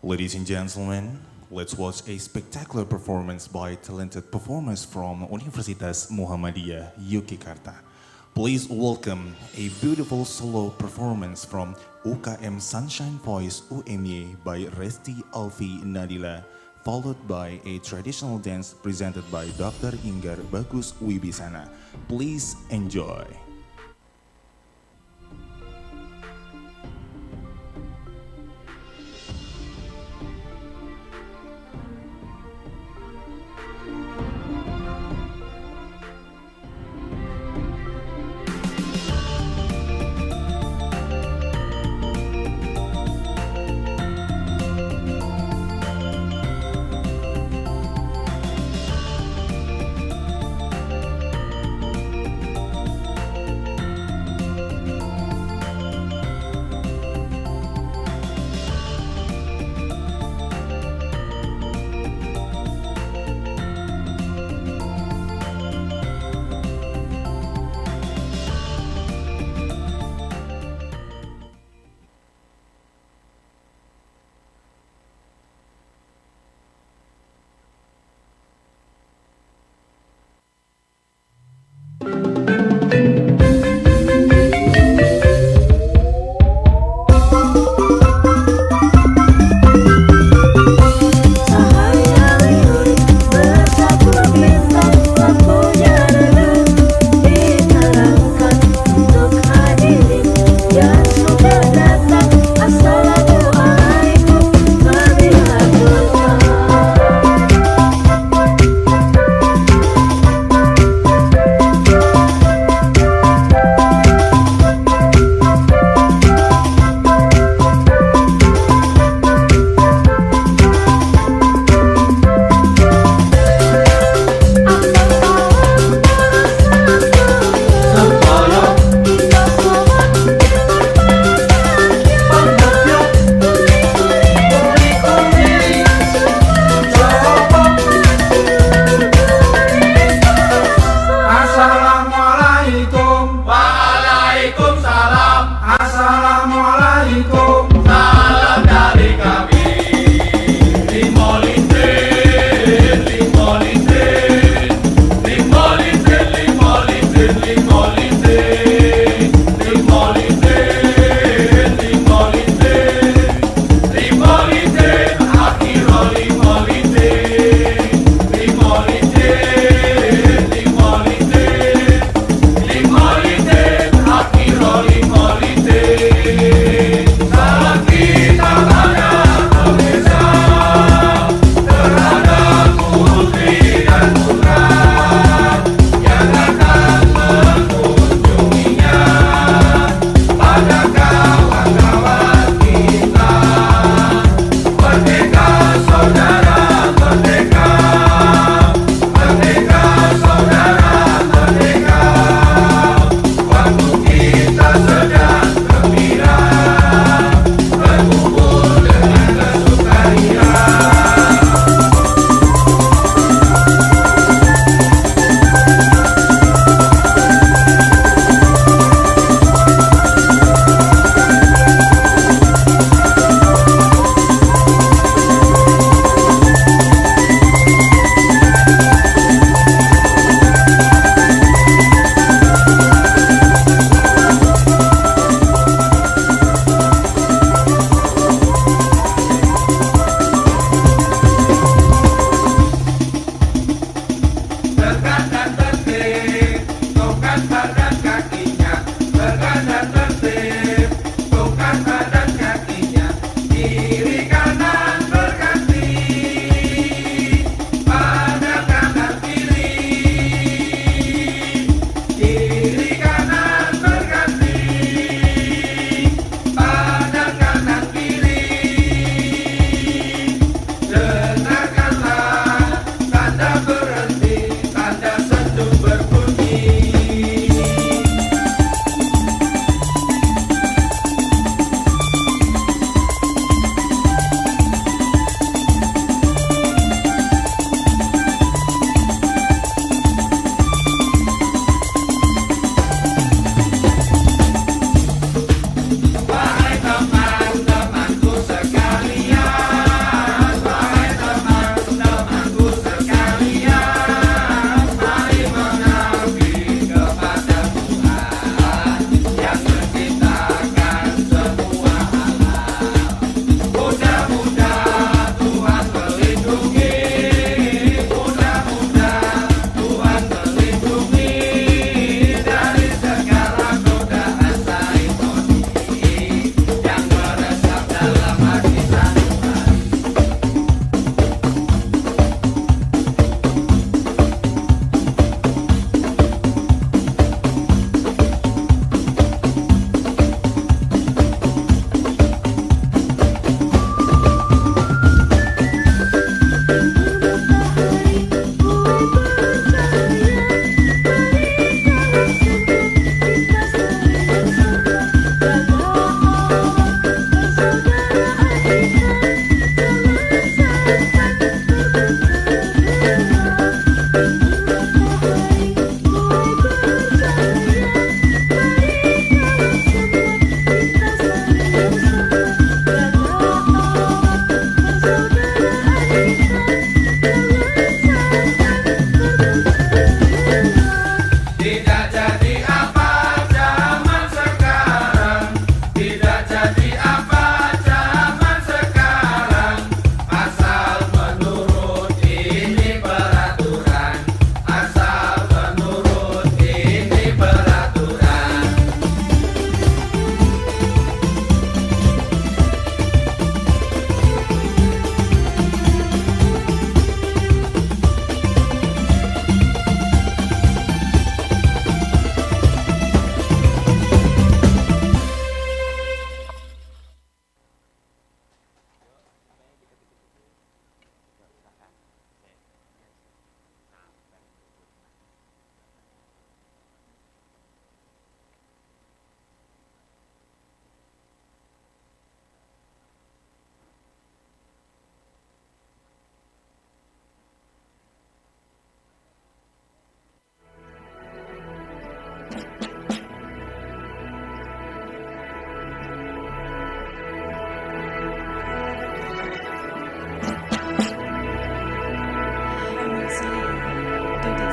Ladies and gentlemen, let's watch a spectacular performance by talented performers from Universitas Muhammadiyah, Yogyakarta. Please welcome a beautiful solo performance from UKM Sunshine Voice UMY by Resti Alfi Nadila, followed by a traditional dance presented by Dr. Inggar Bagus Wibisana. Please enjoy.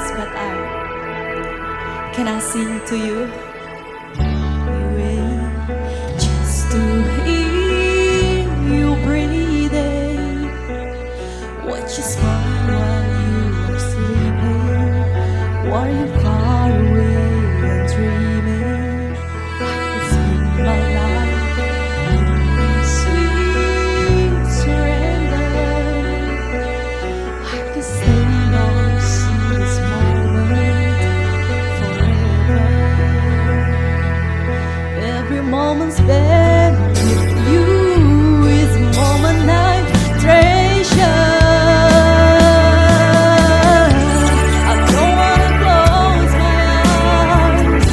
voice, but can I sing to you? Just to hear you breathing, watch you smile while you are sleeping, while you're far away and dreaming. I could spend my life in sweet surrender. I could stay lost in this moment forever. Every moment spent with you is a moment I treasure. I don't wanna close my eyes,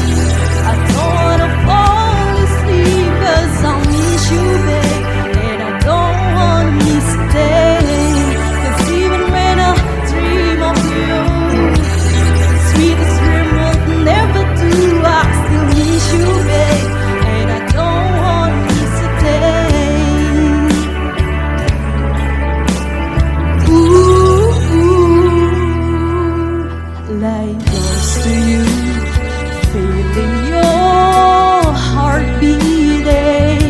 I don't wanna fall asleep, 'cause I'll miss you, babe, and I don't wanna miss a day. 'Cause even when I dream of you, the sweetest dream will never do. I still miss you, babe, and I don't wanna miss a day. Lying close to you, feeling your heart beating,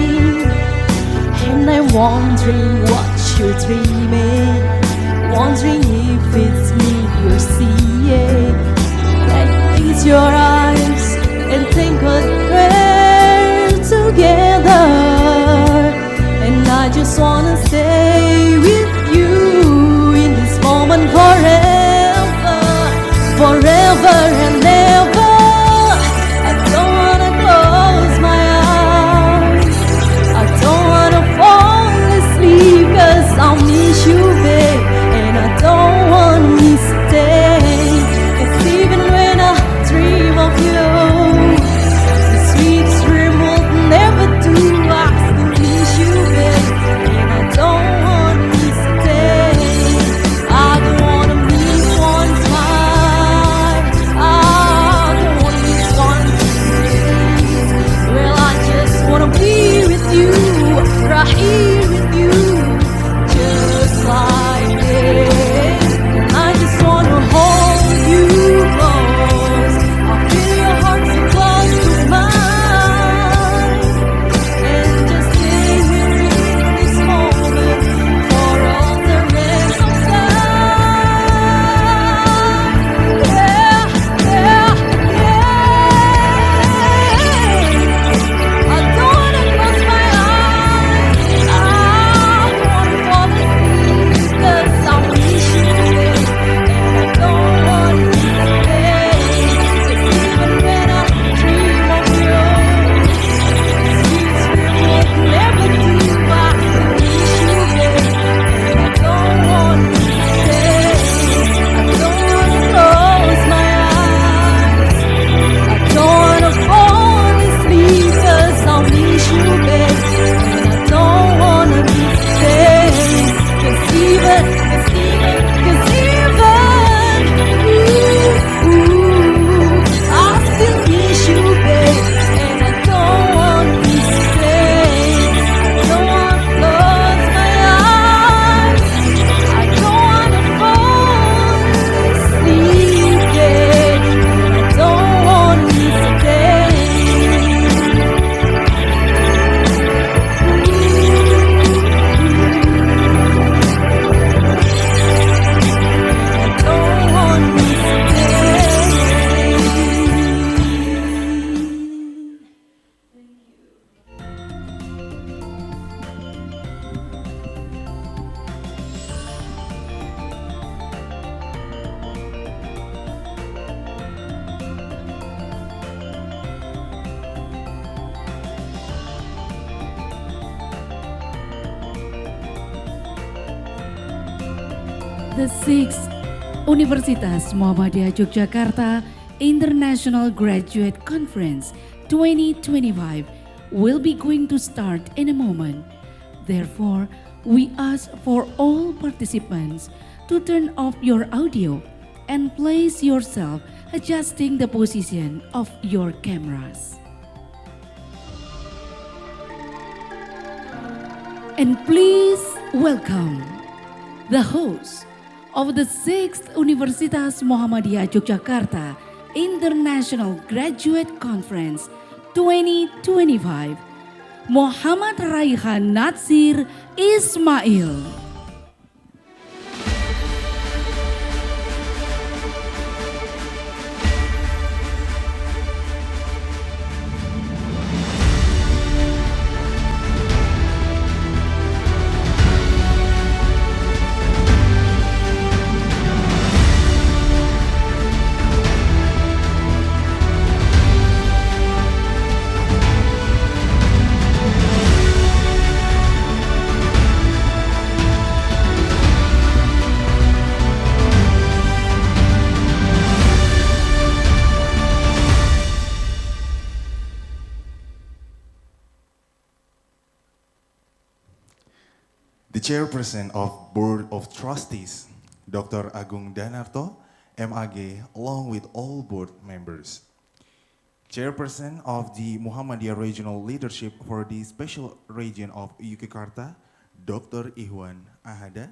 and I'm wondering what you're dreaming, wondering if it's me you're seeing. Like close your eyes and think what we're together, and I just wanna stay with you in this moment forever, forever and ever. I don't wanna close my eyes, I don't wanna fall asleep, 'cause I'll miss you, babe, and I don't wanna miss a day. 'Cause even when I dream of you, the sweetest dream will never do. I still miss you, babe, and I don't wanna miss a day. I don't wanna miss one smile, I don't wanna miss one kiss. Well, I just wanna be with you, right here with you, just like this. I just wanna hold you close, I feel your heart so close to mine, and just stay here in this moment for all the rest of time. Yeah, yeah, yeah. I don't wanna close my eyes, I don't wanna fall asleep, 'cause I'll miss you, babe, and I don't wanna miss a day. 'Cause even when I dream of you, sweet dream will never do. I still miss you, babe, and I don't wanna miss a day. I don't wanna close my eyes, I don't wanna fall asleep, 'cause I'll miss you, babe, and I don't wanna miss a day. 'Cause even, I still miss you, babe, and I don't wanna miss a day. I don't wanna close my eyes, I don't wanna fall asleep, babe, and I don't wanna miss a day. I don't wanna miss a day. The 6th Universitas Muhammadiyah Yogyakarta International Graduate Conference 2025 will be going to start in a moment. Therefore, we ask for all participants to turn off your audio and place yourself adjusting the position of your cameras. And please welcome the host of the 6th Universitas Muhammadiyah Yogyakarta International Graduate Conference 2025, Muhammad Raihan Natsir Ismail. The Chairperson of Board of Trustees, Dr. Agung Danarto, M.Sc, along with all board members. Chairperson of the Muhammadiyah Regional Leadership for the Special Region of Yogyakarta, Dr. Ihwan Ahada,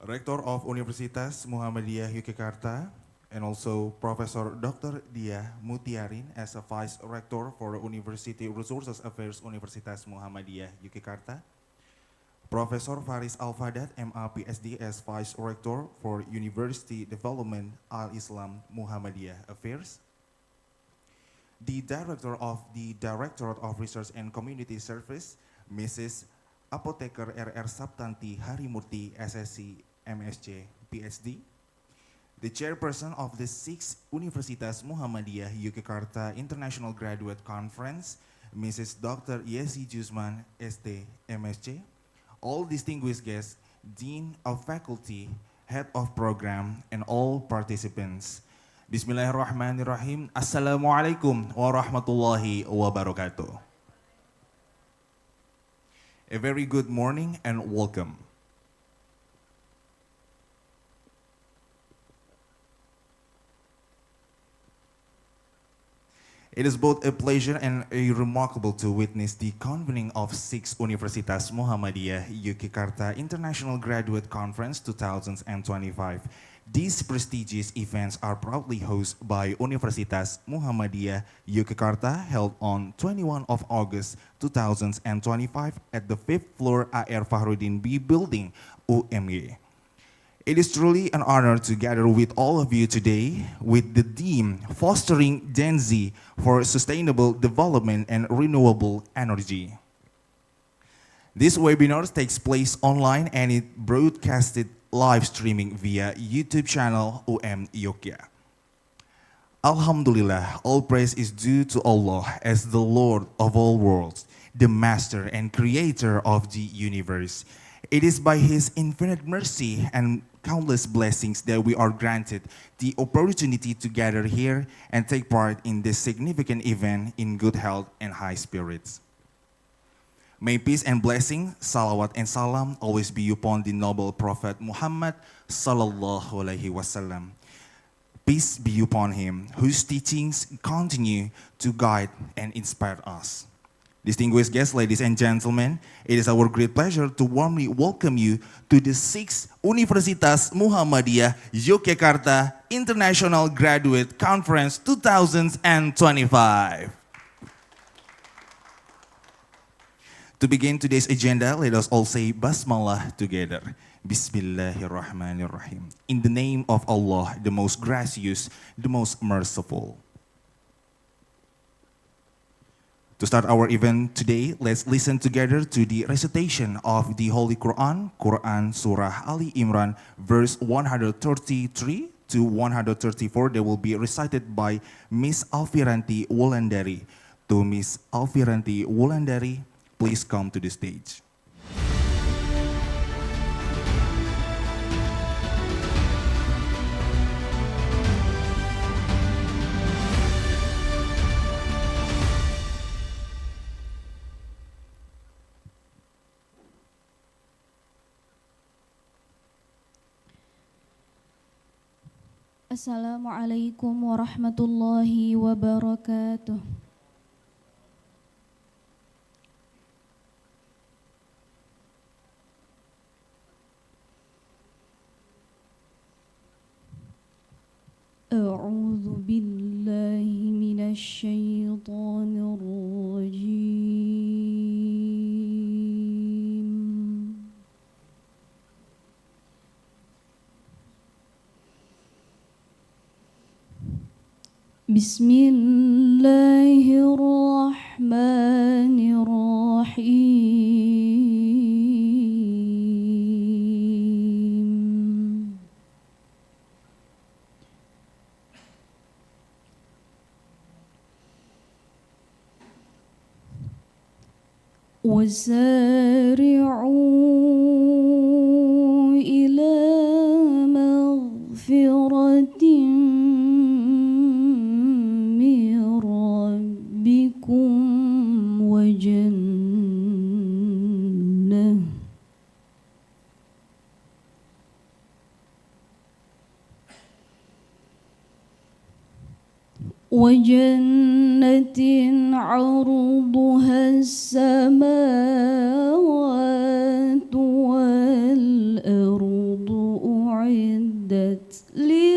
Rector of Universitas Muhammadiyah Yogyakarta, and also Professor Dr. Dia Mutiarin as a Vice Rector for University Resources Affairs Universitas Muhammadiyah Yogyakarta, Professor Faris Al-Fadat, MA Ph.D. as Vice Rector for University Development Al-Islam Muhammadiyah Affairs, the Director of the Directorate of Research and Community Service, Mrs. Apotheker R.R. Sabtanti Harimurti, SSc, M.Sc, Ph.D., the Chairperson of the 6th Universitas Muhammadiyah Yogyakarta International Graduate Conference, Mrs. Dr. Yesi Jusman, S.T., M.Sc., all distinguished guests, Dean of Faculty, Head of Program, and all participants. Bismillahirrahmanirrahim. Assalamualaikum warahmatullahi wabarakatuh. A very good morning and welcome. It is both a pleasure and a remarkable to witness the convening of 6th Universitas Muhammadiyah Yogyakarta International Graduate Conference 2025. These prestigious events are proudly hosted by Universitas Muhammadiyah Yogyakarta, held on 21 of August 2025 at the 5th floor AR Fahrudin B building, UMY. It is truly an honor to gather with all of you today with the theme Fostering Gen Z for Sustainable Development and Renewable Energy. This webinar takes place online and it broadcasted live streaming via YouTube channel Yogyakarta. Alhamdulillah, all praise is due to Allah as the Lord of all worlds, the Master and Creator of the universe. It is by His infinite mercy and countless blessings that we are granted the opportunity to gather here and take part in this significant event in good health and high spirits. May peace and blessing, salawat and salam always be upon the noble Prophet Muhammad sallallahu alaihi wasallam. Peace be upon him, whose teachings continue to guide and inspire us. Distinguished guests, ladies and gentlemen, it is our great pleasure to warmly welcome you to the 6th Universitas Muhammadiyah Yogyakarta International Graduate Conference 2025. To begin today's agenda, let us all say Basmalah together. Bismillahirrahmanirrahim. In the name of Allah, the most gracious, the most merciful. To start our event today, let's listen together to the recitation of the Holy Quran, Quran Surah Ali Imran, verse 133 to 134 that will be recited by Miss Alfiranti Wulandari. To Miss Alfiranti Wulandari, please come to the stage. Assalamualaikum warahmatullahi wabarakatuh. أعوذ بالله من الشيطان الرجيم. بسم الله الرحمن الرحيم. وسارعوا إلى مغفرة من ربكم وجنة عرضها السماوات والأرض أعدت للمتقين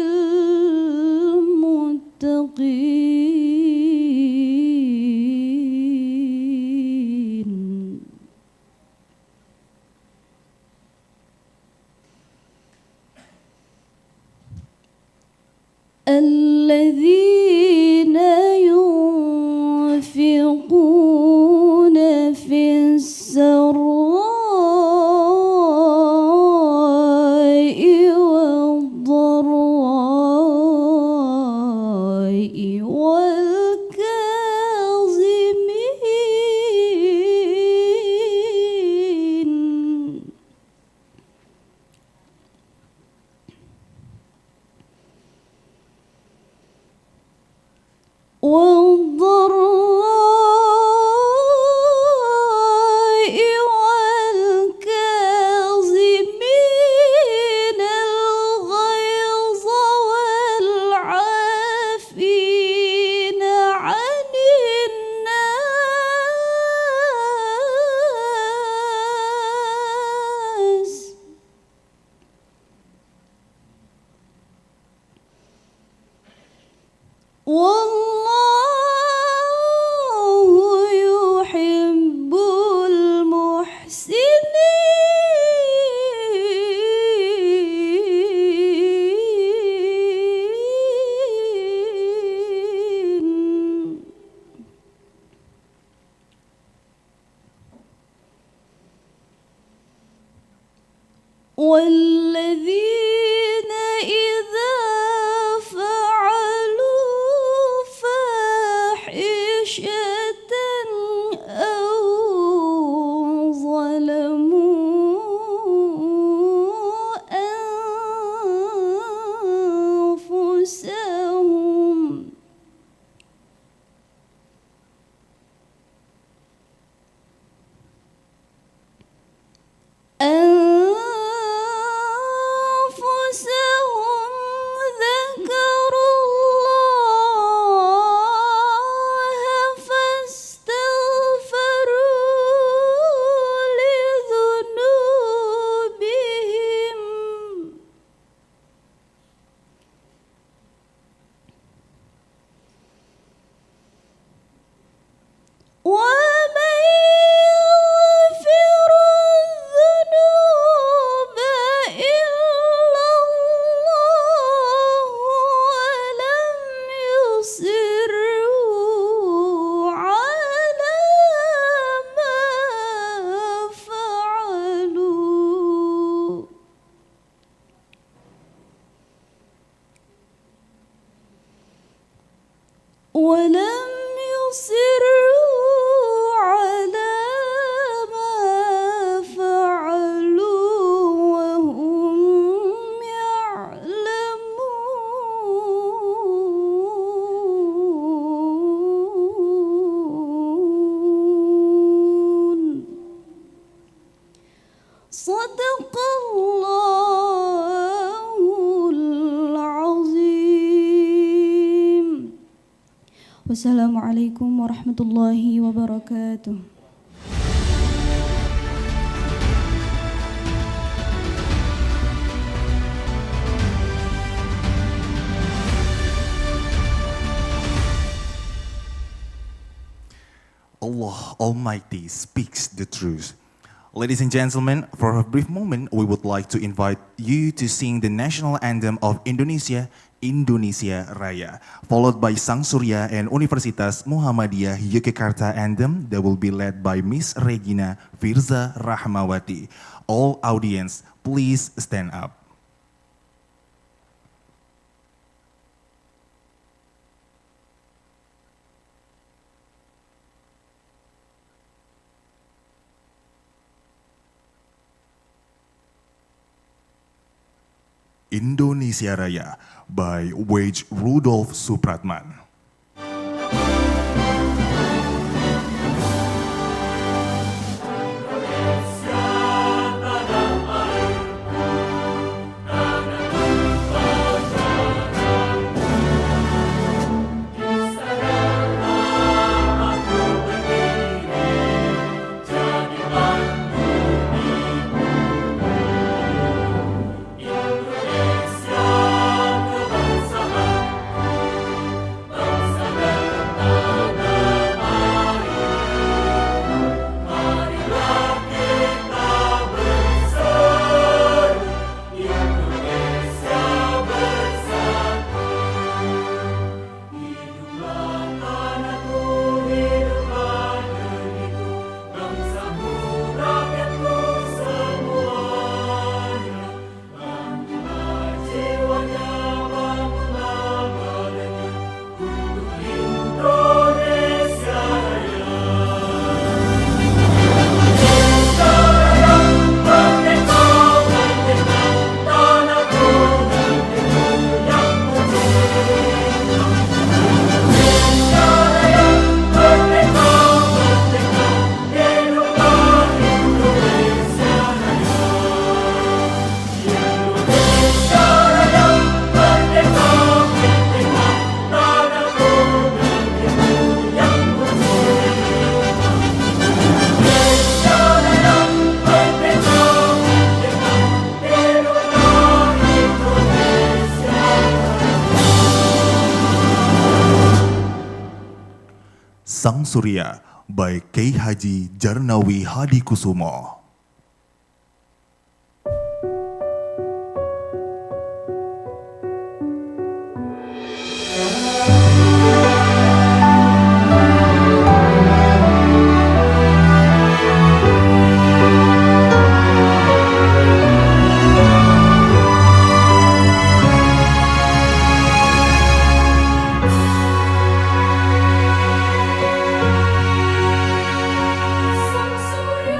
الذين ينفقون في السراء والضراء والكاظمين والكاظمين الغيظ والعافين عن الناس والله يحب المحسنين والذين إذا فعلوا فاحشة أو ظلموا أنفسهم ذكروا الله فاستغفروا لذنوبهم ومن يغفر الذنوب إلا الله ولم يصروا على ما فعلوا ولم يصروا على ما فعلوا وهم يعلمون. صدق الله العظيم. والسلام عليكم ورحمة الله وبركاته. Allah Almighty speaks the truth. Ladies and gentlemen, for a brief moment, we would like to invite you to sing the national anthem of Indonesia, Indonesia Raya, followed by Sang Surya and Universitas Muhammadiyah Yogyakarta anthem that will be led by Miss Regina Firza Rahmawati. All audience, please stand up. Indonesia Raya by Wage Rudolf Supratman. Sang Surya by Kiai Haji Jarnawi Hadikusumo. Sang Surya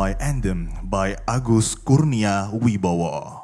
by Anthem by Agus Kurnia Wibowo.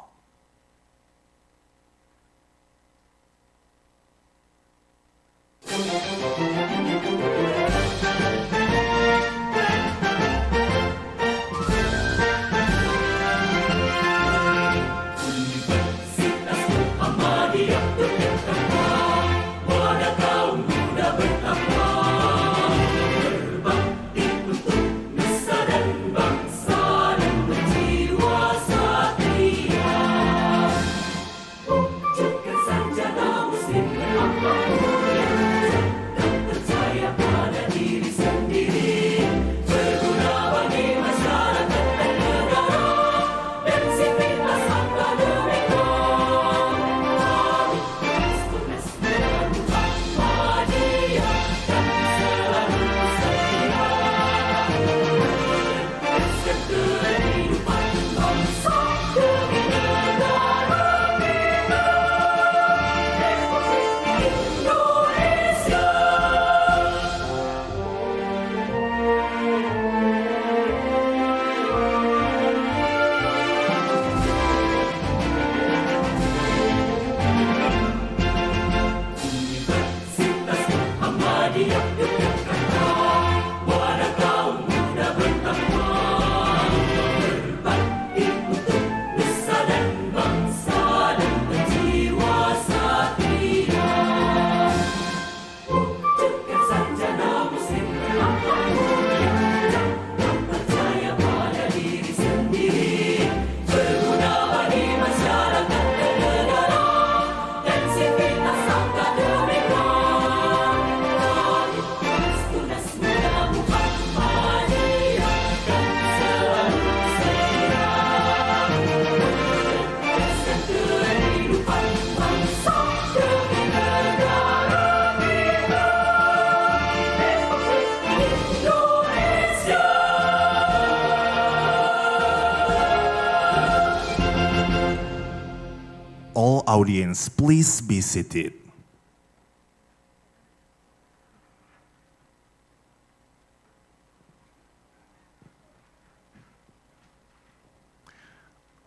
All audience, please be seated.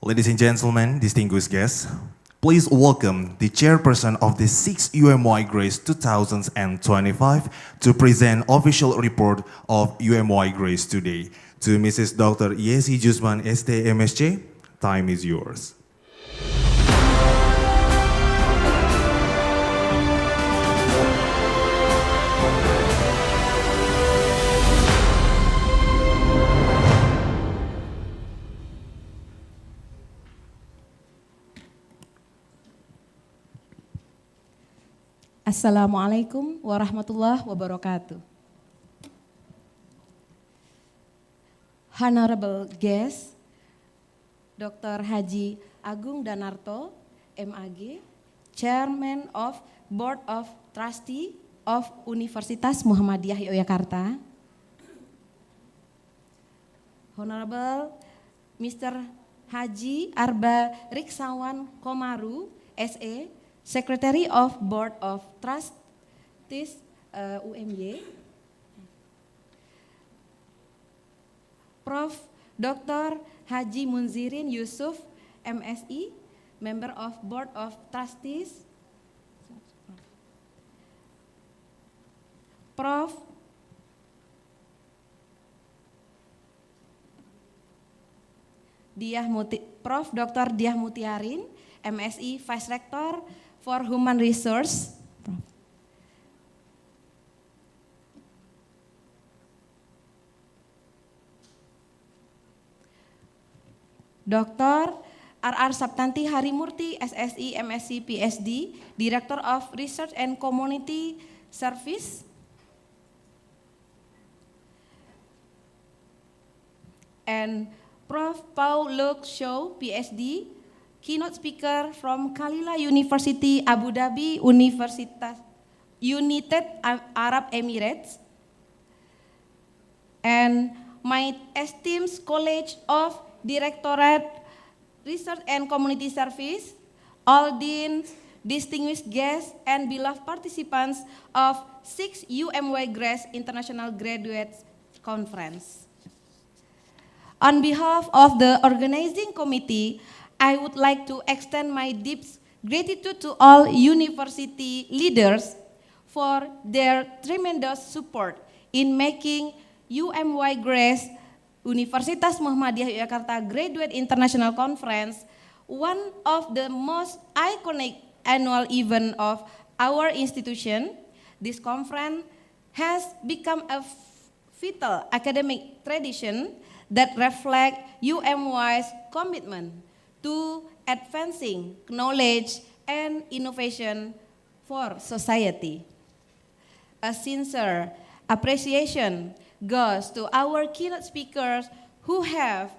Ladies and gentlemen, distinguished guests, please welcome the chairperson of the 6th UMY Grace 2025 to present official report of UMY Grace today. To Mrs. Dr. Yesi Jusman, ST, M.Sc, time is yours. Assalamualaikum warahmatullahi wabarakatuh. Honorable guest, Dr. Haji Agung Danarto, M.Ag, Chairman of Board of Trustee of Universitas Muhammadiyah Yogyakarta. Honorable Mr. Haji Arba Riksawan Komaru, SE, Secretary of Board of Trustees UMY, Prof. Dr. Haji Munzirin Yusuf, M.Sc, Member of Board of Trustees, Prof. Dr. Diah Mutiarin, M.Sc, Vice Rector for Human Resource, Dr. R.R. Sabtanti Harimurti, SSI, M.Sc, Ph.D, Director of Research and Community Service, and Prof. Pau-Loke, Ph.D, Keynote speaker from Khalifa University, Abu Dhabi, Universitas, United Arab Emirates, and my esteemed College of Directorate, Research and Community Service, all deans, distinguished guests, and beloved participants of 6th UMY Grace International Graduates Conference. On behalf of the organizing committee, I would like to extend my deep gratitude to all university leaders for their tremendous support in making UMY Grace Universitas Muhammadiyah Yogyakarta Graduate International Conference one of the most iconic annual events of our institution. This conference has become a vital academic tradition that reflects UMY's commitment to advancing knowledge and innovation for society. A sincere appreciation goes to our keynote speakers who have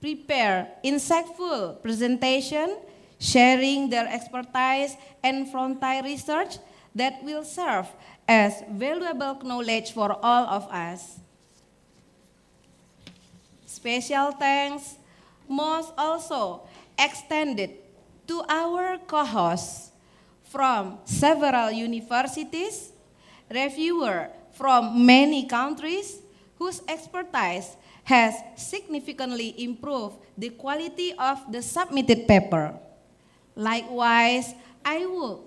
prepared insightful presentation, sharing their expertise and frontier research that will serve as valuable knowledge for all of us. Special thanks must also extended to our co-hosts from several universities, reviewers from many countries whose expertise has significantly improved the quality of the submitted paper. Likewise, I would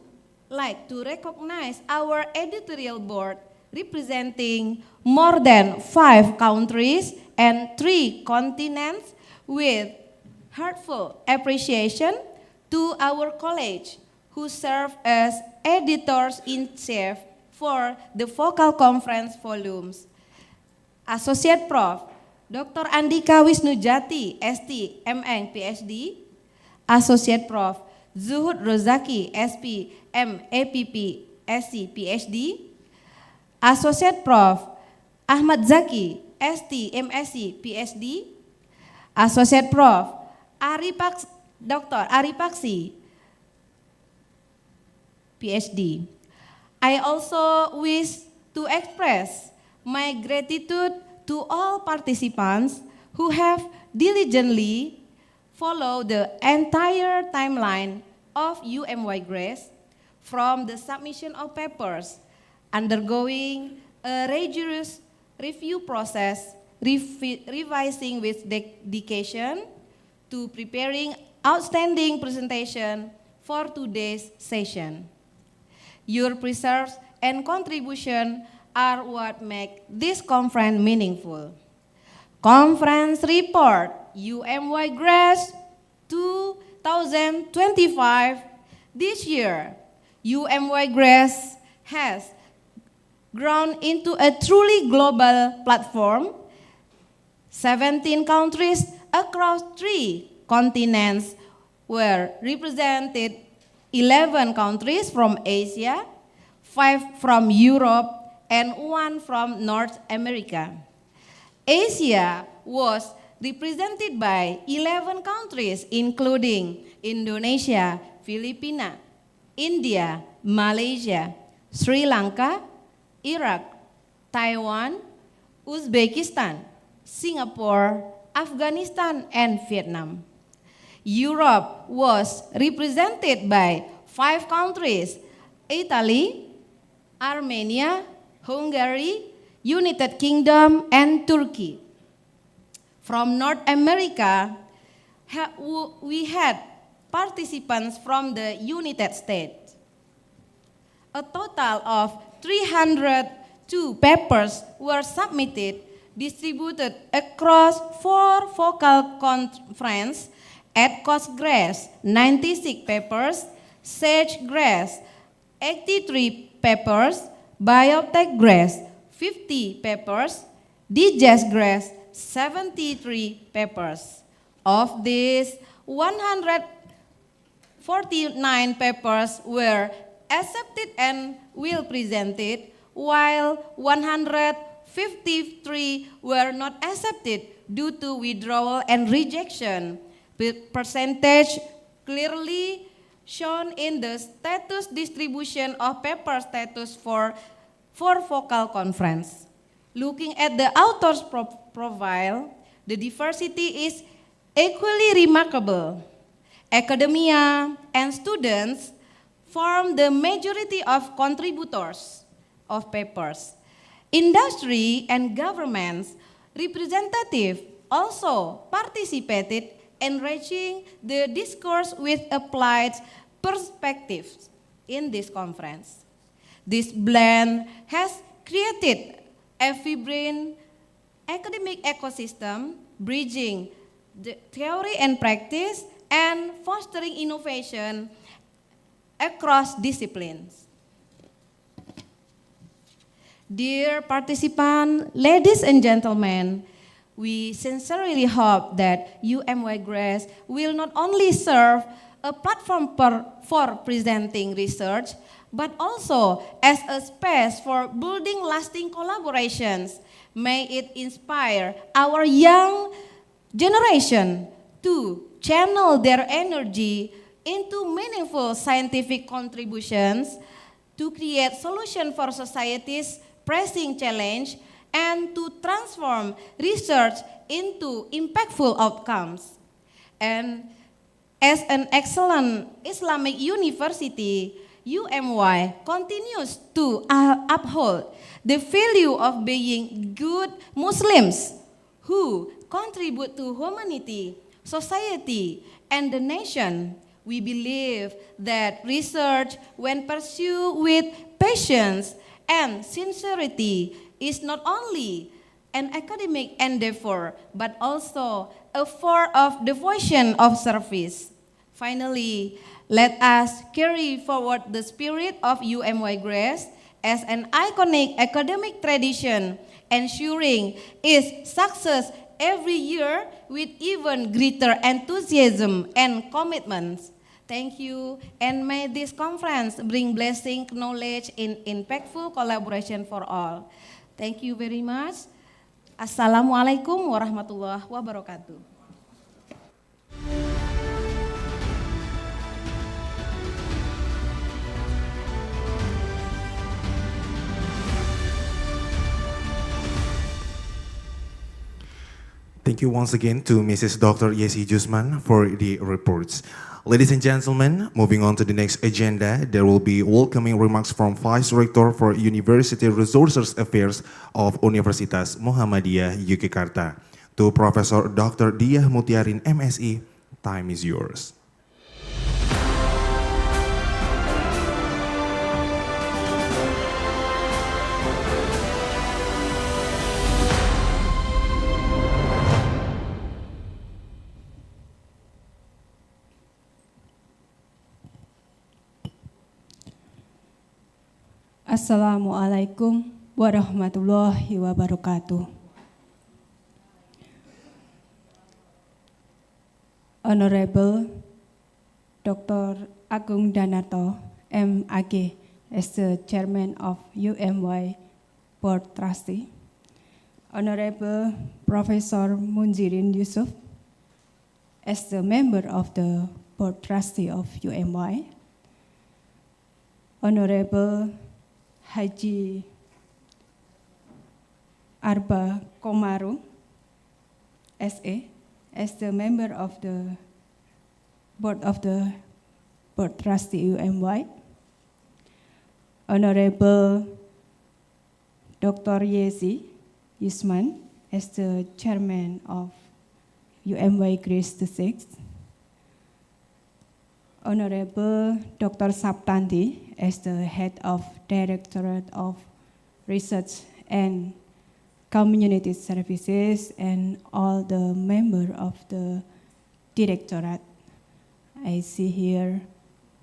like to recognize our editorial board representing more than 5 countries and 3 continents with heartfelt appreciation to our college who serve as editors-in-chief for the focal conference volumes. Associate Prof. Dr. Andika Wisnujati, S.T., M.Eng, Ph.D. Associate Prof. Zuhud Rozaki, S.P., M. APP, S.C., Ph.D. Associate Prof. Ahmad Zaki, S.T., M.Sc, Ph.D. Associate Prof. Dr. Aripaksi, Ph.D. I also wish to express my gratitude to all participants who have diligently followed the entire timeline of UMY Grace from the submission of papers, undergoing a rigorous review process, revising with dedication, to preparing outstanding presentation for today's session. Your research and contribution are what make this conference meaningful. Conference report UMY Grace 2025. This year, UMY Grace has grown into a truly global platform. 17 countries across 3 continents were represented, 11 countries from Asia, 5 from Europe, and 1 from North America. Asia was represented by 11 countries, including Indonesia, Philippines, India, Malaysia, Sri Lanka, Iraq, Taiwan, Uzbekistan, Singapore, Afghanistan, and Vietnam. Europe was represented by 5 countries, Italy, Armenia, Hungary, United Kingdom, and Turkey. From North America, we had participants from the United States. A total of 302 papers were submitted, distributed across 4 focal conferences: ETCoS Grace, 96 papers; CEng Grace, 83 papers; BioPhTec Grace, 50 papers; DGES Grace, 73 papers. Of these, 149 papers were accepted and will presented, while 153 were not accepted due to withdrawal and rejection. The percentage clearly shown in the status distribution of paper status for focal conference. Looking at the author's profile, the diversity is equally remarkable. Academia and students form the majority of contributors of papers. Industry and governments representative also participated, enriching the discourse with applied perspectives in this conference. This blend has created a vibrant academic ecosystem, bridging the theory and practice and fostering innovation across disciplines. Dear participants, ladies and gentlemen, we sincerely hope that UMY Grace will not only serve a platform for presenting research, but also as a space for building lasting collaborations. May it inspire our young generation to channel their energy into meaningful scientific contributions to create solutions for society's pressing challenge and to transform research into impactful outcomes. And as an excellent Islamic university, UMY continues to uphold the value of being good Muslims who contribute to humanity, society, and the nation. We believe that research, when pursued with patience and sincerity, is not only an academic endeavor, but also a form of devotion of service. Finally, let us carry forward the spirit of UMY Grace as an iconic academic tradition, ensuring its success every year with even greater enthusiasm and commitments. Thank you, and may this conference bring blessing, knowledge, and impactful collaboration for all. Thank you very much. Assalamualaikum warahmatullahi wabarakatuh. Thank you once again to Mrs. Dr. Yesi Jusman for the reports. Ladies and gentlemen, moving on to the next agenda, there will be welcoming remarks from Vice Rector for University Resources Affairs of Universitas Muhammadiyah Yogyakarta. To Professor Dr. Diah Mutiarin, M.Sc, time is yours. Assalamualaikum warahmatullahi wabarakatuh. Honorable Dr. Agung Danarto, M.Ag, as the Chairman of UMY Board Trustee. Honorable Professor Munzirin Yusuf, as the member of the Board Trustee of UMY. Honorable Haji Arba Komaru, S.A., as the member of the Board Trustee UMY. Honorable Dr. Yesi Yusman, as the Chairman of UMY Grace VI. Honorable Dr. Sabtanti, as the Head of Directorate of Research and Community Services, and all the members of the Directorate. I see here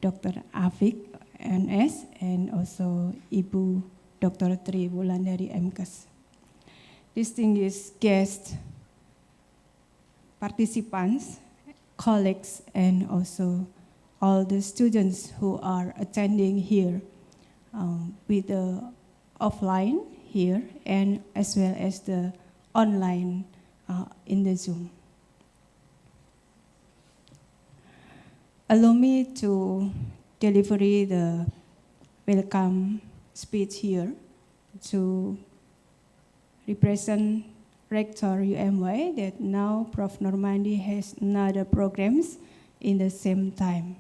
Dr. Afik, NS, and also Ibu Dr. Tri Wulandari, MKes. Distinguished guests, participants, colleagues, and also all the students who are attending here with the offline here and as well as the online in the Zoom. Allow me to deliver the welcome speech here to represent Rector UMY that now Prof. Normandi has another programs in the same time.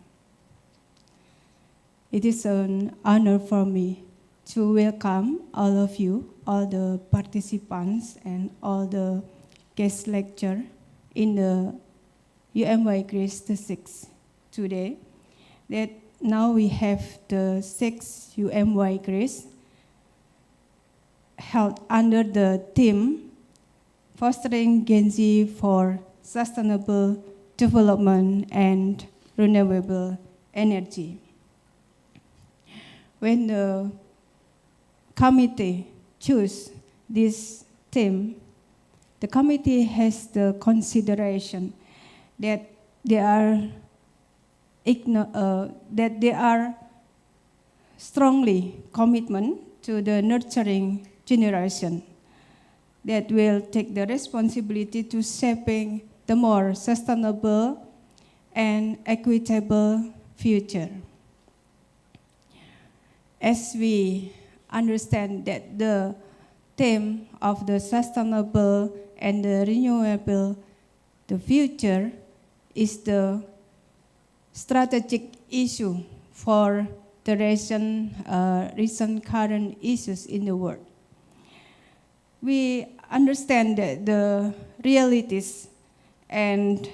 It is an honor for me to welcome all of you, all the participants and all the guest lecturer in the UMY Grace the 6th today. That now we have the 6th UMY Grace held under the theme Fostering Gen Z for Sustainable Development and Renewable Energy. When the committee chose this theme, the committee has the consideration that they are strongly commitment to the nurturing generation that will take the responsibility to shaping the more sustainable and equitable future. As we understand that the theme of the sustainable and the renewable, the future is the strategic issue for the recent current issues in the world. We understand that the realities and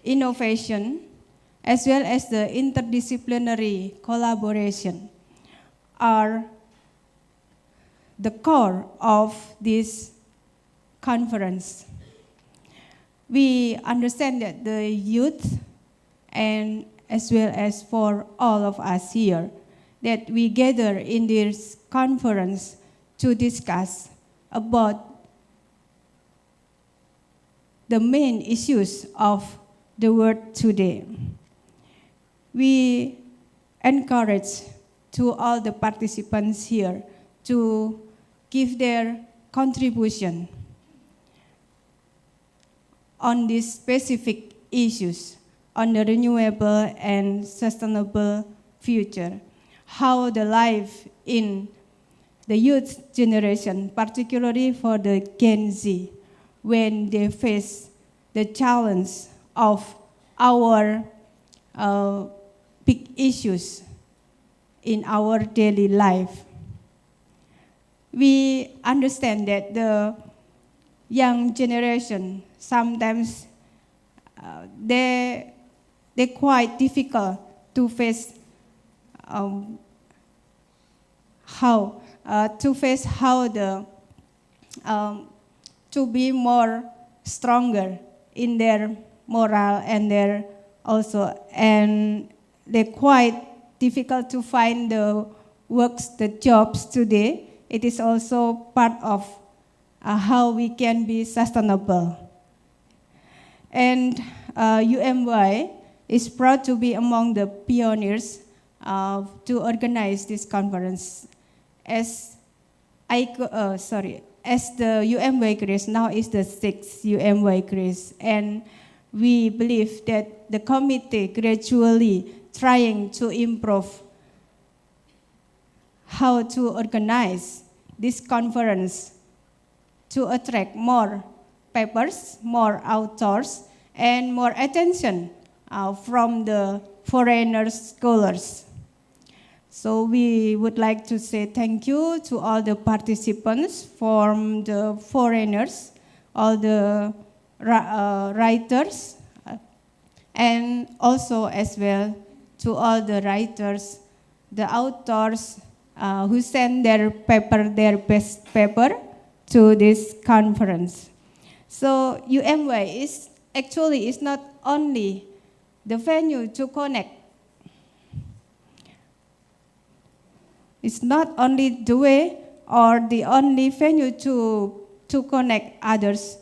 innovation, as well as the interdisciplinary collaboration, are the core of this conference. We understand that the youth, and as well as for all of us here, that we gather in this conference to discuss about the main issues of the world today. We encourage to all the participants here to give their contribution on these specific issues on the renewable and sustainable future, how the life in the youth generation, particularly for the Gen Z, when they face the challenge of our big issues in our daily life. We understand that the young generation sometimes they're quite difficult to face how to be more stronger in their morale and their also, and they're quite difficult to find the works, the jobs today. It is also part of how we can be sustainable. And UMY is proud to be among the pioneers to organize this conference. As the UMY Grace now is the 6th UMY Grace, and we believe that the committee gradually trying to improve how to organize this conference to attract more papers, more authors, and more attention from the foreigner scholars. So we would like to say thank you to all the participants from the foreigners, all the writers, and also as well to all the writers, the authors who send their best paper to this conference. So UMY is not only the venue to connect. It's not only the way or the only venue to connect others,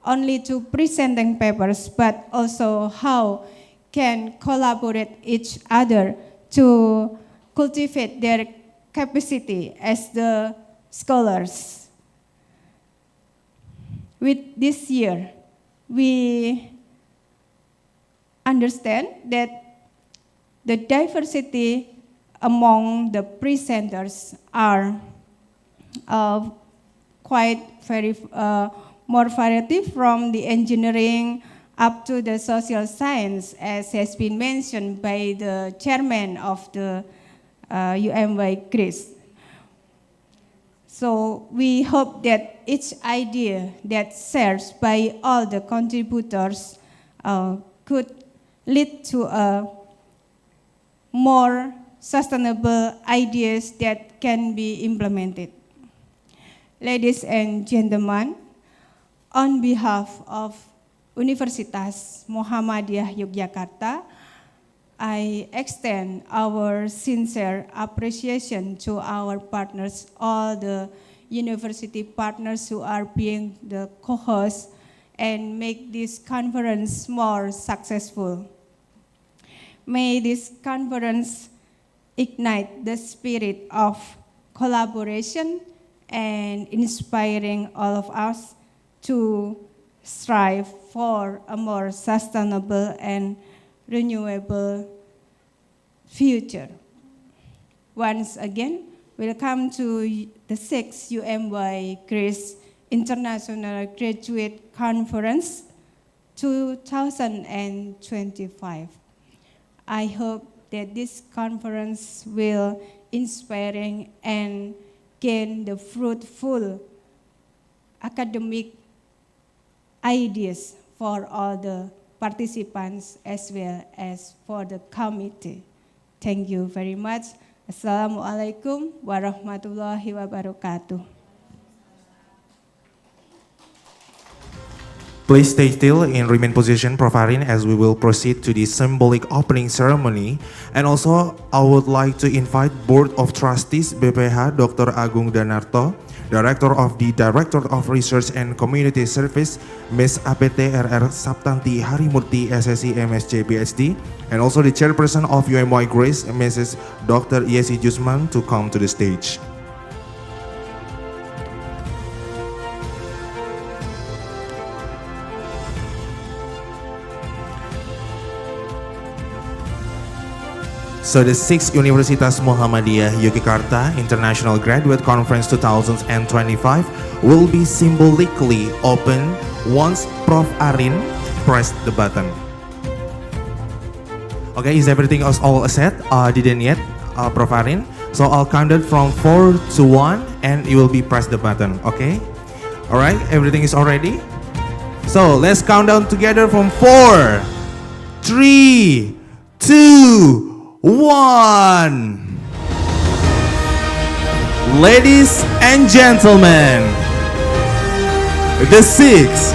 only to presenting papers, but also how can collaborate each other to cultivate their capacity as the scholars. With this year, we understand that the diversity among the presenters are quite very more variety from the engineering up to the social science, as has been mentioned by the chairman of the UMY Grace. So we hope that each idea that shared by all the contributors could lead to a more sustainable ideas that can be implemented. Ladies and gentlemen, on behalf of Universitas Muhammadiyah Yogyakarta, I extend our sincere appreciation to our partners, all the university partners who are being the co-hosts and make this conference more successful. May this conference ignite the spirit of collaboration and inspiring all of us to strive for a more sustainable and renewable future. Once again, welcome to the 6th UMY Grace International Graduate Conference 2025. I hope that this conference will inspiring and gain the fruitful academic ideas for all the participants as well as for the committee. Thank you very much. Assalamualaikum warahmatullahi wabarakatuh. Please stay still and remain position, Prof. Arin, as we will proceed to the symbolic opening ceremony. And also, I would like to invite Board of Trustees BPH Dr. Agung Danarto, Director of the Director of Research and Community Service, Ms. APT.RR Sabtanti Harimurti, SSc, M.Sc, Ph.D., and also the Chairperson of UMY Grace, Mrs. Dr. Yesi Jusman, to come to the stage. So the 6th Universitas Muhammadiyah Yogyakarta International Graduate Conference 2025 will be symbolically open once Prof. Arin press the button. Okay, is everything else all set? Didn't yet, Prof. Arin. So I'll count it from 4 to 1 and you will be press the button, okay? All right, everything is all ready? So let's count down together from 4, 3, 2, 1. Ladies and gentlemen, the 6th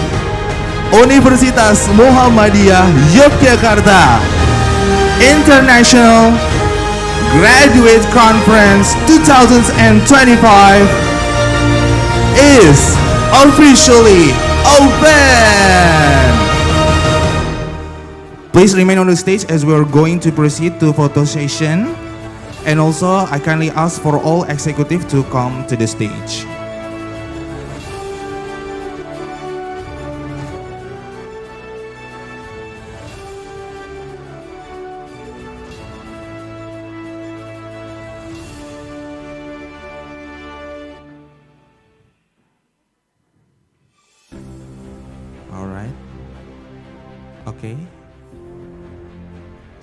Universitas Muhammadiyah Yogyakarta International Graduate Conference 2025 is officially open. Please remain on the stage as we are going to proceed to photo session. And also, I kindly ask for all executives to come to the stage. All right. Okay.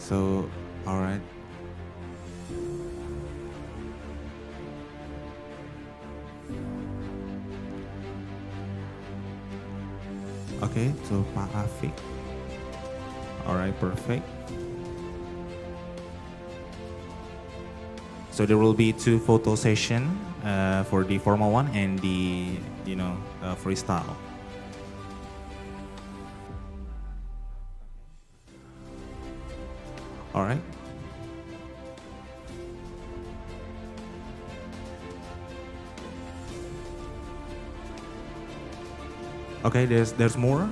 So, all right. Okay, so Pak Afik. All right, perfect. So there will be 2 photo sessions for the formal one and the, freestyle. All right. Okay, there's more.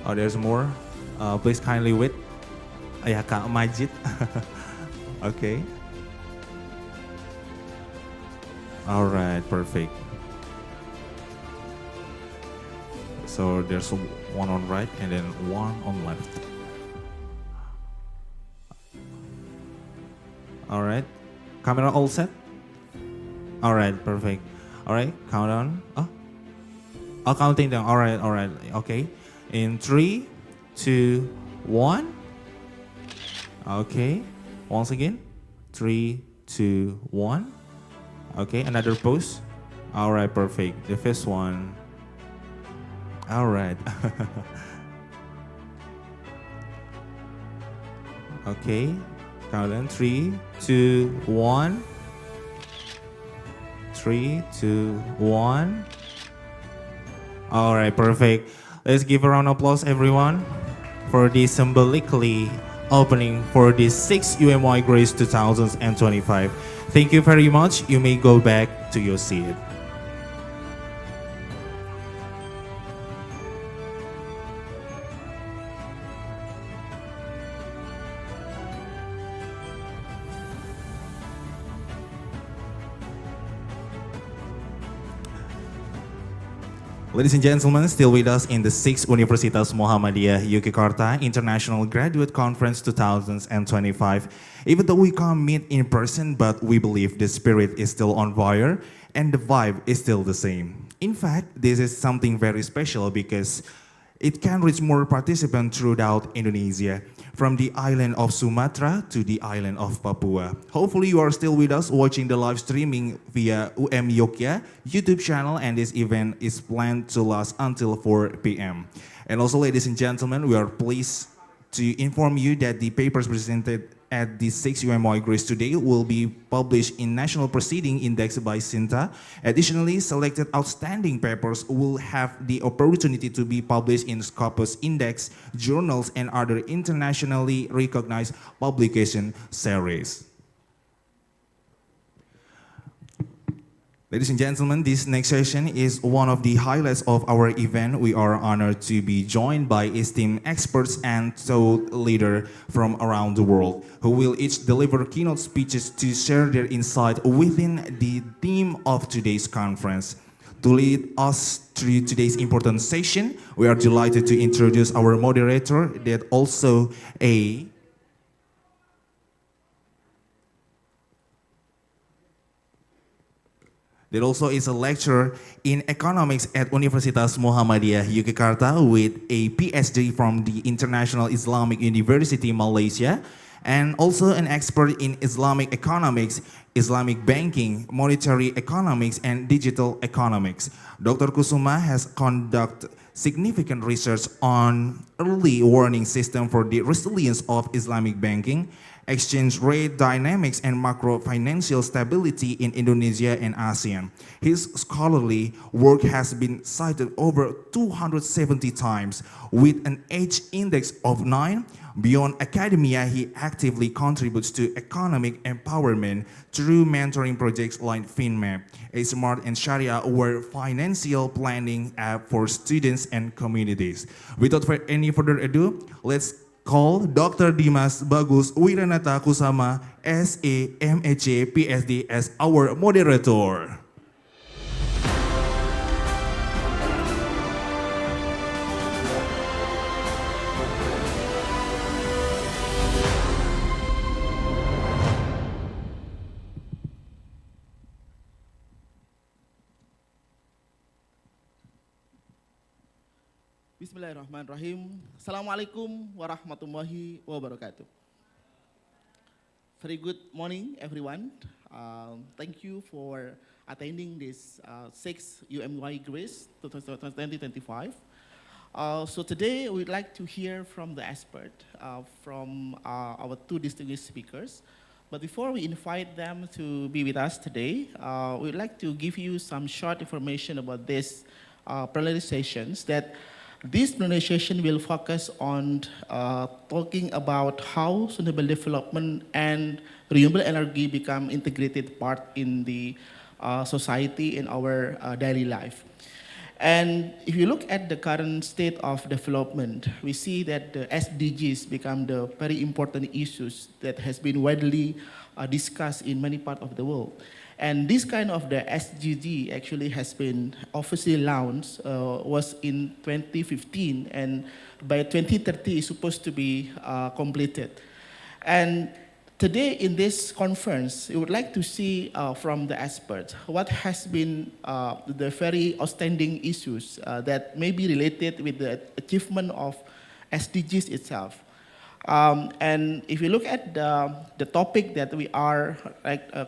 Oh, there's more. Please kindly wait. Ya, Kak Majid. Okay. All right, perfect. So there's one on right and then one on left. All right, camera all set? All right, perfect. All right, countdown. Oh, counting down. All right, okay. In 3, 2, 1. Okay, once again. 3, 2, 1. Okay, another pose. All right, perfect. The first one. All right. Okay, count on 3, 2, 1. 3, 2, 1. All right, perfect. Let's give a round of applause, everyone, for this symbolically opening for this 6th UMY Grace 2025. Thank you very much. You may go back to your seat. Ladies and gentlemen, still with us in the 6th Universitas Muhammadiyah Yogyakarta International Graduate Conference 2025. Even though we can't meet in person, but we believe the spirit is still on fire and the vibe is still the same. In fact, this is something very special because it can reach more participants throughout Indonesia, from the island of Sumatra to the island of Papua. Hopefully you are still with us watching the live streaming via Yogyakarta YouTube channel, and this event is planned to last until 4 p.m. And also, ladies and gentlemen, we are pleased to inform you that the papers presented at the 6th UMY Grace today will be published in National Proceeding Index by SINTA. Additionally, selected outstanding papers will have the opportunity to be published in Scopus Index, journals, and other internationally recognized publication series. Ladies and gentlemen, this next session is one of the highlights of our event. We are honored to be joined by esteemed experts and thought leaders from around the world, who will each deliver keynote speeches to share their insight within the theme of today's conference. To lead us through today's important session, we are delighted to introduce our moderator, that also is a lecturer in economics at Universitas Muhammadiyah Yogyakarta with a Ph.D. from the International Islamic University, Malaysia, and also an expert in Islamic economics, Islamic banking, monetary economics, and digital economics. Dr. Kusuma has conducted significant research on early warning system for the resilience of Islamic banking, exchange rate dynamics, and macro financial stability in Indonesia and ASEAN. His scholarly work has been cited over 270 times with an H index of 9. Beyond academia, he actively contributes to economic empowerment through mentoring projects like FIChemE, a smart and Sharia-aware financial planning app for students and communities. Without any further ado, let's call Dr. Dimas Bagus Wiranata Kusama, S.A., M.Sc, Ph.D. as our moderator. Bismillahirrahmanirrahim. Assalamualaikum warahmatullahi wabarakatuh. Very good morning, everyone. Thank you for attending this 6th UMY Grace 2025. So today we'd like to hear from the expert, from our two distinguished speakers. But before we invite them to be with us today, we'd like to give you some short information about this plenary sessions. That this plenary session will focus on talking about how sustainable development and renewable energy become integrated part in the society in our daily life. And if you look at the current state of development, we see that the SDGs become the very important issues that has been widely discussed in many parts of the world. And this kind of the SDG actually has been officially launched, was in 2015, and by 2030 is supposed to be completed. And today in this conference, we would like to see from the experts what has been the very outstanding issues that may be related with the achievement of SDGs itself. And if you look at the topic that we are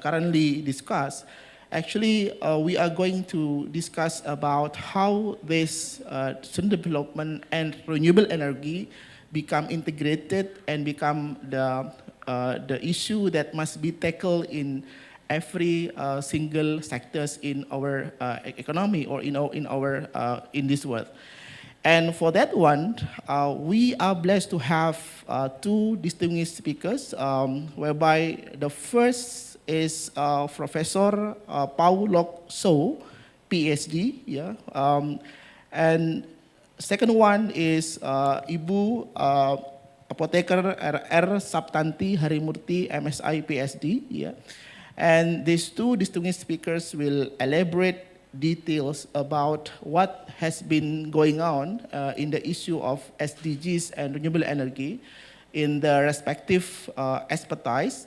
currently discuss, Actually, we are going to discuss about how this sustainable development and renewable energy become integrated and become the issue that must be tackled in every single sectors in our economy or in this world. And for that one, we are blessed to have two distinguished speakers, whereby the first is Professor Pau-Loke, Ph.D. Yeah, and second one is Ibu Apoteker R. Sabtanti Harimurti, M.Sc, Ph.D. Yeah, and these two distinguished speakers will elaborate details about what has been going on in the issue of SDGs and renewable energy in the respective expertise,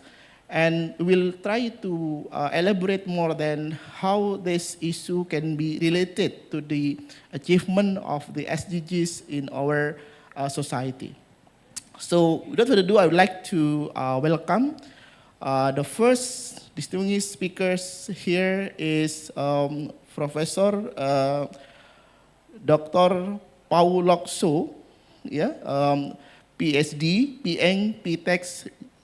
and we'll try to elaborate more than how this issue can be related to the achievement of the SDGs in our society. So without further ado, I would like to welcome the first distinguished speakers here is Professor Dr. Pau-Loke, yeah, Ph.D., P.Eng, P.Tech,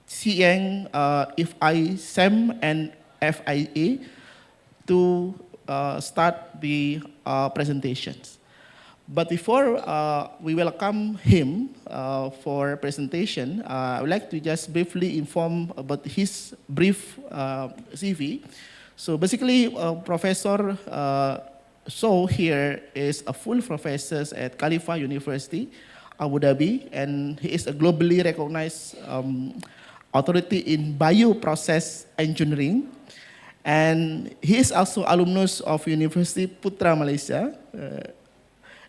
CEng, FIChemE, and FHEA to start the presentations. But before we welcome him for presentation, I would like to just briefly inform about his brief CV. So basically, Professor here is a full professor at Khalifa University, Abu Dhabi, and he is a globally recognized authority in bioprocess engineering. And he is also alumnus of University Putra Malaysia.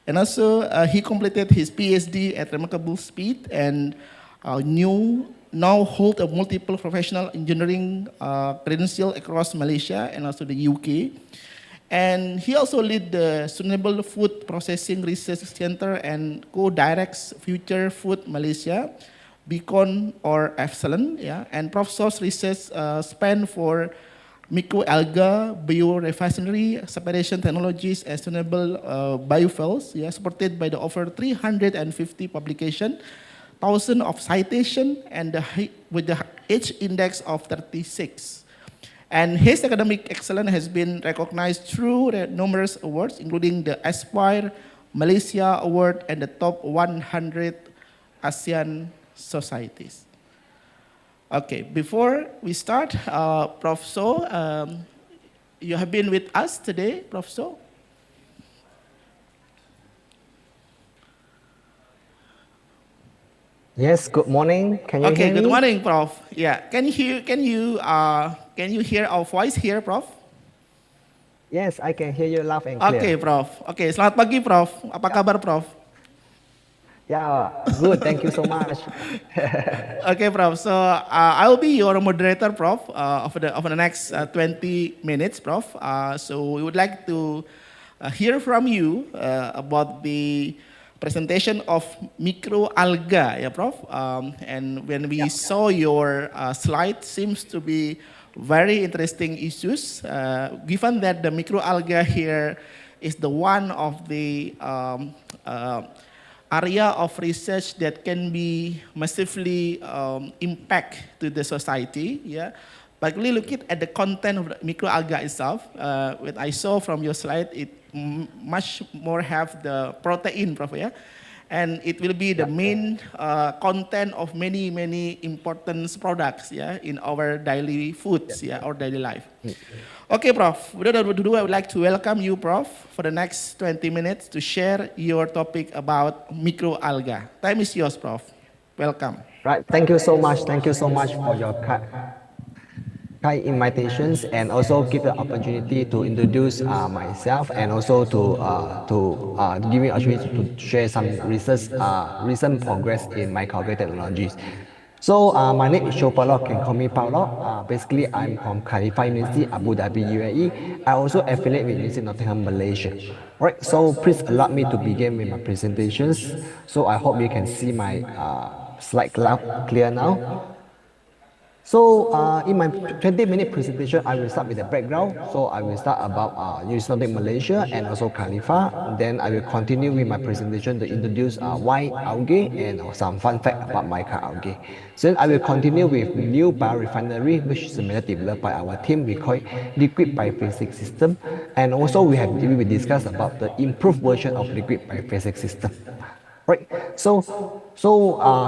And also, he completed his PhD at remarkable speed and now hold a multiple professional engineering credential across Malaysia and also the UK. And he also lead the Sustainable Food Processing Research Center and co-directs Future Food Malaysia, Beacon or Excellent, yeah, and Prof's research span for microalgae, biorefinery, separation technologies, and sustainable biofuels, yeah, supported by the over 350 publications, thousands of citations, and with the H index of 36. And his academic excellence has been recognized through numerous awards, including the Aspire Malaysia Award and the Top 100 ASEAN Societies. Okay, before we start, Prof. You have been with us today, Prof. Yes, good morning. Can you hear Okay, me? good morning, Prof. Yeah, can you hear our voice here, Prof? Yes, I can hear you loud and clear. Okay, Prof. Okay, selamat pagi, Prof. Apa kabar, Prof? Yeah, good. Thank you so much. Okay, Prof. So I will be your moderator, Prof, of the next 20 minutes, Prof. So we would like to hear from you about the presentation of microalgae, yeah, Prof. And when we saw your slide, seems to be very interesting issues. Given that the microalgae here is the one of the area of research that can be massively impact to the society, yeah. But really looking at the content of the microalgae itself, what I saw from your slide, it much more have the protein, Prof, yeah? And it will be the main content of many important products, yeah, in our daily foods, yeah, our daily life. Okay, Prof, without ado, I would like to welcome you, Prof, for the next 20 minutes to share your topic about microalgae. Time is yours, Prof. Welcome. Right, thank you so much. Thank you so much for your kind invitations and also give the opportunity to introduce myself and also to give me an opportunity to share some recent progress in microalgae technologies. So my name is Pau-Loke, can call me Pau-Loke. Basically, I'm from Khalifa University, Abu Dhabi, UAE. I also affiliate with University of Nottingham, Malaysia. Right, so please allow me to begin with my presentations. So I hope you can see my slide clear now. So in my 20-minute presentation, I will start with the background. So I will start about Universitas Malaysia and also Khalifa. Then I will continue with my presentation to introduce why algae and some fun fact about microalgae. Then I will continue with new biorefinery, which is a method developed by our team. We call it liquid biophysics system. And also we will discuss about the improved version of liquid biophysics system. Right. So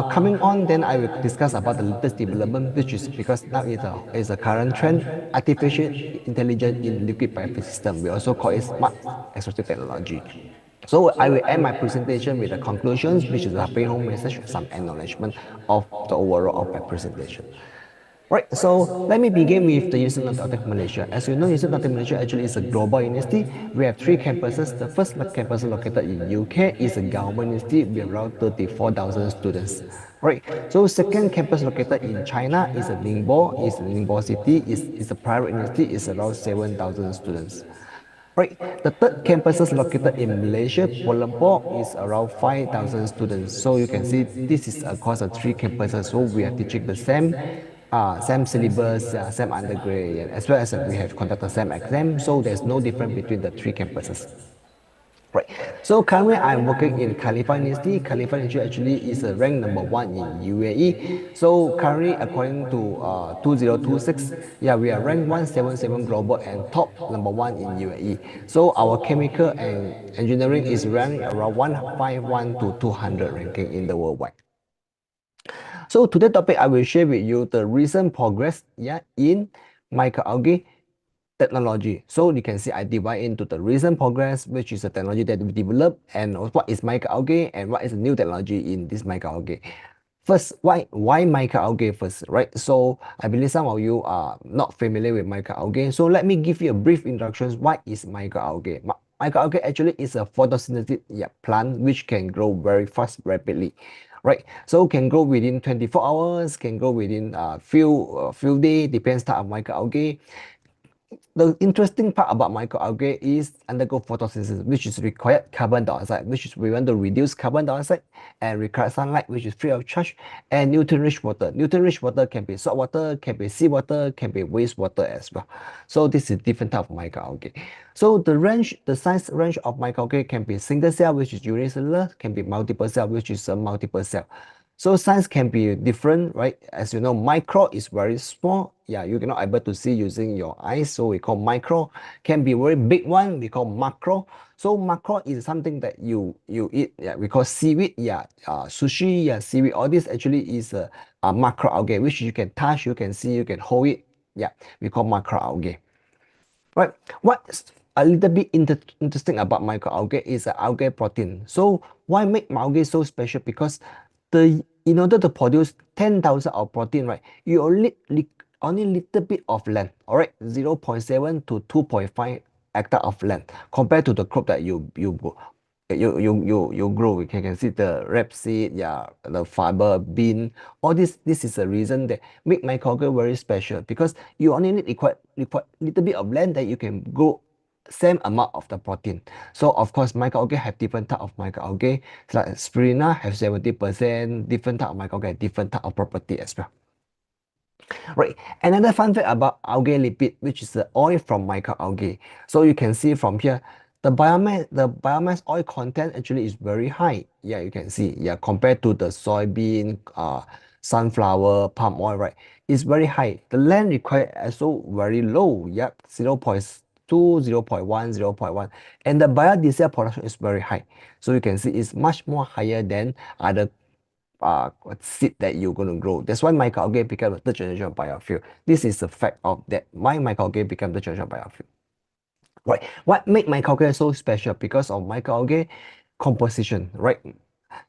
coming on, then I will discuss about the latest development, which is because now is a current trend, artificial intelligence in liquid biophysics system. We also call it smart extractive technology. So I will end my presentation with the conclusions, which is a bring-home message, some acknowledgement of the overall of my presentation. Right, so let me begin with the University of Malaysia. As you know, University of Malaysia actually is a global university. We have 3 campuses. The first campus located in UK is a government university with around 34,000 students. Right, so second campus located in China is a Ningbo city, is a private university, is around 7,000 students. Right, the third campus is located in Malaysia, Kuala Lumpur, is around 5,000 students. So you can see this is across the 3 campuses. So we are teaching the same syllabus, same undergrad, as well as we have conducted same exam. So there's no difference between the 3 campuses. Right. So currently I'm working in Khalifa University. Khalifa University actually is ranked number 1 in UAE. So currently according to 2026, yeah, we are ranked 177 global and top number 1 in UAE. So our chemical and engineering is ranked around 151 to 200 ranking in the worldwide. So today's topic I will share with you the recent progress in microalgae technology. So you can see I divide into the recent progress, which is the technology that we developed, and what is microalgae and what is the new technology in this microalgae. First, why microalgae first, right? So I believe some of you are not familiar with microalgae. So let me give you a brief introduction. What is microalgae? Microalgae actually is a photosynthetic plant which can grow very fast, rapidly. Right, so can grow within 24 hours, can grow within a few days, depends type of microalgae. The interesting part about microalgae is undergo photosynthesis, which is required carbon dioxide, which is we want to reduce carbon dioxide, and require sunlight, which is free of charge, and nutrient-rich water. Nutrient-rich water can be salt water, can be seawater, can be wastewater as well. So this is different type of microalgae. So the size range of microalgae can be single cell, which is unicellular, can be multiple cell, which is a multiple cell. So size can be different, right? As you know, micro is very small. Yeah, you cannot able to see using your eyes, so we call micro. Can be very big one, we call macro. So macro is something that you eat. Yeah, we call seaweed. Yeah, sushi. Yeah, seaweed. All this actually is a macroalgae, which you can touch, you can see, you can hold it. Yeah, we call macroalgae. Right. What's a little bit interesting about microalgae is the algae protein. So why make algae so special? Because in order to produce 10,000 of protein, right, you only little bit of land, all right, 0.7 to 2.5 hectare of land compared to the crop that you grow. You can see the rapeseed, yeah, the fiber bean. All this is the reason that make microalgae very special, because you only need require little bit of land that you can grow same amount of the protein. So of course microalgae have different type of microalgae. Like spirulina have 70%, different type of microalgae, different type of property as well. Right, another fun fact about algae lipid, which is the oil from microalgae. So you can see from here, the biomass oil content actually is very high. Yeah, you can see, yeah, compared to the soybean, sunflower, palm oil, right, it's very high. The land required also very low, yeah, 0.2, 0.1, 0.1, and the biodiesel production is very high. So you can see it's much more higher than other seed that you're going to grow. That's why microalgae become the third generation of biofuel. This is the fact of that why microalgae become the generation of biofuel. Right, what make microalgae so special? Because of microalgae composition, right?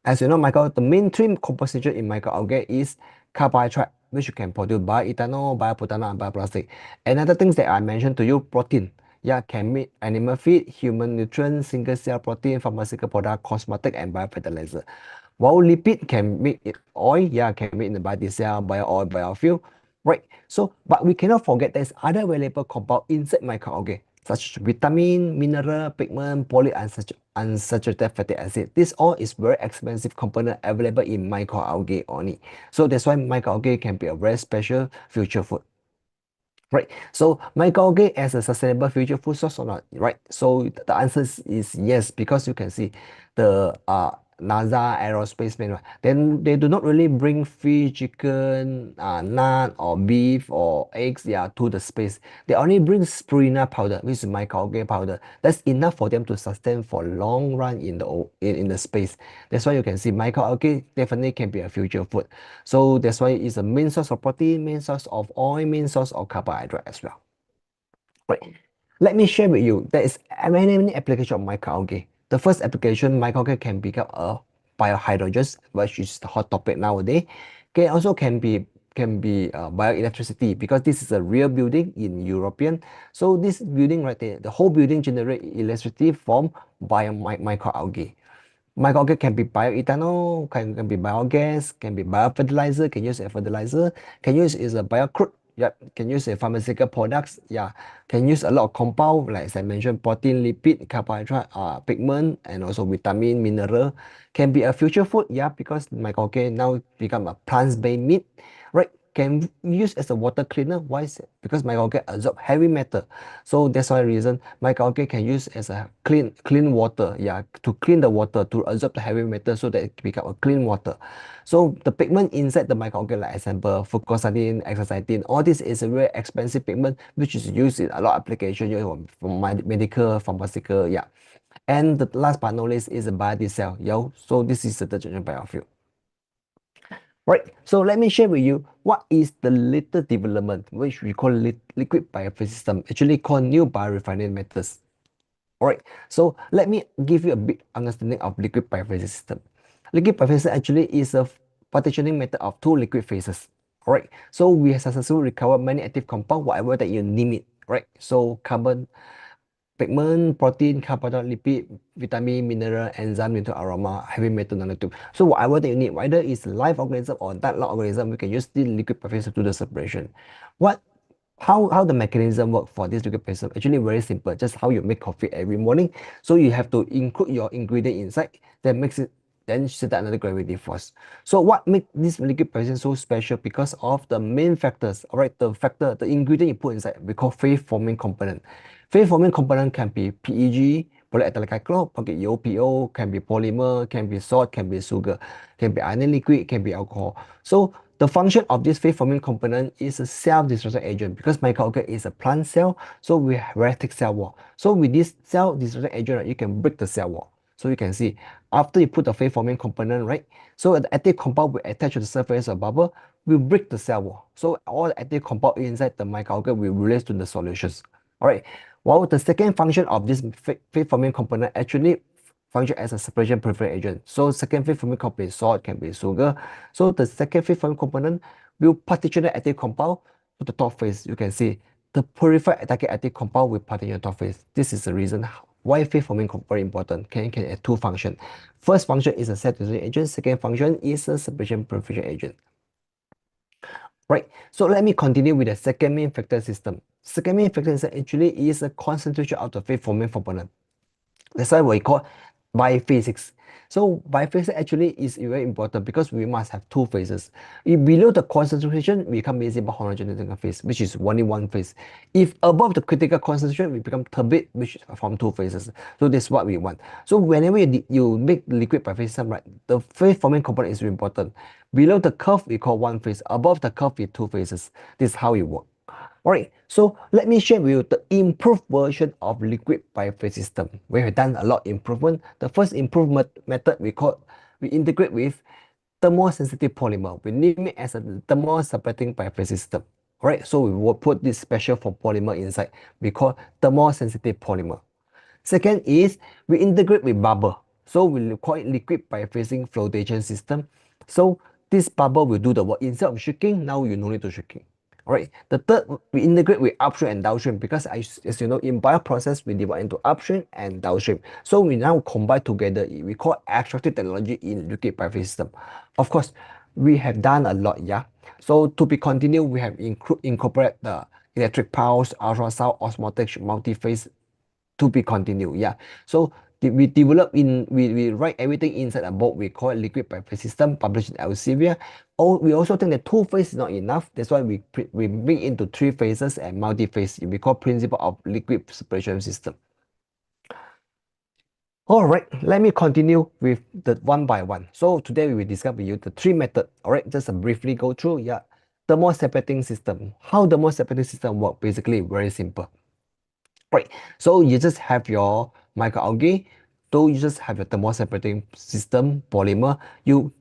As you know, the mainstream composition in microalgae is carbohydrate, which you can produce bioethanol, biobutanol, and bioplastic. Another things that I mentioned to you, protein. Yeah, can meet animal feed, human nutrients, single cell protein, pharmaceutical product, cosmetic, and biofertilizer. While lipid can make it oil, yeah, can make in the biodiesel, bio-oil, biofuel, right? So, but we cannot forget there's other valuable compound inside microalgae. such as vitamin, mineral, pigment, polyunsaturated fatty acid. This all is very expensive component available in microalgae only. So that's why microalgae can be a very special future food. Right, so microalgae as a sustainable future food source or not, right? So the answer is yes, because you can see the NASA aerospace man, then they do not really bring fish, chicken, nut or beef or eggs, yeah, to the space. They only bring spirulina powder, which is microalgae powder. That's enough for them to sustain for long run in the space. That's why you can see microalgae definitely can be a future food. So that's why it's a main source of protein, main source of oil, main source of carbohydrate as well. Right. Let me share with you, there is many applications of microalgae. The first application, microalgae can become a biohydrogen, which is the hot topic nowadays. Can be bioelectricity, because this is a real building in European. So this building right there, the whole building generate electricity from microalgae. Microalgae can be bioethanol, can be biogas, can be biofertilizer, can use as fertilizer, can use as a biocrude. Yep, can use a pharmaceutical products. Yeah, can use a lot of compound, like as I mentioned, protein, lipid, carbohydrate, pigment, and also vitamin, mineral. Can be a future food. Yeah, because microalgae now become a plant-based meat, right? Can use as a water cleaner. Why is it? Because microalgae absorb heavy metal. So that's why reason microalgae can use as a clean water. Yeah, to clean the water, to absorb the heavy metal so that it become a clean water. So the pigment inside the microalgae, like example, fucosidine, hexacytine, all this is a very expensive pigment which is used in a lot of applications, from medical, pharmaceutical, yeah. And the last but not least is a biodiesel. Yeah, so this is the third generation biofuel. Right, so let me share with you what is the latest development, which we call liquid biofuel system, actually called new biorefining methods. Alright, so let me give you a big understanding of liquid biofuel system. Liquid biofuel system actually is a partitioning method of two liquid phases. Alright, so we have successfully recovered many active compounds, whatever that you name it. Right, so carbon, pigment, protein, carbohydrate, lipid, vitamin, mineral, enzyme, neutral aroma, heavy metal, nanotube. So whatever that you need, whether it's live organism or not live organism, we can use the liquid biofuel to do the separation. How the mechanism work for this liquid biofuel? Actually very simple, just how you make coffee every morning. So you have to include your ingredient inside, that makes it, then set another gravity force. So what makes this liquid biofuel so special? Because of the main factors, alright, the ingredient you put inside, we call phase forming component. Phase forming component can be PEG, polyethylene glycol, PO, can be polymer, can be salt, can be sugar, can be iron liquid, can be alcohol. So the function of this phase forming component is a self-destructive agent, because microalgae is a plant cell, so we have very thick cell wall. So with this self-destructive agent, you can break the cell wall. So you can see, after you put the phase forming component, right? So the active compound will attach to the surface of bubble, will break the cell wall. So all the active compound inside the microalgae will release to the solutions. Alright, while the second function of this phase forming component actually function as a separation preferring agent. So second phase forming component is salt, can be sugar. So the second phase forming component will partition the active compound to the top phase. You can see the purified attacking active compound will partition the top phase. This is the reason why phase forming compound very important. Can have two functions. First function is a self-destructive agent. Second function is a separation preferring agent. Right, so let me continue with the second main factor system. Second main factor system actually is a concentration of the phase forming component. That's why we call biophysics. So biophysics actually is very important because we must have two phases. If below the concentration, we become measurable homogeneous phase, which is only one phase. If above the critical concentration, we become turbid, which is from two phases. So that's what we want. So whenever you make liquid biophysics system, right, the phase forming component is very important. Below the curve, we call one phase. Above the curve, we two phases. This is how it works. Alright, so let me share with you the improved version of liquid biophase system. We have done a lot of improvement. The first improvement method we integrate with thermosensitive polymer. We name it as a thermoseparating biophase system. Alright, so we will put this special for polymer inside. We call thermosensitive polymer. Second is we integrate with bubble. So we call it liquid biophasing flotation system. So this bubble will do the work. Instead of shaking, now you no need to shaking. Alright, the third, we integrate with upstream and downstream, because as you know, in bioprocess, we divide into upstream and downstream. So we now combine together, we call extractive technology in liquid biophase system. Of course, we have done a lot, yeah. So to be continued, we have incorporated the electric pulse, ultrasound, osmotic, multi-phase to be continued. Yeah. So we write everything inside a book. We call it liquid biphase system, published in Elsevier. Oh, we also think that 2-phase is not enough. That's why we bring into 3 phases and multi-phase. We call principle of liquid separation system. All right, let me continue with the one by one. So today we will discuss with you the 3 methods. All right, just briefly go through. Yeah, thermal separating system. How thermal separating system work? Basically, very simple. Right, so you just have your microalgae, so you just have your thermal separating system polymer. You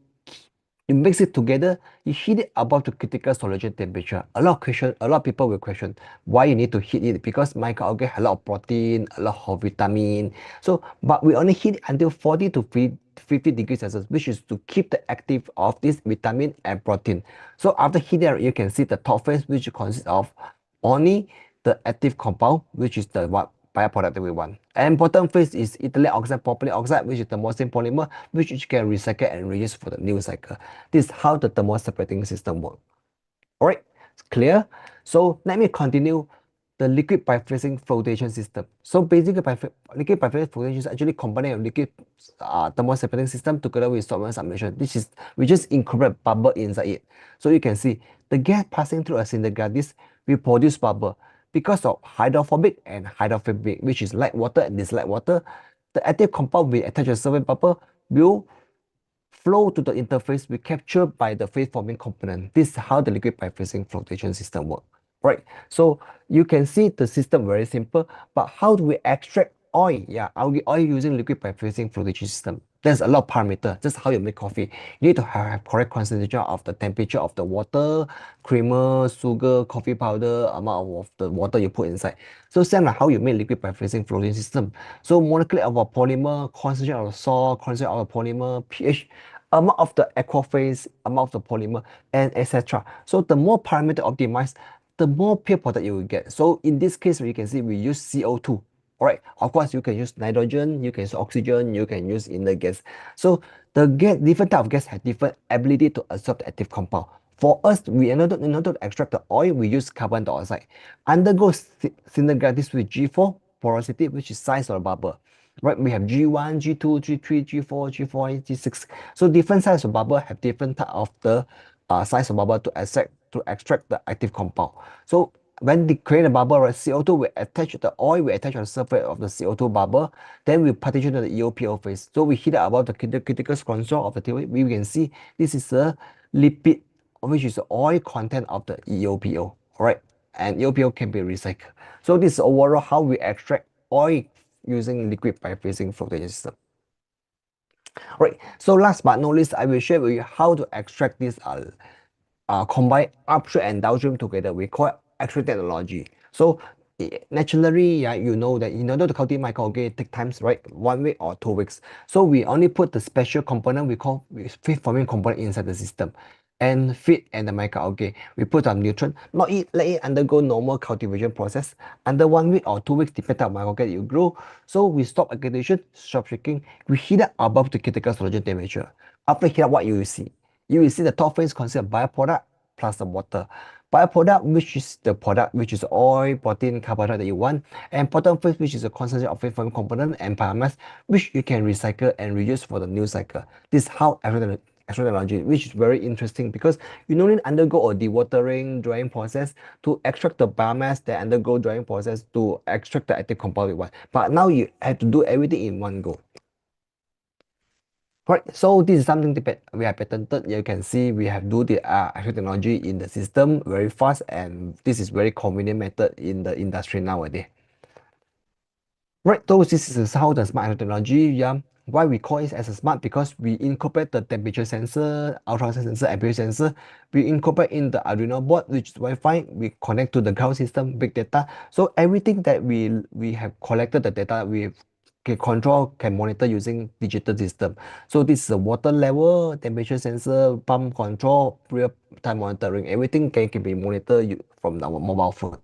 mix it together, you heat it above the critical solution temperature. A lot of people will question why you need to heat it, because microalgae have a lot of protein, a lot of vitamin. So, but we only heat it until 40 to 50 degrees Celsius, which is to keep the active of this vitamin and protein. So after heating, you can see the top phase, which consists of only the active compound, which is the bioproduct that we want. And bottom phase is ethylene oxide, propylene oxide, which is the most polymer, which you can recycle and reuse for the new cycle. This is how the thermal separating system works. Alright, it's clear? So let me continue the liquid biphasing flotation system. So basically, liquid biphasing flotation is actually combining a liquid thermal separating system together with solvent sublimation. This is, we just incorporate bubble inside it. So you can see the gas passing through a cylinder this will produce bubble. Because of hydrophobic and hydrophobic, which is light water and this light water, the active compound will attach to a surface bubble will flow to the interface, will capture by the phase forming component. This is how the liquid biphasing flotation system works. Right, so you can see the system very simple, but how do we extract oil? Yeah, oil using liquid biphasing flotation system. There's a lot of parameters, just how you make coffee. You need to have correct concentration of the temperature of the water, creamer, sugar, coffee powder, amount of the water you put inside. So same like how you make liquid biphasing flotation system. So molecular of a polymer, concentration of the salt, concentration of the polymer, pH, amount of the aqua phase, amount of the polymer, and etc. So the more parameter optimized, the more pure product you will get. So in this case, you can see we use CO2. All right, of course, you can use nitrogen, you can use oxygen, you can use inert gas. So the different type of gas have different ability to absorb the active compound. For us, in order to extract the oil, we use carbon dioxide. Undergo synthesis with G4 porosity, which is size of the bubble. Right, we have G1, G2, G3, G4, G4, G6. So different size of bubble have different type of the size of bubble to extract the active compound. So when they create a bubble, right, CO2 will attach the oil, will attach on the surface of the CO2 bubble, then we partition to the EOPO phase. So we heat it above the critical control of the table. We can see this is a lipid, which is the oil content of the EOPO. All right, and EOPO can be recycled. So this is overall how we extract oil using liquid biphasing flotation system. Right, so last but not least, I will share with you how to extract this combine upstream and downstream together. We call it extract technology. So naturally, yeah, you know that in order to cultivate microalgae, take times, right? 1 week or 2 weeks. So we only put the special component we call feed forming component inside the system. And feed and the microalgae, we put some nutrient, let it undergo normal cultivation process. Under 1 week or 2 weeks, depending on microalgae you grow. So we stop aggregation, stop shaking, we heat it above the critical solution temperature. After heat up, what you will see? You will see the top phase consists of bioproduct plus the water. Bioproduct, which is the product, which is oil, protein, carbohydrate that you want, and bottom phase, which is a concentration of phase forming component and biomass, which you can recycle and reuse for the new cycle. This is how extract technology, which is very interesting because you don't need to undergo a dewatering, drying process to extract the biomass, then undergo drying process to extract the active compound you want. But now you have to do everything in one go. Right, so this is something that we have patented. You can see we have do the extract technology in the system very fast, and this is very convenient method in the industry nowadays. Right, so this is how the smart technology, yeah. Why we call it as a smart? Because we incorporate the temperature sensor, ultrasound sensor, and pH sensor. We incorporate in the Arduino board, which is Wi-Fi. We connect to the ground system, big data. So everything that we have collected the data, we can control, can monitor using digital system. So this is a water level, temperature sensor, pump control, real-time monitoring. Everything can be monitored from our mobile phone.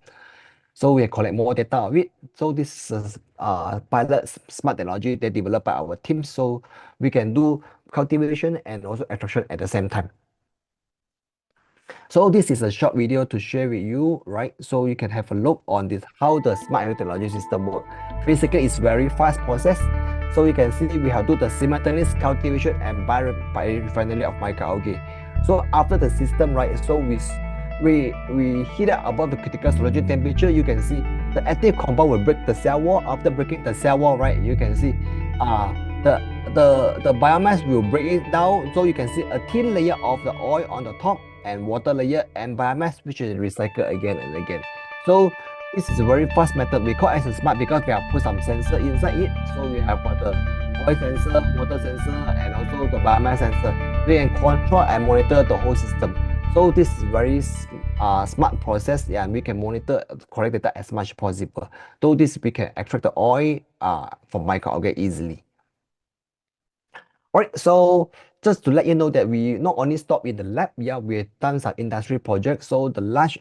So we collect more data of it. So this is pilot smart technology they developed by our team. So we can do cultivation and also extraction at the same time. So this is a short video to share with you, right? So you can have a look on this, how the smart technology system work. Basically, it's very fast process. So you can see we have do the simultaneous cultivation and biorefinery of microalgae. So after the system, right? So we heat up above the critical solution temperature. You can see the active compound will break the cell wall. After breaking the cell wall, right? You can see the biomass will break it down. So you can see a thin layer of the oil on the top and water layer and biomass, which is recycled again and again. So this is a very fast method. We call it as smart because we have put some sensor inside it. So we have got the oil sensor, water sensor, and also the biomass sensor. We can control and monitor the whole system. So this is very smart process, and we can monitor correct data as much as possible. So this we can extract the oil from microalgae easily. Alright, so just to let you know that we not only stop in the lab, we have done some industry projects. So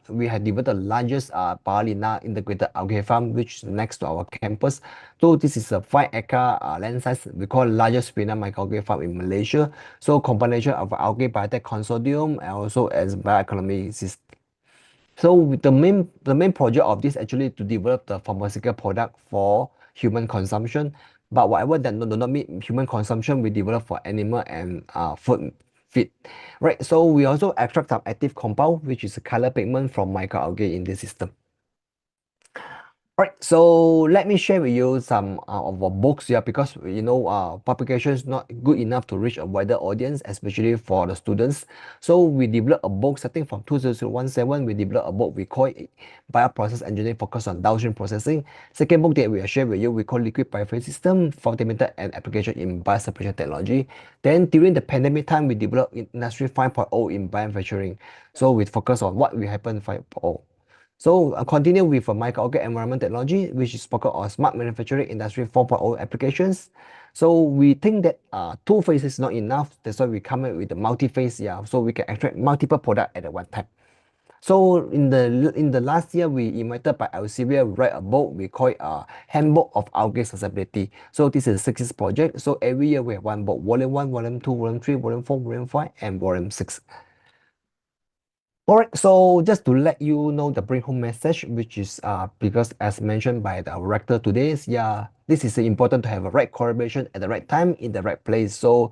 we have developed the largest Palina integrated algae farm, which is next to our campus. So this is a 5-acre land size. We call largest spinner microalgae farm in Malaysia. So combination of algae biotech consortium and also as bioeconomy system. So the main project of this actually to develop the pharmaceutical product for human consumption. But whatever that do not meet human consumption, we develop for animal and food feed. Right. So we also extract some active compound, which is a color pigment from microalgae in this system. Alright, so let me share with you some of our books here, because publication is not good enough to reach a wider audience, especially for the students. So we developed a book starting from 2017. We developed a book we call Bioprocess Engineering, focused on downstream processing. Second book that we will share with you, we call Liquid Biophase System, Fundamental and Application in Bioseparation Technology. Then during the pandemic time, we developed Industry 5.0 in biomanufacturing. So we focus on what will happen 5.0. So I'll continue with a microalgae environment technology, which is focused on smart manufacturing industry 4.0 applications. So we think that two phases is not enough. That's why we come up with the multi-phase, so we can extract multiple products at one time. So in the last year, we invited by Elsevier write a book we call it Handbook of Algae Sustainability. So this is a 6 project. So every year we have one book, volume 1, volume 2, volume 3, volume 4, volume 5, and volume 6. Alright, so just to let you know the bring home message, which is because as mentioned by the rector today, this is important to have a right collaboration at the right time in the right place. So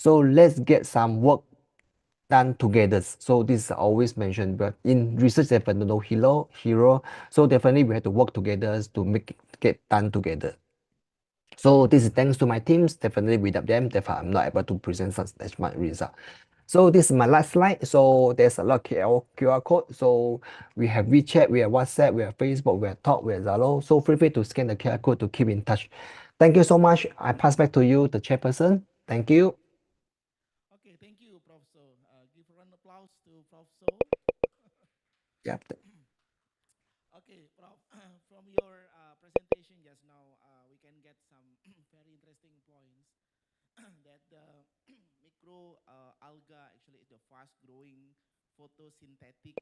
let's get some work done together. So this is always mentioned, but in research there's no hero. So definitely we have to work together to make it get done together. So this is thanks to my teams. Definitely without them, therefore I'm not able to present such my result. So this is my last slide. So there's a lot of QR code. So we have WeChat, we have WhatsApp, we have Facebook, we have Talk, we have Zalo. So feel free to scan the QR code to keep in touch. Thank you so much. I pass back to you, the chairperson. Thank you. Okay, thank you, Prof. So. Give a round of applause to Prof. So. Yep. Okay, Prof. From your presentation just now, we can get some very interesting points that the micro alga actually is the fast-growing photosynthetic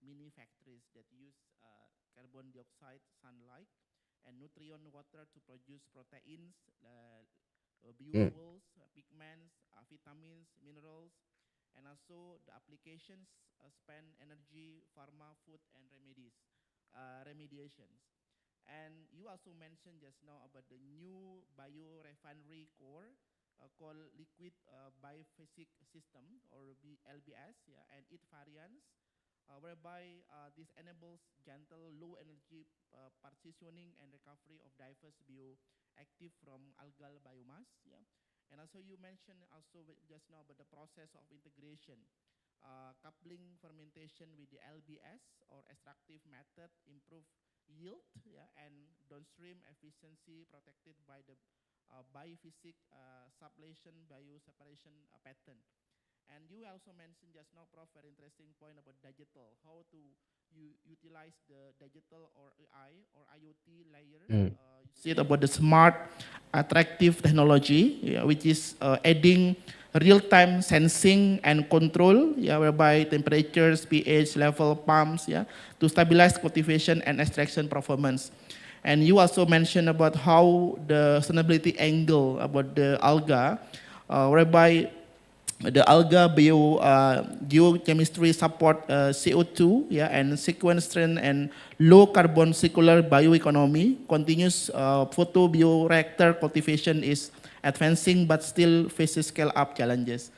mini factories that use carbon dioxide, sunlight, and nutrient water to produce proteins, biofuels, pigments, vitamins, minerals, and also the applications span energy, pharma, food, and remediations. And you also mentioned just now about the new biorefinery core called Liquid Biophase System, or LBS, and its variants, whereby this enables gentle, low-energy partitioning and recovery of diverse bioactive from algal biomass. And also you mentioned also just now about the process of integration, coupling fermentation with the LBS or extractive method, improve yield, and downstream efficiency protected by the biophysic sublation bioseparation pattern. And you also mentioned just now, Prof, very interesting point about digital, how to utilize the digital or AI or IoT layer. You said about the smart, attractive technology, which is adding real-time sensing and control, whereby temperatures, pH level, pumps, to stabilize cultivation and extraction performance. And you also mentioned about how the sustainability angle about the alga, whereby the alga geochemistry support CO2, yeah, and sequestration and low carbon circular bioeconomy. Continuous photobioreactor cultivation is advancing but still faces scale up challenges.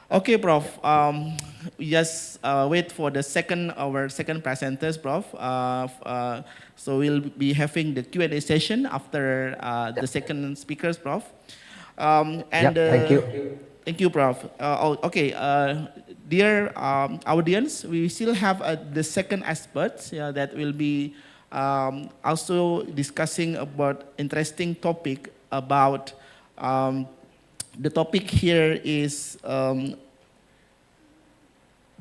Okay, Prof. We just wait for our second presenters, Prof. So we'll be having the Q&A session after the second speakers, Prof. Thank you. Thank you, Prof. Okay, dear audience, we still have the second expert that will be also discussing about interesting topic about the topic here is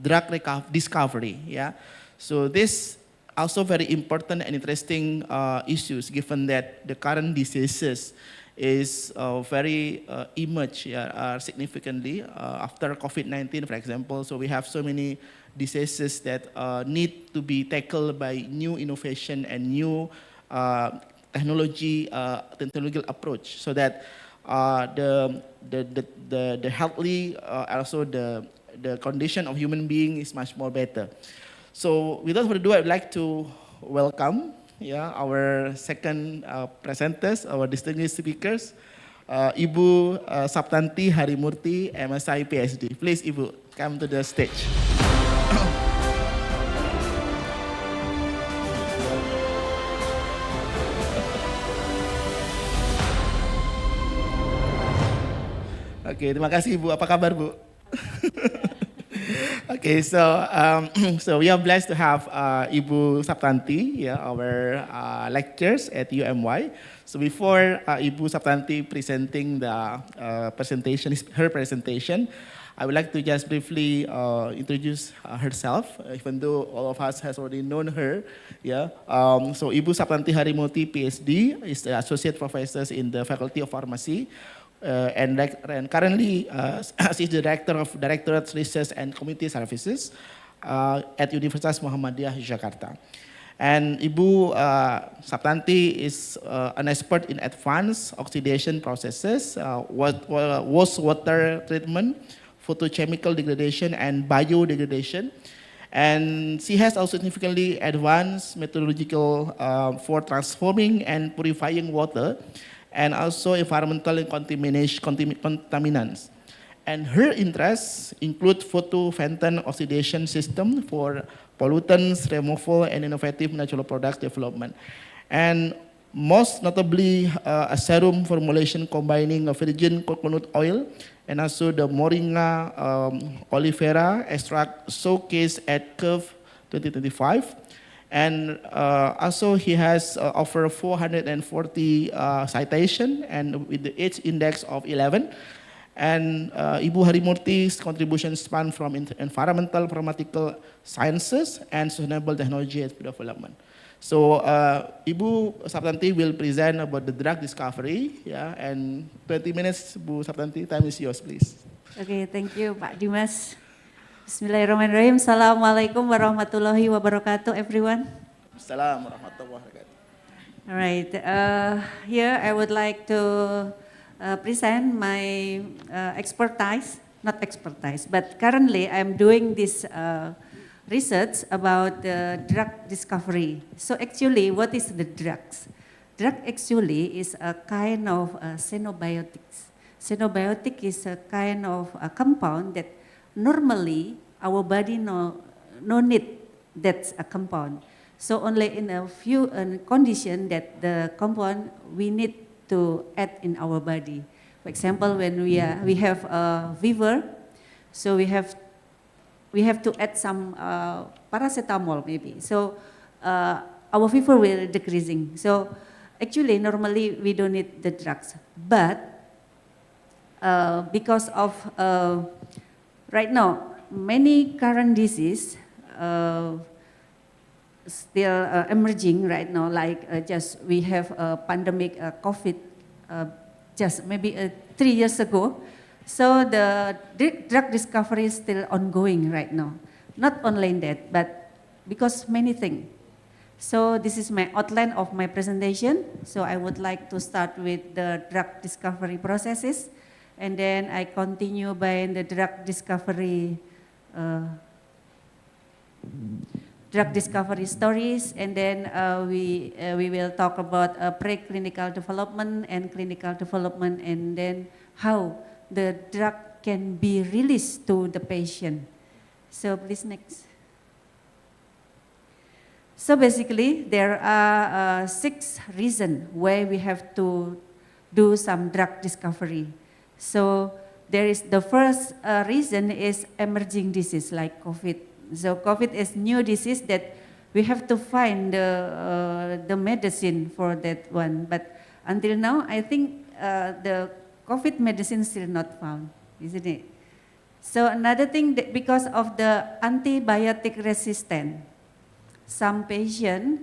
drug discovery. Yeah, so this also very important and interesting issues given that the current diseases is very emerge significantly after COVID-19, for example. So we have so many diseases that need to be tackled by new innovation and new technological approach, so that the healthy also the condition of human being is much more better. So without further ado, I'd like to welcome our second presenters, our distinguished speakers, Ibu Sabtanti Harimurti, M.Sc, Ph.D. Please, Ibu, come to the stage. Oke, terima kasih Bu. Apa kabar Bu? Okay, so we are blessed to have Ibu Sabtanti, our lectures at UMY. So before Ibu Sabtanti presenting the her presentation, I would like to just briefly introduce herself, even though all of us has already known her. So Ibu Sabtanti Harimurti, Ph.D, is the associate professor in the Faculty of Pharmacy. And currently, she is the director of Directorate Research and Community Services at Universitas Muhammadiyah, Yogyakarta. And Ibu Sabtanti is an expert in advanced oxidation processes, wastewater treatment, photochemical degradation, and biodegradation. And she has also significantly advanced methodological for transforming and purifying water, and also environmental contaminants. And her interests include photophotone oxidation system for pollutants removal and innovative natural products development. And most notably, a serum formulation combining a virgin coconut oil and also the Moringa oleifera extract showcased at CURV 2025. And also he has over 440 citation and with the H index of 11. And Ibu Harimurti's contribution span from environmental pharmaceutical sciences and sustainable technology and development. So Ibu Sabtanti will present about the drug discovery, and 20 minutes, Bu Sabtanti, time is yours, please. Okay, thank you, Pak Dimas. Bismillahirrahmanirrahim. Assalamualaikum warahmatullahi wabarakatuh, everyone. Assalamualaikum warahmatullahi wabarakatuh. All right. Here I would like to present my not expertise, but currently I'm doing this research about the drug discovery. So actually, what is the drugs? Drug actually is a kind of xenobiotics. Xenobiotic is a kind of a compound that normally our body no need that's a compound. So only in a few condition that the compound we need to add in our body. For example, when we have a fever, so we have to add some paracetamol maybe. So our fever will decreasing. So actually normally we don't need the drugs, but because of right now, many current disease still emerging right now, like just we have a pandemic COVID just maybe 3 years ago. So the drug discovery is still ongoing right now. Not only that, but because many things. So this is my outline of my presentation. So I would like to start with the drug discovery processes. and then I continue by the drug discovery stories, and then we will talk about preclinical development and clinical development, and then how the drug can be released to the patient. So please next. So basically, there are 6 reasons why we have to do some drug discovery. So there is the first reason is emerging disease like COVID. So COVID is new disease that we have to find the medicine for that one. But until now, I think the COVID medicine still not found, isn't it? So another thing, that because of the antibiotic resistance, some patients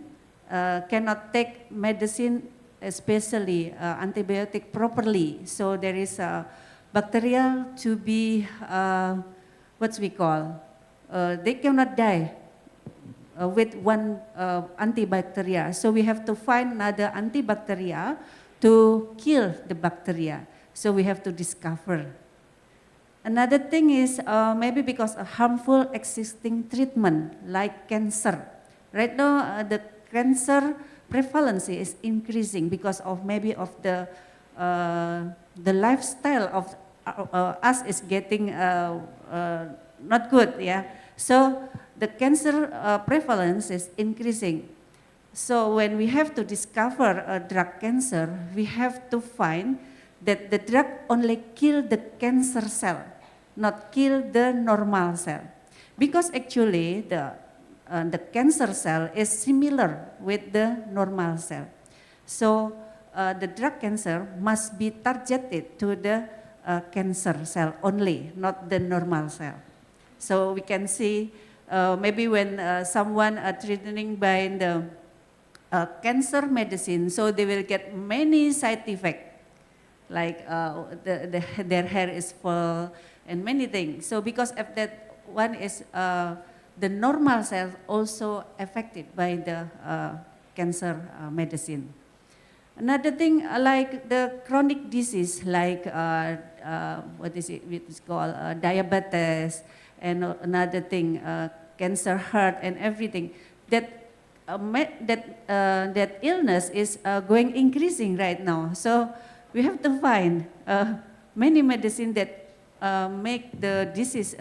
cannot take medicine, especially antibiotic properly. So there is a bacteria to be, what we call, they cannot die with one antibacteria. So we have to find another antibacteria to kill the bacteria. So we have to discover. Another thing is maybe because of harmful existing treatment like cancer. Right now, the cancer prevalence is increasing because of maybe of the lifestyle of us is getting not good, yeah. So the cancer prevalence is increasing. So when we have to discover a drug cancer, we have to find that the drug only kill the cancer cell, not kill the normal cell. Because actually the cancer cell is similar with the normal cell. So the drug cancer must be targeted to the cancer cell only, not the normal cell. So we can see maybe when someone treating by the cancer medicine, so they will get many side effects, like their hair is full and many things. So because of that, one is the normal cells also affected by the cancer medicine. Another thing like the chronic disease, like what is it? It's called diabetes, and another thing, cancer heart and everything. That illness is going increasing right now. So we have to find many medicine that make the disease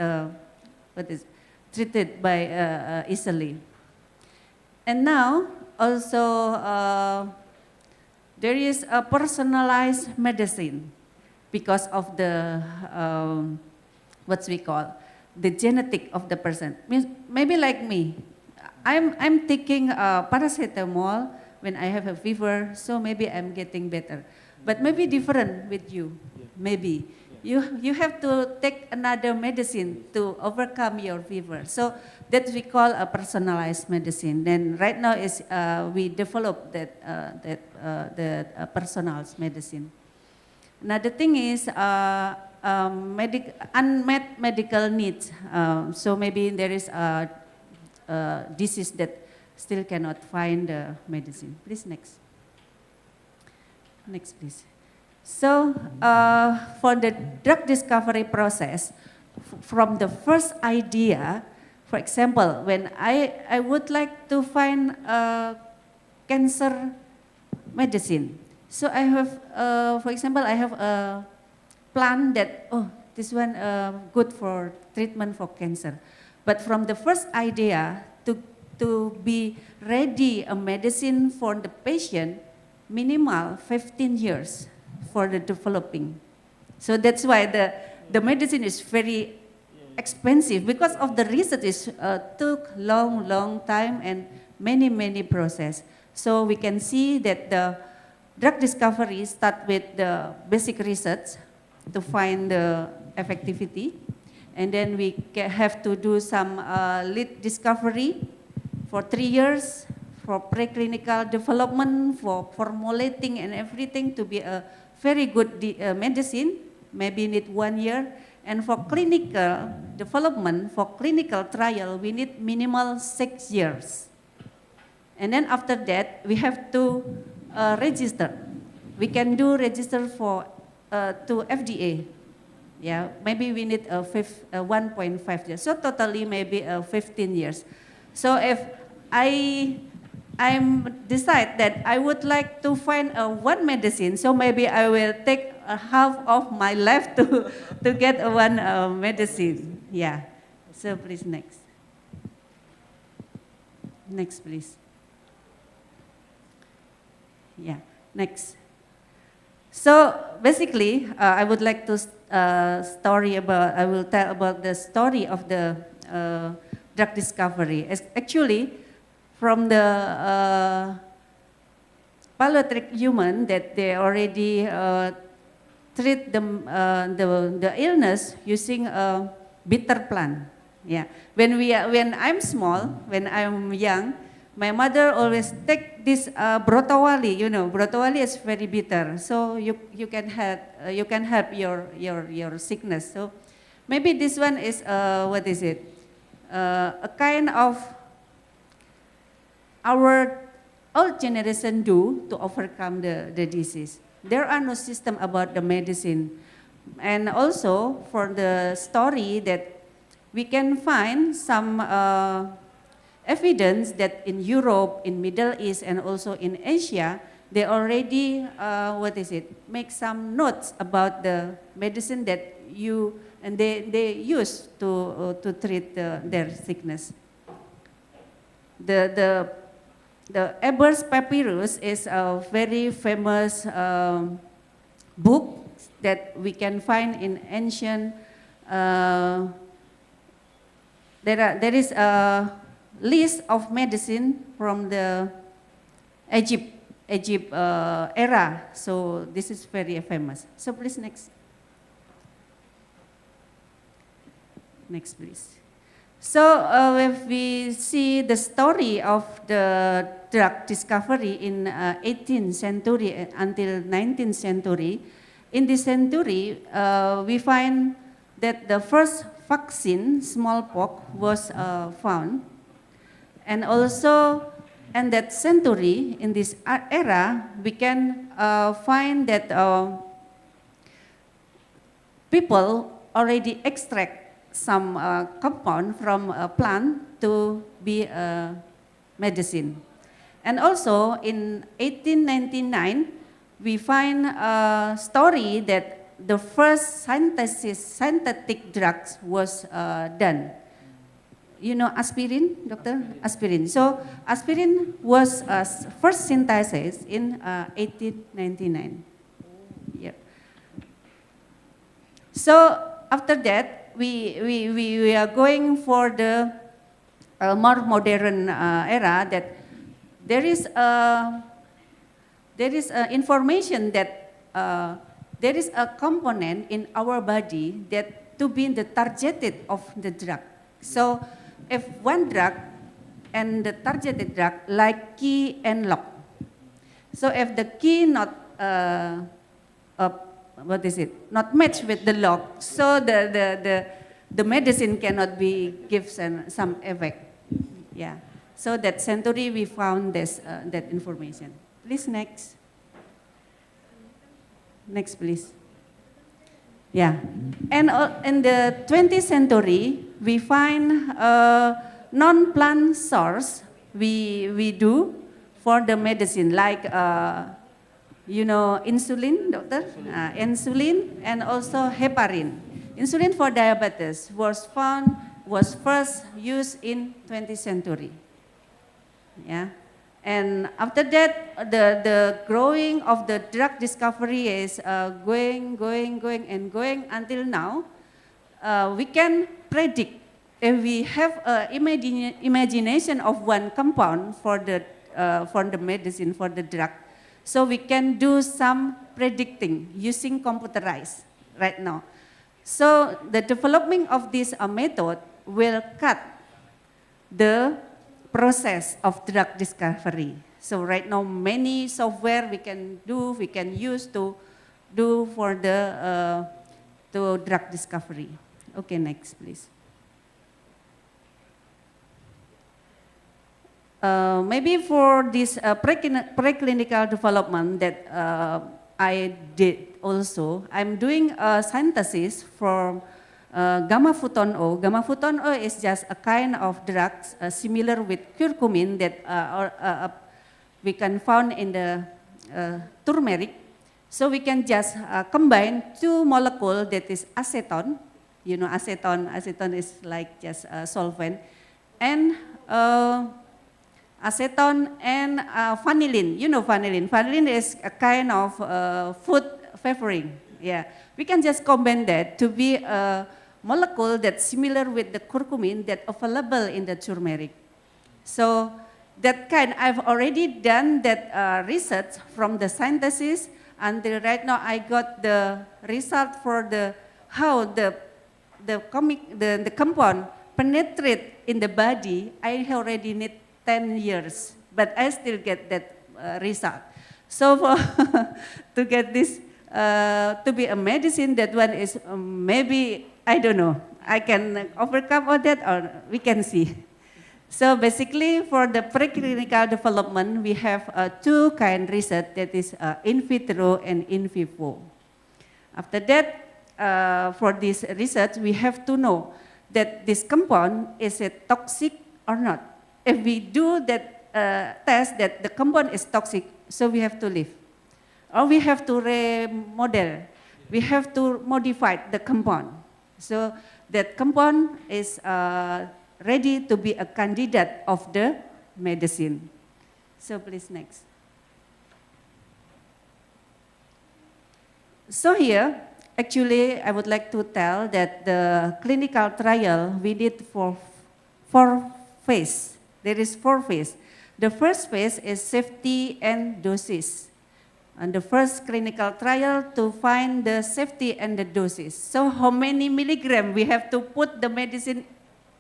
treated by easily. And now also there is a personalized medicine because of the what we call the genetic of the person. Maybe like me, I'm taking paracetamol when I have a fever, so maybe I'm getting better. But maybe different with you, maybe. You have to take another medicine to overcome your fever. So that we call a personalized medicine. Then right now is we develop that personalized medicine. Another thing is unmet medical needs. So maybe there is a disease that still cannot find the medicine. Please next. Next, please. So for the drug discovery process, from the first idea, for example, when I would like to find a cancer medicine, so I have, for example, I have a plan that, oh, this one good for treatment for cancer. But from the first idea to be ready a medicine for the patient, minimal 15 years for the developing. So that's why the medicine is very expensive because of the research is took long time and many process. So we can see that the drug discovery start with the basic research to find the effectivity, and then we have to do some lead discovery for 3 years for preclinical development, for formulating and everything to be a very good medicine, maybe need 1 year. And for clinical development, for clinical trial, we need minimal 6 years. And then after that, we have to register. We can do register for to FDA, Yeah, maybe we need 1.5 years. So totally maybe 15 years. So if I'm decide that I would like to find one medicine, so maybe I will take half of my life to get one medicine. Yeah. So please next. Next, please. Yeah, next. So basically, I would like to I will tell about the story of the drug discovery. Actually, from the Pau-Loke human that they already treat the illness using a bitter plant. Yeah. When I'm small, when I'm young, my mother always take this brotawali. You know, brotawali is very bitter, so you can help your sickness. So maybe this one is what is it? A kind of our old generation do to overcome the disease. There are no system about the medicine, and also for the story that we can find some evidence that in Europe, in Middle East, and also in Asia, they already, make some notes about the medicine that they use to treat their sickness. The Ebers Papyrus is a very famous book that we can find in ancient. There is a list of medicine from the Egypt era. So this is very famous. So please next. Next, please. So if we see the story of the drug discovery in 18th century until 19th century, in this century we find that the first vaccine, smallpox, was found. And also in that century, in this era, we can find that people already extract some compound from a plant to be a medicine. And also in 1899, we find a story that the first synthetic drugs was done. You know aspirin, doctor? Aspirin. So aspirin was first synthesized in 1899. Yeah. So after that, we are going for the more modern era that there is information that there is a component in our body that to be the targeted of the drug. So if one drug and the targeted drug like key and lock. So if the key not not matched with the lock, so the medicine cannot be give some effect. Yeah. So that century we found this that information. Please next. Next, please. Yeah. And in the 20th century, we find non-plant source we do for the medicine, like, insulin, doctor? Insulin and also heparin. Insulin for diabetes was first used in 20th century. Yeah. And after that, the growing of the drug discovery is going until now. We can predict if we have imagination of one compound for the medicine, for the drug. So we can do some predicting using computerized right now. So the development of this method will cut the process of drug discovery. So right now, many software we can use to do for the to drug discovery. Okay, next, please. Maybe for this preclinical development that I did also, I'm doing a synthesis for gamma-photon O. Gamma-photon O is just a kind of drugs similar with curcumin that we can found in the turmeric. So we can just combine two molecules that is acetone. You know, acetone is like just a solvent, and acetone and vanillin. You know vanillin. Vanillin is a kind of food flavoring. Yeah, we can just combine that to be a molecule that's similar with the curcumin that available in the turmeric. So that kind, I've already done that research from the synthesis until right now I got the result for the how the compound penetrate in the body. I already need 10 years, but I still get that result. So for to get this to be a medicine, that one is maybe, I don't know, I can overcome all that, or we can see. So basically for the preclinical development, we have two kind research, that is in vitro and in vivo. After that, for this research, we have to know that this compound, is it toxic or not? If we do that test that the compound is toxic, so we have to leave. Or we have to remodel, we have to modify the compound. So that compound is ready to be a candidate of the medicine. So please next. So here, actually, I would like to tell that the clinical trial we did for 4 phases. There is 4 phases. The first phase is safety and doses. And the first clinical trial to find the safety and the doses. So how many milligram we have to put the medicine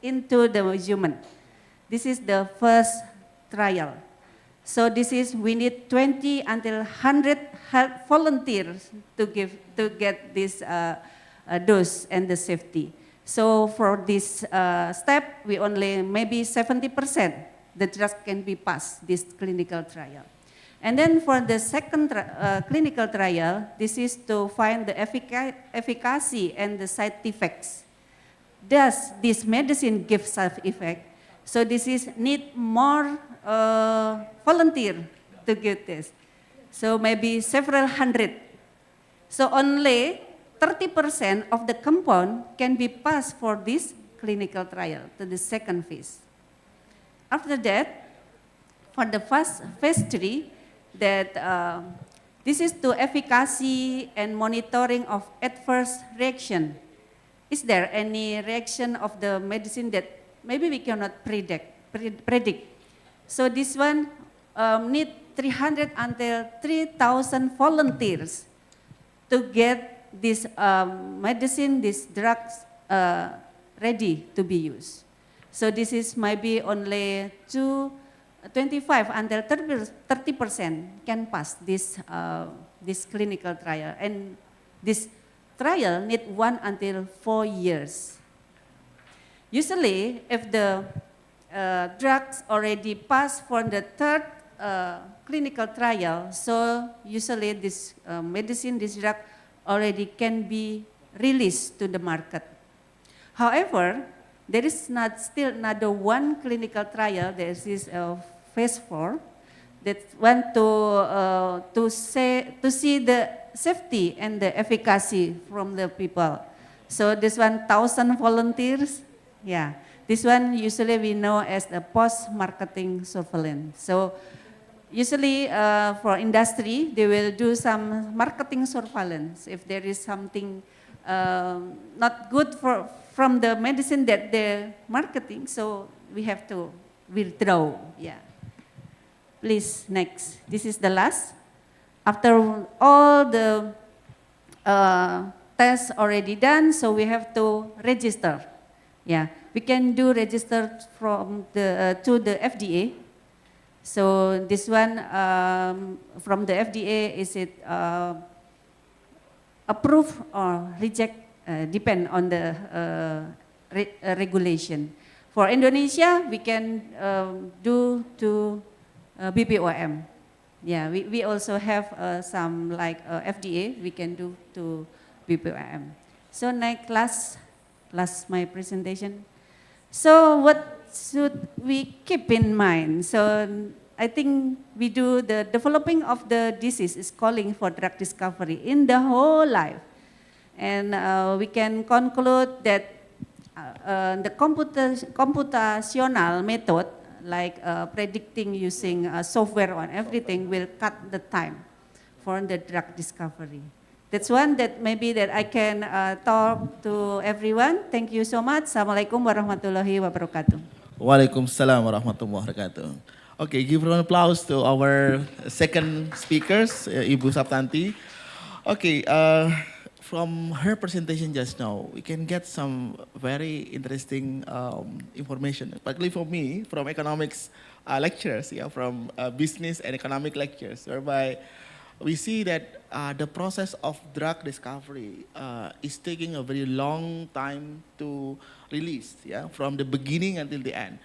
into the human. This is the first trial. So this is, we need 20 until 100 volunteers to get this dose and the safety. So for this step, we only maybe 70% the drug can be passed, this clinical trial. And then for the second clinical trial, this is to find the efficacy and the side effects. Does this medicine give side effect? So this is need more volunteer to get this. So maybe several hundred. So only 30% of the compound can be passed for this clinical trial to the second phase. After that, for the phase 3, that this is to efficacy and monitoring of adverse reaction. Is there any reaction of the medicine that maybe we cannot predict? So this one need 300 until 3,000 volunteers to get this medicine, these drugs ready to be used. So this is maybe only 25 until 30% can pass this clinical trial, and this trial need 1 until 4 years. Usually, if the drugs already passed for the third clinical trial, so usually this medicine, this drug already can be released to the market. However, there is still another one clinical trial. There is phase 4 that want to see the safety and the efficacy from the people. So this 1,000 volunteers, yeah. This one usually we know as the post-marketing surveillance. So usually for industry, they will do some marketing surveillance if there is something not good from the medicine that they're marketing, so we have to withdraw. Yeah. Please, next. This is the last. After all the tests already done, so we have to register. Yeah, we can do register from to the FDA. So this one from the FDA, is it approved or reject? Depend on the regulation. For Indonesia, we can do to BPOM. Yeah, we also have some like FDA we can do to BPOM. So next last my presentation. So what should we keep in mind? So I think we do the developing of the disease is calling for drug discovery in the whole life. And we can conclude that the computational method like predicting using software on everything will cut the time for the drug discovery. That's one that maybe that I can talk to everyone. Thank you so much. Assalamualaikum warahmatullahi wabarakatuh. Waalaikumsalam warahmatullahi wabarakatuh. Okay, give a round of applause to our second speakers, Ibu Sabtanti. Okay, from her presentation just now, we can get some very interesting information, particularly for me, from economics lectures, yeah, from business and economic lectures, whereby we see that the process of drug discovery is taking a very long time to release, yeah, from the beginning until the end.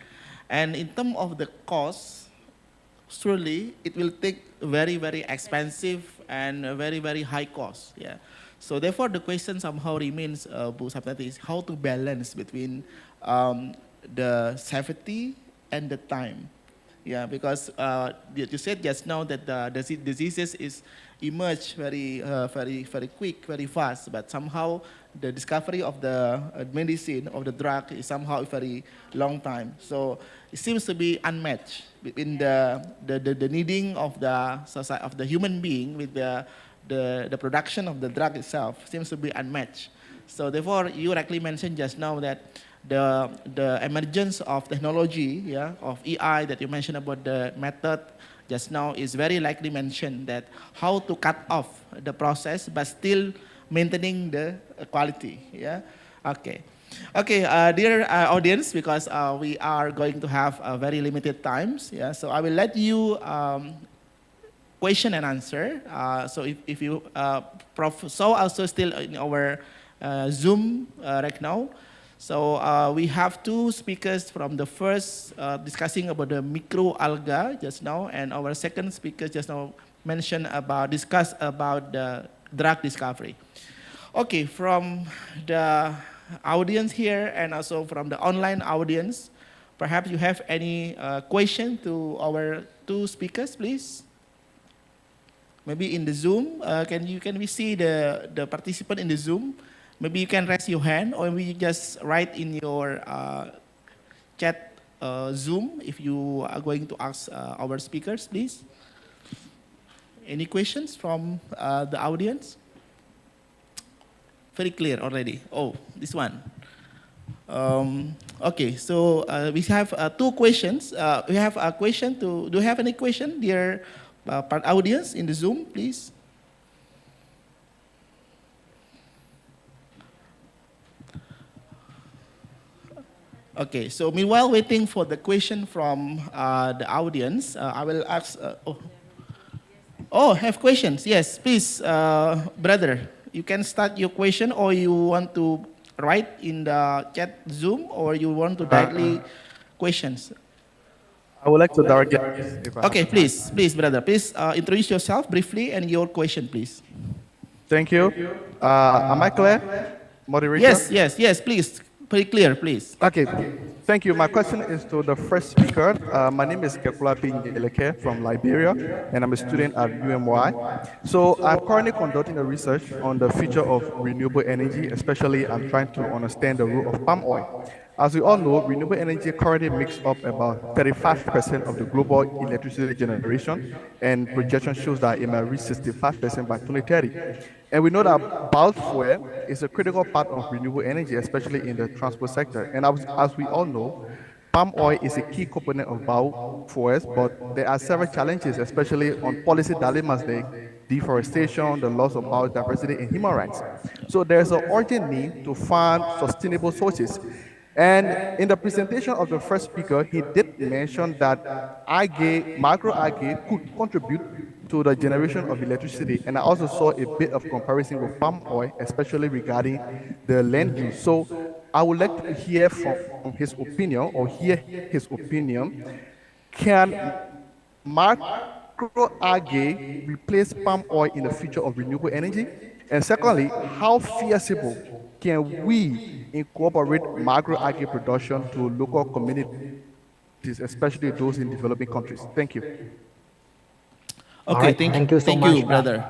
And in terms of the cost, surely it will take very, very expensive and very, very high cost, yeah. So therefore, the question somehow remains, Bu Sabtanti, is how to balance between the safety and the time. Yeah, because you said just now that the diseases is emerge very quick, very fast, but somehow the discovery of the medicine, of the drug is somehow a very long time. So it seems to be unmatched between the needing of the society, of the human being with the production of the drug itself seems to be unmatched. So therefore, you correctly mentioned just now that the emergence of technology, yeah, of AI that you mentioned about the method just now is very likely mentioned that how to cut off the process but still maintaining the quality, yeah. Okay. Okay, dear audience, because we are going to have very limited times, yeah, so I will let you question and answer. So if you, Prof. So also still in our Zoom right now. So we have two speakers from the first discussing about the microalga just now, and our second speaker just now mentioned about, discuss about the drug discovery. Okay, from the audience here and also from the online audience, perhaps you have any question to our two speakers, please? Maybe in the Zoom, can we see the participant in the Zoom? Maybe you can raise your hand, or maybe you just write in your chat Zoom if you are going to ask our speakers, please. Any questions from the audience? Very clear already. Oh, this one. Okay, so we have two questions. We have a question to, do you have any question, dear audience in the Zoom, please? Okay, so meanwhile waiting for the question from the audience, I will ask, have questions, yes, please, brother, you can start your question, or you want to write in the chat Zoom, or you want to directly questions? I would like to direct it. Okay, please, brother, please introduce yourself briefly and your question, please. Thank you. Am I clear, moderator? Yes, please. Pretty clear, please. Okay, thank you. My question is to the first speaker. My name is Kekula Pingeleke from Liberia, and I'm a student at UMY. So I'm currently conducting a research on the future of renewable energy, especially I'm trying to understand the role of palm oil. As we all know, renewable energy currently makes up about 35% of the global electricity generation, and projection shows that it might reach 65% by 2030. And we know that biofuel is a critical part of renewable energy, especially in the transport sector. And as we all know, palm oil is a key component of biofuels, but there are several challenges, especially on policy dilemmas like deforestation, the loss of biodiversity, and human rights. So there's an urgent need to find sustainable sources. And in the presentation of the first speaker, he did mention that microalgae could contribute to the generation of electricity. And I also saw a bit of comparison with palm oil, especially regarding the land use. So I would like to hear from his opinion, or hear his opinion. Can microalgae replace palm oil in the future of renewable energy? And secondly, how feasible can we incorporate microalgae production to local communities, especially those in developing countries? Thank you. Okay, Alright, thank you so thank much. you, brother.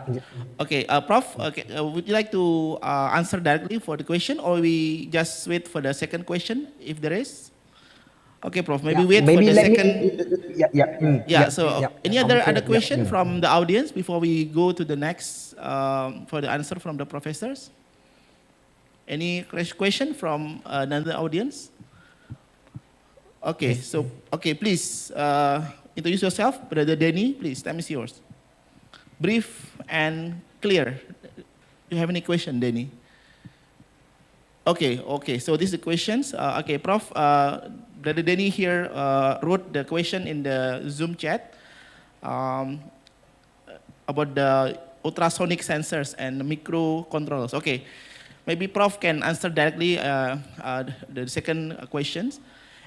Okay, Prof, okay, would you like to answer directly for the question, or we just wait for the second question, if there is? Okay, Prof, maybe wait for the second. Yeah, so any other question from the audience before we go to the next for the answer from the professors? Any question from another audience? Okay, so, okay, please introduce yourself, Brother Denny, please, time is yours. Brief and clear. Do you have any question, Denny? Okay, so these are the questions. Okay, Prof, Brother Denny here wrote the question in the Zoom chat about the ultrasonic sensors and microcontrollers. Okay, maybe Prof can answer directly the second questions.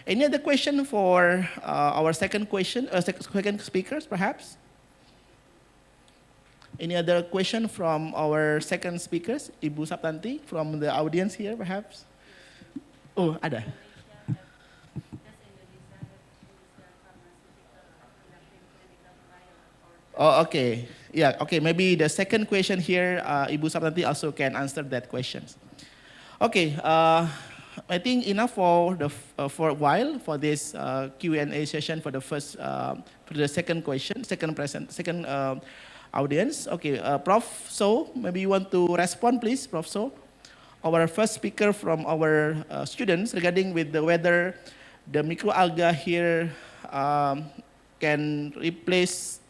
Any other question for our second speakers, perhaps? Any other question from our second speakers, Ibu Sabtanti, from the audience here, perhaps? Oh, ada. Oh, okay. Yeah, okay. Maybe the second question here, Ibu Sabtanti also can answer that question. Okay. I think enough for a while for this Q&A session for the first for the second question, second audience. Okay, Prof. So maybe you want to respond, please, Prof. So our first speaker from our students regarding with the whether the microalgae here can replace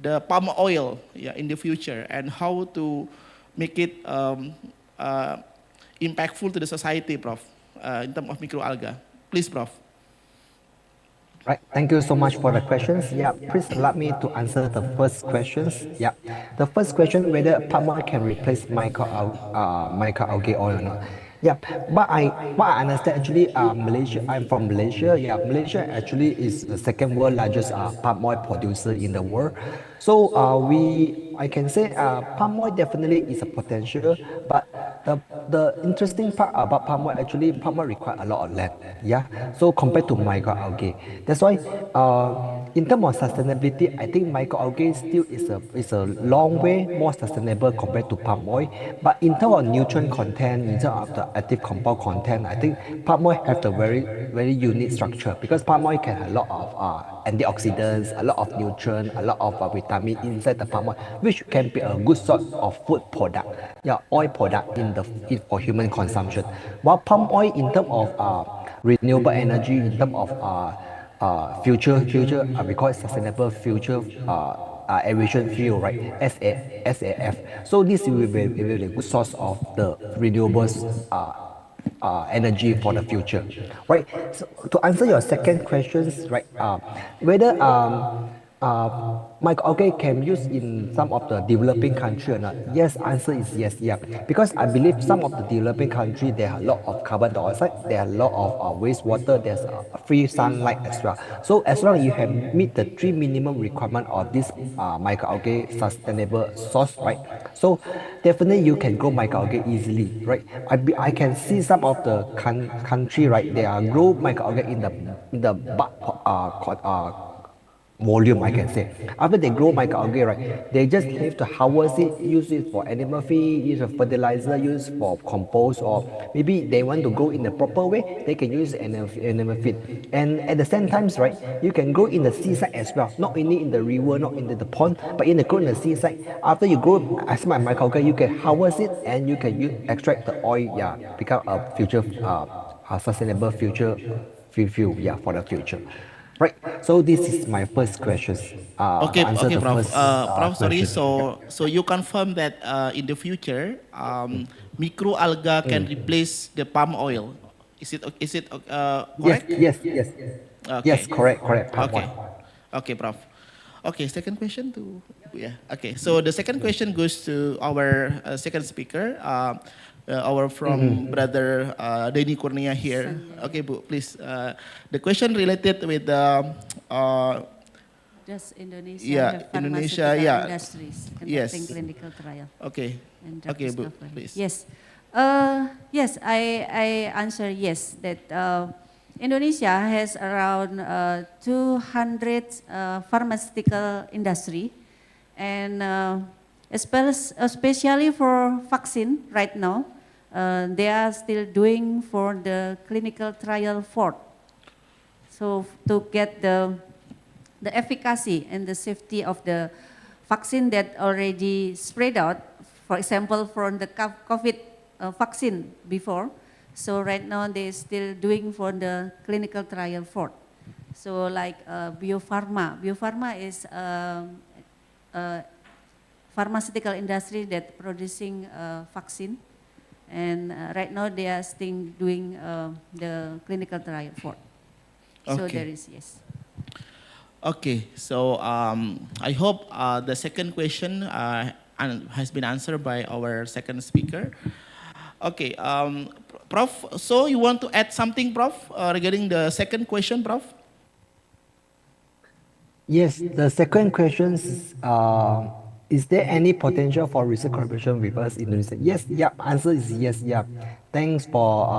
the palm oil in the future, and how to make it impactful to the society, Prof, in terms of microalgae. Please, Prof. Right, thank you so much for the questions. Yeah, please allow me to answer the first questions. Yeah, the first question, whether palm oil can replace microalgae oil or not. Yeah, but I understand actually Malaysia, I'm from Malaysia. Yeah, Malaysia actually is the second world largest palm oil producer in the world. So I can say palm oil definitely is a potential, but the interesting part about palm oil, actually palm oil requires a lot of land. Yeah, so compared to microalgae, that's why in terms of sustainability, I think microalgae still is a long way more sustainable compared to palm oil. But in terms of nutrient content, in terms of the active compound content, I think palm oil have the very unique structure, because palm oil can have a lot of antioxidants, a lot of nutrients, a lot of vitamin inside the palm oil, which can be a good source of food product, oil product for human consumption. While palm oil in terms of renewable energy, in terms of future we call it sustainable future aviation fuel, right? SAF. So this will be a very good source of the renewables energy for the future, right? So to answer your second questions, right? Whether microalgae can use in some of the developing country or not? Yes, answer is yes. Yeah, because I believe some of the developing country, there are a lot of carbon dioxide, there are a lot of wastewater, there's free sunlight as well. So as long as you have meet the 3 minimum requirement of this microalgae sustainable source, right? So definitely you can grow microalgae easily, right? I can see some of the country, right? They are grow microalgae in the volume, I can say. After they grow microalgae, right, they just have to harvest it, use it for animal feed, use for fertilizer, use for compost, or maybe they want to grow in the proper way, they can use animal feed. And at the same times, right, you can grow in the seaside as well, not only in the river, not in the pond, but grow in the seaside. After you grow as much microalgae, you can harvest it and you can extract the oil, become a future sustainable future fuel, for the future. Right. So this is my first question. Okay, Prof. Prof, sorry. So you confirm that in the future, microalgae can replace the palm oil. Is it correct? Yes. Okay. Yes, correct. Palm oil. Okay, Prof. Okay, second question Okay, so the second question goes to our second speaker. From Brother Denny Kurnia here. Okay, Bu, please. The question related with Does Indonesia Yeah, have Indonesia, pharmaceutical yeah. industries Yes. conducting clinical trial Okay. and drug Okay, Bu, discovery? please. Yes. Yes, I answer yes, that Indonesia has around 200 pharmaceutical industry, and especially for vaccine right now, they are still doing for the clinical trial for. So to get the efficacy and the safety of the vaccine that already spread out, for example, from the COVID vaccine before. So right now they're still doing for the clinical trial for. So like Biopharma is a pharmaceutical industry that producing vaccine, and right now they are still doing the clinical trial for. So Okay. there is yes. Okay, so I hope the second question has been answered by our second speaker. Okay, Prof, so you want to add something, Prof, regarding the second question, Prof? Yes, the second question is there any potential for research collaboration with us in Indonesia? Yes, yeah, answer is yes, yeah. Thanks for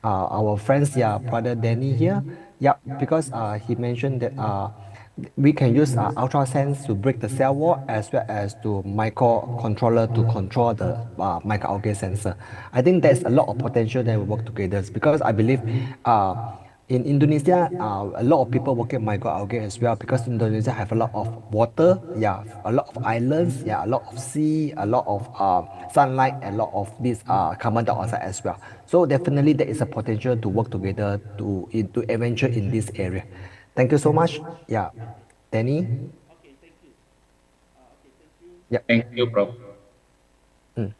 our friends, yeah, brother Danny here. Yeah, because he mentioned that we can use ultrasounds to break the cell wall as well as to microcontroller to control the microalgae sensor. I think there's a lot of potential that we work together because I believe in Indonesia, a lot of people working microalgae as well because Indonesia have a lot of water, yeah, a lot of islands, yeah, a lot of sea, a lot of sunlight, a lot of this carbon dioxide as well. So definitely there is a potential to work together to adventure in this area. Thank you so much. Yeah, Danny. Okay, thank you. Yeah. Thank you, Prof. Mm.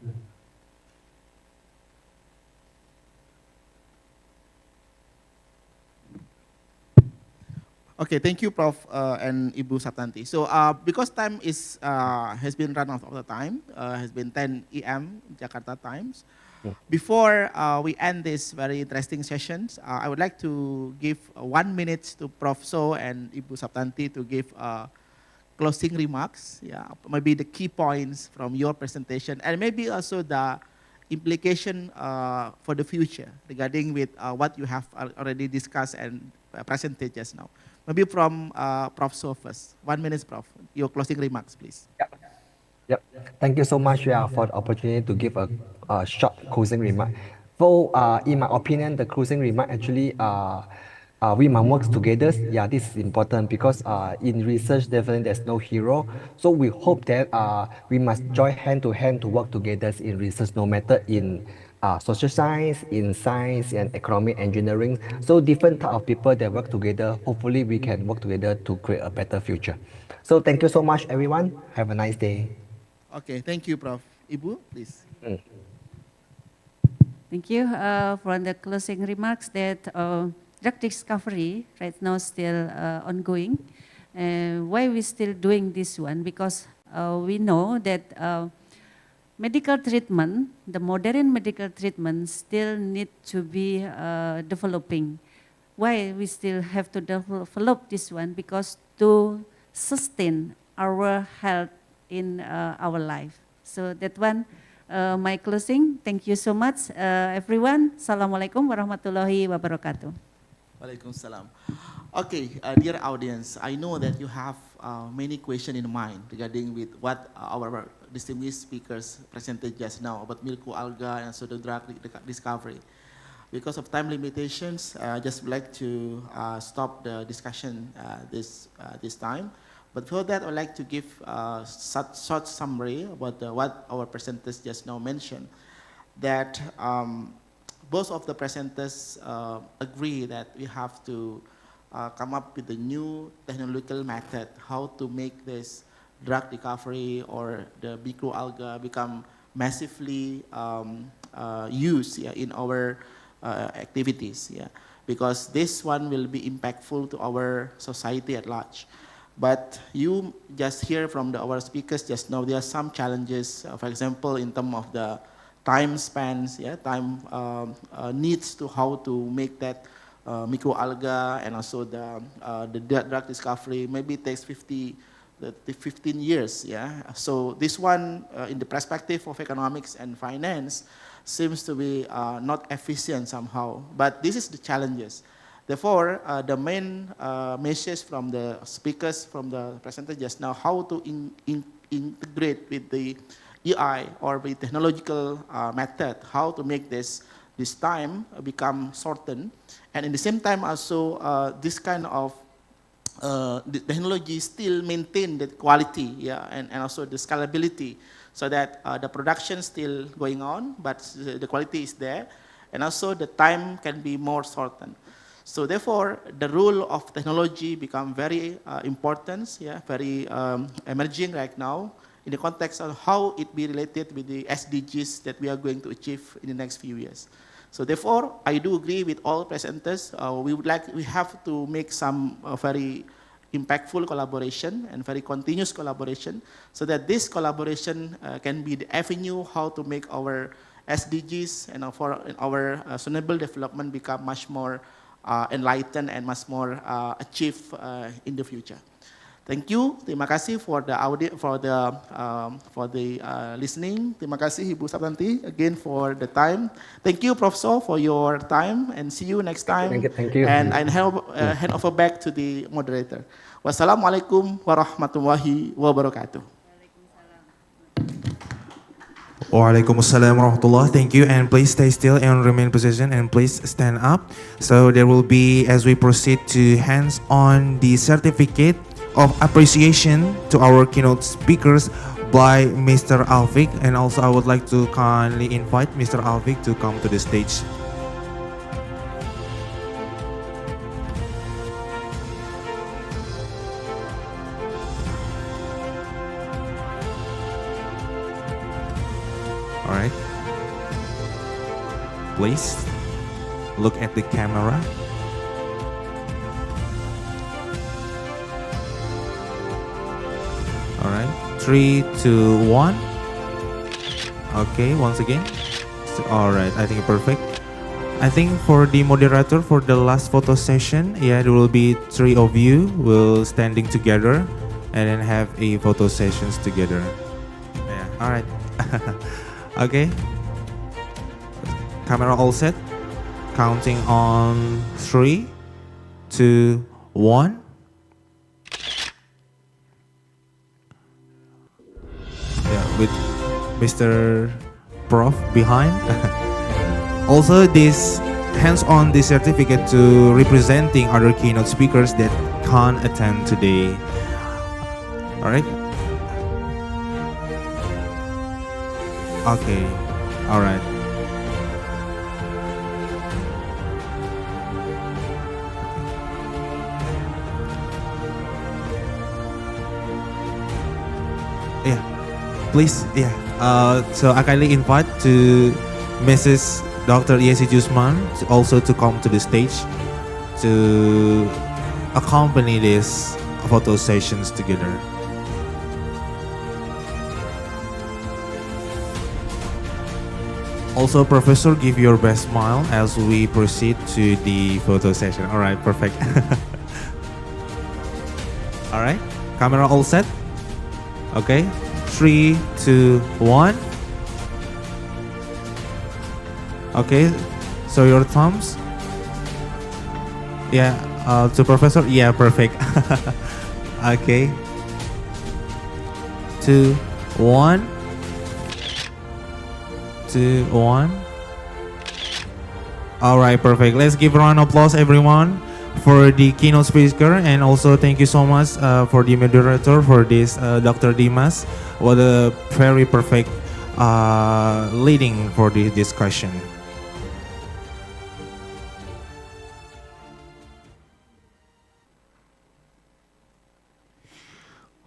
Okay, thank you, Prof. And Ibu Sabtanti. So because time is has been run out of the time, has been 10 a.m. Jakarta times. Before we end this very interesting sessions, I would like to give 1 minute to Prof. So and Ibu Sabtanti to give closing remarks. Yeah, maybe the key points from your presentation, and maybe also the implication for the future regarding with what you have already discussed and presented just now. Maybe from Prof. So first. 1 minute, Prof. Your closing remarks, please. Yep. Thank you so much for the opportunity to give a short closing remark. So, in my opinion, the closing remark actually, we must work together. Yeah, this is important because in research, definitely there's no hero. So we hope that we must join hand to hand to work together in research, no matter in social science, in science and economic engineering. So different type of people that work together. Hopefully, we can work together to create a better future. So thank you so much, everyone. Have a nice day. Okay, thank you, Prof. Ibu, please. Thank you for the closing remarks that drug discovery right now still ongoing. Why we still doing this one? Because we know that medical treatment, the modern medical treatment still need to be developing. Why we still have to develop this one? Because to sustain our health in our life. So that one, my closing. Thank you so much, everyone. Assalamualaikum warahmatullahi wabarakatuh. Waalaikumsalam. Okay, dear audience, I know that you have many questions in mind regarding with what our distinguished speakers presented just now about microalgae and so the drug discovery. Because of time limitations, I just would like to stop the discussion this time. But for that, I'd like to give a short summary about what our presenters just now mentioned. That both of the presenters agree that we have to come up with a new technological method how to make this drug discovery or the microalgae become massively used in our activities. Yeah, because this one will be impactful to our society at large. But you just hear from our speakers just now, there are some challenges, for example, in terms of the time spans, time needs to how to make that microalgae and also the drug discovery maybe takes 15 years, yeah. So this one, in the perspective of economics and finance, seems to be not efficient somehow. But this is the challenges. Therefore, the main message from the speakers, from the presenter just now, how to integrate with the AI or with technological method, how to make this time become shortened, and in the same time also this kind of the technology still maintain the quality, yeah, and also the scalability, so that the production still going on, but the quality is there, and also the time can be more shortened. So therefore, the role of technology become very important, yeah, very emerging right now in the context of how it be related with the SDGs that we are going to achieve in the next few years. So therefore, I do agree with all presenters. We have to make some very impactful collaboration and very continuous collaboration, so that this collaboration can be the avenue how to make our SDGs and our sustainable development become much more enlightened and much more achieved in the future. Thank you. Terima kasih for the listening. Terima kasih Ibu Sabtanti again for the time. Thank you, Professor, for your time, and see you next time. Thank you. And I hand over back to the moderator. Wassalamualaikum warahmatullahi wabarakatuh. Waalaikumsalam warahmatullah. Thank you, and please stay still and remain position, and please stand up. So there will be, as we proceed to hands on the certificate of appreciation to our keynote speakers by Mr. Alvik, and also I would like to kindly invite Mr. Alvik to come to the stage. All right. Please look at the camera. All right, 3, 2, 1. Okay, once again. All right, I think perfect. I think for the moderator for the last photo session, yeah, there will be 3 of you will standing together and then have a photo sessions together. Yeah, all right. Okay. Camera all set. Counting on 3, 2, 1. Yeah, with Mr. Prof behind. Also, this hands-on the certificate to representing other keynote speakers that can't attend today. All right. Okay. All right. Yeah. Please, yeah. So I kindly invite to Mrs. Dr. Yesi Jusman also to come to the stage to accompany these photo sessions together. Also, Professor, give your best smile as we proceed to the photo session. All right, perfect. All right, camera all set? Okay. 3, 2, 1. Okay, so your thumbs. Yeah, to Professor. Yeah, perfect. Okay. 2, 1. 2, 1. All right, perfect. Let's give a round of applause, everyone, for the keynote speaker, and also thank you so much for the moderator for this, Dr. Dimas. What a very perfect leading for the discussion.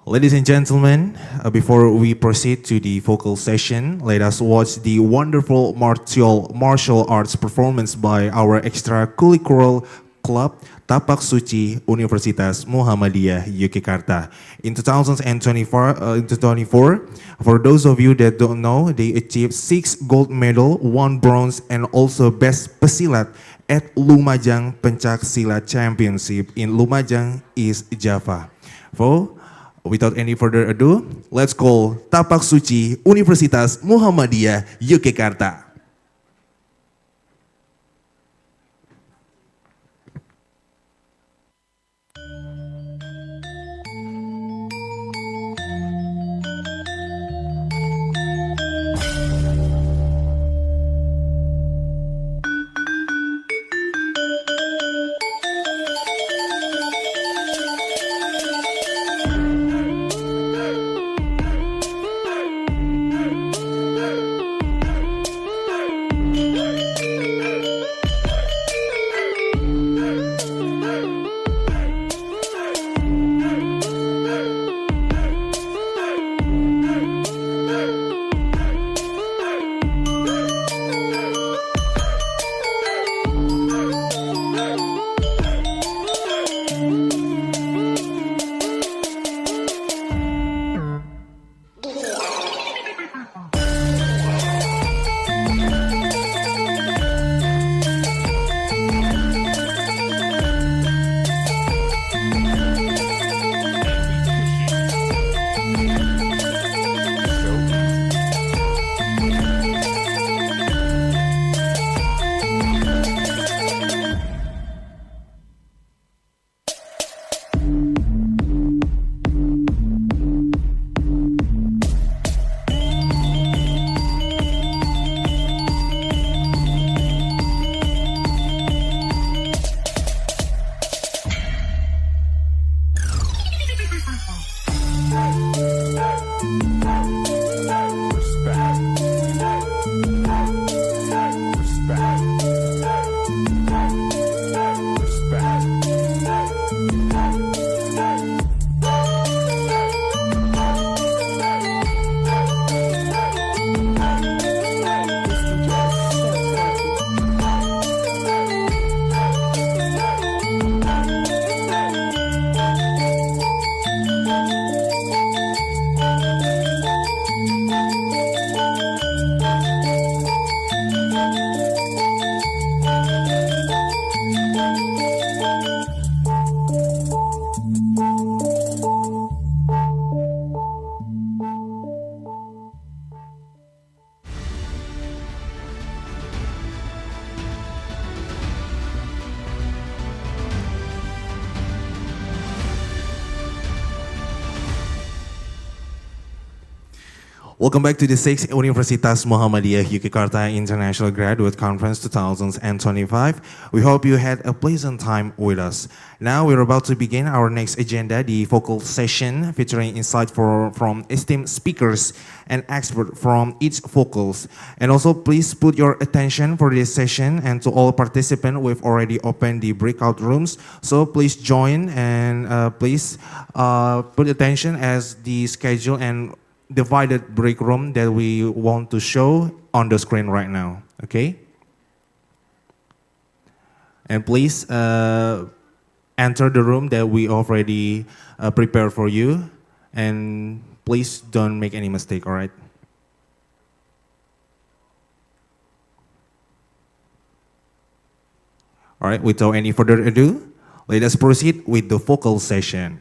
Ladies and gentlemen, before we proceed to the vocal session, let us watch the wonderful martial arts performance by our extracurricular club Tapak Suci Universitas Muhammadiyah Yogyakarta. In 2024, for those of you that don't know, they achieved 6 gold medal, 1 bronze, and also best pesilat at Lumajang Pencak Silat Championship in Lumajang, East Java. So, without any further ado, let's call Tapak Suci Universitas Muhammadiyah Yogyakarta. Welcome back to the 6th Universitas Muhammadiyah Yogyakarta International Graduate Conference 2025. We hope you had a pleasant time with us. Now we're about to begin our next agenda, the focal session featuring insights from esteemed speakers and experts from each focals. And also please put your attention for this session, and to all participants, we've already opened the breakout rooms. So please join and please put attention as the schedule and divided break room that we want to show on the screen right now, okay? And please enter the room that we already prepared for you, and please don't make any mistake, all right? All right, without any further ado, let us proceed with the focal session.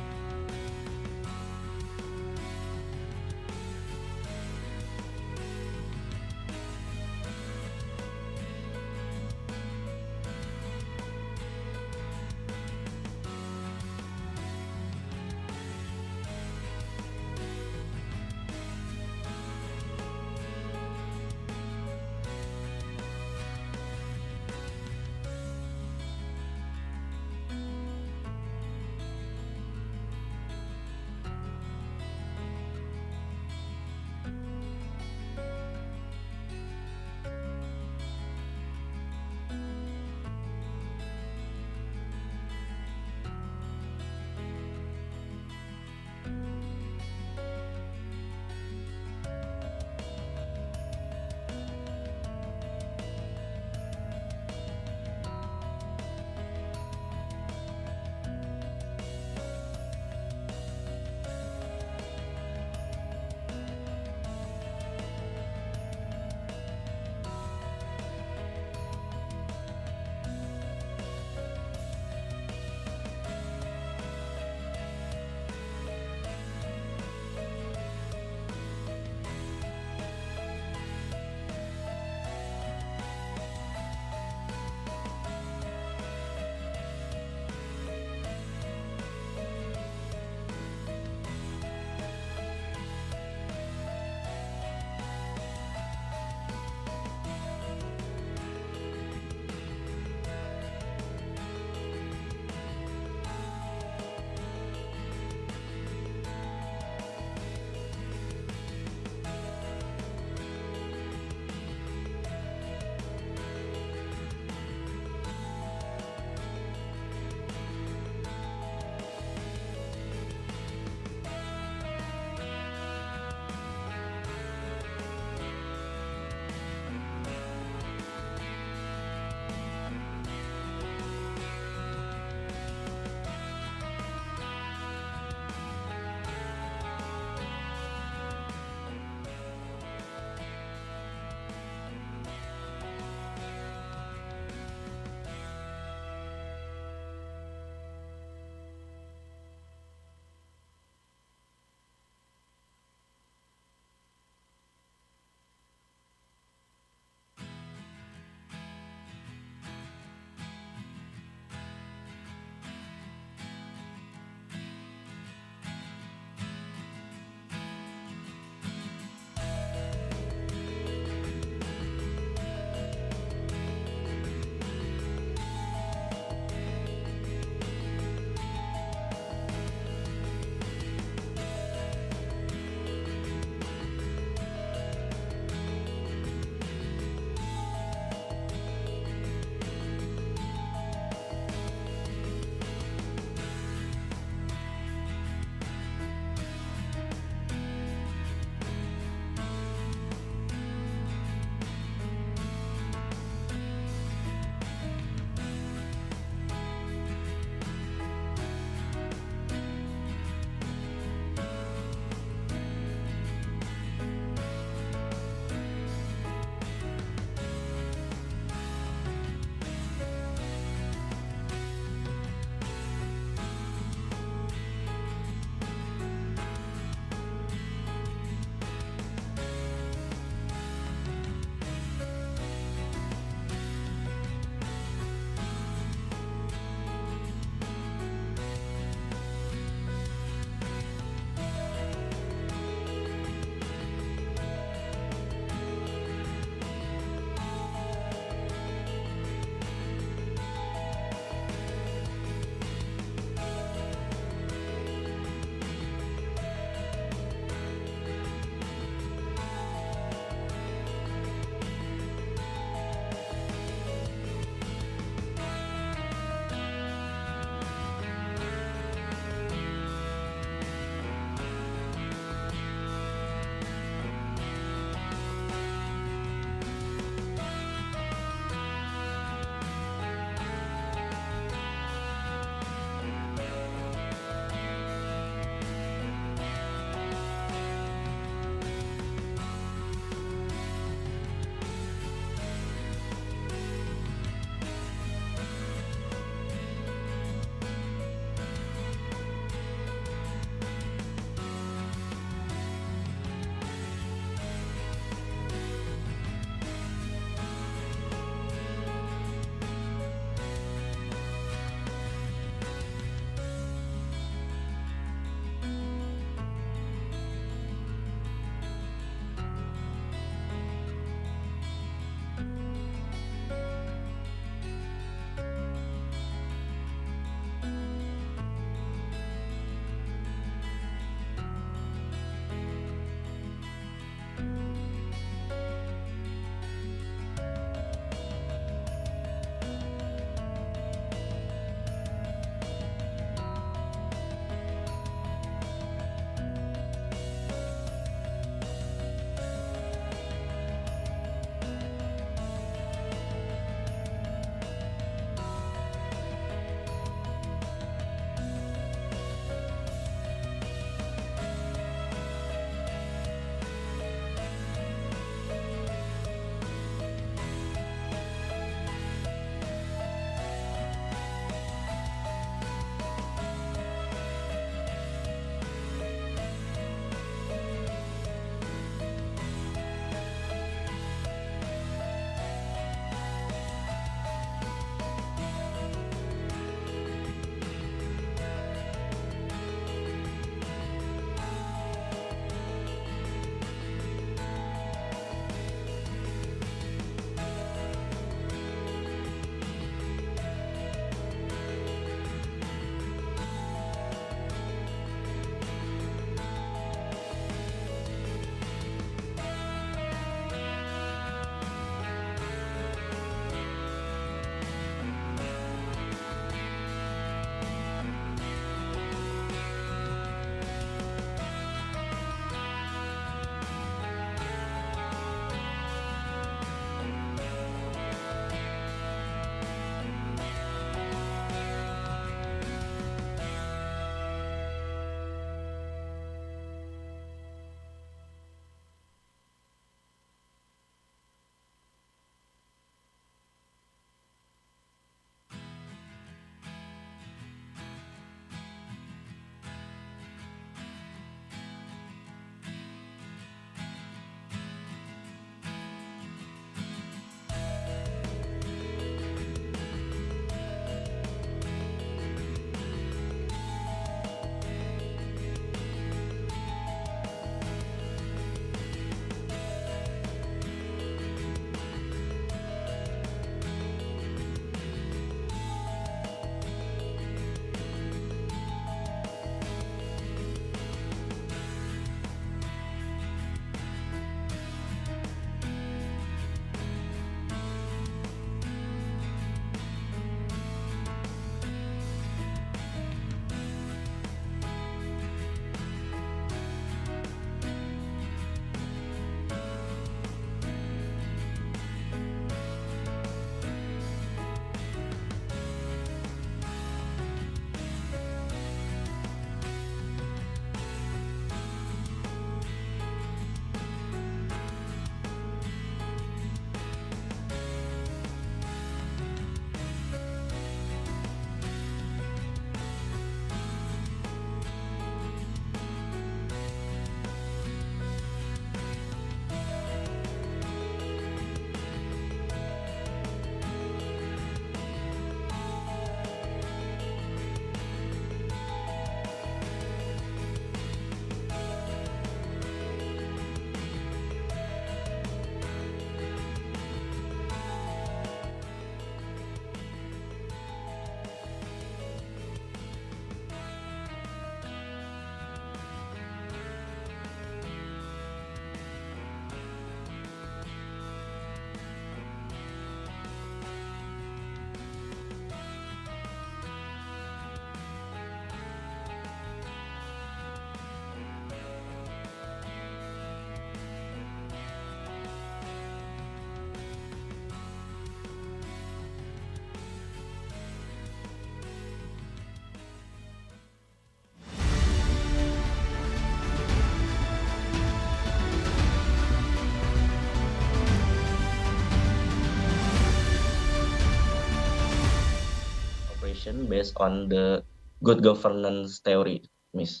question based on the good governance theory, Miss.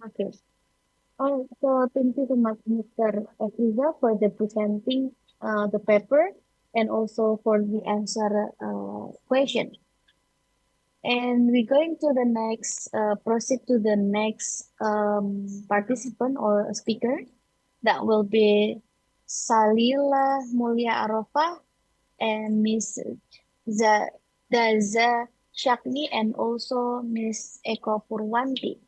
Okay. Oh, so thank you so much, Mr. Afiza, for the presenting the paper and also for the answer question. And we're going to the next, proceed to the next participant or speaker. That will be Salila Mulia Arafah and Miss Daza Shakni and also Miss Eko Purwanti.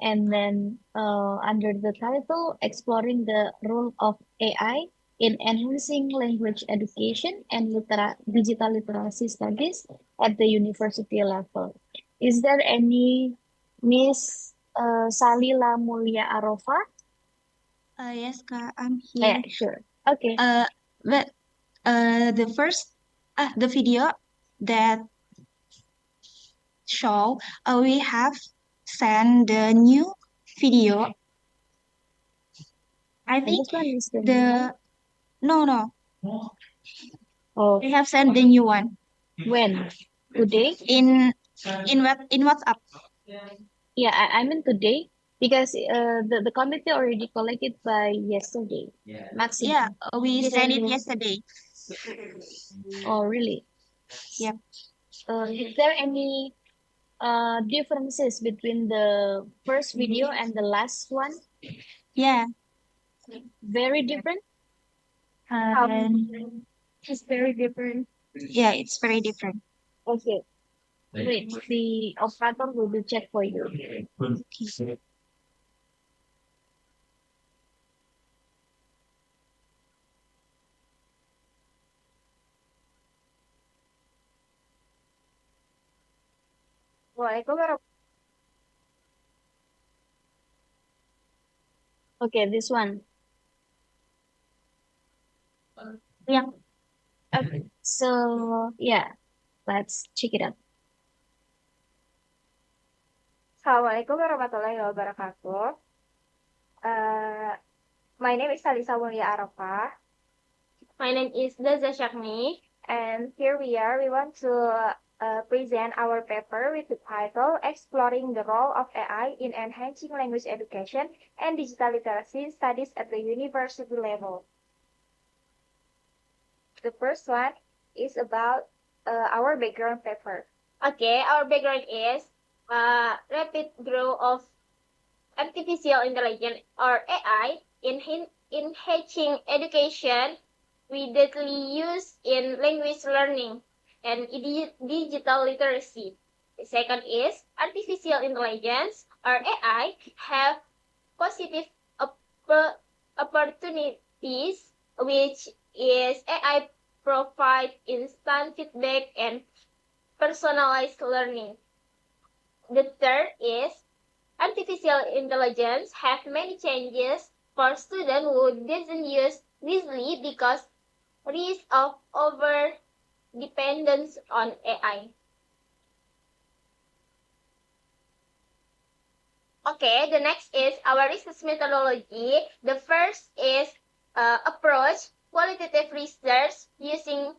And then under the title, Exploring the Role of AI in Enhancing Language Education and Digital Literacy Studies at the university level. Is there any Miss Salila Mulia Arafah? Yes, Kak, I'm here. Yeah, sure. Okay. But the first, the video that show, we have sent the new video. I think This one is the new the no. Oh, We have sent the new one when? Today? in WhatsApp. Yeah, I mean today because the committee already collected by yesterday. Maximum. Yeah, we Is sent it there- yesterday. Oh, really? Yep. Is there any differences between the first video and the last one? Yeah. Very different? It's very different. Yeah, it's very different. Okay. Wait, the operator will be check for you. Okay, this one. Yeah. Okay, so yeah, let's check it out. Assalamualaikum warahmatullahi wabarakatuh. My name is Salisa Mulia Arafah. My name is Daza Shakni, and here we are. We want to present our paper with the title Exploring the Role of AI in Enhancing Language Education and Digital Literacy Studies at the University Level. The first one is about our background paper. Okay, our background is rapid growth of artificial intelligence or AI in enhancing education widely used in language learning and digital literacy. The second is artificial intelligence or AI have positive opportunities, which is AI provide instant feedback and personalized learning. The third is artificial intelligence have many changes for students who doesn't use easily because risk of over dependence on AI. Okay, the next is our research methodology. The first is approach qualitative research using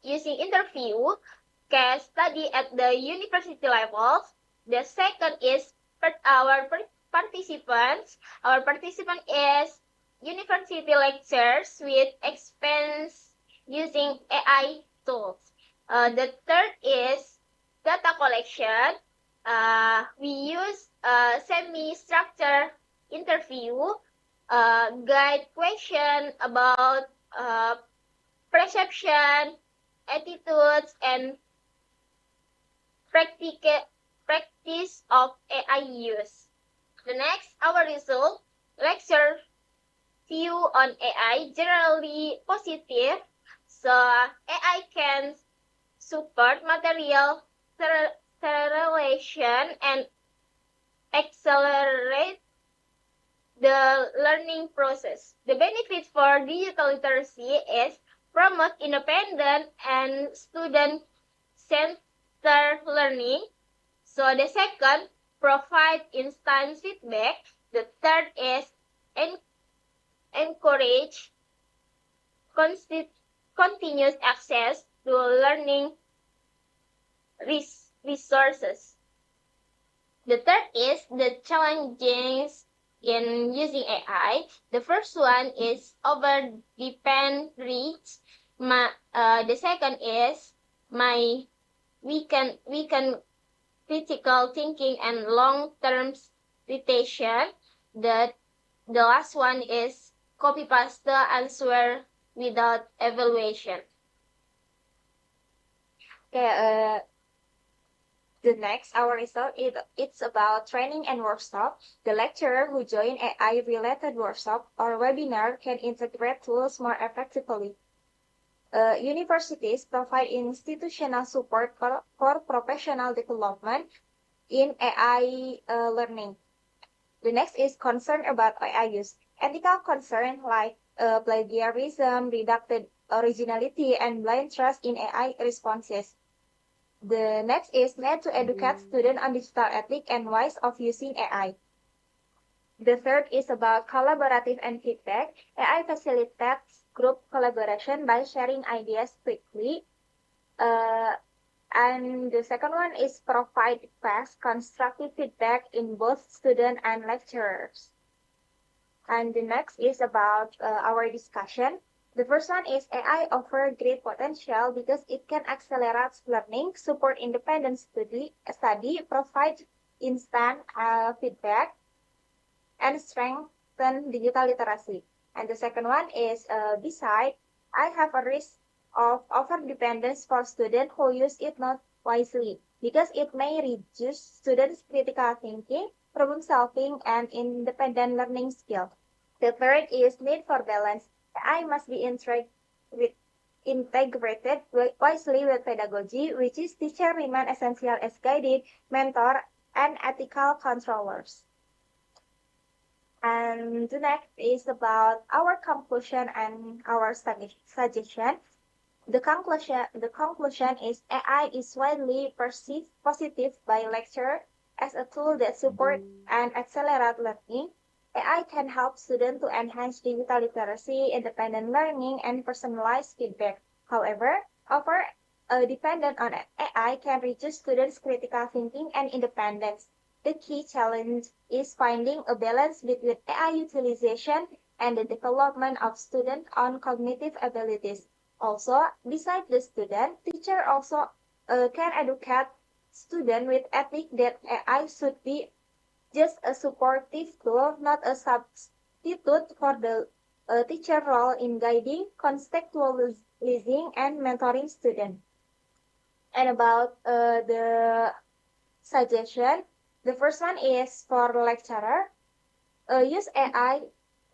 interview, case study at the university level. The second is our participants. Our participant is university lecturers with experience using AI tools. The third is data collection. We use semi-structured interview, guide question about perception, attitudes, and practice of AI use. The next, our result, lecture view on AI, generally positive. So AI can support material correlation and accelerate the learning process. The benefit for digital literacy is promote independent and student-centered learning. So the second, provide instant feedback. The third is encourage continuous access to learning resources. The third is the challenges in using AI. The first one is over depend reach. The second is we can critical thinking and long term retention. The last one is copy paste answer without evaluation. Okay, the next, our result, it's about training and workshop. The lecturer who join AI-related workshop or webinar can integrate tools more effectively. Universities provide institutional support for professional development in AI learning. The next is concern about AI use. Ethical concern like plagiarism, reduced originality, and blind trust in AI responses. The next is need to educate students on digital ethics and ways of using AI. The third is about collaborative and feedback. AI facilitates group collaboration by sharing ideas quickly. And the second one is provide fast, constructive feedback in both students and lecturers. And the next is about our discussion. The first one is AI offers great potential because it can accelerate learning, support independent study, provide instant feedback, and strengthen digital literacy. And the second one is, besides, I have a risk of over-dependence for students who use it not wisely because it may reduce students' critical thinking, problem solving, and independent learning skills. The third is need for balance. AI must be integrated wisely with pedagogy, which is teacher remain essential as guided, mentor, and ethical controllers. And the next is about our conclusion and our suggestion. The conclusion is AI is widely perceived positive by lecturer as a tool that supports and accelerates learning. AI can help students to enhance digital literacy, independent learning, and personalized feedback. However, dependent on AI can reduce students' critical thinking and independence. The key challenge is finding a balance between AI utilization and the development of students' own cognitive abilities. Also, besides the student, teacher also can educate students with ethics that AI should be just a supportive tool, not a substitute for the teacher role in guiding, contextualizing, and mentoring students. And about the suggestion, the first one is for lecturer. Use AI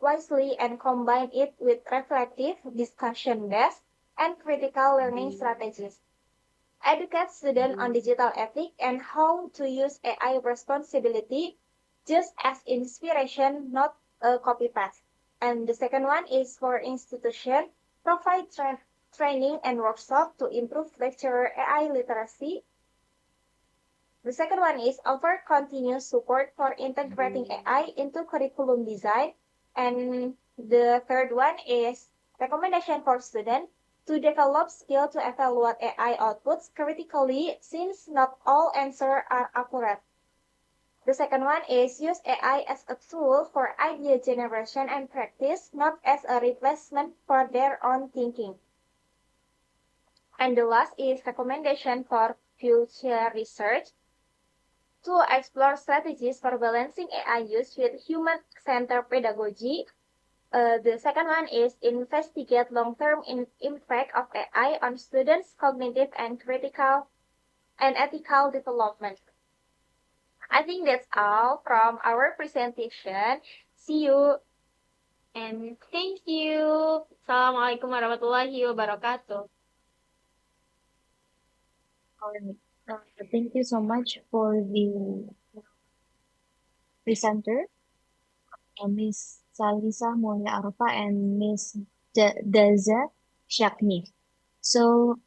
wisely and combine it with reflective, discussion-based, and critical learning strategies. Educate students on digital ethics and how to use AI responsibility just as inspiration, not a copy-paste. And the second one is for institution, provide training and workshop to improve lecturer AI literacy. The second one is offer continuous support for integrating AI into curriculum design. And the third one is recommendation for students to develop skill to evaluate AI outputs critically since not all answers are accurate. The second one is use AI as a tool for idea generation and practice, not as a replacement for their own thinking. And the last is recommendation for future research to explore strategies for balancing AI use with human-centered pedagogy. The second one is investigate long-term impact of AI on students' cognitive and critical and ethical development. I think that's all from our presentation. See you and thank you. Assalamualaikum warahmatullahi wabarakatuh. Alright. Thank you so much for the presenter, Miss Salisa Mulia Arfa and Miss Daza Shakni. So,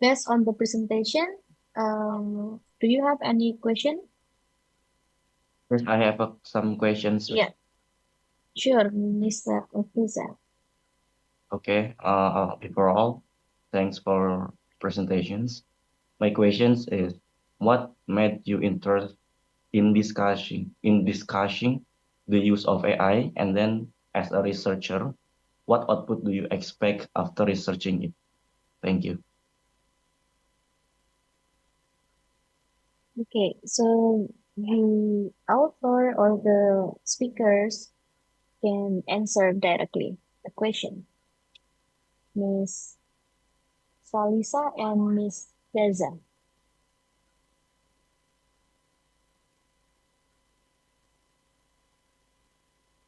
based on the presentation, do you have any question? Yes, I have some questions. Yeah, sure, Mr. Officer. Okay. Before all, thanks for presentations. My questions is, what made you interested in discussing the use of AI, and then as a researcher, what output do you expect after researching it? Thank you. Okay, so the author or the speakers can answer directly the question. Miss Salisa and Miss Teza.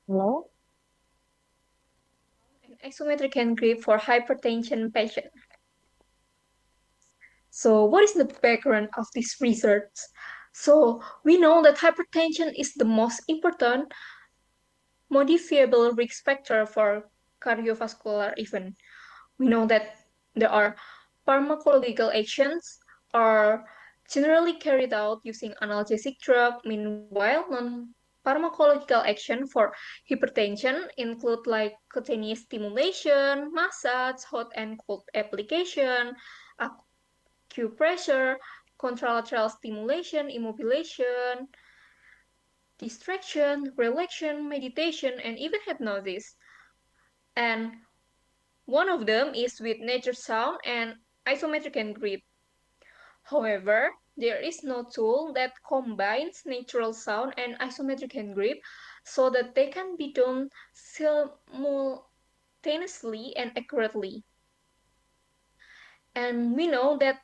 Hello? An isometric hand grip for hypertension patient. So what is the background of this research? So we know that hypertension is the most important modifiable risk factor for cardiovascular event. We know that there are pharmacological actions are generally carried out using analgesic drug. Meanwhile, non-pharmacological action for hypertension include like cutaneous stimulation, massage, hot and cold application, acupressure, contralateral stimulation, immobilization, distraction, relaxation, meditation, and even hypnosis. And one of them is with nature sound and isometric and grip. However, there is no tool that combines natural sound and isometric hand grip so that they can be done simultaneously and accurately. And we know that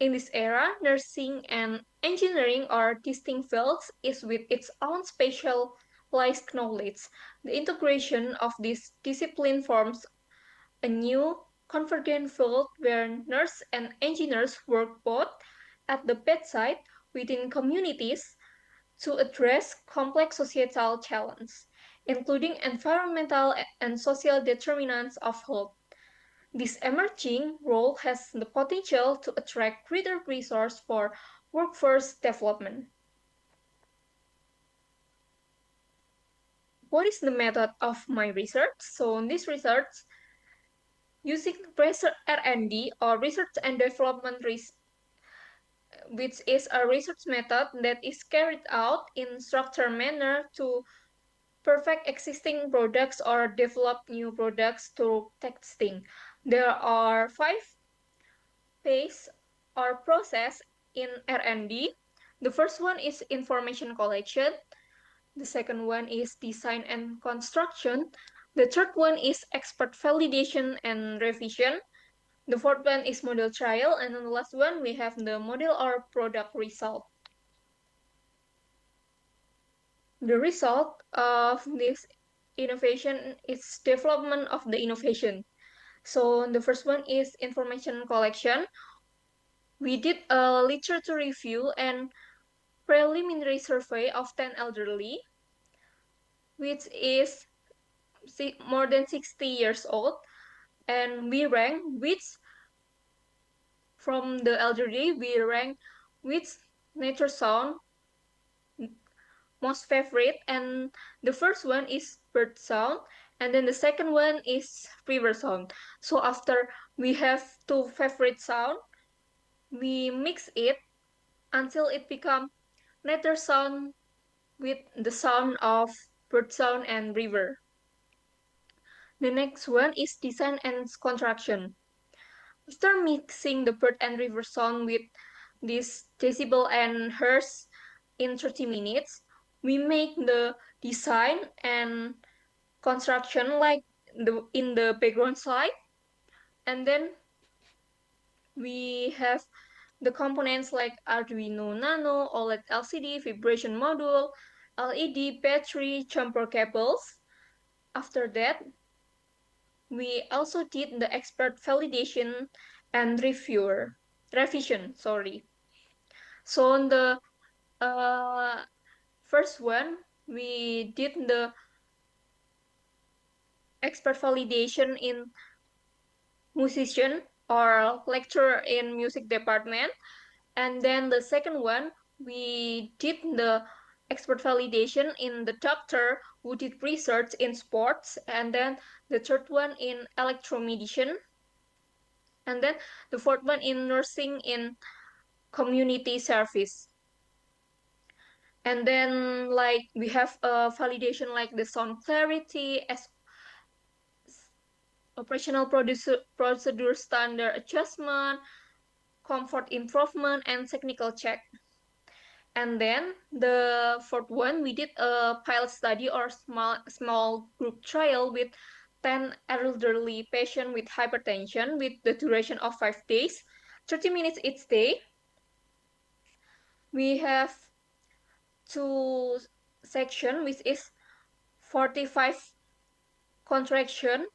in this era, nursing and engineering are distinct fields, each with its own specialized knowledge. The integration of this discipline forms a new convergent field where nurses and engineers work both at the bedside within communities to address complex societal challenges, including environmental and social determinants of health. This emerging role has the potential to attract greater resources for workforce development. What is the method of my research? So in this research, using R&D or research and development which is a research method that is carried out in structured manner to perfect existing products or develop new products through testing. There are 5 phases or process in R&D. The first one is information collection. The second one is design and construction. The third one is expert validation and revision. The fourth one is model trial. And then the last one, we have the model or product result. The result of this innovation is development of the innovation. So the first one is information collection. We did a literature review and preliminary survey of 10 elderly, which is more than 60 years old. And we rank from the elderly, we rank which nature sound most favorite, and the first one is bird sound, and then the second one is river sound. So after we have 2 favorite sound, we mix it until it become nature sound with the sound of bird sound and river. The next one is design and construction. After mixing the bird and river sound with this decibel and hertz in 30 minutes, we make the design and construction like in the background slide. And then we have the components like Arduino Nano, OLED LCD, vibration module, LED, battery, jumper cables. After that, we also did the expert validation and revision. So on the first one, we did the expert validation in musician or lecturer in music department. And then the second one, we did the expert validation in the doctor who did research in sports. And then the third one in electromedicine. And then the fourth one in nursing in community service. And then like we have a validation like the sound clarity as operational procedure standard adjustment, comfort improvement, and technical check. And then the fourth one, we did a pilot study or small group trial with 10 elderly patients with hypertension with the duration of 5 days, 30 minutes each day. We have two section, which is 45 contraction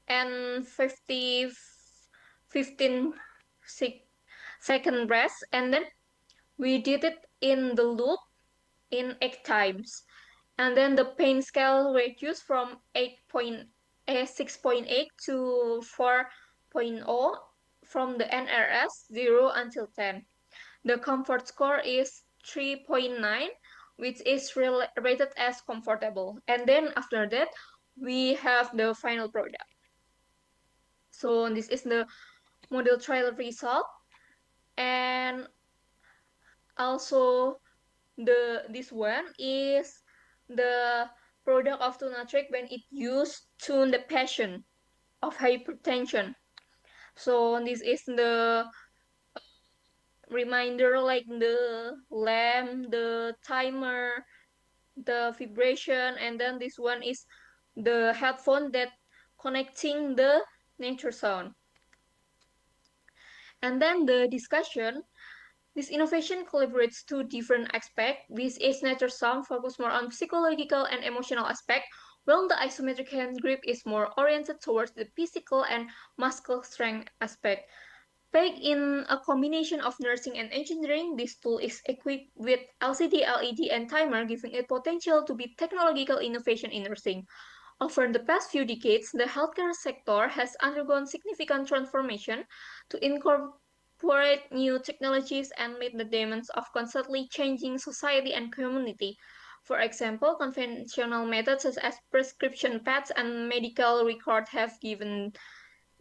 and 15 second rest. And then we did it in the loop in 8 times. And then the pain scale reduced from 6.8 to 4.0 from the NRS 0 until 10. The comfort score is 3.9, which is rated as comfortable. And then after that, we have the final product. So this is the model trial result. And also this one is the product of tunatric when it used to the patient of hypertension. So this is the reminder like the lamp, the timer, the vibration, and then this one is the headphone that connecting the nature sound. And then the discussion. This innovation collaborates two different aspects. This is nature sound focus more on psychological and emotional aspect, while the isometric hand grip is more oriented towards the physical and muscle strength aspect. Packed in a combination of nursing and engineering, this tool is equipped with LCD, LED, and timer, giving it potential to be technological innovation in nursing. Over the past few decades, the healthcare sector has undergone significant transformation to incorporate new technologies and meet the demands of constantly changing society and community. For example, conventional methods such as prescription pads and medical record have given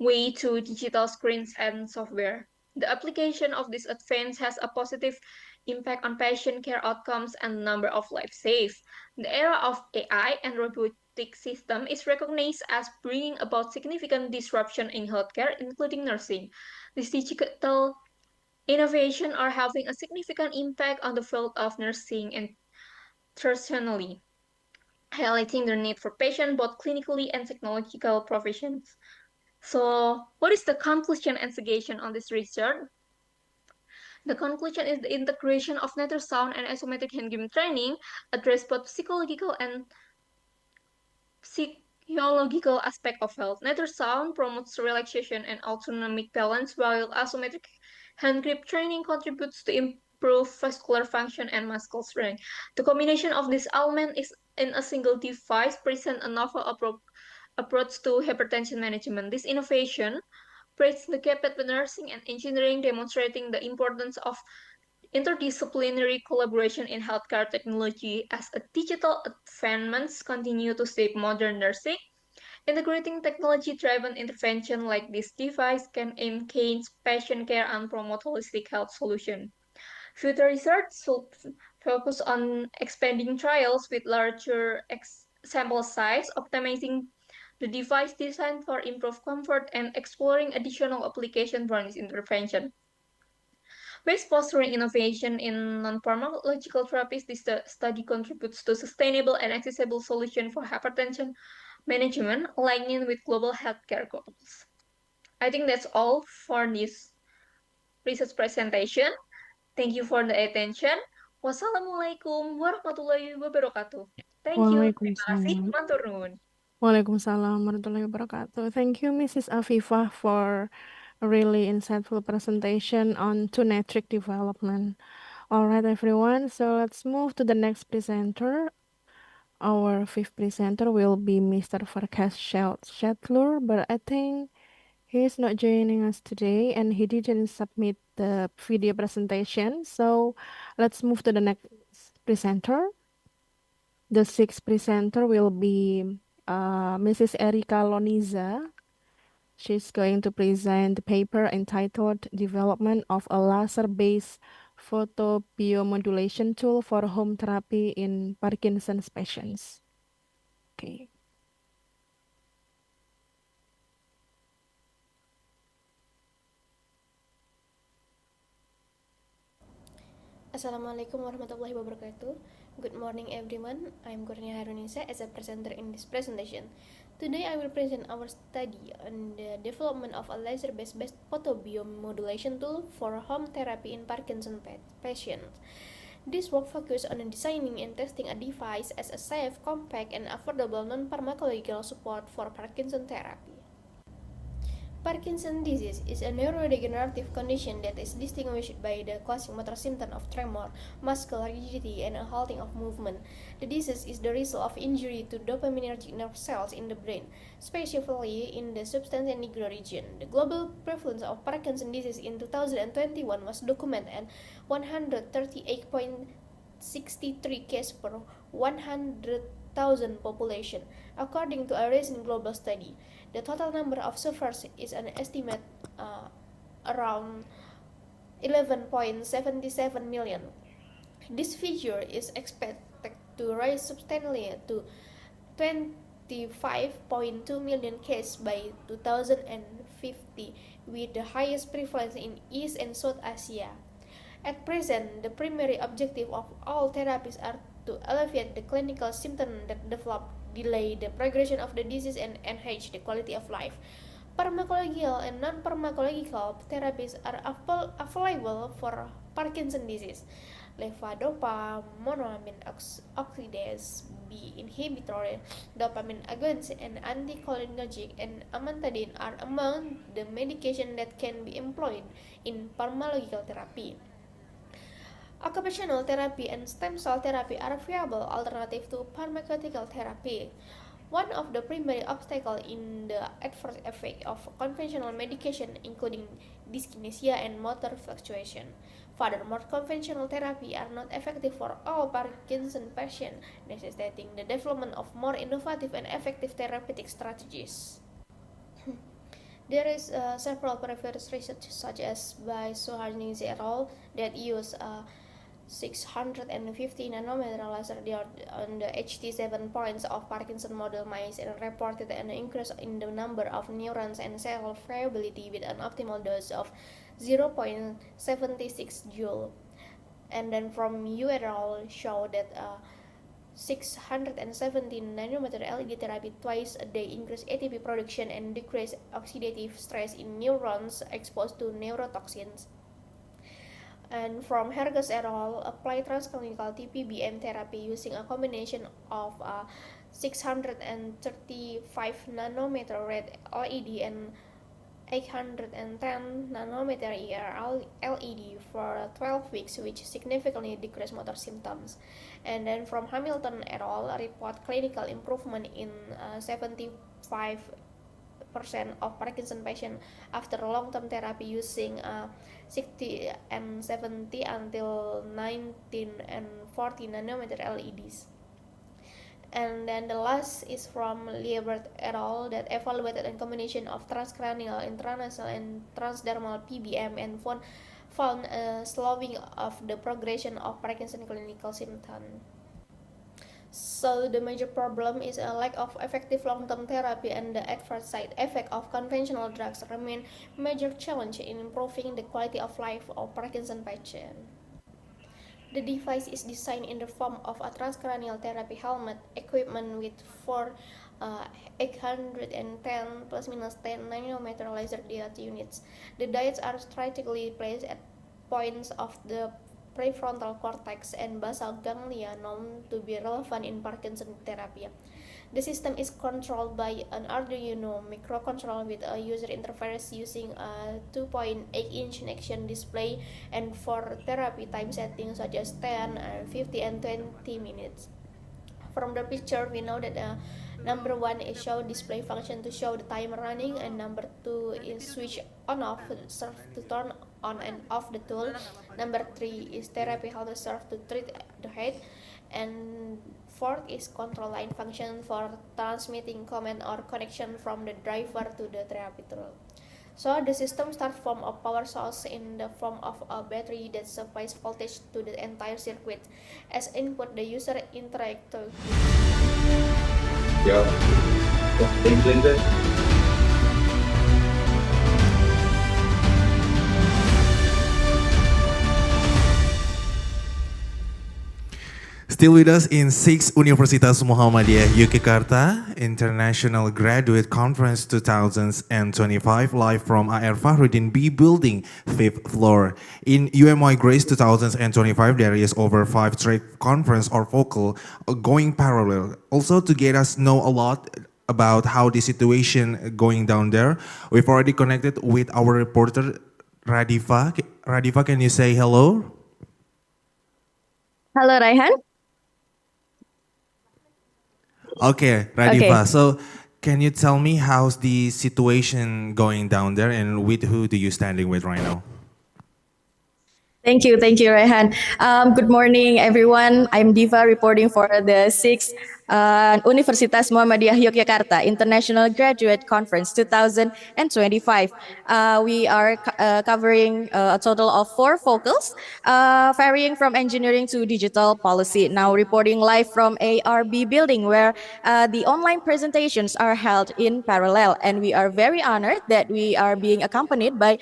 way to digital screens and software. The application of this advance has a positive impact on patient care outcomes and number of lives saved. The era of AI and robotic system is recognized as bringing about significant disruption in healthcare, including nursing. This digital innovation are having a significant impact on the field of nursing and traditionally, highlighting the need for patients both clinically and technological professions. So, what is the conclusion and suggestion on this research? The conclusion is the integration of nature sound and isometric hand game training address both psychological and physiological aspect of health. Nature sound promotes relaxation and autonomic balance, while isometric hand grip training contributes to improve vascular function and muscle strength. The combination of these elements is in a single device present a novel approach to hypertension management. This innovation bridges the gap between nursing and engineering, demonstrating the importance of interdisciplinary collaboration in healthcare technology as a digital advancements continue to shape modern nursing. Integrating technology-driven intervention like this device can enhance patient care and promote holistic health solutions. Future research should focus on expanding trials with larger sample size, optimizing the device design for improved comfort, and exploring additional applications for this intervention. By fostering innovation in non-pharmacological therapies, this study contributes to sustainable and accessible solutions for hypertension management, aligning with global healthcare goals. I think that's all for this research presentation. Thank you for the attention. Wassalamualaikum warahmatullahi wabarakatuh. Thank you. Terima kasih. Waalaikumsalam. Matur nuwun. Waalaikumsalam warahmatullahi wabarakatuh. Thank you, Mrs. Afifah, for a really insightful presentation on tunatric development. All right, everyone. So let's move to the next presenter. Our fifth presenter will be Mr. Farkas Shetler, but I think he is not joining us today and he didn't submit the video presentation. So let's move to the next presenter. The sixth presenter will be Mrs. Erika Loniza. She's going to present the paper entitled Development of a Laser-Based Photobiomodulation Tool for Home Therapy in Parkinson's Patients. Okay. Assalamualaikum warahmatullahi wabarakatuh. Good morning everyone. I'm Harimurti as a presenter in this presentation. Today I will present our study on the development of a laser-based photobiomodulation tool for home therapy in Parkinson's patients. This work focuses on designing and testing a device as a safe, compact, and affordable non-pharmacological support for Parkinson's therapy. Parkinson's disease is a neurodegenerative condition that is distinguished by the classic motor symptom of tremor, muscular rigidity, and a halting of movement. The disease is the result of injury to dopaminergic nerve cells in the brain, specifically in the substantia nigra region. The global prevalence of Parkinson's disease in 2021 was documented at 138.63 cases per 100,000 population, according to a recent global study. The total number of sufferers is an estimate around 11.77 million. This figure is expected to rise substantially to 25.2 million cases by 2050, with the highest prevalence in East and South Asia. At present, the primary objective of all therapies are to alleviate the clinical symptoms that develop, delay the progression of the disease, and enhance the quality of life. Pharmacological and non-pharmacological therapies are available for Parkinson's disease. Levodopa, monoamine oxidase, B inhibitor, dopamine agonist, and anticholinergic, and amantadine are among the medications that can be employed in pharmacological therapy. Occupational therapy and stem cell therapy are viable alternatives to pharmaceutical therapy. One of the primary obstacles in the adverse effect of conventional medication including dyskinesia and motor fluctuation. Furthermore, conventional therapy are not effective for all Parkinson's patients, necessitating the development of more innovative and effective therapeutic strategies. There is several previous research, such as by Suharni et al., that use 650 nanometer laser diode on the HT7 points of Parkinson model mice and reported an increase in the number of neurons and cell variability with an optimal dose of 0.76 joule. And then from U et al. Show that 617 nanometer LED therapy twice a day increase ATP production and decrease oxidative stress in neurons exposed to neurotoxins. And from Herges et al., apply transclinical TPBM therapy using a combination of 635 nanometer red LED and 810 nanometer ER LED for 12 weeks, which significantly decreased motor symptoms. And then from Hamilton et al. Report clinical improvement in 75% of Parkinson patients after long-term therapy using 60 and 70 until 19 and 40 nanometer LEDs. And then the last is from Liebert et al. That evaluated a combination of transcranial, intranasal, and transdermal PBM and found a slowing of the progression of Parkinson clinical symptoms. So the major problem is a lack of effective long-term therapy, and the adverse side effect of conventional drugs remain major challenge in improving the quality of life of Parkinson patients. The device is designed in the form of a transcranial therapy helmet equipped with four 810 plus minus 10 nanometer laser diode units. The diodes are strategically placed at points of the prefrontal cortex and basal ganglia known to be relevant in Parkinson therapy. The system is controlled by an Arduino microcontroller with a user interface using a 2.8-inch action display and 4 therapy time settings such as 10, 50, and 20 minutes. From the picture, we know that number 1 is show display function to show the timer running, and number 2 is switch on off serve to turn on and off the tool. Number 3 is therapy how to serve to treat the head, And fourth is control line function for transmitting command or connection from the driver to the therapy tool. So the system starts from a power source in the form of a battery that supplies voltage to the entire circuit. As input, the user interacts with. Yeah. Thank you, Linda. Still with us in 6 Universitas Muhammadiyah Yogyakarta International Graduate Conference 2025 live from AR Fahruddin B building 5th floor. In UMY Grace 2025 there is over 5 track conference or vocal going parallel. Also to get us know a lot about how the situation going down there, we've already connected with our reporter Radifa. Radifa, can you say hello? Hello, Raihan. Okay, Radifa. So, can you tell me how's the situation going down there, and with who do you standing with right now? Thank you, Raihan. Good morning, everyone. I'm Diva reporting for the 6th Universitas Muhammadiyah Yogyakarta International Graduate Conference 2025. We are covering a total of 4 focals, varying from engineering to digital policy. Now reporting live from ARB building where the online presentations are held in parallel. And we are very honored that we are being accompanied by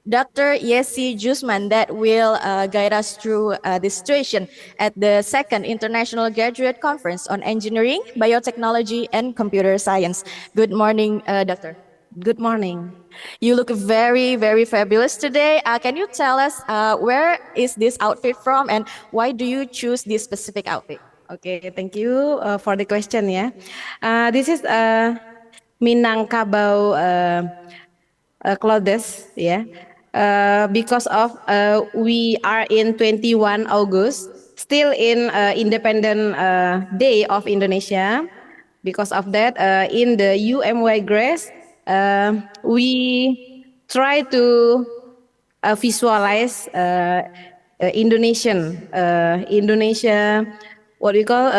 Dr. Yesi Jusman that will guide us through the situation at the 2nd International Graduate Conference on Engineering, Biotechnology, and Computer Science. Good morning, Doctor. Good morning. You look very, very fabulous today. Can you tell us where is this outfit from and why do you choose this specific outfit? Okay, thank you for the question. Yeah, this is Minangkabau clothes, yeah. Because of we are in 21 August, still in Independent Day of Indonesia. Because of that, in the UMY Grace, we try to visualize Indonesia, what we call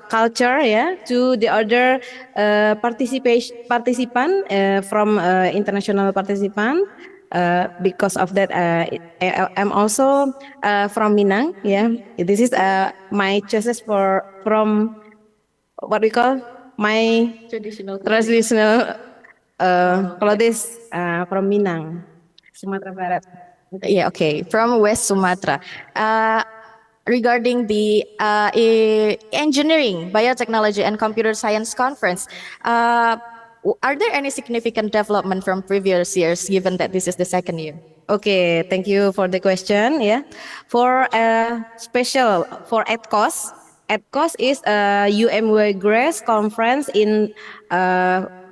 culture, yeah, to the other participant from international participant. Because of that, I'm also from Minang. Yeah, this is my choices from what we call my traditional clothes from Minang, Sumatera Barat. Yeah, okay, from West Sumatra. Regarding the Engineering, Biotechnology, and Computer Science Conference, are there any significant development from previous years, given that this is the 2nd year? Okay, thank you for the question. Yeah, for special for ETCoS. ETCoS is a UMY Grace conference in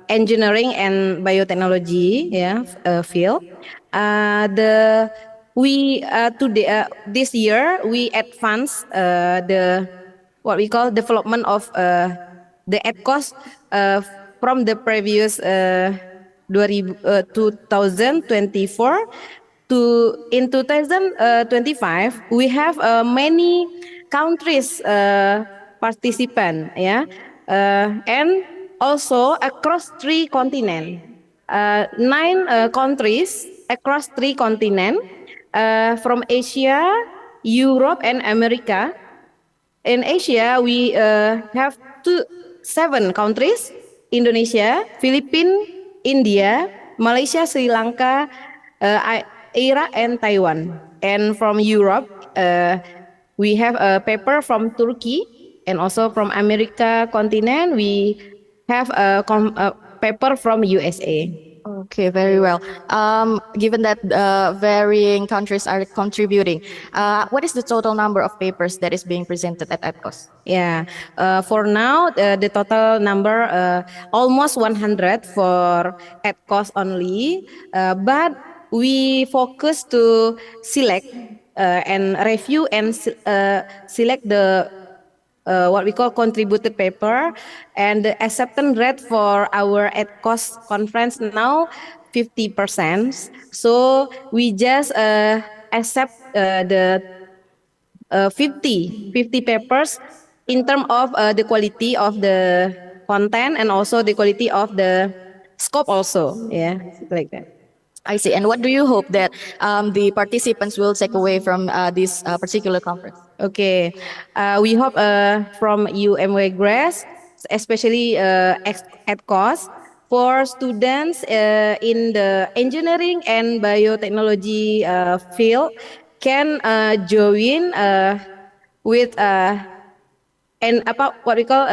engineering and biotechnology, yeah, field. The we today this year we advance the what we call development of the ETCoS from the previous 2024 to in 2025 we have many countries participant, yeah, and also across 3 continents, 9 countries across 3 continents, from Asia, Europe, and America. In Asia, we have 7 countries: Indonesia, Philippines, India, Malaysia, Sri Lanka, Iraq, and Taiwan. And from Europe, we have a paper from Turkey, and also from America continent, we have a paper from USA. Okay, very well. Given that varying countries are contributing, what is the total number of papers that is being presented at ETCoS? Yeah, for now, the total number almost 100 for ETCoS only, but we focus to select and review and select the what we call contributed paper, and the acceptance rate for our ETCoS conference now 50%. So we just accept the 50 papers in terms of the quality of the content and also the quality of the scope also. Yeah, like that. I see. And what do you hope that the participants will take away from this particular conference? Okay, we hope from UMY Grace, especially ETCoS, for students in the engineering and biotechnology field can join with and about what we call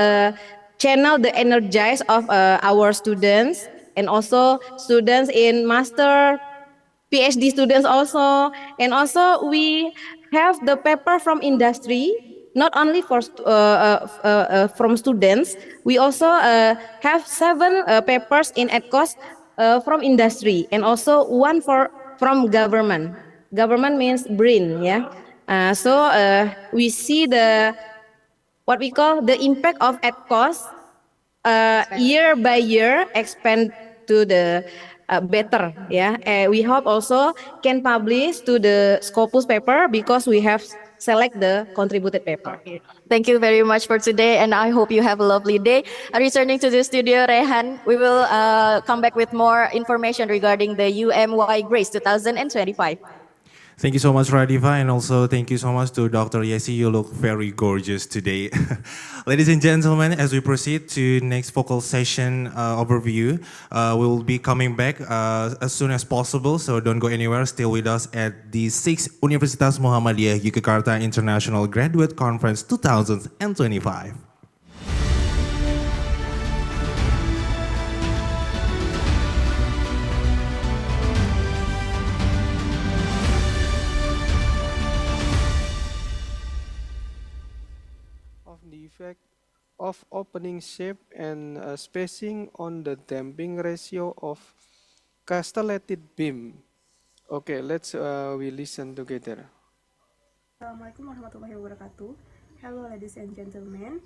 channel the energize of our students and also students in master Ph.D. students also, and also we have the paper from industry, not only for from students. We also have 7 papers in ETCoS from industry, and also one from government. Government means brain, yeah. We see the what we call the impact of ETCoS year by year expand to the better, yeah. We hope also can publish to the Scopus paper because we have select the contributed paper. Thank you very much for today, and I hope you have a lovely day. Returning to the studio, Rehan, we will come back with more information regarding the UMY Grace 2025. Thank you so much, Radiva, and also thank you so much to Dr. Yesi. You look very gorgeous today. Ladies and gentlemen, as we proceed to next focal session overview, we will be coming back as soon as possible, so don't go anywhere. Stay with us at the 6th Universitas Muhammadiyah Yogyakarta International Graduate Conference 2025. Of opening shape and spacing on the damping ratio of castellated beam. Okay, let's we listen together. Assalamualaikum warahmatullahi wabarakatuh. Hello ladies and gentlemen.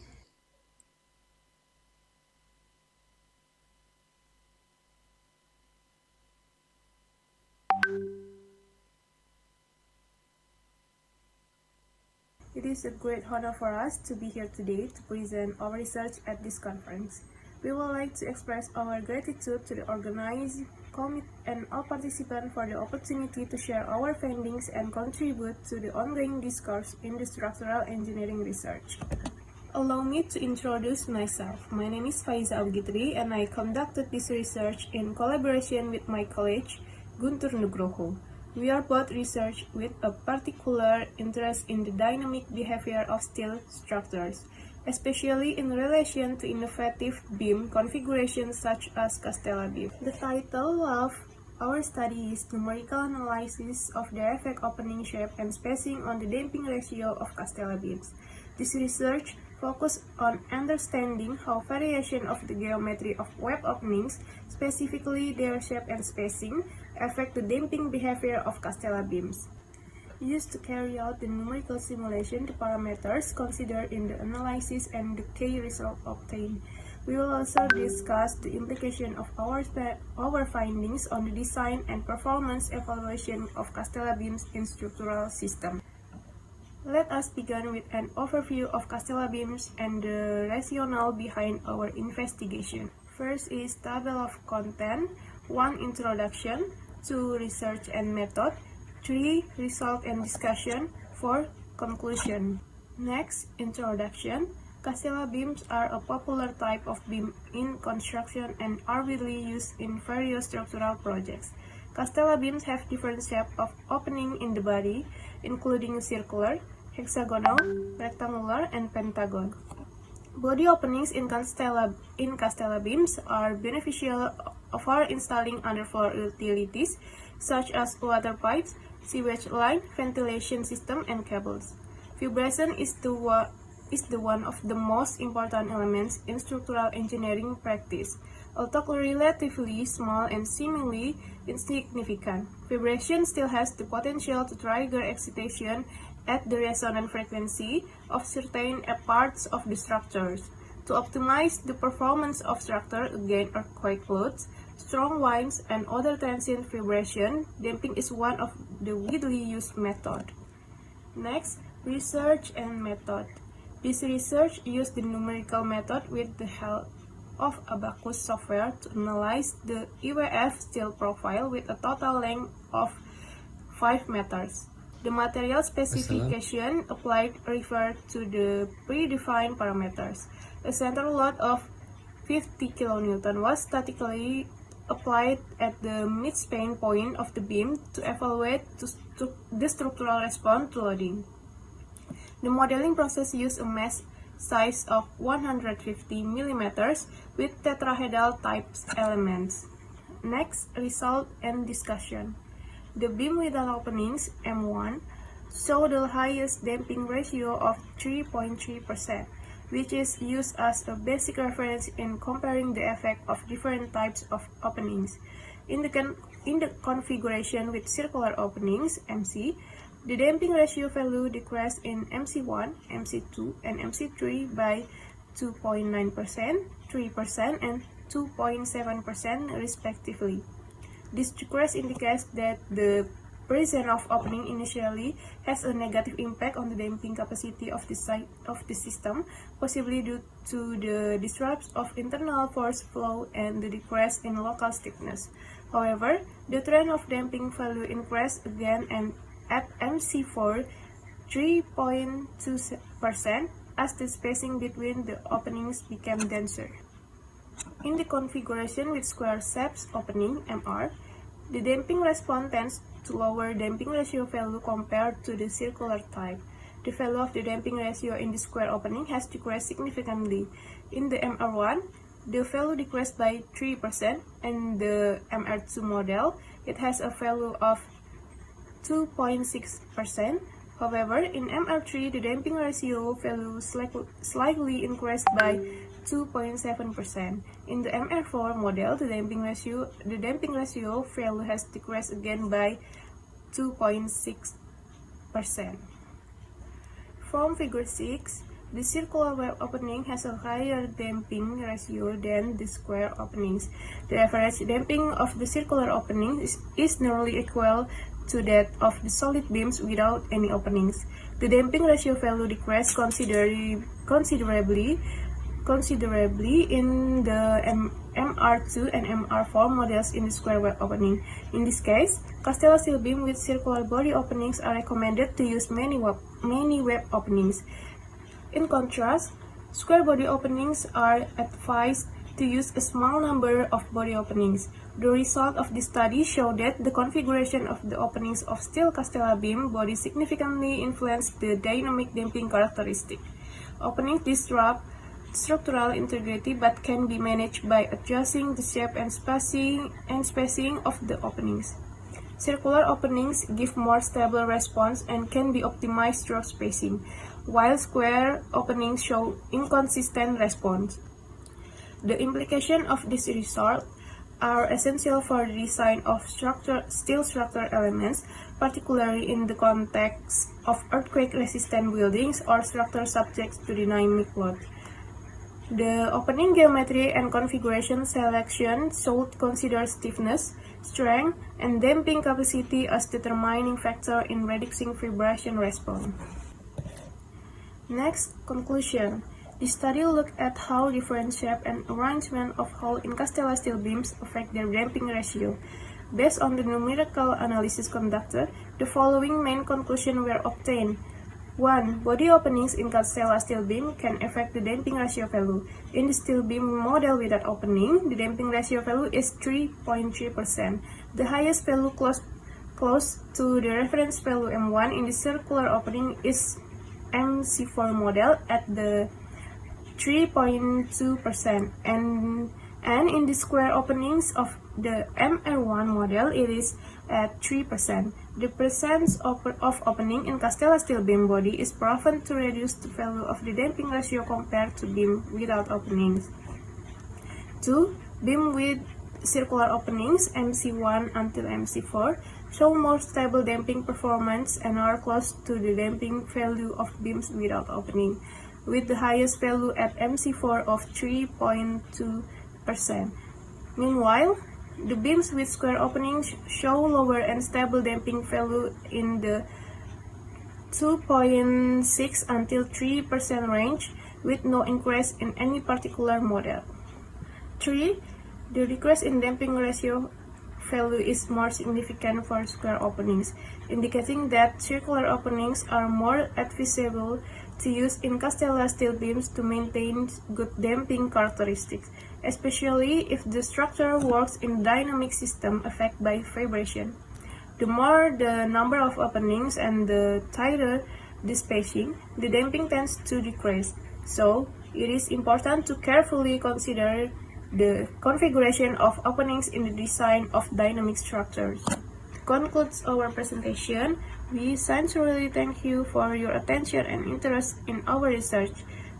It is a great honor for us to be here today to present our research at this conference. We would like to express our gratitude to the organizing committee and all participants for the opportunity to share our findings and contribute to the ongoing discourse in the structural engineering research. Allow me to introduce myself. My name is Faiza Abgitri and I conducted this research in collaboration with my colleague, Guntur Nugroho. We are both research with a particular interest in the dynamic behavior of steel structures, especially in relation to innovative beam configurations such as Castella beam. The title of our study is Numerical Analysis of the Effect Opening Shape and Spacing on the Damping Ratio of Castella beams. This research focused on understanding how variation of the geometry of web openings, specifically their shape and spacing, affect the damping behavior of Castella beams. Used to carry out the numerical simulation, the parameters considered in the analysis and the key result obtained. We will also discuss the implication of our findings on the design and performance evaluation of Castella beams in structural systems. Let us begin with an overview of Castella beams and the rationale behind our investigation. First is table of content, 1 introduction, 2 research and method, 3 result and discussion, 4 conclusion. Next, introduction. Castella beams are a popular type of beam in construction and are widely used in various structural projects. Castella beams have different shapes of opening in the body, including circular, hexagonal, rectangular, and pentagon. Body openings in Castella beams are beneficial for installing underfloor utilities such as water pipes, sewage line, ventilation system, and cables. Vibration is the one of the most important elements in structural engineering practice. Although relatively small and seemingly insignificant, vibration still has the potential to trigger excitation at the resonant frequency of certain parts of the structures. To optimize the performance of structure against earthquake loads, strong winds, and other transient vibration, damping is one of the widely used methods. Next, Research and method. This research used the numerical method with the help of Abacus software to analyze the EWF steel profile with a total length of 5 meters. The material specification applied referred to the predefined parameters. A center load of 50 kN was statically applied at the midspan point of the beam to evaluate the structural response to loading. The modeling process used a mesh size of 150 mm with tetrahedral type elements. Next, result and discussion. The beam without openings, M1, showed the highest damping ratio of 3.3%, which is used as a basic reference in comparing the effect of different types of openings. In the configuration with circular openings, MC, the damping ratio value decreased in MC1, MC2, and MC3 by 2.9%, 3%, and 2.7% respectively. This decrease indicates that the presence of opening initially has a negative impact on the damping capacity of the system, possibly due to the disruption of internal force flow and the decrease in local stiffness. However, the trend of damping value increased again and at MC4, 3.2% as the spacing between the openings became denser. In the configuration with square shapes opening, MR, the damping response tends to lower damping ratio value compared to the circular type. The value of the damping ratio in the square opening has decreased significantly. In the MR1, the value decreased by 3%, and the MR2 model, it has a value of 2.6%. However, in MR3, the damping ratio value slightly increased by 2.7%. In the MR4 model, the damping ratio value has decreased again by 2.6%. From figure 6, the circular web opening has a higher damping ratio than the square openings. The average damping of the circular opening is nearly equal to that of the solid beams without any openings. The damping ratio value decreased considerably in the MR2 and MR4 models in the square web opening. In this case, Castella steel beam with circular body openings are recommended to use many web openings. In contrast, square body openings are advised to use a small number of body openings. The result of this study showed that the configuration of the openings of steel Castella beam body significantly influenced the dynamic damping characteristic. Openings disrupt structural integrity but can be managed by adjusting the shape and spacing of the openings. Circular openings give more stable response and can be optimized through spacing, while square openings show inconsistent response. The implications of this result are essential for the design of steel structural elements, particularly in the context of earthquake-resistant buildings or structures subject to dynamic load. The opening geometry and configuration selection should consider stiffness, strength, and damping capacity as determining factor in reducing vibration response. Next, conclusion. The study looked at how different shape and arrangement of holes in Castella steel beams affect their damping ratio. Based on the numerical analysis conducted, the following main conclusions were obtained. 1. Body openings in Castella steel beam can affect the damping ratio value. In the steel beam model without opening, the damping ratio value is 3.3%. The highest value close to the reference value M1 in the circular opening is MC4 model at the 3.2%, and in the square openings of the MR1 model, it is at 3%. The presence of opening in Castella steel beam body is proven to reduce the value of the damping ratio compared to beam without openings. 2. Beam with circular openings, MC1 until MC4, show more stable damping performance and are close to the damping value of beams without opening, with the highest value at MC4 of 3.2%. Meanwhile, the beams with square openings show lower and stable damping value in the 2.6 until 3% range with no increase in any particular model. 3. The decrease in damping ratio value is more significant for square openings, indicating that circular openings are more advisable to use in castellar steel beams to maintain good damping characteristics, especially if the structure works in dynamic system affected by vibration. The more the number of openings and the tighter the spacing, the damping tends to decrease. So, it is important to carefully consider the configuration of openings in the design of dynamic structures. To conclude our presentation, we sincerely thank you for your attention and interest in our research.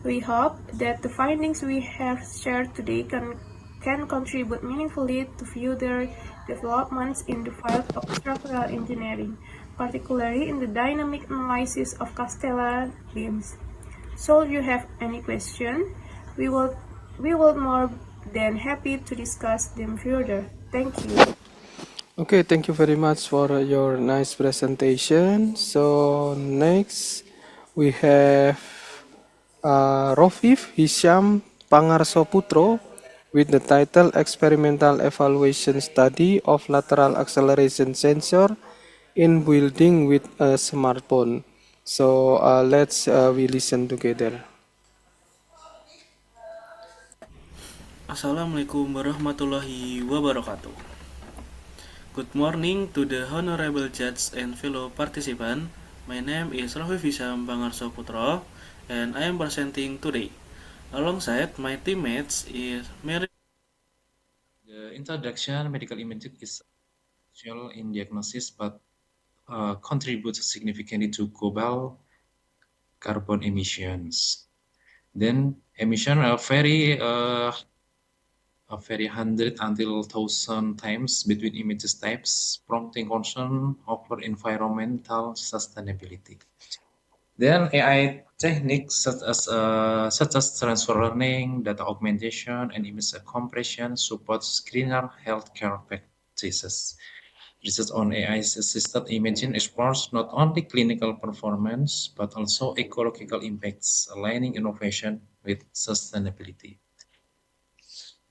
We hope that the findings we have shared today can contribute meaningfully to further developments in the field of structural engineering, particularly in the dynamic analysis of castellar beams. Should you have any question, we will more than happy to discuss them further. Thank you. Okay, thank you very much for your nice presentation. So next we have Rofif Hisham Pangarsoputro with the title Experimental Evaluation Study of Lateral Acceleration Sensor in Building with a Smartphone. So let's we listen together. Assalamualaikum warahmatullahi wabarakatuh. Good morning to the honorable judge and fellow participant. My name is Rofif Hisham Bangarso Putro and I am presenting today. Alongside my teammates is Mary. The introduction medical imaging is essential in diagnosis but contributes significantly to global carbon emissions. Then emission are very 100 until 1,000 times between images types, prompting concern over environmental sustainability. Then AI techniques such as transfer learning, data augmentation, and image compression support greener healthcare practices. Research on AI-assisted imaging explores not only clinical performance but also ecological impacts, aligning innovation with sustainability.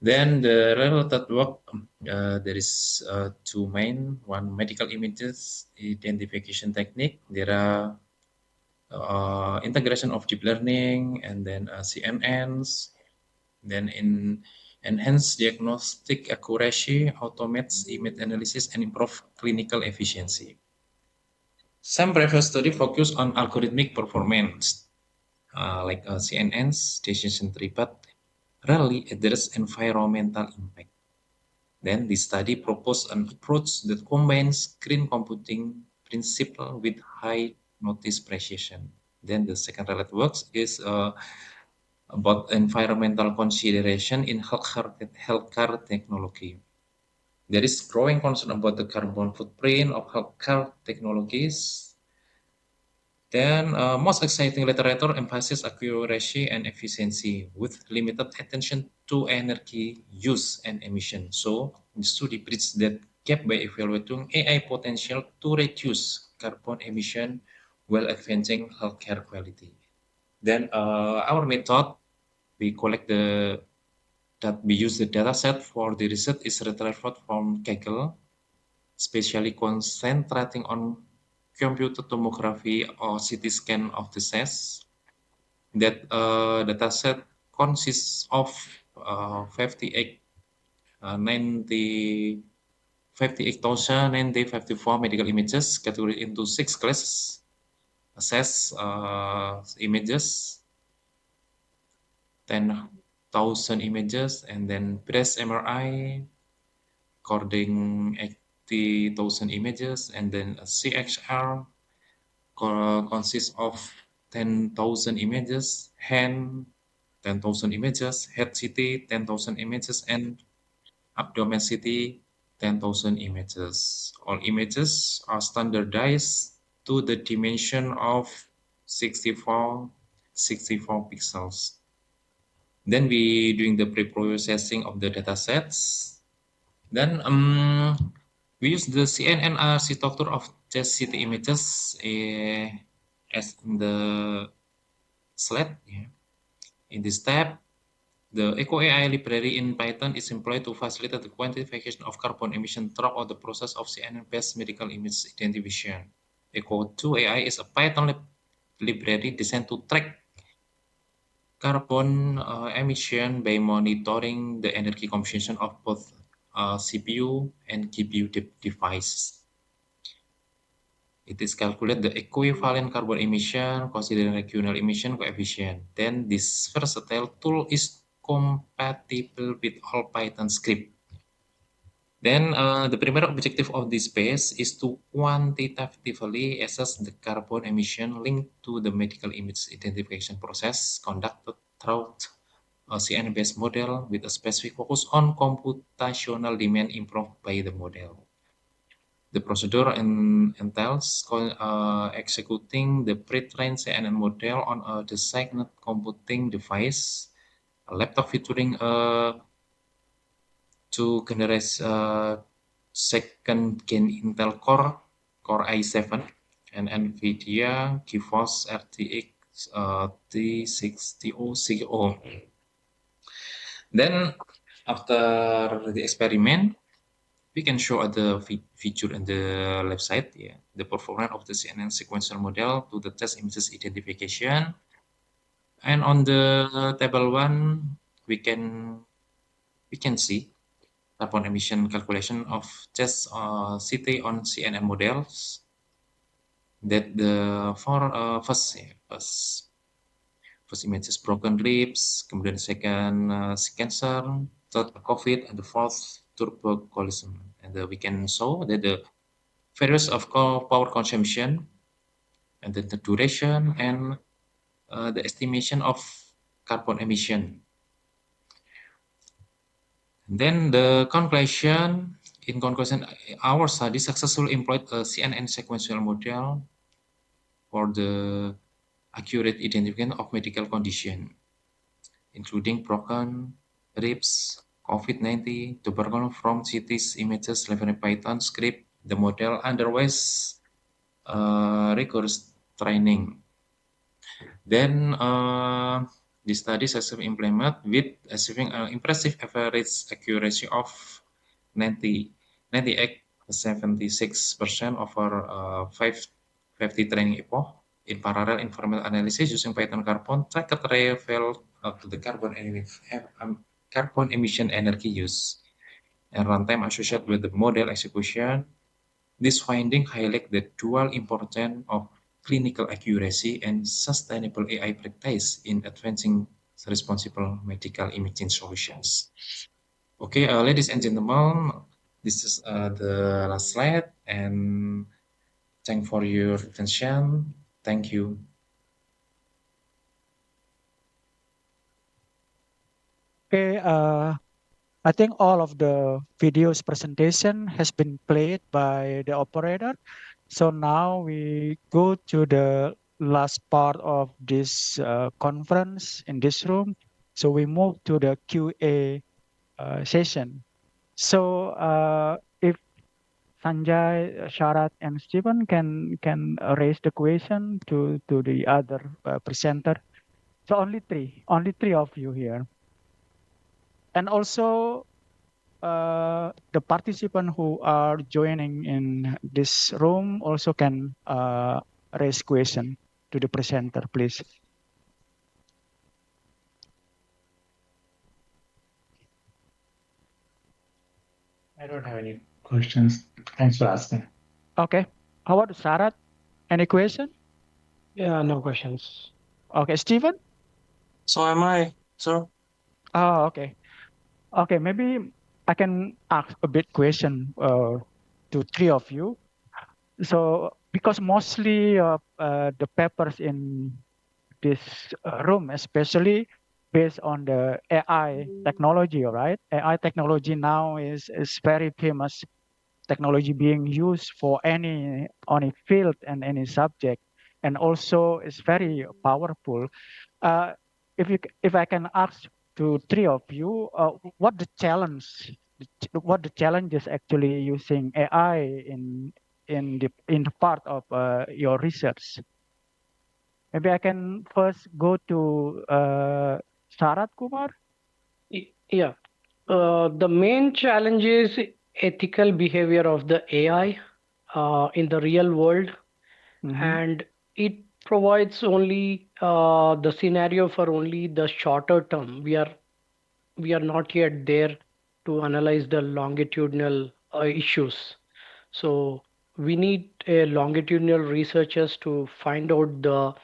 Then the related work, there is two main. One, medical images identification technique. There are integration of deep learning and then CNNs. Then in enhanced diagnostic accuracy, automates image analysis, and improve clinical efficiency. Some previous study focused on algorithmic performance, like CNNs, decision tree, but rarely address environmental impact. Then the study proposed an approach that combines green computing principle with high notice precision. Then the second related work is about environmental consideration in healthcare technology. There is growing concern about the carbon footprint of healthcare technologies. Then most exciting literature emphasizes accuracy and efficiency with limited attention to energy use and emission. So the study bridges that gap by evaluating AI potential to reduce carbon emission while advancing healthcare quality. Then our method, we use the data set for the research is retrieved from Kaggle, especially concentrating on computer tomography or CT scan of the cells. That data set consists of 58,054 medical images categorized into 6 classes. Assess images, 10,000 images, and then breast MRI, recording 80,000 images, and then a CXR consists of 10,000 images, hand 10,000 images, head CT 10,000 images, and abdomen CT 10,000 images. All images are standardized to the dimension of 64 pixels. Then we doing the pre-processing of the data sets. Then we use the CNN architecture of just CT images as in the slide. Yeah. In this step, the EcoAI library in Python is employed to facilitate the quantification of carbon emission throughout the process of CNN-based medical image identification. ECO2AI is a Python library designed to track carbon emission by monitoring the energy consumption of both CPU and GPU devices. It is calculate the equivalent carbon emission considering regional emission coefficient. Then this versatile tool is compatible with all Python script. Then the primary objective of this base is to quantitatively assess the carbon emission linked to the medical image identification process conducted through a CNN-based model with a specific focus on computational demand improved by the model. The procedure entails executing the pre-trained CNN model on a designated computing device, a laptop featuring a 2 second gen Intel Core i7, and NVIDIA GeForce RTX 3060. Then, after the experiment, we can show other feature in the left side. Yeah, the performance of the CNN sequential model to the test images identification. And on the table 1, we can see carbon emission calculation of just CT on CNN models. That the first image is broken ribs, kemudian second cancer, third COVID, and the fourth tuberculosis. And we can show that the various of power consumption, and then the duration, and the estimation of carbon emission. And then the conclusion, in conclusion, our study successfully employed a CNN sequential model for the accurate identification of medical condition, including broken ribs, COVID-19, tuberculosis from CT images, leveraging Python script. The model undergoes rigorous training. Then the study successfully implemented with achieving an impressive average accuracy of 76% over 5 training epoch. In parallel, information analysis using Python Carbon tracker revealed to the carbon emission energy use and runtime associated with the model execution. This finding highlight the dual importance of clinical accuracy and sustainable AI practice in advancing responsible medical imaging solutions. Okay, ladies and gentlemen, this is the last slide, and thank for your attention. Thank you. Okay, I think all of the videos presentation has been played by the operator. So now we go to the last part of this conference in this room. So we move to the QA session. So if Sanjay, Sharat, and Stephen can raise the question to the other presenter. So only three of you here. And also the participants who are joining in this room also can raise question to the presenter, please. I don't have any questions. Thanks for asking. Okay. How about Sharat? Any question? Yeah, no questions. Okay, Stephen? So am I, sir. Oh, okay. Okay, maybe I can ask a bit question to three of you. So because mostly the papers in this room, especially based on the AI technology, right? AI technology now is very famous technology being used for any field and any subject, and also it's very powerful. If I can ask to three of you, what the challenges actually using AI in the part of your research? Maybe I can first go to Sharat Kumar. Yeah. The main challenge is ethical behavior of the AI in the real world, and it provides only the scenario for only the shorter term. We are not yet there to analyze the longitudinal issues. So we need longitudinal researchers to find out the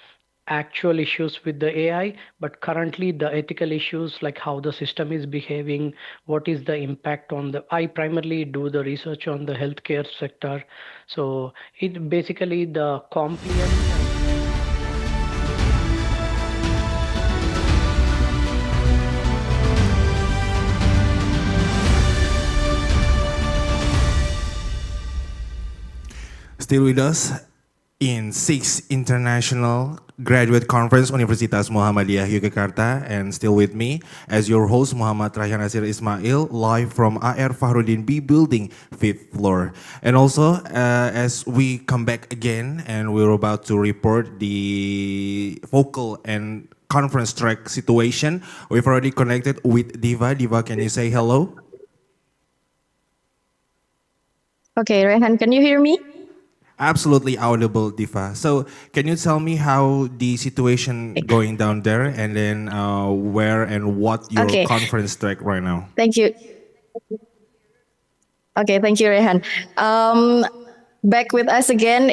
actual issues with the AI, but currently the ethical issues like how the system is behaving, what is the impact on the, I primarily do the research on the healthcare sector. So it basically the compliance. Still with us in 6th International Graduate Conference Universitas Muhammadiyah Yogyakarta, and still with me as your host Muhammad Rayhan Nasir Ismail, live from AR Fahrudin B building 5th floor. And also as we come back again and we're about to report the vocal and conference track situation, we've already connected with Diva. Diva, can you say hello? Okay, Rehan, can you hear me? Absolutely audible, Diva. So can you tell me how the situation going down there, and then where and what your conference track right now? Thank you. Okay, thank you, Rehan. Back with us again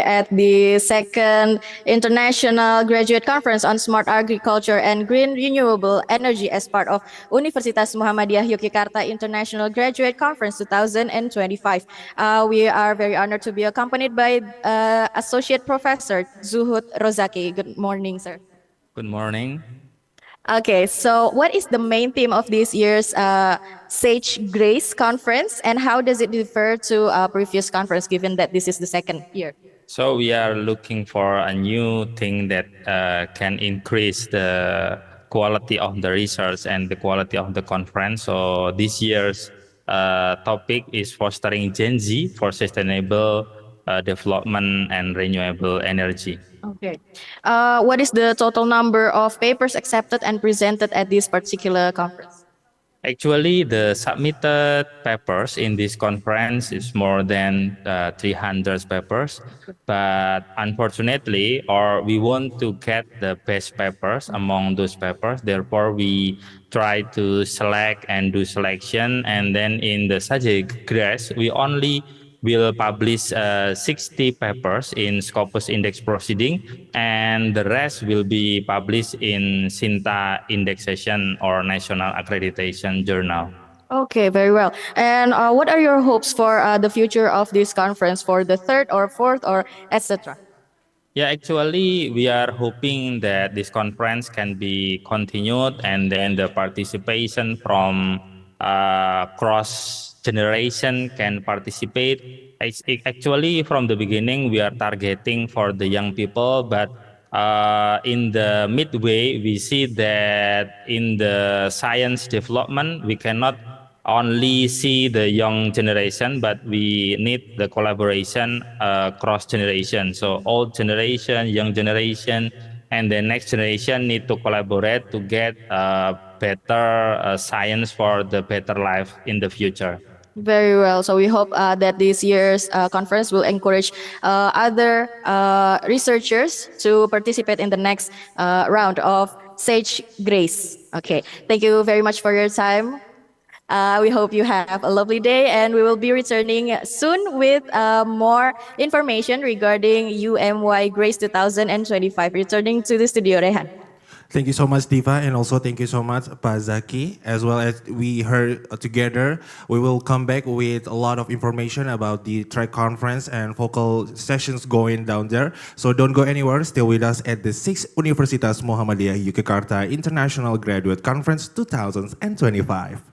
at the second International Graduate Conference on Smart Agriculture and Green Renewable Energy as part of Universitas Muhammadiyah Yogyakarta International Graduate Conference 2025. We are very honored to be accompanied by Associate Professor Zuhud Rozaki. Good morning, sir. Good morning. Okay, so what is the main theme of this year's CEng Grace conference, and how does it differ to previous conference, given that this is the second year? So we are looking for a new thing that can increase the quality of the research and the quality of the conference. So this year's topic is fostering Gen Z for sustainable development and renewable energy. Okay. What is the total number of papers accepted and presented at this particular conference? Actually, the submitted papers in this conference is more than 300 papers, but unfortunately, or we want to get the best papers among those papers. Therefore, we try to select and do selection, and then in the CEng Grace, we only will publish 60 papers in Scopus Index Proceeding, and the rest will be published in SINTA Indexation or National Accreditation Journal. Okay, very well. And what are your hopes for the future of this conference for the third or fourth or etc.? Yeah, actually, we are hoping that this conference can be continued, and then the participation from cross generation can participate. Actually, from the beginning, we are targeting for the young people, but in the midway, we see that in the science development, we cannot only see the young generation, but we need the collaboration cross generation. So old generation, young generation, and the next generation need to collaborate to get better science for the better life in the future. Very well. So we hope that this year's conference will encourage other researchers to participate in the next round of CEng Grace. Okay. Thank you very much for your time. We hope you have a lovely day, and we will be returning soon with more information regarding UMY Grace 2025. Returning to the studio, Rehan. Thank you so much, Diva, and also thank you so much, Pak Zaki. As well as we heard together, we will come back with a lot of information about the track conference and vocal sessions going down there. So don't go anywhere, stay with us at the 6th Universitas Muhammadiyah Yogyakarta International Graduate Conference 2025.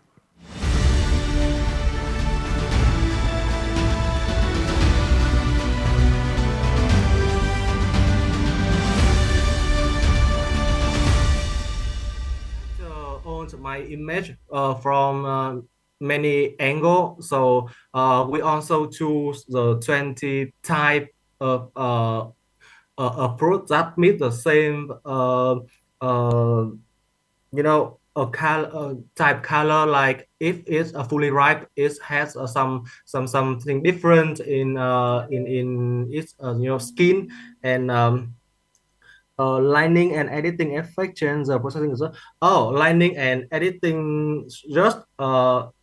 My image from many angles. So we also choose the 20 type of a fruit that meet the same a color type color, like if it's fully ripe, it has something different in its skin, and lining and editing effect change the processing result. Oh, lining and editing just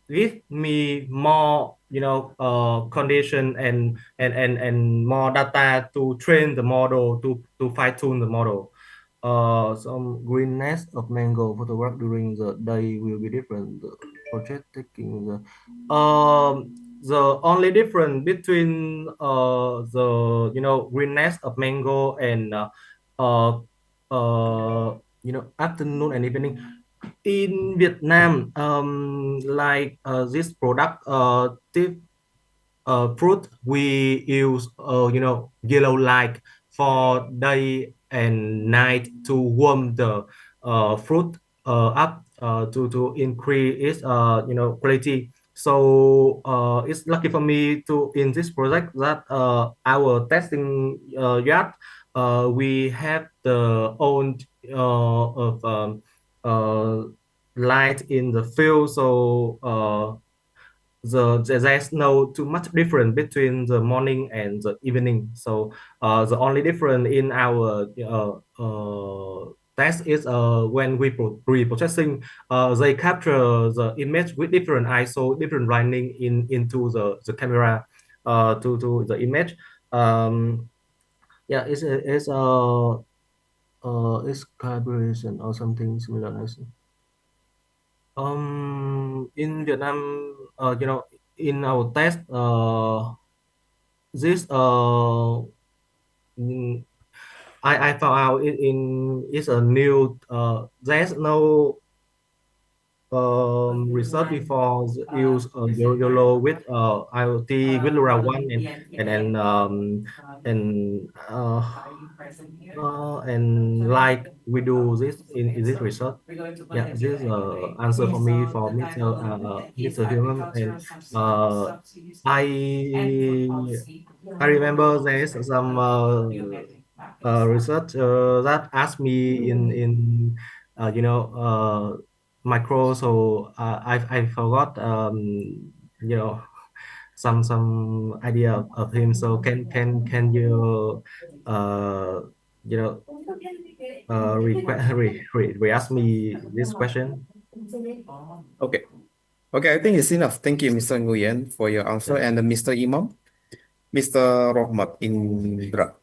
give me more condition and more data to train the model, to fine tune the model. Some greenness of mango photo work during the day will be different. The project taking the only difference between the greenness of mango and uh, afternoon and evening in Vietnam, like this product fruit, we use yellow light for day and night to warm the fruit up to increase its quality. So it's lucky for me to in this project that our testing yard, we have the own of light in the field, so there's no too much difference between the morning and the evening. So the only difference in our test is when we pre-processing, they capture the image with different ISO, different lighting into the camera to the image. Yeah, it's collaboration or something similar. In Vietnam, in our test, this I found out it's a new there's no research before use YOLO with IoT with LoRaWAN and like we do this in this research. Yeah, this is answer for me for Mr. Human, and I remember there's some research that asked me in micro, so I forgot some idea of him. So can you you know re-ask me this question? Okay. Okay, I think it's enough. Thank you, Mr. Nguyen, for your answer. And Mr. Imam, Mr. Rohmat Indra,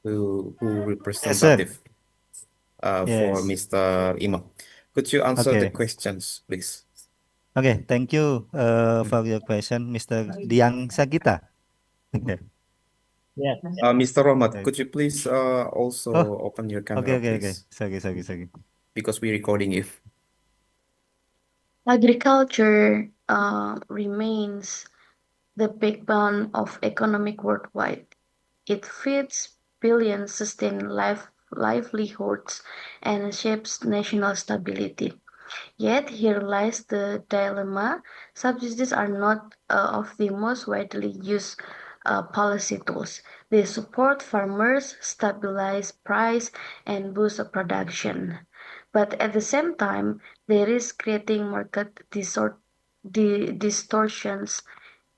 who representative for Yes. Mr. Imam. Could you answer the Okay. questions, please? Okay, thank you for your question, Mr. Diang Sagita. Okay. Yeah. Mr. Rohmat, could you please also Oh, open your okay, camera, okay, okay. please? Sorry. Because we're recording you. Agriculture remains the backbone of economic worldwide. It feeds billions, sustains livelihoods, and shapes national stability. Yet here lies the dilemma. Subsidies are not of the most widely used policy tools. They support farmers, stabilize price, and boost production. But at the same time, they risk creating market distortions,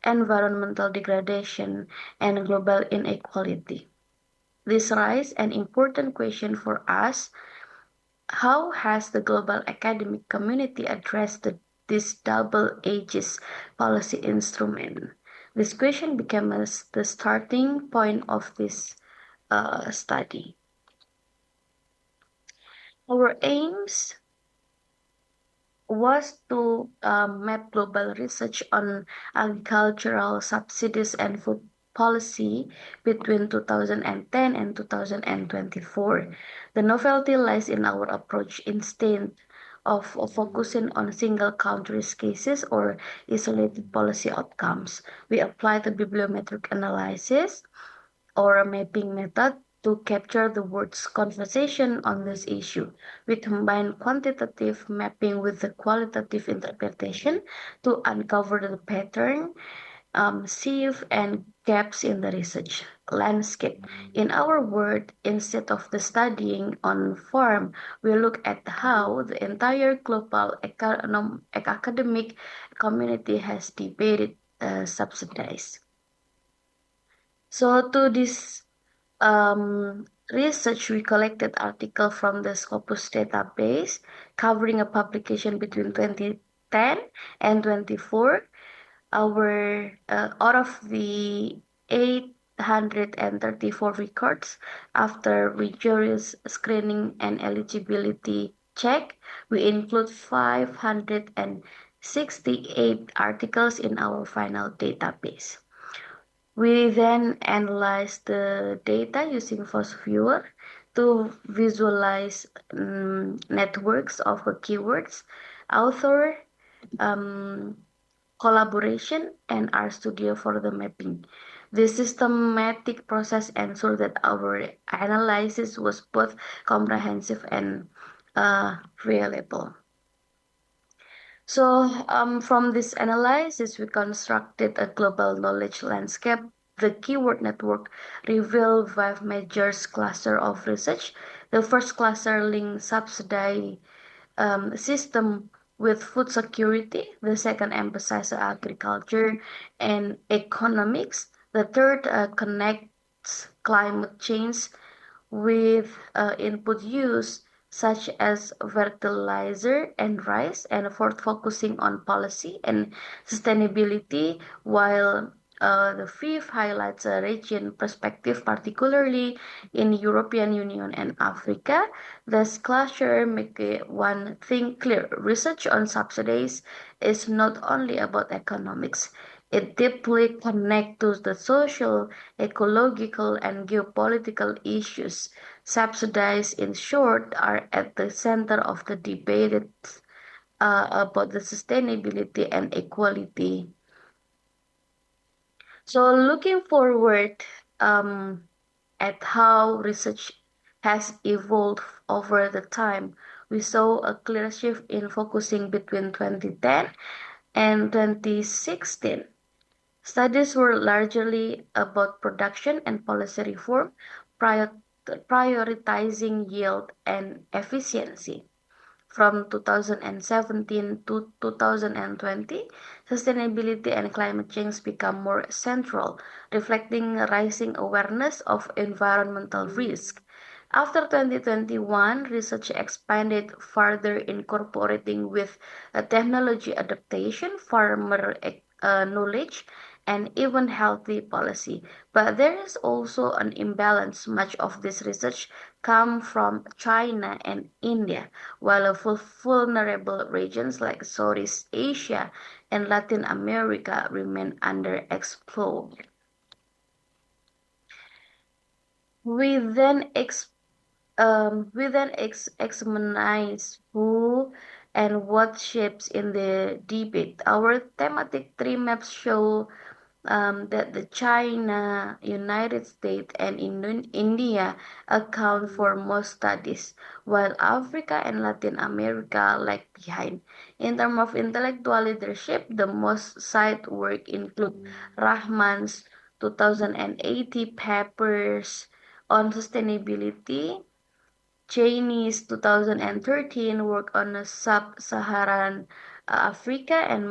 environmental degradation, and global inequality. This raises an important question for us. How has the global academic community addressed this double-edged policy instrument? This question becomes the starting point of this study. Our aims was to map global research on agricultural subsidies and food policy between 2010 and 2024. The novelty lies in our approach instead of focusing on single countries cases or isolated policy outcomes. We apply the bibliometric analysis or a mapping method to capture the world's conversation on this issue. We combine quantitative mapping with the qualitative interpretation to uncover the pattern, sieve and gaps in the research landscape. In our world, instead of the studying on farm, we look at how the entire global academic community has debated subsidies. So to this research, we collected article from the Scopus database covering a publication between 2010 and 24. Out of the 834 records, after rigorous screening and eligibility check, we include 568 articles in our final database. We then analyze the data using FOSS-Viewer to visualize networks of keywords, author, collaboration, and RStudio for the mapping. This systematic process ensured that our analysis was both comprehensive and reliable. So from this analysis, we constructed a global knowledge landscape. The keyword network revealed 5 major clusters of research. The first cluster linked subsidy system with food security. The second emphasized agriculture and economics. The third connects climate change with input use such as fertilizer and rice, and fourth focusing on policy and sustainability, while the fifth highlights a region perspective, particularly in European Union and Africa. This cluster make one thing clear: research on subsidies is not only about economics. It deeply connects to the social, ecological, and geopolitical issues. Subsidies, in short, are at the center of the debate about the sustainability and equality. So looking forward at how research has evolved over the time, we saw a clear shift in focusing between 2010 and 2016. Studies were largely about production and policy reform, prioritizing yield and efficiency. From 2017 to 2020, sustainability and climate change become more central, reflecting rising awareness of environmental risk. After 2021, research expanded further, incorporating with technology adaptation, farmer knowledge, and even healthy policy. But there is also an imbalance. Much of this research comes from China and India, while vulnerable regions like Southeast Asia and Latin America remain underexplored. We then examine who and what shapes in the debate. Our thematic tree maps show that the China, United States, and India account for most studies, while Africa and Latin America lag behind. In terms of intellectual leadership, the most cited work include Rahman's 2080 papers on sustainability, Cheney's 2013 work on sub-Saharan Africa, and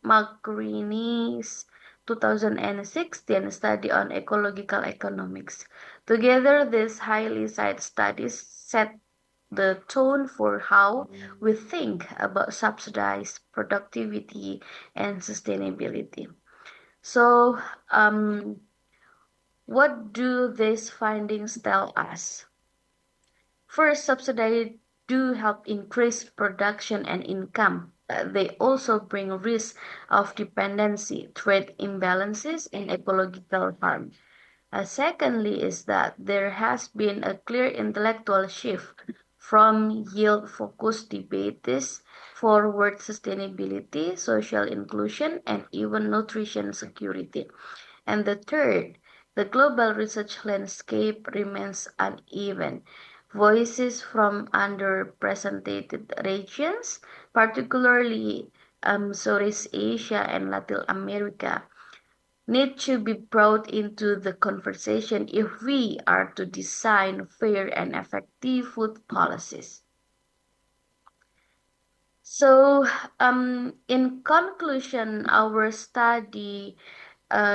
Margrini's 2016 study on ecological economics. Together, these highly cited studies set the tone for how we think about subsidized productivity and sustainability. So, what do these findings tell us? First, subsidies do help increase production and income. They also bring risk of dependency, trade imbalances, and ecological harm. Secondly, is that there has been a clear intellectual shift from yield-focused debates forward sustainability, social inclusion, and even nutrition security. And the third, the global research landscape remains uneven. Voices from underrepresented regions, particularly Southeast Asia and Latin America, need to be brought into the conversation if we are to design fair and effective food policies. So, in conclusion, our study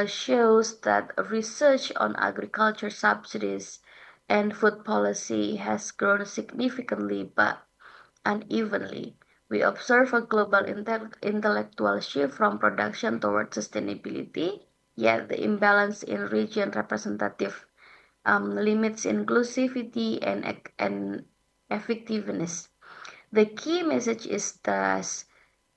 shows that research on agriculture subsidies and food policy has grown significantly but unevenly. We observe a global intellectual shift from production toward sustainability, yet the imbalance in region representative limits inclusivity and effectiveness. The key message is that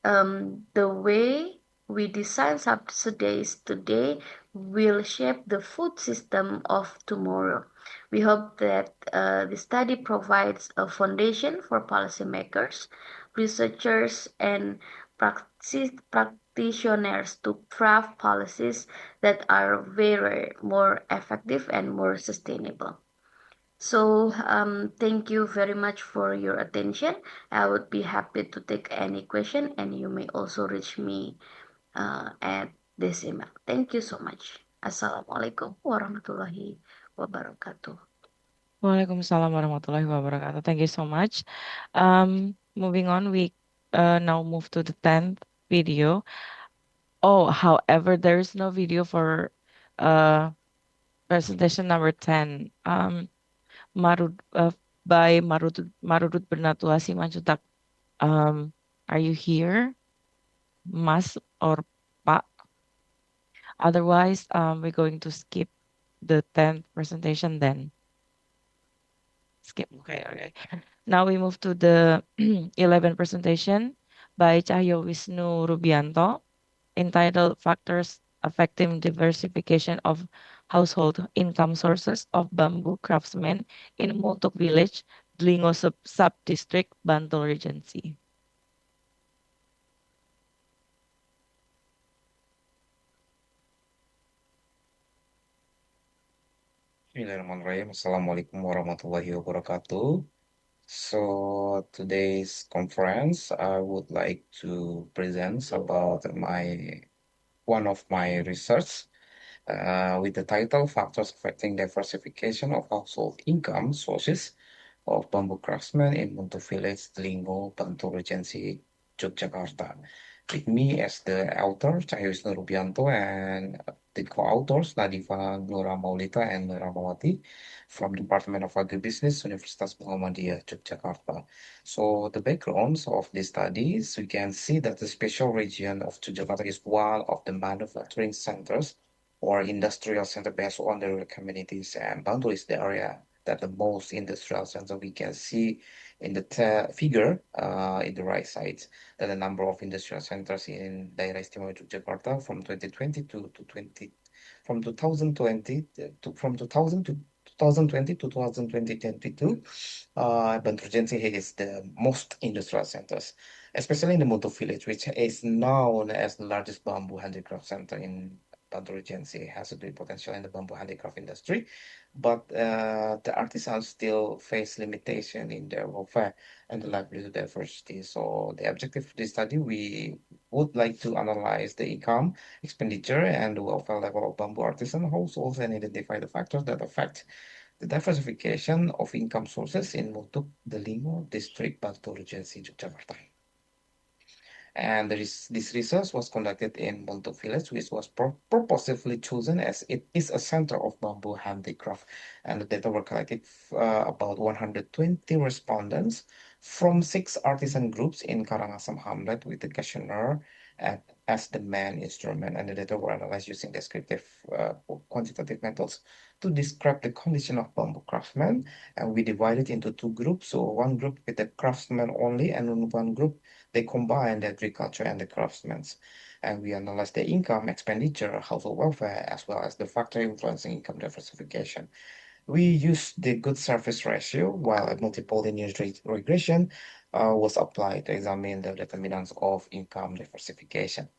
the way we design subsidies today will shape the food system of tomorrow. We hope that the study provides a foundation for policymakers, researchers, and practitioners to craft policies that are very more effective and more sustainable. So thank you very much for your attention. I would be happy to take any question, and you may also reach me at this email. Thank you so much. Assalamualaikum warahmatullahi wabarakatuh. Waalaikumsalam warahmatullahi wabarakatuh. Thank you so much. Moving on, we now move to the 10th video. Oh, however, there is no video for presentation number 10. By Marudut Bernatua Simanjuntak. Are you here, Mas or Pak? Otherwise, we're going to skip the 10th presentation then. Skip. Okay. Now we move to the 11th presentation by Cahyo Wisnu Rubianto, entitled Factors Affecting Diversification of Household Income Sources of Bamboo Craftsmen in Multuk Village, Dlingo Sub-District, Bantul Regency. Bismillahirrahmanirrahim. Assalamualaikum warahmatullahi wabarakatuh. So today's conference, I would like to present about one of my research with the title Factors Affecting Diversification of Household Income Sources of Bamboo Craftsmen in Multuk Village, Dlingo, Bantul Regency, Yogyakarta. With me as the author, Cahyo Wisnu Rubianto, and the co-authors, Nadifa Nura Maulita and Nura Mawati from Department of Agribusiness, Universitas Muhammadiyah, Yogyakarta. So the backgrounds of these studies, we can see that the special region of Yogyakarta is one of the manufacturing centers or industrial center based on the communities, and Bantul is the area that the most industrial center. We can see in the figure in the right side that the number of industrial centers in Daerah Istimewa Yogyakarta from 2020 to 2022, Bantul Regency is the most industrial centers, especially in the Multuk Village, which is known as the largest bamboo handicraft center in Bantul Regency. Has a great potential in the bamboo handicraft industry, but the artisans still face limitation in their welfare and the livelihood diversity. So the objective of this study, we would like to analyze the income, expenditure, and the welfare level of bamboo artisan households and identify the factors that affect the diversification of income sources in Multuk, Dlingo District, Bantul Regency, Yogyakarta. And this research was conducted in Multuk Village, which was purposefully chosen as it is a center of bamboo handicraft. And the data were collected about 120 respondents from 6 artisan groups in Karangasem Hamlet with the questionnaire as the main instrument. And the data were analyzed using descriptive quantitative methods to describe the condition of bamboo craftsmen. And we divided into 2 groups. So one group with the craftsmen only, and one group they combine the agriculture and the craftsmen. And we analyzed the income, expenditure, household welfare, as well as the factor influencing income diversification. We used the good service ratio, while a multiple linear regression was applied to examine the determinants of income diversification.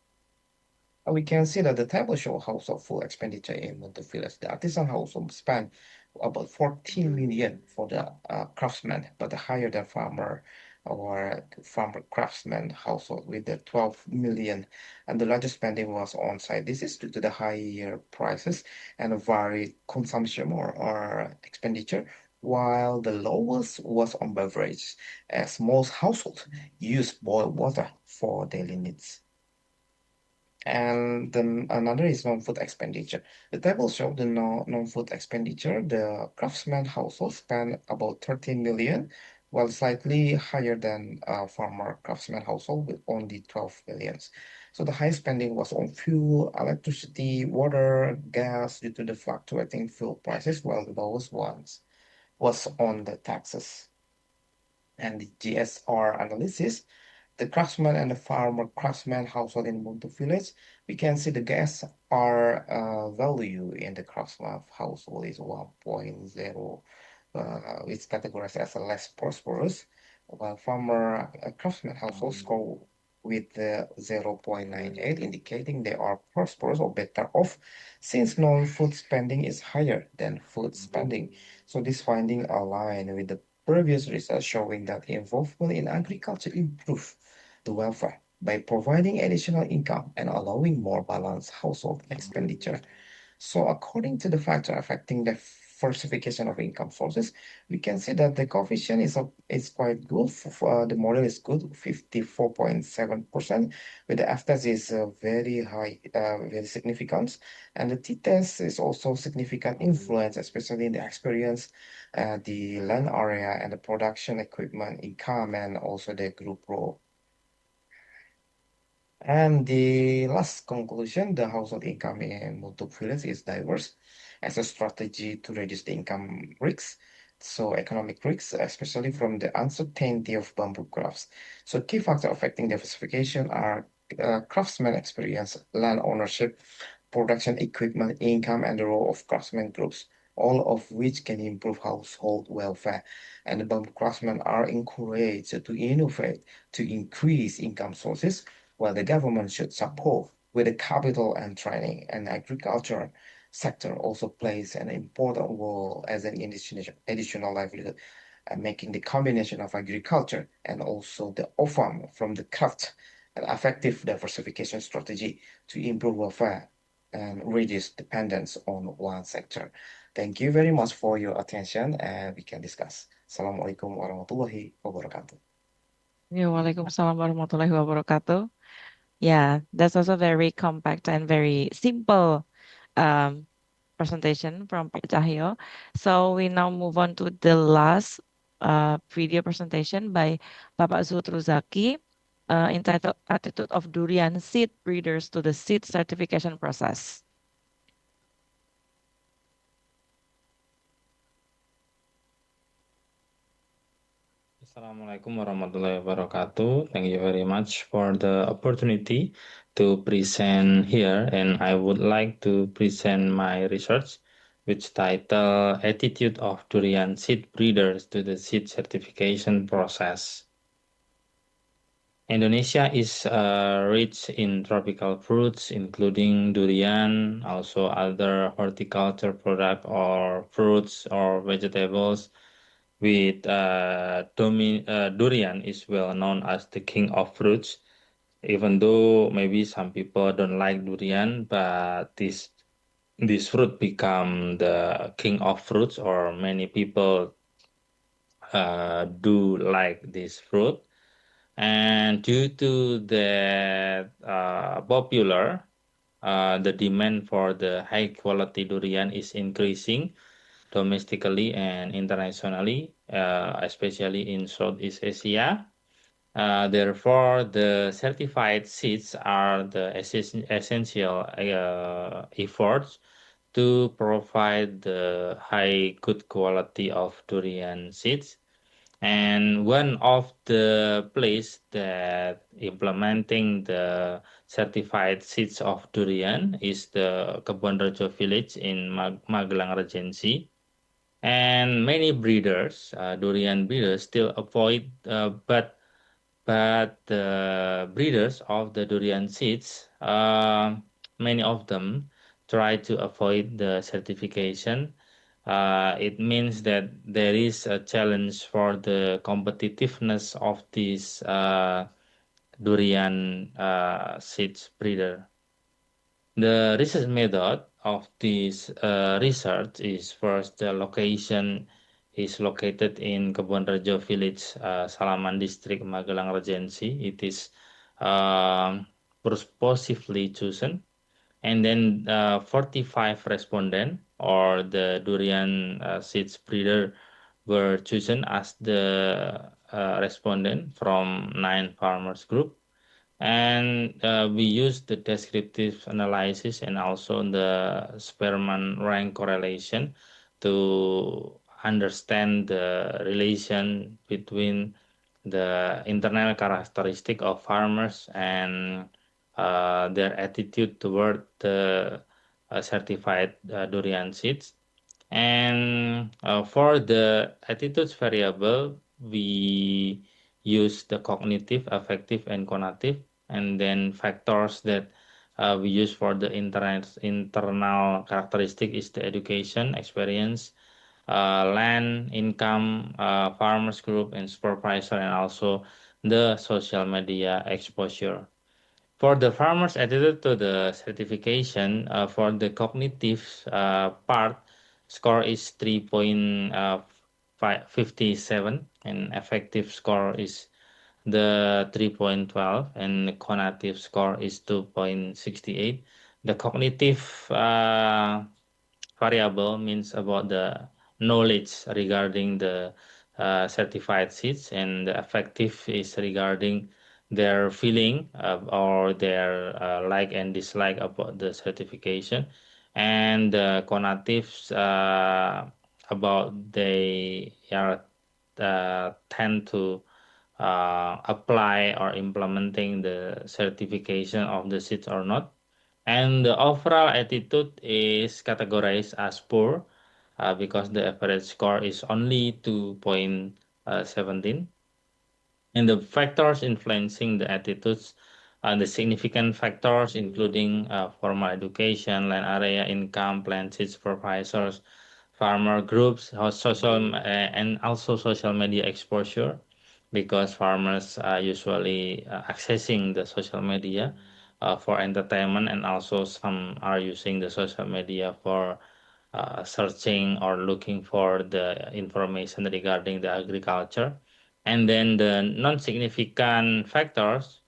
We can see that the table shows household full expenditure in Multuk Village. The artisan household spent about 14 million for the craftsmen, but higher than farmer or farmer craftsman household with the 12 million, and the largest spending was on site. This is due to the higher prices and varied consumption or expenditure, while the lowest was on beverage, as most households use boiled water for daily needs. And then another is non-food expenditure. The table shows the non-food expenditure. The craftsman household spend about 13 million, while slightly higher than farmer craftsman household with only 12 millions. So the highest spending was on fuel, electricity, water, gas due to the fluctuating fuel prices, while the lowest ones was on the taxes. And the GSR analysis, the craftsman and the farmer craftsman household in Ubuntu village, we can see the gas R value in the craftsman household is 1.0, which categorized as a less prosperous, while farmer craftsman household score with 0.98, indicating they are prosperous or better off, since non-food spending is higher than food spending. So this finding align with the previous research showing that involvement in agriculture improve the welfare by providing additional income and allowing more balanced household expenditure. So according to the factor affecting the diversification of income sources, we can see that the coefficient is quite good. The model is good, 54.7%, with the F-test is very high, very significant, and the T-test is also significant influence, especially in the experience, the land area, and the production equipment income, and also the group role. And the last conclusion, the household income in Mutuk village is diverse as a strategy to reduce the income risks. So economic risks, especially from the uncertainty of bamboo crafts. So key factors affecting diversification are craftsman experience, land ownership, production equipment, income, and the role of craftsman groups, all of which can improve household welfare. And the bamboo craftsmen are encouraged to innovate to increase income sources, while the government should support with the capital and training, and agriculture sector also plays an important role as an additional livelihood, making the combination of agriculture and also the off-farm from the craft an effective diversification strategy to improve welfare and reduce dependence on one sector. Thank you very much for your attention, and we can discuss. Assalamualaikum warahmatullahi wabarakatuh. Ya, Waalaikumsalam warahmatullahi wabarakatuh. Yeah, that's also very compact and very simple presentation from Pak Cahyo. So we now move on to the last video presentation by Bapak Zutruzaki, entitled Attitude of Durian Seed Breeders to the Seed Certification Process. Assalamualaikum warahmatullahi wabarakatuh. Thank you very much for the opportunity to present here, and I would like to present my research, which title Attitude of Durian Seed Breeders to the Seed Certification Process. Indonesia is rich in tropical fruits, including durian, also other horticulture products or fruits or vegetables. With durian is well known as the king of fruits, even though maybe some people don't like durian, but this fruit become the king of fruits, or many people do like this fruit. And due to that popular, the demand for the high quality durian is increasing domestically and internationally, especially in Southeast Asia. Therefore, the certified seeds are the essential efforts to provide the high good quality of durian seeds. And one of the place that implementing the certified seeds of durian is the Kebonrejo village in Magelang Regency. And many breeders, durian breeders, still avoid, but the breeders of the durian seeds, many of them try to avoid the certification it means that there is a challenge for the competitiveness of this durian seeds breeder. The research method of this research is first the location is located in Kebon Rejo village, Salaman district, Magelang Regency. It is purposefully chosen, and then 45 respondent or the durian seeds breeder were chosen as the respondent from 9 farmers group, and we use the descriptive analysis and also the Spearman rank correlation to understand the relation between the internal characteristic of farmers and their attitude toward the certified durian seeds. And for the attitudes variable, we use the cognitive, affective, and conative, and then factors that we use for the internal characteristic is the education, experience, land, income, farmers group, and supervisor, and also the social media exposure. For the farmer's attitude to the certification, for the cognitive part, score is 3.57, and affective score is the 3.12, and the conative score is 2.68. The cognitive variable means about the knowledge regarding the certified seeds, and the affective is regarding their feeling or their like and dislike about the certification, and the conatives about they are tend to apply or implementing the certification of the seeds or not. And the overall attitude is categorized as poor because the average score is only 2.17. And the factors influencing the attitudes are the significant factors, including formal education, land area, income, plant seed supervisors, farmer groups, social, and also social media exposure, because farmers are usually accessing the social media for entertainment, and also some are using the social media for searching or looking for the information regarding the agriculture. And then the non-significant factors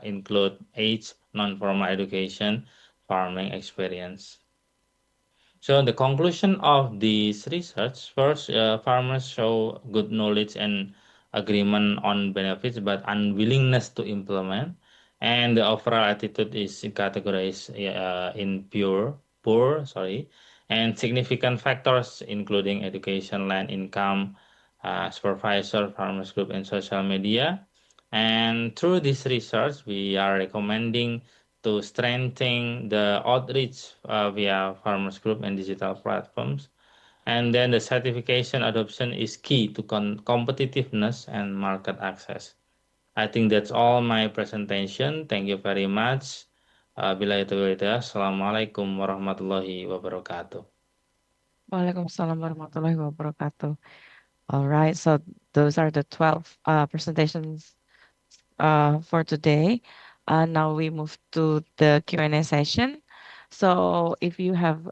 include age, non-formal education, farming experience. So the conclusion of this research, first, farmers show good knowledge and agreement on benefits, but unwillingness to implement. And the overall attitude is categorized in poor, and significant factors including education, land, income, supervisor, farmers group, and social media. And through this research, we are recommending to strengthen the outreach via farmers group and digital platforms. And then the certification adoption is key to competitiveness and market access. I think that's all my presentation. Thank you very much. Billahi taufiq hidayah. Assalamualaikum warahmatullahi wabarakatuh. Waalaikumsalam warahmatullahi wabarakatuh. All right, so those are the 12 presentations for today. Now we move to the Q&A session. So if you have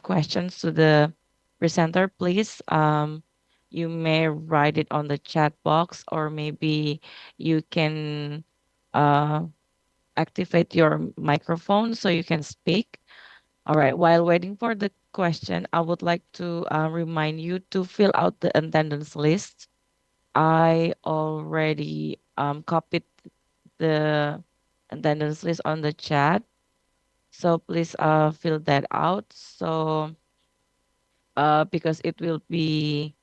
questions to the presenter, please you may write it on the chat box, or maybe you can activate your microphone so you can speak. All right, while waiting for the question, I would like to remind you to fill out the attendance list. I already copied the attendance list on the chat, so please fill that out. So because it will be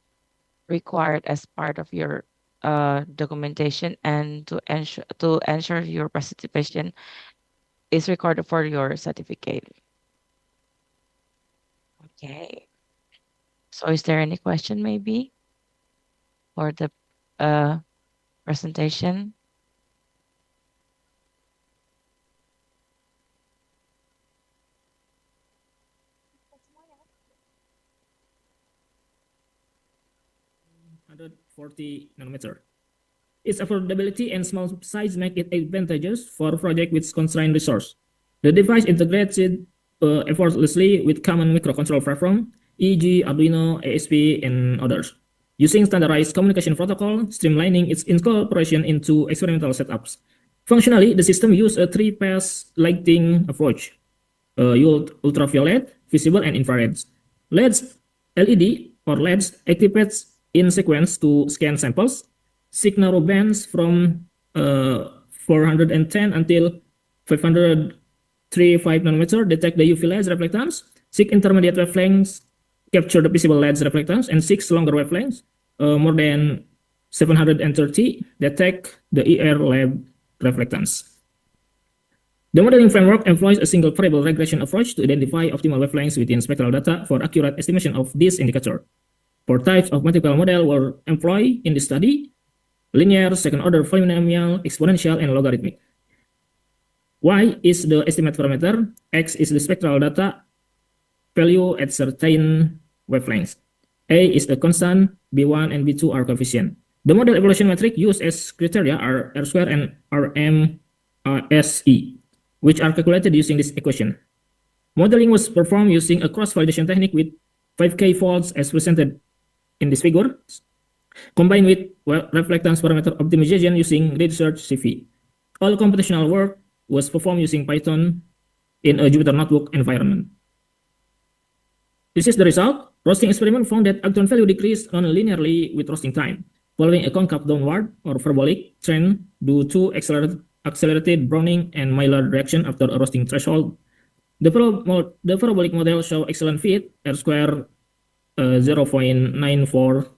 required as part of your documentation, and to ensure your participation is recorded for your certificate. Okay. So is there any question maybe for the presentation? 140 nanometer. Its affordability and small size make it advantageous for projects with constrained resource. The device integrated effortlessly with common microcontroller platform, e.g. Arduino, ASP, and others, using standardized communication protocol, streamlining its incorporation into experimental setups. Functionally, the system uses a three-phase lighting approach, ultraviolet, visible, and infrared. LED or LEDs activates in sequence to scan samples. Signal bands from 410 until 535 nanometer detect the UV LEDs reflectance. 6 intermediate wavelengths capture the visible LEDs reflectance, and 6 longer wavelengths, more than 730, detect the ER lab reflectance. The modeling framework employs a single variable regression approach to identify optimal wavelengths within spectral data for accurate estimation of this indicator. 4 types of mathematical model were employed in the study: linear, second-order polynomial, exponential, and logarithmic. Y is the estimate parameter, X is the spectral data value at certain wavelengths. A is the constant, B1 and B2 are coefficient. The model evaluation metric used as criteria are R-square and RMSE, which are calculated using this equation. Modeling was performed using a cross-validation technique with 5K folds as presented in this figure, combined with reflectance parameter optimization using research CV. All computational work was performed using Python in a Jupyter Notebook environment. This is the result. Roasting experiment found that actual value decreased non-linearly with roasting time, following a concave downward or parabolic trend due to accelerated browning and Maillard reaction after a roasting threshold. The parabolic model show excellent fit, R-square 0.94,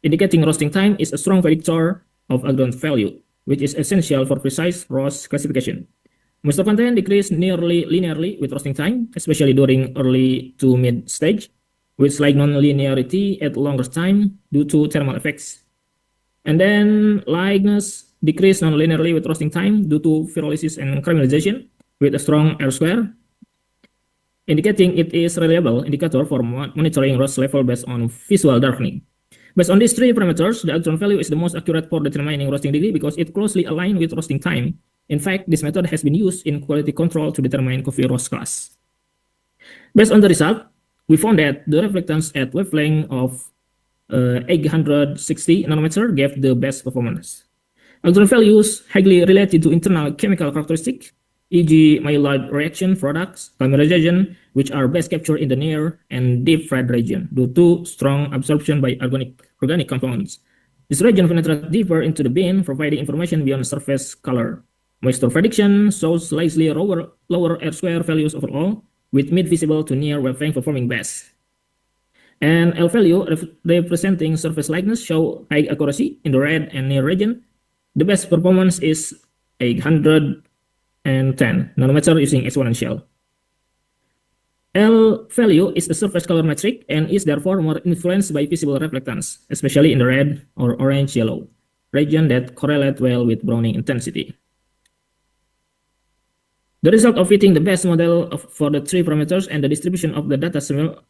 indicating roasting time is a strong predictor of actual value, which is essential for precise roast classification. Moisture content decreased nearly linearly with roasting time, especially during early to mid stage, with slight non-linearity at longer time due to thermal effects. And then lightness decreased non-linearly with roasting time due to pyrolysis and caramelization with a strong R-square, indicating it is a reliable indicator for monitoring roast level based on visual darkening. Based on these 3 parameters, the actual value is the most accurate for determining roasting degree because it closely aligned with roasting time. In fact, this method has been used in quality control to determine coffee roast class. Based on the result, we found that the reflectance at wavelength of 860 nanometer gave the best performance. Actual values highly related to internal chemical characteristics, e.g. Maillard reaction products, caramelization, which are best captured in the near and deep fried region due to strong absorption by organic compounds. This region penetrates deeper into the bean, providing information beyond surface color. Moisture prediction shows slightly lower R-square values overall, with mid-visible to near wavelength performing best. And L value representing surface lightness show high accuracy in the red and near region. The best performance is 810 nanometer using exponential. L value is the surface color metric and is therefore more influenced by visible reflectance, especially in the red or orange-yellow region that correlate well with browning intensity. The result of fitting the best model for the 3 parameters and the distribution of the data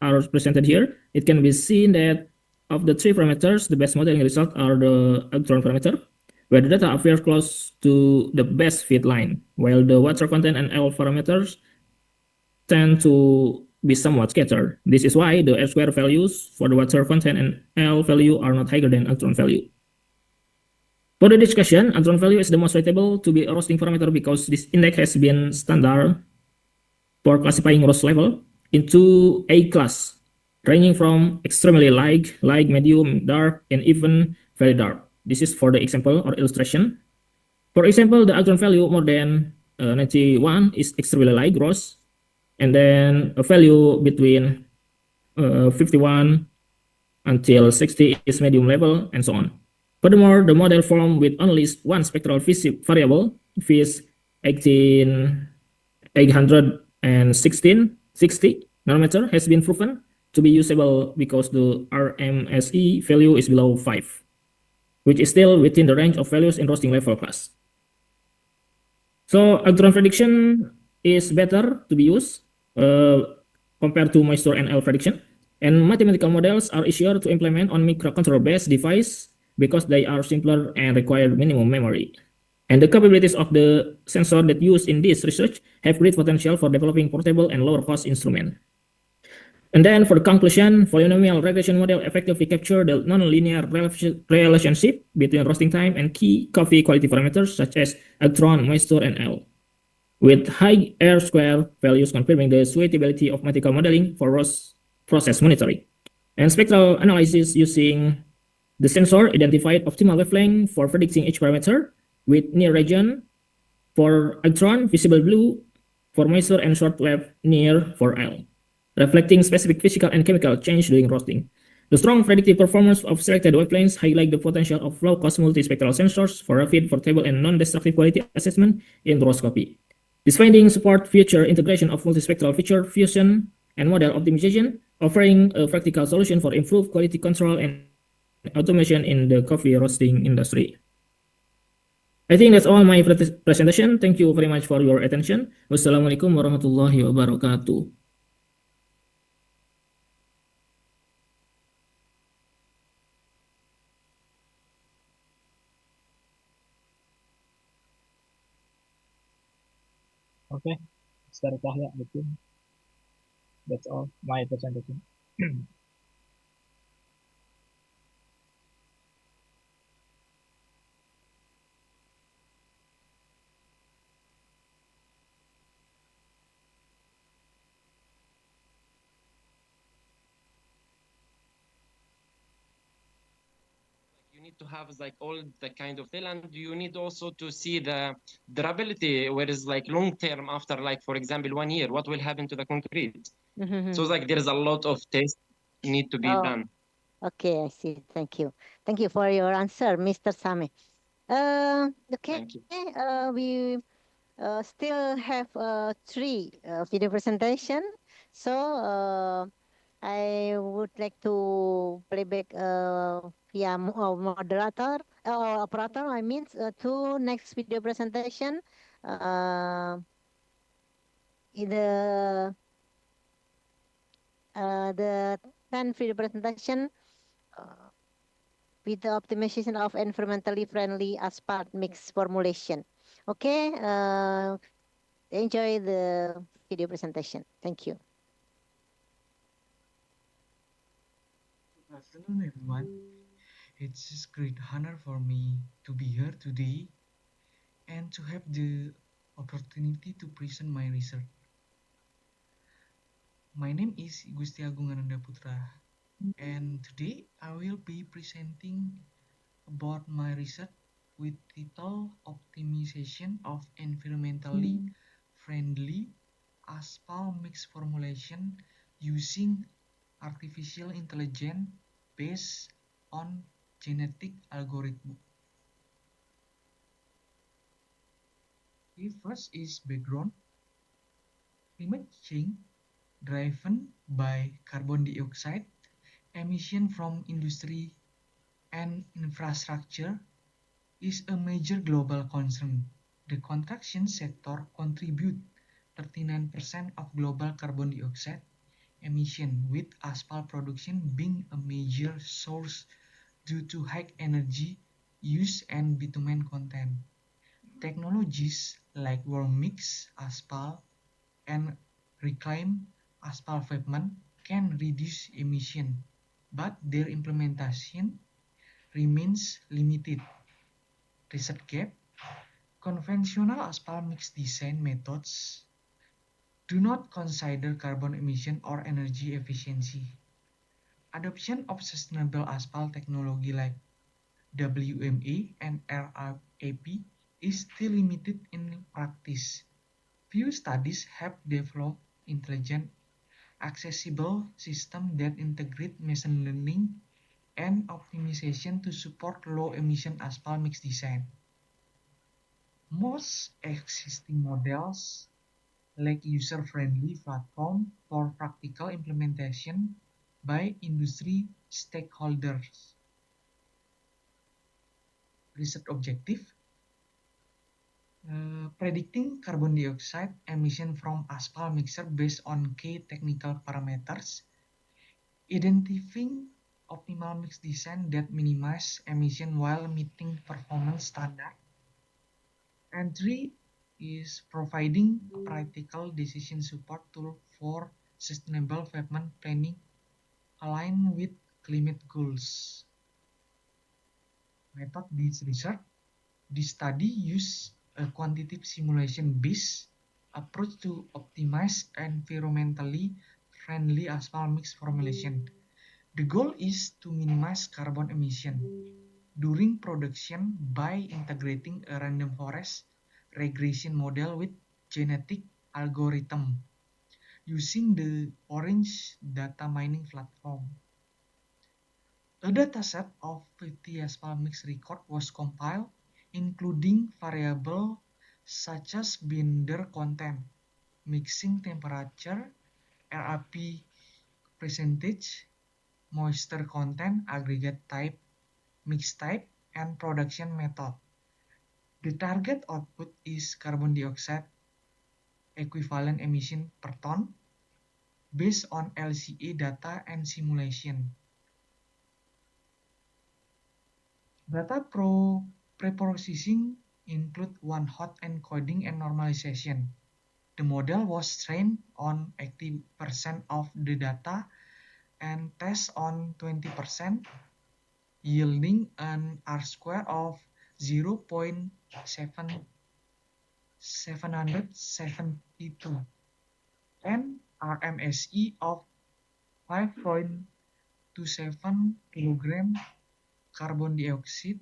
are presented here. It can be seen that of the 3 parameters, the best modeling results are the actual parameter, where the data appear close to the best fit line, while the water content and L parameters tend to be somewhat scattered. This is why the R-square values for the water content and L value are not higher than actual value. For the discussion, actual value is the most suitable to be a roasting parameter because this index has been standard for classifying roast level into A class, ranging from extremely light, medium, dark, and even very dark. This is for the example or illustration. For example, the actual value more than 91 is extremely light roast, and then a value between 51 until 60 is medium level, and so on. Furthermore, the model formed with only one spectral variable, phase 860 nanometer, has been proven to be usable because the RMSE value is below 5, which is still within the range of values in roasting level class. So actual prediction is better to be used compared to moisture and L prediction. And mathematical models are easier to implement on microcontroller-based device because they are simpler and require minimum memory. And the capabilities of the sensor that used in this research have great potential for developing portable and lower-cost instruments. And then for the conclusion, polynomial regression model effectively capture the nonlinear relationship between roasting time and key coffee quality parameters such as electron, moisture, and L, with high R-square values confirming the suitability of mathematical modeling for roast process monitoring. And spectral analysis using the sensor identified optimal wavelength for predicting each parameter with near region for electron, visible blue for moisture, and short wave near for L, reflecting specific physical and chemical change during roasting. The strong predictive performance of selected wavelengths highlight the potential of low-cost multispectral sensors for rapid, portable, and non-destructive quality assessment in roast coffee. These findings support future integration of multispectral feature fusion and model optimization, offering a practical solution for improved quality control and automation in the coffee roasting industry. I think that's all my presentation. Thank you very much for your attention. Wassalamualaikum warahmatullahi wabarakatuh. Okay, start ya, betul. That's all my presentation. You need to have like all the kind of talent. You need also to see the durability, where is like long term after, like for example 1 year, what will happen to the concrete. So it's like there is a lot of tests need to be done. Okay, I see. Thank you. Thank you for your answer, Mr. Sami. Okay, we still have 3 video presentation. So I would like to playback via moderator or operator. I mean, 2 next video presentation. In the 10 video presentation with the optimization of environmentally friendly asphalt mix formulation. Okay, enjoy the video presentation. Thank you. Good afternoon, everyone. It's a great honor for me to be here today and to have the opportunity to present my research. My name is Gusti Agung Ananda Putra, and today I will be presenting about my research with title Optimization of Environmentally Friendly Asphalt Mix Formulation using Artificial Intelligence based on genetic algorithm. Okay, first is background. Climate change driven by carbon dioxide emission from industry and infrastructure is a major global concern. The construction sector contributes 39% of global carbon dioxide emission, with asphalt production being a major source due to high energy use and bitumen content. Technologies like warm mix asphalt and reclaimed asphalt pavement can reduce emission, but their implementation remains limited. Research gap. Conventional asphalt mix design methods do not consider carbon emission or energy efficiency. Adoption of sustainable asphalt technology like WME and RAP is still limited in practice. Few studies have developed intelligent, accessible systems that integrate machine learning and optimization to support low-emission asphalt mix design. Most existing models lack user-friendly platform for practical implementation by industry stakeholders. Research objective: predicting carbon dioxide emission from asphalt mixer based on key technical parameters identifying optimal mix design that minimize emission while meeting performance standard. And 3 is providing practical decision support tool for sustainable development planning aligned with climate goals. Method this research, this study use a quantitative simulation-based approach to optimize environmentally friendly asphalt mix formulation. The goal is to minimize carbon emission during production by integrating a random forest regression model with genetic algorithm using the Orange data mining platform. A dataset of 50 asphalt mix record was compiled, including variables such as binder content, mixing temperature, RAP percentage, moisture content, aggregate type, mix type, and production method. The target output is carbon dioxide equivalent emission per ton based on LCA data and simulation. Data pre-processing include one-hot encoding and normalization. The model was trained on 80% of the data and test on 20%, yielding an R-square of 0.772 and RMSE of 5.27 kg carbon dioxide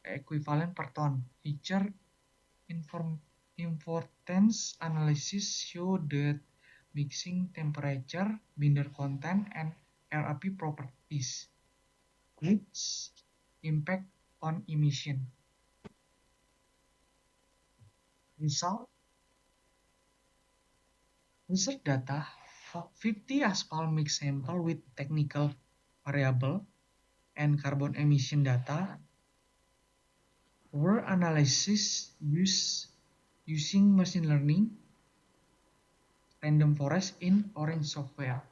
equivalent per ton. Feature importance analysis show that mixing temperature, binder content, and RAP properties, which impact on emission. Result: research data 50 asphalt mix sample with technical variable and carbon emission data were analyzed using machine learning random forest in Orange software.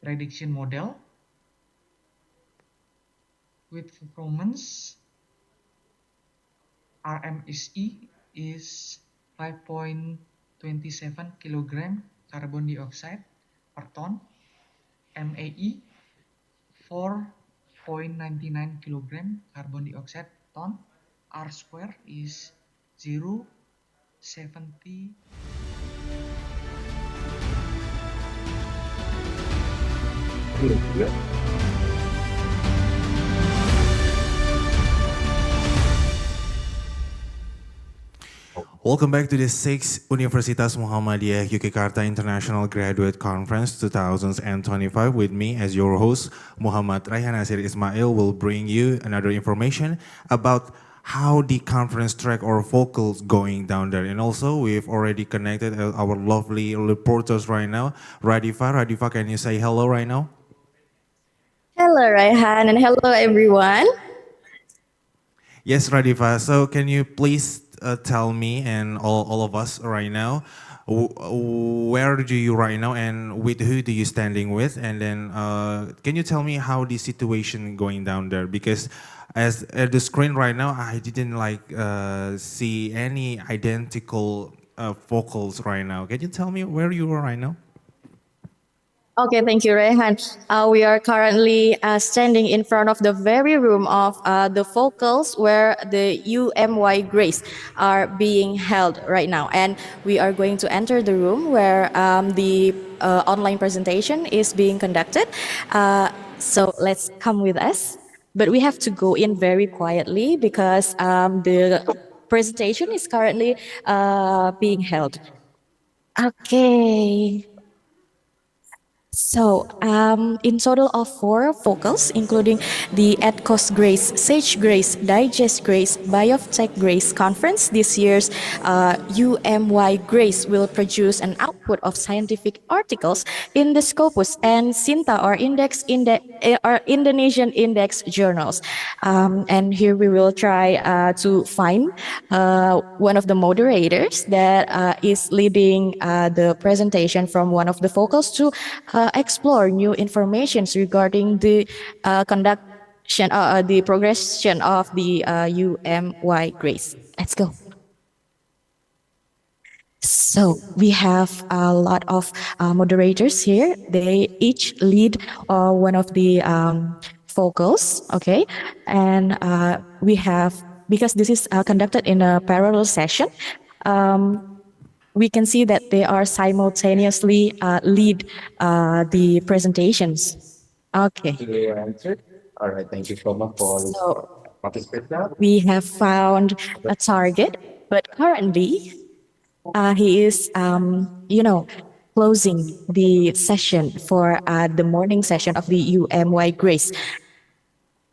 Prediction model with performance RMSE is 5.27 kg carbon dioxide per ton, MAE 4.99 kg carbon dioxide ton, R square is 0.70. Welcome back to the 6th Universitas Muhammadiyah Yogyakarta International Graduate Conference 2025 with me as your host, Muhammad Raihan Nasir Ismail will bring you another information about how the conference track or vocals going down there. And also we've already connected our lovely reporters right now. Radifa, can you say hello right now? Hello, Raihan, and hello, everyone. Yes, Radifa. So can you please tell me and all of us right now, where do you right now and with who do you standing with? And then can you tell me how the situation going down there? Because as at the screen right now, I didn't see any identical vocals right now. Can you tell me where you are right now? Okay, thank you, Rehan. We are currently standing in front of the very room of the vocals where the UMY Grace are being held right now. And we are going to enter the room where the online presentation is being conducted. So let's come with us. But we have to go in very quietly because the presentation is currently being held. Okay. So, in total of 4 vocals, including the ETCoS Grace, Sage Grace, Digest Grace, BioPhTec Grace conference, this year's UMY Grace will produce an output of scientific articles in the Scopus and Sinta or are Indonesian index journals. And here we will try to find one of the moderators that is leading the presentation from one of the focals to explore new information regarding the the progression of the UMY Grace. Let's go. So we have a lot of moderators here. They each lead one of the focals, okay? And we have, because this is conducted in a parallel session, we can see that they are simultaneously lead the presentations. Okay. All right, thank you so much for participating. We have found a target, but currently he is, closing the session for the morning session of the UMY Grace.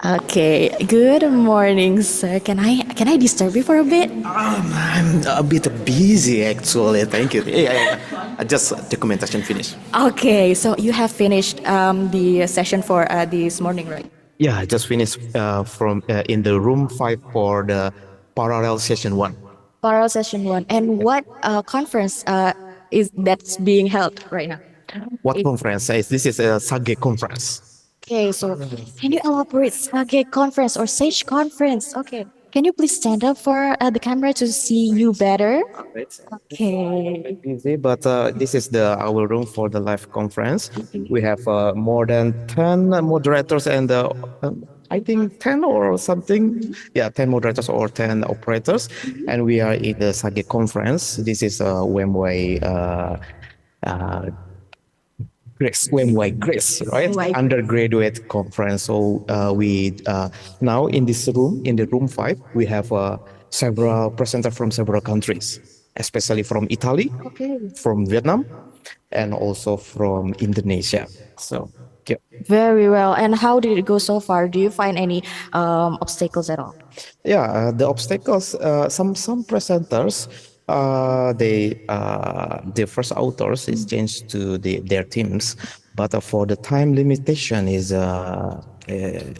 Okay, good morning, sir. Can I disturb you for a bit? I'm a bit busy actually. Thank you. Yeah. Just documentation finished. Okay, so you have finished the session for this morning, right? Yeah, I just finished from in the room 5 for the parallel session 1. Parallel session 1. And what conference is that's being held right now? What conference? This is a SAGE conference. Okay, so can you elaborate SAGE conference or SAGE conference? Okay, can you please stand up for the camera to see you better? Okay. Busy, but this is our room for the live conference. We have more than 10 moderators and I think 10 or something. Yeah, 10 moderators or 10 operators. And we are in the SAGE conference. This is UMY Grace, right? Undergraduate conference. So we now in this room, in the room 5, we have several presenters from several countries, especially from Italy, from Vietnam, and also from Indonesia. So, yeah. Very well. And how did it go so far? Do you find any obstacles at all? Yeah, the obstacles. Some presenters. The first authors is changed to their teams, but for the time limitation is very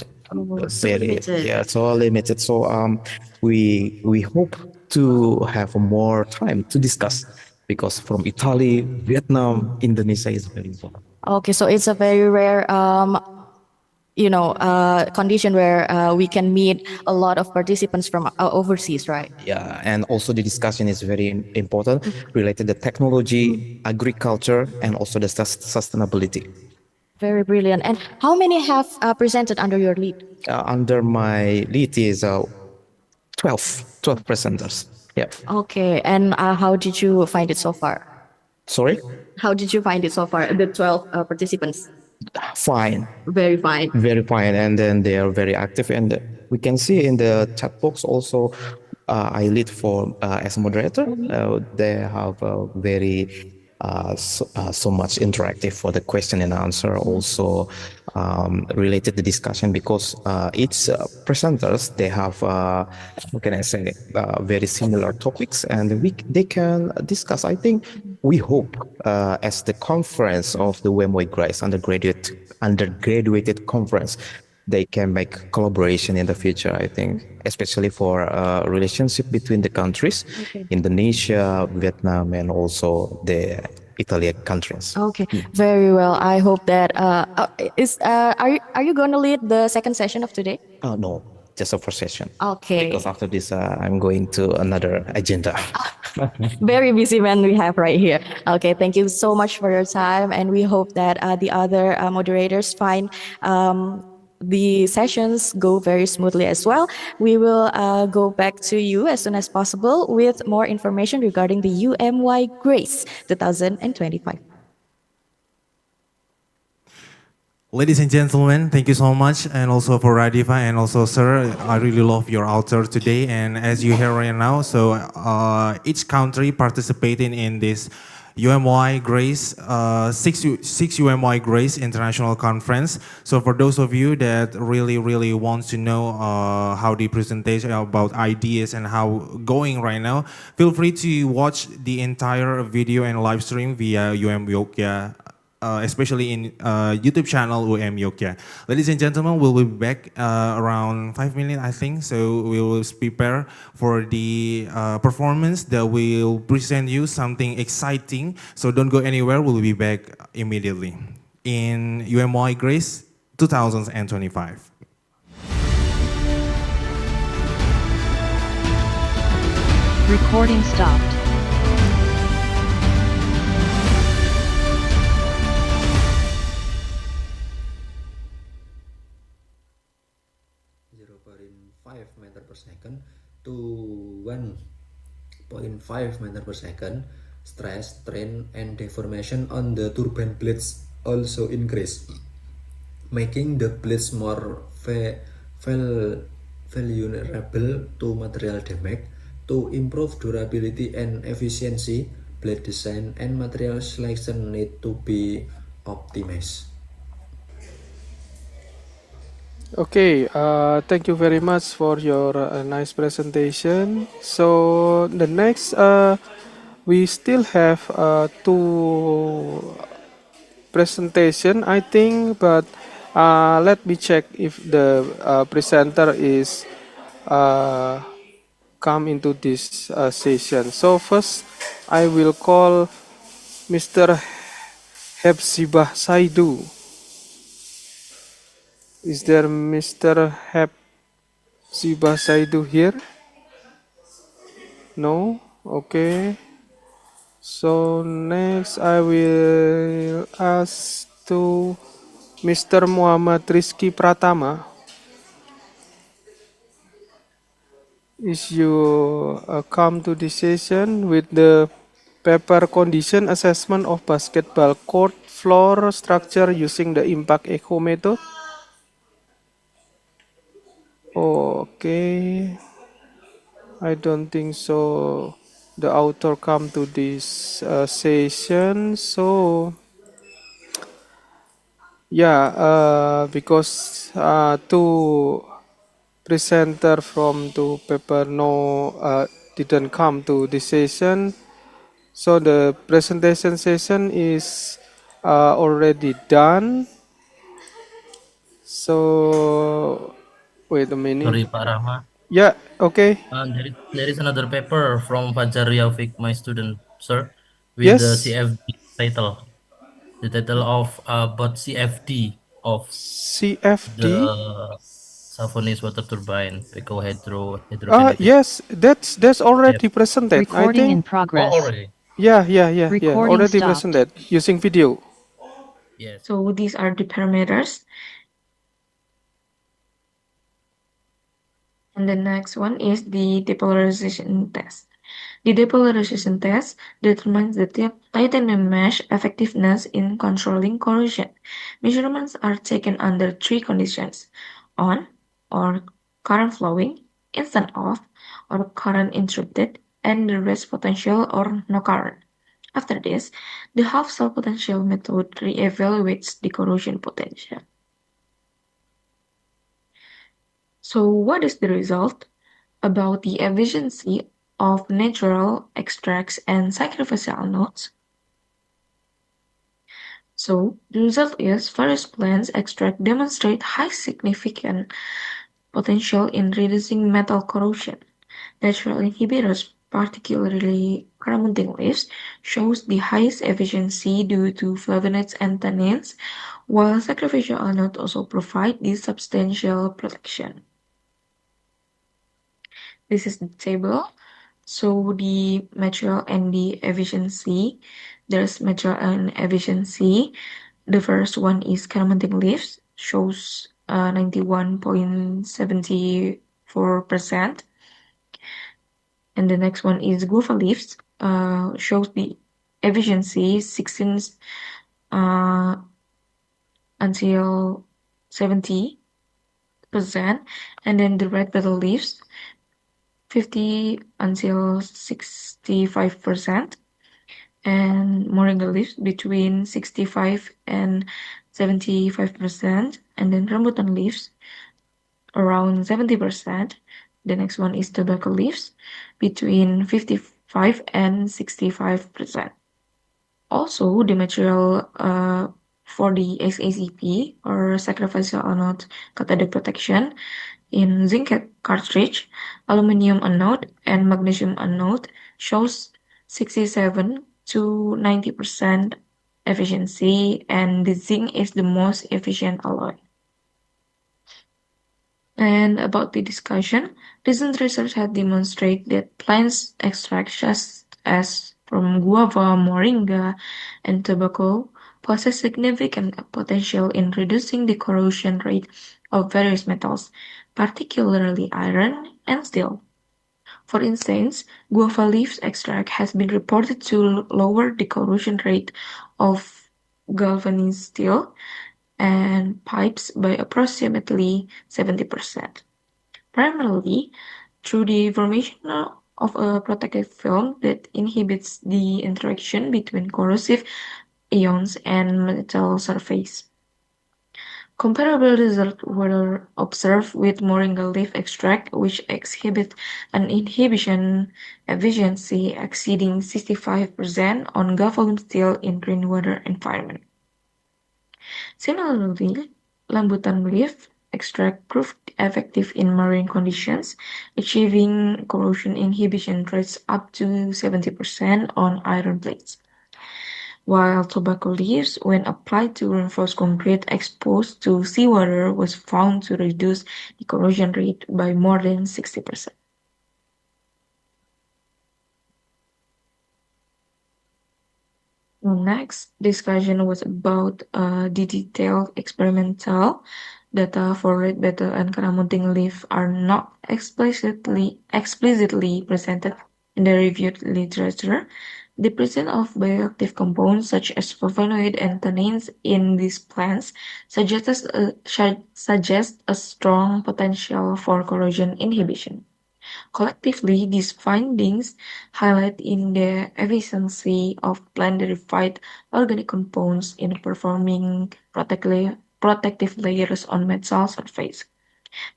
so limited. So we hope to have more time to discuss because from Italy, Vietnam, Indonesia is very important. Okay, so it's a very rare condition where we can meet a lot of participants from overseas, right? Yeah, and also the discussion is very important related to technology, agriculture, and also the sustainability. Very brilliant. And how many have presented under your lead? Under my lead is 12 presenters. Yeah. Okay, and how did you find it so far? Sorry? How did you find it so far, the 12 participants? Fine. Very fine. Very fine. And then they are very active. And we can see in the chat box also, I lead for as a moderator. They have a very so much interactive for the question and answer, also related to discussion because each presenters, they have, what can I say, very similar topics and they can discuss. I think we hope as the conference of the UMY Grace undergraduate conference, they can make collaboration in the future, I think, especially for relationship between the countries, Indonesia, Vietnam, and also the Italian countries. Okay, very well. I hope that are you going to lead the second session of today? No, just a first session. Okay. Because after this, I'm going to another agenda. Very busy man we have right here. Okay, thank you so much for your time, and we hope that the other moderators find the sessions go very smoothly as well. We will go back to you as soon as possible with more information regarding the UMY Grace 2025. Ladies and gentlemen, thank you so much, and also for Radifa and also sir, I really love your author today. And as you hear right now, so each country participating in this UMY Grace, 6 UMY Grace International Conference. So for those of you that really want to know how the presentation about ideas and how going right now, feel free to watch the entire video and live stream via Yogyakarta especially in YouTube channel UM Yogyakarta. Ladies and gentlemen, we'll be back around 5 minutes, I think. So we will prepare for the performance that will present you something exciting. So don't go anywhere. We'll be back immediately in UMY Grace 2025. Recording stopped. Meter per second to 1.5 meter per second. Stress, strain, and deformation on the turbine blades also increase, making the blades more vulnerable to material damage. To improve durability and efficiency, blade design and material selection need to be optimized. Okay, thank you very much for your nice presentation. So the next, we still have two presentation, I think, but let me check if the presenter is come into this session. So first, I will call Mr. Hepzibah Saidu. Is there Mr. Hepzibah Saidu here? No? Okay. So next I will ask to Mr. Muhammad Rizky Pratama. Is you come to this session with the paper condition assessment of basketball court floor structure using the impact echo method? Okay, I don't think so. The author come to this session, so yeah, because two presenter from two paper didn't come to this session, so the presentation session is already done. So wait a minute. Sorry, Pak Rahma. Yeah, okay. There is another paper from Fajar Yaufik, my student, sir, with the Yes. CFD title. The title of about CFD of CFD. the Savonese water turbine, Pico hydrokinetic. Yes, that's already presented. Recording I think. in progress. Oh, already. Yeah. Recording Already stopped. presented using video. Yes. So these are the parameters. And the next one is the depolarization test. The depolarization test determines the titanium mesh effectiveness in controlling corrosion. Measurements are taken under three conditions: on, or current flowing, instant off, or current interrupted, and the rest potential or no current. After this, the half cell potential method re-evaluates the corrosion potential. So what is the result? About the efficiency of natural extracts and sacrificial nodes. So the result is various plants extract demonstrate high significant potential in reducing metal corrosion. Natural inhibitors, particularly fermenting leaves, shows the highest efficiency due to flavonoids and tannins, while sacrificial nodes also provide this substantial protection. This is the table. So the material and the efficiency. There's material and efficiency. The first one is fermenting leaves, shows 91.74%. And the next one is guava leaves, shows the efficiency 16 until 70%. And then the red petal leaves, 50 until 65%, and moringa leaves between 65 and 75%, and then rambutan leaves around 70%. The next one is tobacco leaves between 55 and 65%. Also, the material for the SACP or sacrificial anode cathodic protection in zinc cartridge, aluminum anode, and magnesium anode shows 67 to 90% efficiency, and the zinc is the most efficient alloy. And about the discussion, recent research has demonstrated that plant extracts such as from guava, moringa, and tobacco possess significant potential in reducing the corrosion rate of various metals, particularly iron and steel. For instance, guava leaf extract has been reported to lower the corrosion rate of galvanized steel and pipes by approximately 70%, primarily through the formation of a protective film that inhibits the interaction between corrosive ions and metal surface. Comparable results were observed with moringa leaf extract, which exhibit an inhibition efficiency exceeding 65% on galvanized steel in rainwater environment. Similarly, rambutan leaf extract proved effective in marine conditions, achieving corrosion inhibition rates up to 70% on iron plates, while tobacco leaves, when applied to reinforced concrete exposed to seawater, was found to reduce the corrosion rate by more than 60%. Next discussion was about the detailed experimental data for red betel and karamunting leaf are not explicitly presented in the reviewed literature. The presence of bioactive compounds such as flavonoid and tannins in these plants suggests a strong potential for corrosion inhibition. Collectively, these findings highlight in the efficiency of plant-derived organic compounds in performing protective layers on metal surface,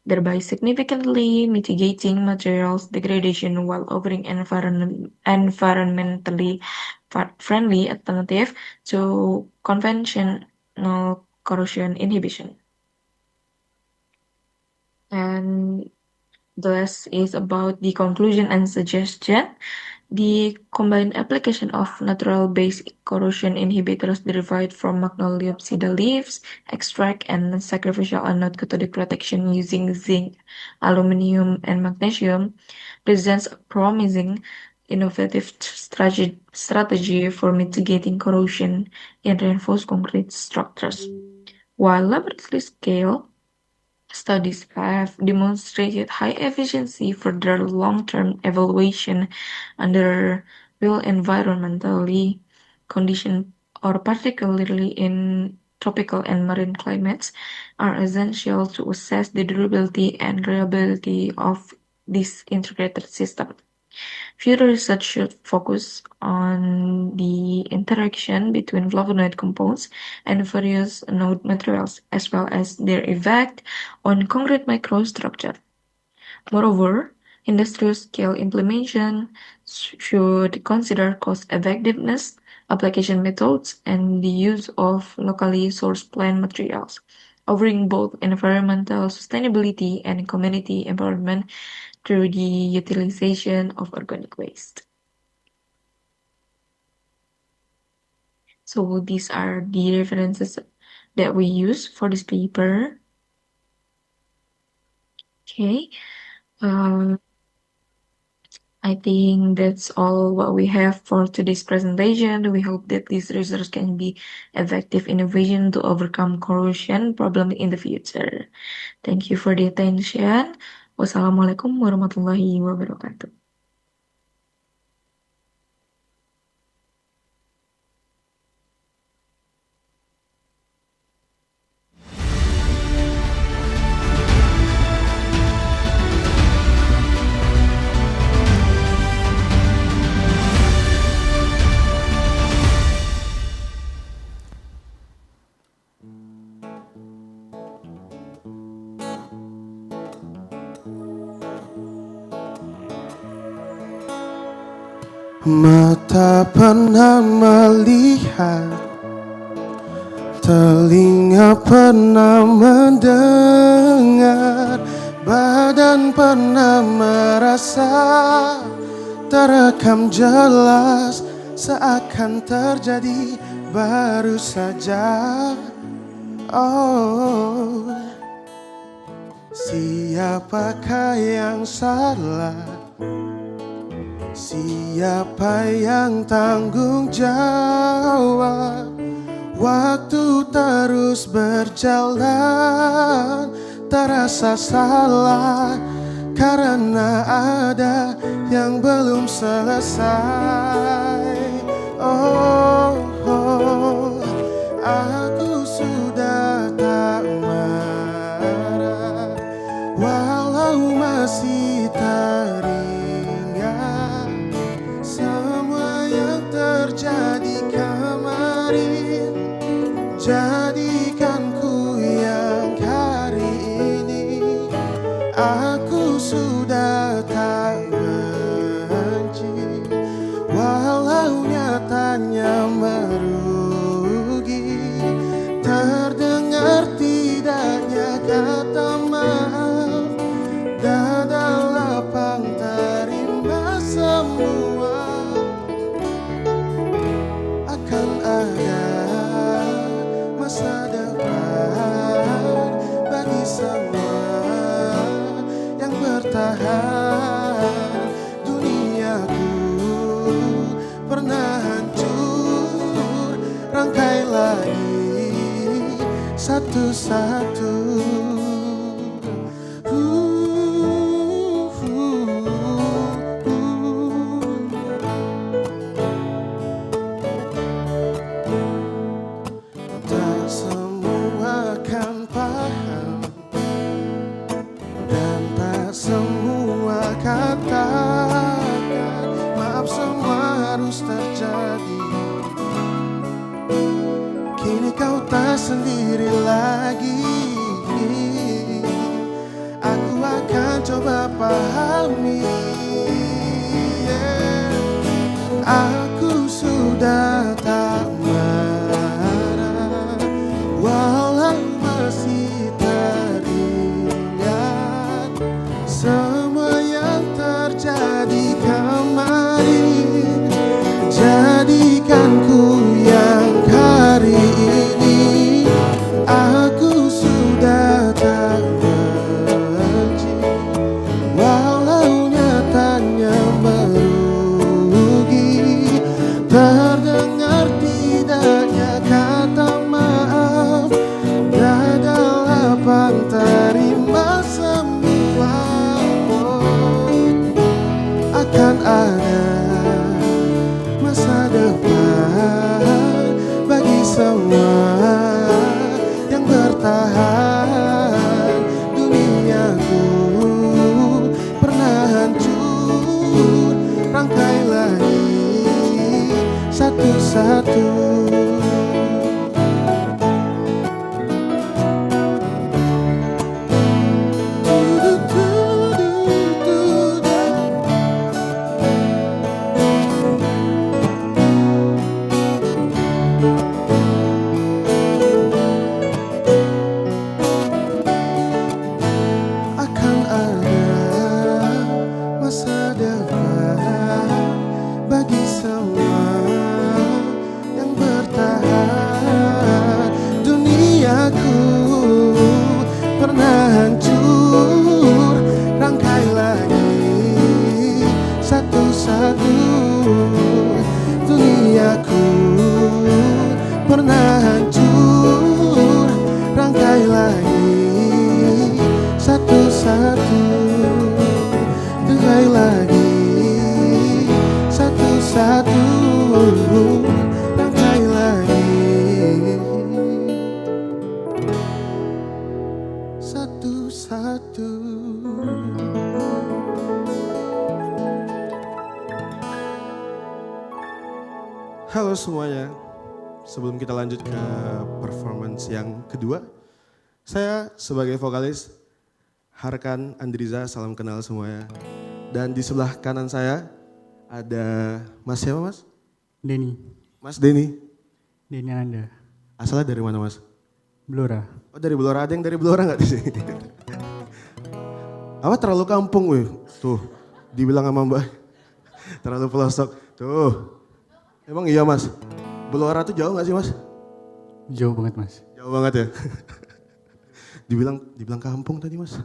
thereby significantly mitigating materials degradation while offering environmentally friendly alternative to conventional corrosion inhibition. And this is about the conclusion and suggestion. The combined application of natural-based corrosion inhibitors derived from Magnolia leaves, extract, and sacrificial anode cathodic protection using zinc, aluminum, and magnesium presents a promising, innovative strategy for mitigating corrosion in reinforced concrete structures. While laboratory scale studies have demonstrated high efficiency for their long-term evaluation under real environmentally conditions, or particularly in tropical and marine climates, are essential to assess the durability and reliability of this integrated system. Future research should focus on the interaction between flavonoid compounds and various node materials, as well as their effect on concrete microstructure. Moreover, industrial-scale implementation should consider cost-effectiveness, application methods, and the use of locally sourced plant materials, offering both environmental sustainability and community empowerment through the utilization of organic waste. So these are the references that we use for this paper. Okay. I think that's all what we have for today's presentation. We hope that this research can be effective innovation to overcome corrosion problem in the future. Thank you for the attention. Wassalamualaikum warahmatullahi wabarakatuh. Mata pernah melihat, telinga pernah mendengar, badan pernah merasa, terekam jelas seakan terjadi baru saja. Oh, siapakah yang salah? Siapa yang tanggung jawab? Waktu terus berjalan, terasa salah karena ada yang belum selesai. Oh, oh, aku sudah tak marah, walau masih teringat semua yang terjadi kemarin. Jadikan ku yang hari ini. Aku sudah tak benci, walau nyatanya merugi. Terdengar tidaknya kata maaf, dada lapang terima semua. Akan ada masa depan bagi semua yang bertahan. Duniaku pernah hancur, rangkai lagi satu-satu. Tak semua kan paham, dan tak semua katakan maaf, semua harus terjadi. Kini kau tak sendiri lagi, aku akan coba pahami. Aku sudah tak marah, walau masih teringat semua yang terjadi kemarin. Jadikan ku yang hari ini. Aku sudah tak benci, walau nyatanya merugi. Terdengar tidaknya kata maaf, dada lapang terima semua. Oh, akan ada masa depan bagi semua yang bertahan. Duniaku pernah hancur, rangkai lagi satu-satu. Akan ada masa depan bagi semua yang bertahan. Duniaku pernah hancur, rangkai lagi satu-satu. Duniaku pernah hancur, rangkai lagi satu-satu. Rangkai lagi satu-satu. Rangkai lagi satu-satu. Halo semuanya, sebelum kita lanjut ke performance yang kedua, saya sebagai vokalis Harkan Andriza, salam kenal semuanya. Dan di sebelah kanan saya Ada Mas siapa Mas? Denny. Mas Denny. Denny Ananda. Asalnya dari mana Mas? Blora. Oh dari Blora, ada yang dari Blora nggak di sini? Apa terlalu kampung weh? Tuh, dibilang sama Mbak. Terlalu pelosok. Tuh. Emang iya Mas? Blora tuh jauh nggak sih Mas? Jauh banget Mas. Jauh banget ya? dibilang kampung tadi Mas.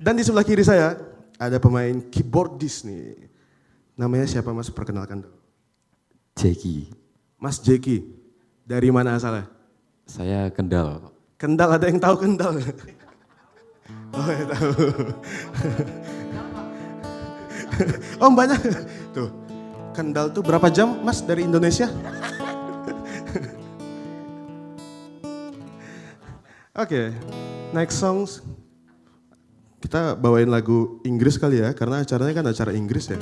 Dan di sebelah kiri saya ada pemain keyboardist nih. Namanya siapa Mas? Perkenalkan dulu. Jeki. Mas Jeki. Dari mana asalnya? Saya Kendal. Kendal, ada yang tahu Kendal? Oh ya tahu. Oh banyak. Tuh, Kendal tuh berapa jam Mas dari Indonesia? Oke, next songs. Kita bawain lagu Inggris kali ya, karena acaranya kan acara Inggris ya.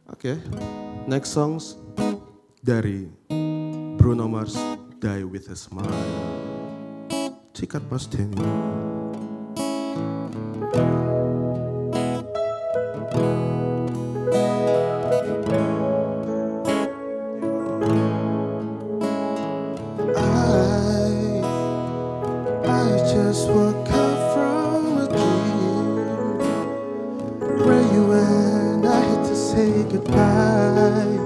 Oke, next songs dari Bruno Mars, Die With A Smile. Sikat Mas Denny. I just woke up from a dream where you went, I had to say goodbye,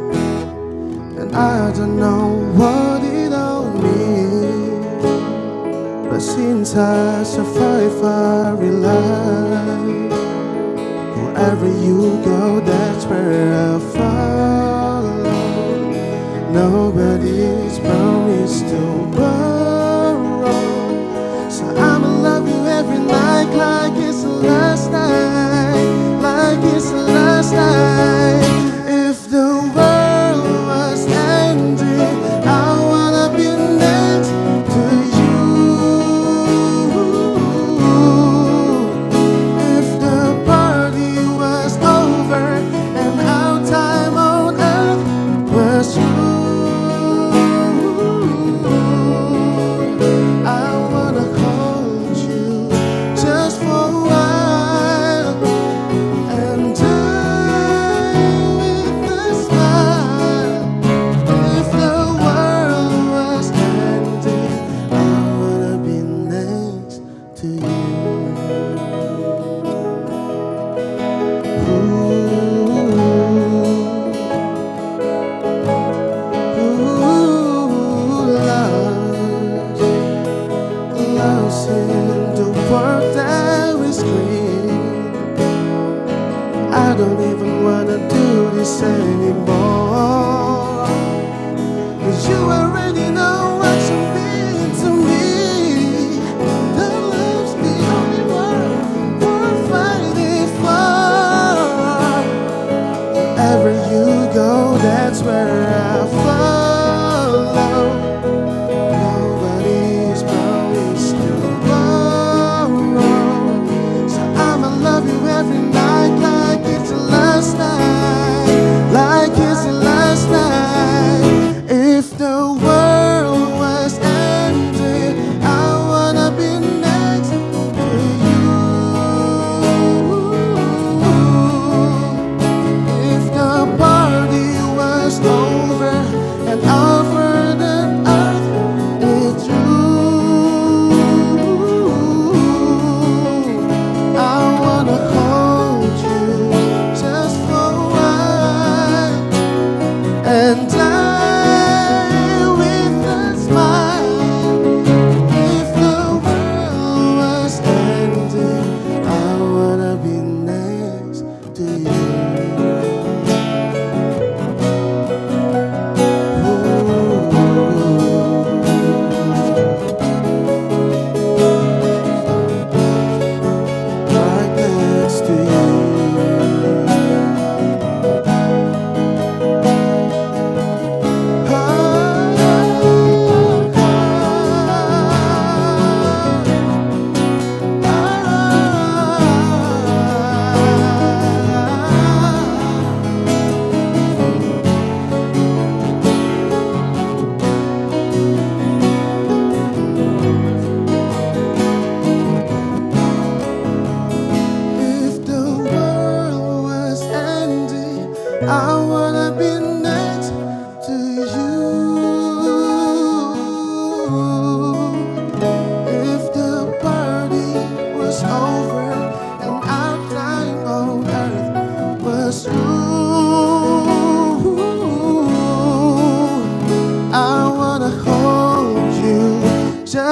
and I don't know what it all means, but since I survive I realize wherever you go that's where I follow. Nobody's promised tomorrow, so I'ma love you every night like it's the last night, like it's the last night. If the world was ending, I wanna be next to you. If the party was over and our time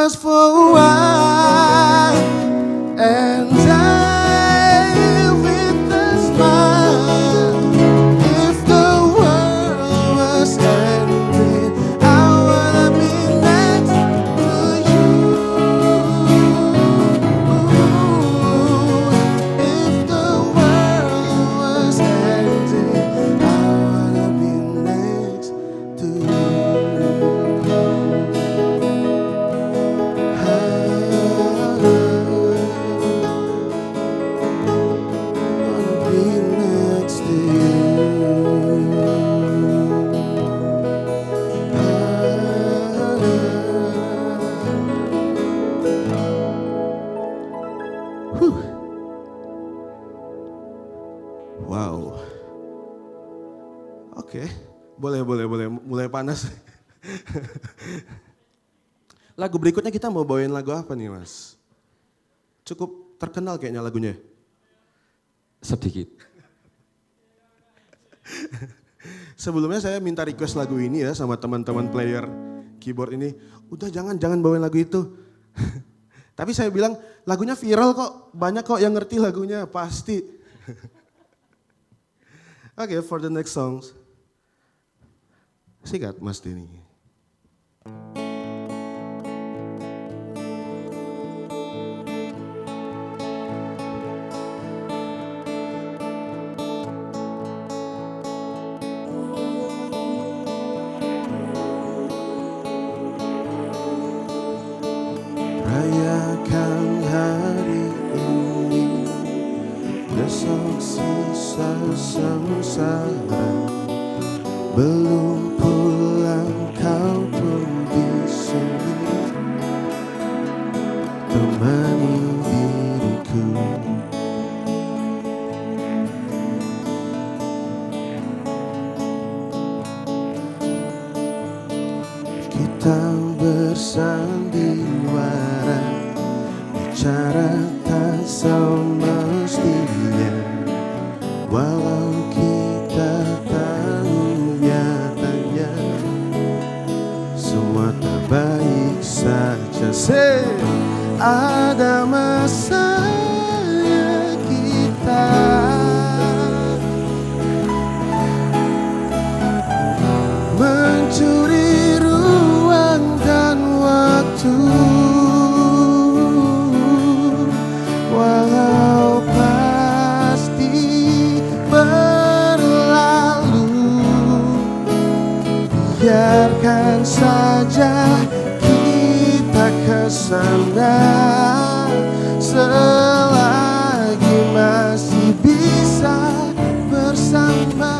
just for a while, and die with a smile. If the world was ending, I wanna be next to you. If the world was ending, I wanna be next to you. Wow. Oke, boleh, mulai panas. Lagu berikutnya kita mau bawain lagu apa nih, Mas? Cukup terkenal kayaknya lagunya. Sedikit. Sebelumnya saya minta request lagu ini ya sama teman-teman player keyboard ini. Udah jangan bawain lagu itu. Tapi saya bilang lagunya viral kok, banyak kok yang ngerti lagunya, pasti. Oke, for the next songs. Sikat Mas Denny. Rayakan hari ini, besok sisa sengsara. Belum pulang kau pun di sini, temani diriku. Kita bersandiwara, bicara tak semestinya, walau kita tahu nyatanya semua tak baik saja. Ada masanya kita mencuri ruang dan waktu, walau pasti berlalu. Biarkan saja kita kesana, selagi masih bisa bersama.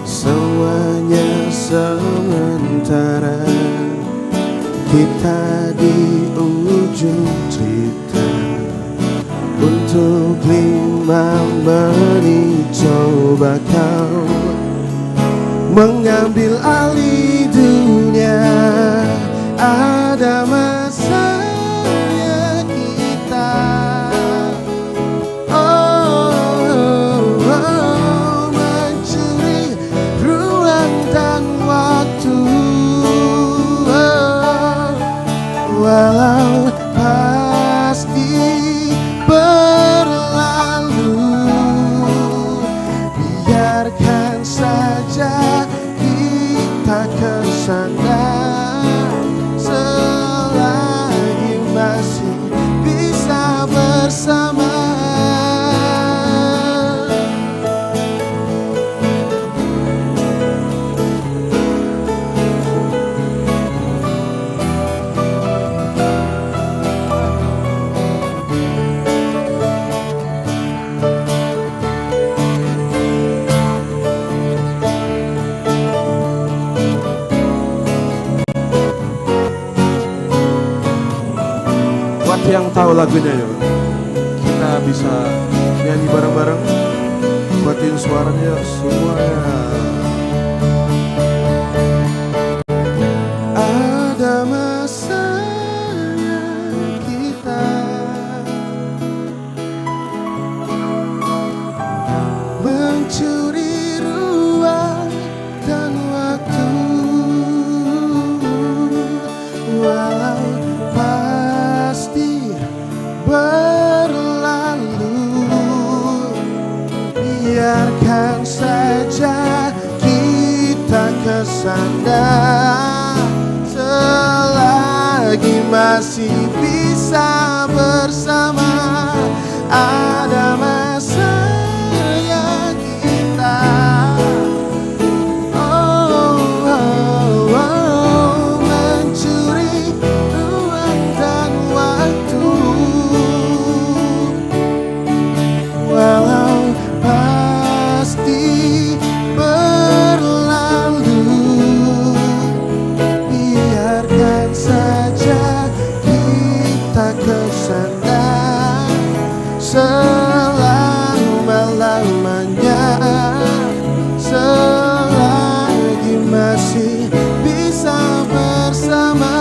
Semuanya sementara, kita di ujung cerita. Untuk 5 menit coba kau mengambil alih dunia. Ada masanya kita mencuri ruang dan waktu, walau pasti berlalu. Biarkan saja kita kesana, selagi masih bisa bersama. Yang tahu lagunya ya, kita bisa nyanyi bareng-bareng, buatin suaranya semuanya. Ada masanya kita biarkan saja kita kesandar selagi masih bisa bersama. Ada masanya kita mencuri ruang dan waktu, walau pasti berlalu. Biarkan saja kita kesandar selama-lamanya, selagi masih bisa bersama.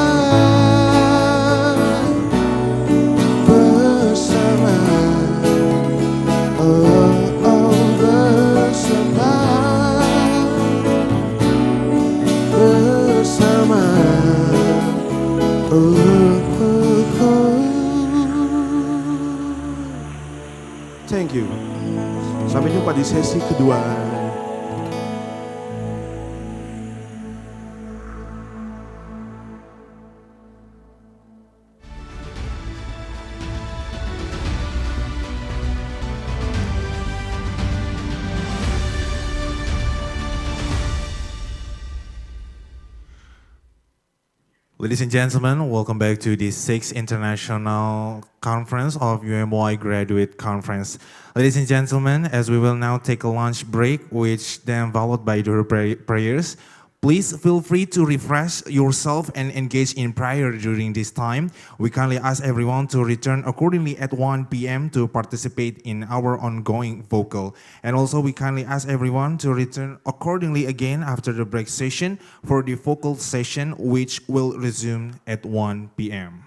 Bersama, oh, oh, bersama. Bersama, oh, oh, oh. Thank you. Sampai jumpa di sesi kedua. Ladies and gentlemen, welcome back to the 6th International Conference of UMY Graduate Conference. Ladies and gentlemen, as we will now take a lunch break, which then followed by the prayers, please feel free to refresh yourself and engage in prayer during this time. We kindly ask everyone to return accordingly at 1 p.m. to participate in our ongoing vocal. And also we kindly ask everyone to return accordingly again after the break session for the vocal session, which will resume at 1 p.m.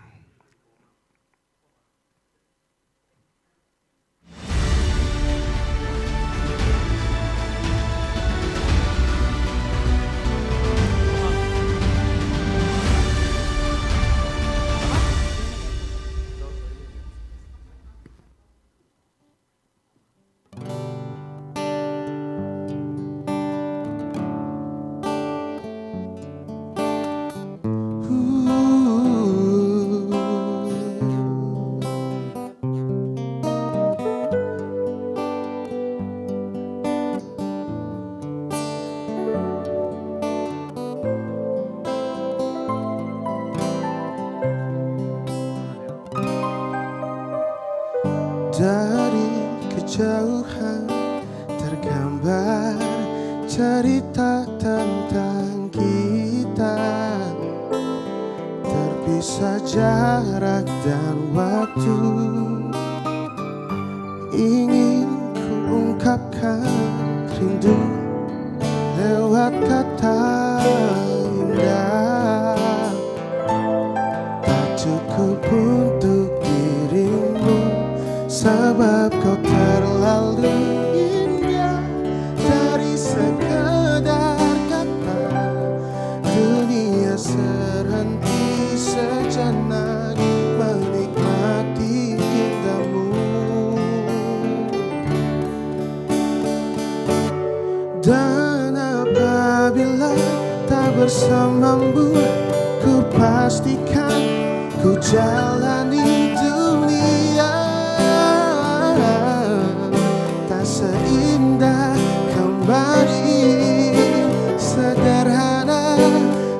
Dari kejauhan tergambar cerita tentang kita, terpisah jarak dan waktu. Ingin ku ungkapkan rindu lewat kata indah, tak cukup untuk dirimu sebab kau terlalu indah. Dari sekedar kata dunia serhenti sejenak menikmati indahmu. Dan apabila tak bersamamu, ku pastikan ku jalani dunia tak seindah kemarin. Sederhana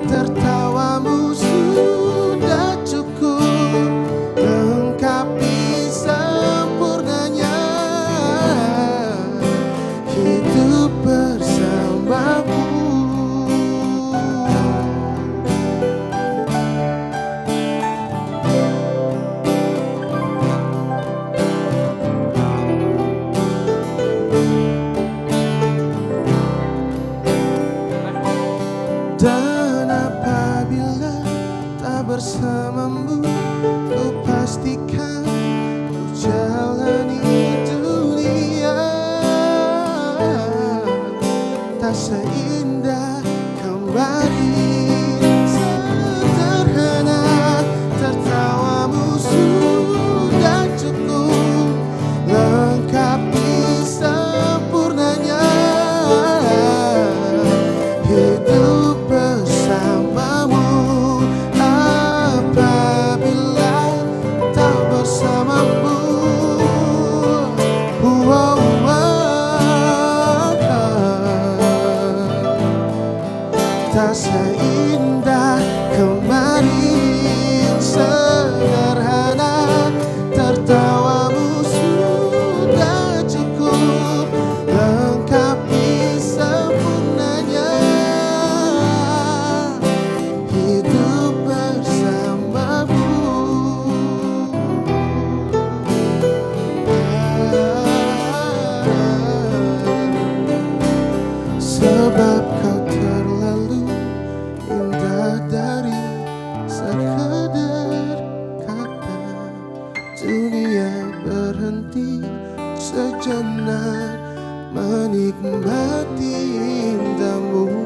tertawamu sudah cukup lengkapi sempurnanya hidup bersamamu. Dan apabila tak bersamamu, ku pastikan ku jalani dunia tak seindah kemarin. Sederhana tertawamu sudah cukup lengkapi sempurna sebab kau terlalu indah dari sekedar kata. Dunia berhenti sejenak menikmati indahmu.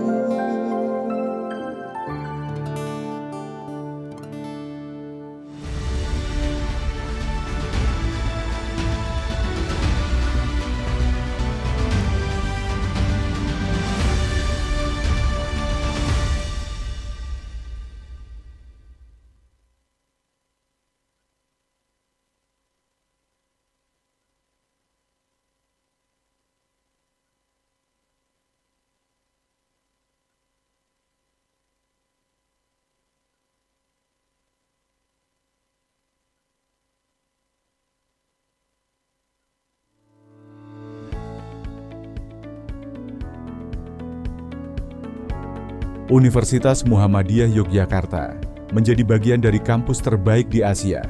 Universitas Muhammadiyah Yogyakarta menjadi bagian dari kampus terbaik di Asia.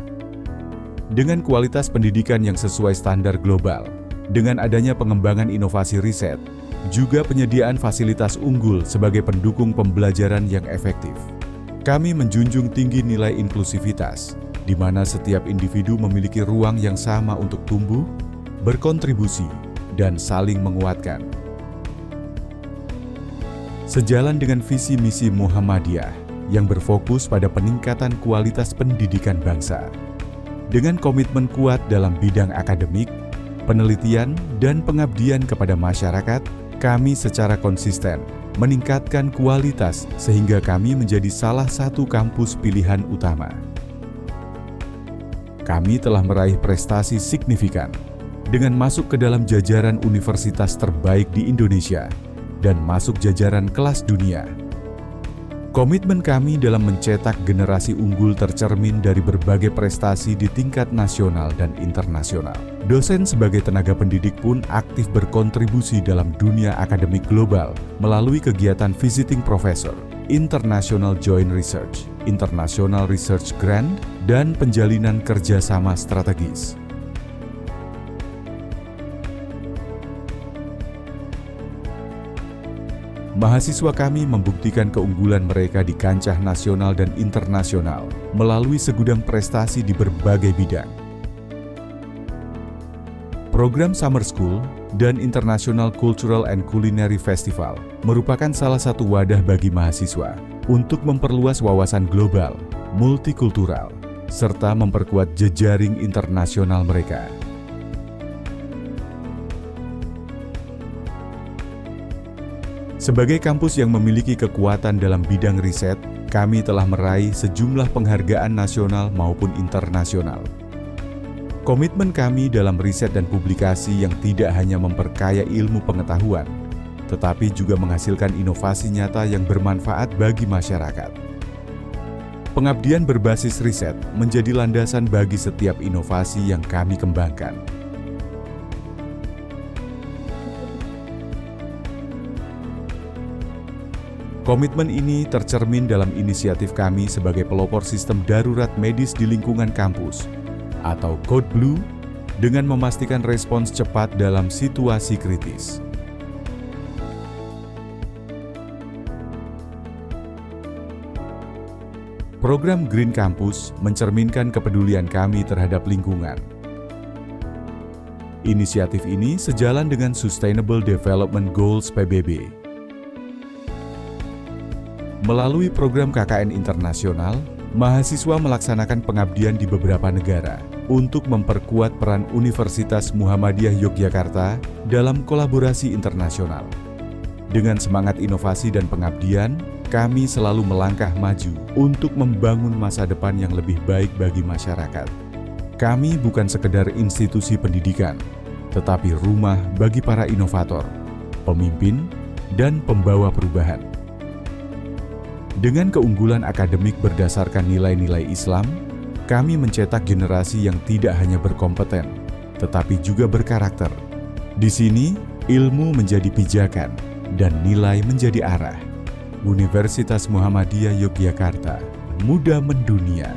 Dengan kualitas pendidikan yang sesuai standar global, dengan adanya pengembangan inovasi riset, juga penyediaan fasilitas unggul sebagai pendukung pembelajaran yang efektif. Kami menjunjung tinggi nilai inklusivitas, di mana setiap individu memiliki ruang yang sama untuk tumbuh, berkontribusi, dan saling menguatkan. Sejalan dengan visi misi Muhammadiyah yang berfokus pada peningkatan kualitas pendidikan bangsa, dengan komitmen kuat dalam bidang akademik, penelitian, dan pengabdian kepada masyarakat, kami secara konsisten meningkatkan kualitas sehingga kami menjadi salah satu kampus pilihan utama. Kami telah meraih prestasi signifikan dengan masuk ke dalam jajaran universitas terbaik di Indonesia dan masuk jajaran kelas dunia. Komitmen kami dalam mencetak generasi unggul tercermin dari berbagai prestasi di tingkat nasional dan internasional. Dosen sebagai tenaga pendidik pun aktif berkontribusi dalam dunia akademik global melalui kegiatan visiting professor, international joint research, international research grant, dan penjalinan kerjasama strategis. Mahasiswa kami membuktikan keunggulan mereka di kancah nasional dan internasional melalui segudang prestasi di berbagai bidang. Program Summer School dan International Cultural and Culinary Festival merupakan salah satu wadah bagi mahasiswa untuk memperluas wawasan global, multikultural, serta memperkuat jejaring internasional mereka. Sebagai kampus yang memiliki kekuatan dalam bidang riset, kami telah meraih sejumlah penghargaan nasional maupun internasional. Komitmen kami dalam riset dan publikasi yang tidak hanya memperkaya ilmu pengetahuan, tetapi juga menghasilkan inovasi nyata yang bermanfaat bagi masyarakat. Pengabdian berbasis riset menjadi landasan bagi setiap inovasi yang kami kembangkan. Komitmen ini tercermin dalam inisiatif kami sebagai pelopor sistem darurat medis di lingkungan kampus, atau Code Blue, dengan memastikan respons cepat dalam situasi kritis. Program Green Campus mencerminkan kepedulian kami terhadap lingkungan. Inisiatif ini sejalan dengan Sustainable Development Goals PBB. Melalui program KKN internasional, mahasiswa melaksanakan pengabdian di beberapa negara untuk memperkuat peran Universitas Muhammadiyah Yogyakarta dalam kolaborasi internasional. Dengan semangat inovasi dan pengabdian, kami selalu melangkah maju untuk membangun masa depan yang lebih baik bagi masyarakat. Kami bukan sekedar institusi pendidikan, tetapi rumah bagi para inovator, pemimpin, dan pembawa perubahan. Dengan keunggulan akademik berdasarkan nilai-nilai Islam, kami mencetak generasi yang tidak hanya berkompeten, tetapi juga berkarakter. Di sini, ilmu menjadi pijakan dan nilai menjadi arah. Universitas Muhammadiyah Yogyakarta, muda mendunia.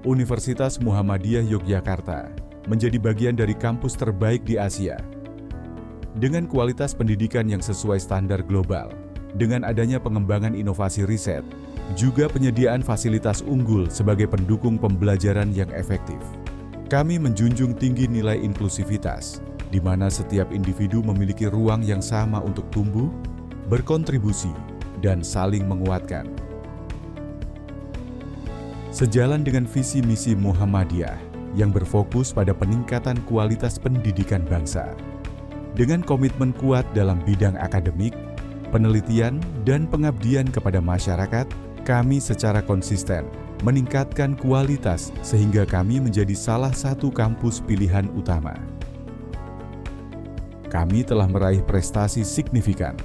Universitas Muhammadiyah Yogyakarta menjadi bagian dari kampus terbaik di Asia. Dengan kualitas pendidikan yang sesuai standar global, dengan adanya pengembangan inovasi riset, juga penyediaan fasilitas unggul sebagai pendukung pembelajaran yang efektif. Kami menjunjung tinggi nilai inklusivitas, di mana setiap individu memiliki ruang yang sama untuk tumbuh, berkontribusi, dan saling menguatkan. Sejalan dengan visi misi Muhammadiyah yang berfokus pada peningkatan kualitas pendidikan bangsa, dengan komitmen kuat dalam bidang akademik, penelitian, dan pengabdian kepada masyarakat, kami secara konsisten meningkatkan kualitas sehingga kami menjadi salah satu kampus pilihan utama. Kami telah meraih prestasi signifikan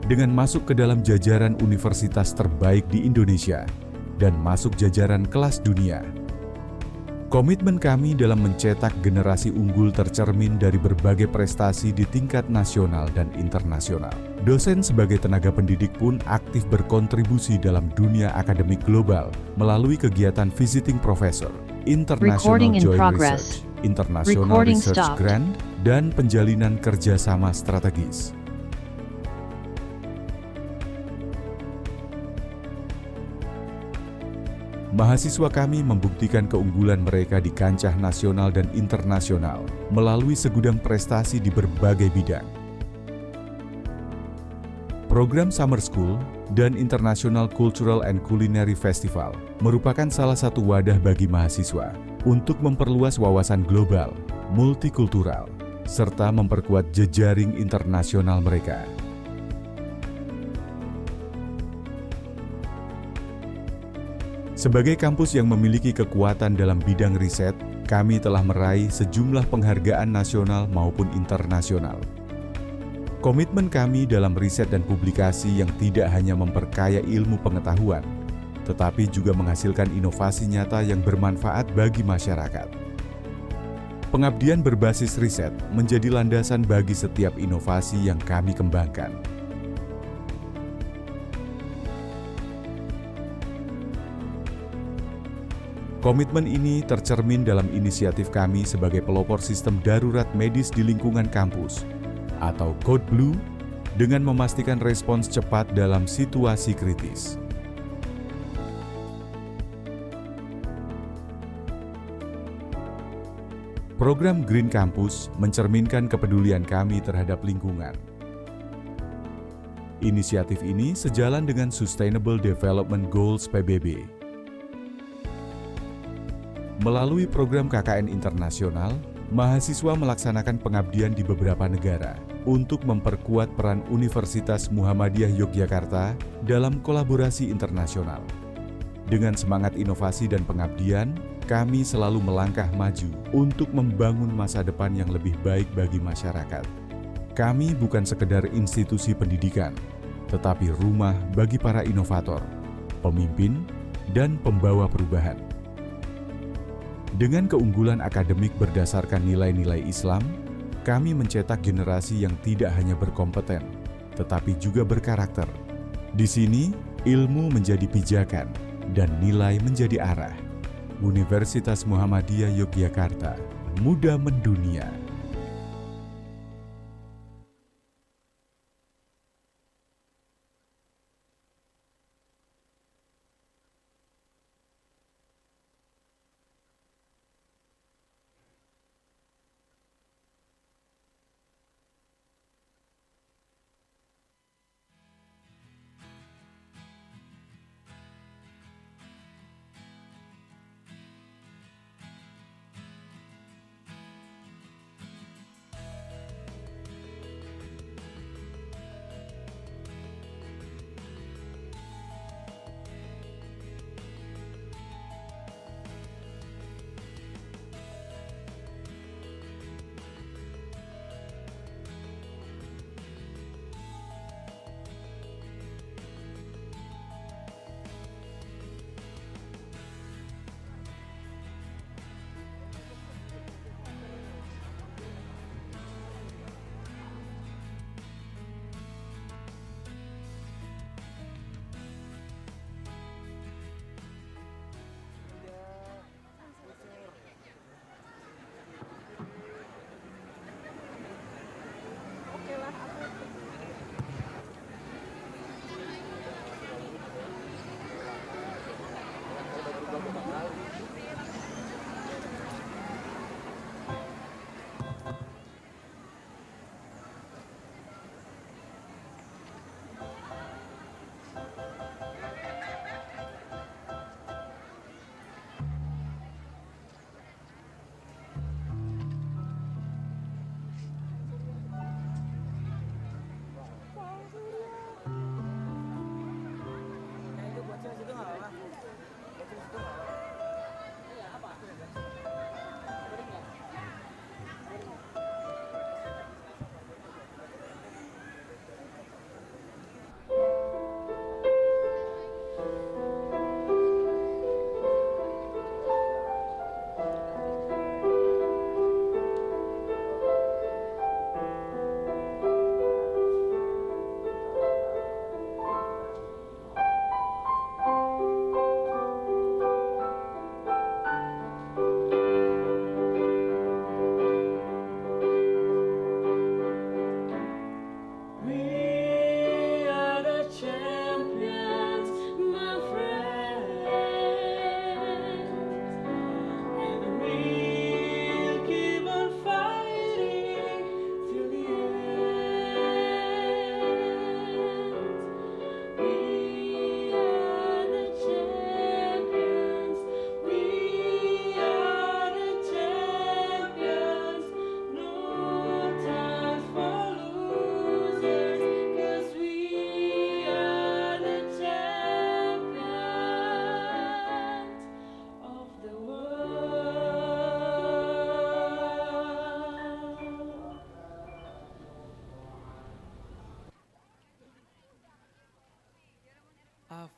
dengan masuk ke dalam jajaran universitas terbaik di Indonesia dan masuk jajaran kelas dunia. Komitmen kami dalam mencetak generasi unggul tercermin dari berbagai prestasi di tingkat nasional dan internasional. Dosen sebagai tenaga pendidik pun aktif berkontribusi dalam dunia akademik global melalui kegiatan visiting professor, international joint research, international research grant, dan penjalinan kerjasama strategis. Mahasiswa kami membuktikan keunggulan mereka di kancah nasional dan internasional melalui segudang prestasi di berbagai bidang. Program Summer School dan International Cultural and Culinary Festival merupakan salah satu wadah bagi mahasiswa untuk memperluas wawasan global, multikultural, serta memperkuat jejaring internasional mereka. Sebagai kampus yang memiliki kekuatan dalam bidang riset, kami telah meraih sejumlah penghargaan nasional maupun internasional. Komitmen kami dalam riset dan publikasi yang tidak hanya memperkaya ilmu pengetahuan, tetapi juga menghasilkan inovasi nyata yang bermanfaat bagi masyarakat. Pengabdian berbasis riset menjadi landasan bagi setiap inovasi yang kami kembangkan. Komitmen ini tercermin dalam inisiatif kami sebagai pelopor sistem darurat medis di lingkungan kampus, atau Code Blue, dengan memastikan respons cepat dalam situasi kritis. Program Green Campus mencerminkan kepedulian kami terhadap lingkungan. Inisiatif ini sejalan dengan Sustainable Development Goals PBB. Melalui program KKN internasional, mahasiswa melaksanakan pengabdian di beberapa negara untuk memperkuat peran Universitas Muhammadiyah Yogyakarta dalam kolaborasi internasional. Dengan semangat inovasi dan pengabdian, kami selalu melangkah maju untuk membangun masa depan yang lebih baik bagi masyarakat. Kami bukan sekedar institusi pendidikan, tetapi rumah bagi para inovator, pemimpin, dan pembawa perubahan. Dengan keunggulan akademik berdasarkan nilai-nilai Islam, kami mencetak generasi yang tidak hanya berkompeten, tetapi juga berkarakter. Di sini, ilmu menjadi pijakan dan nilai menjadi arah. Universitas Muhammadiyah Yogyakarta, muda mendunia.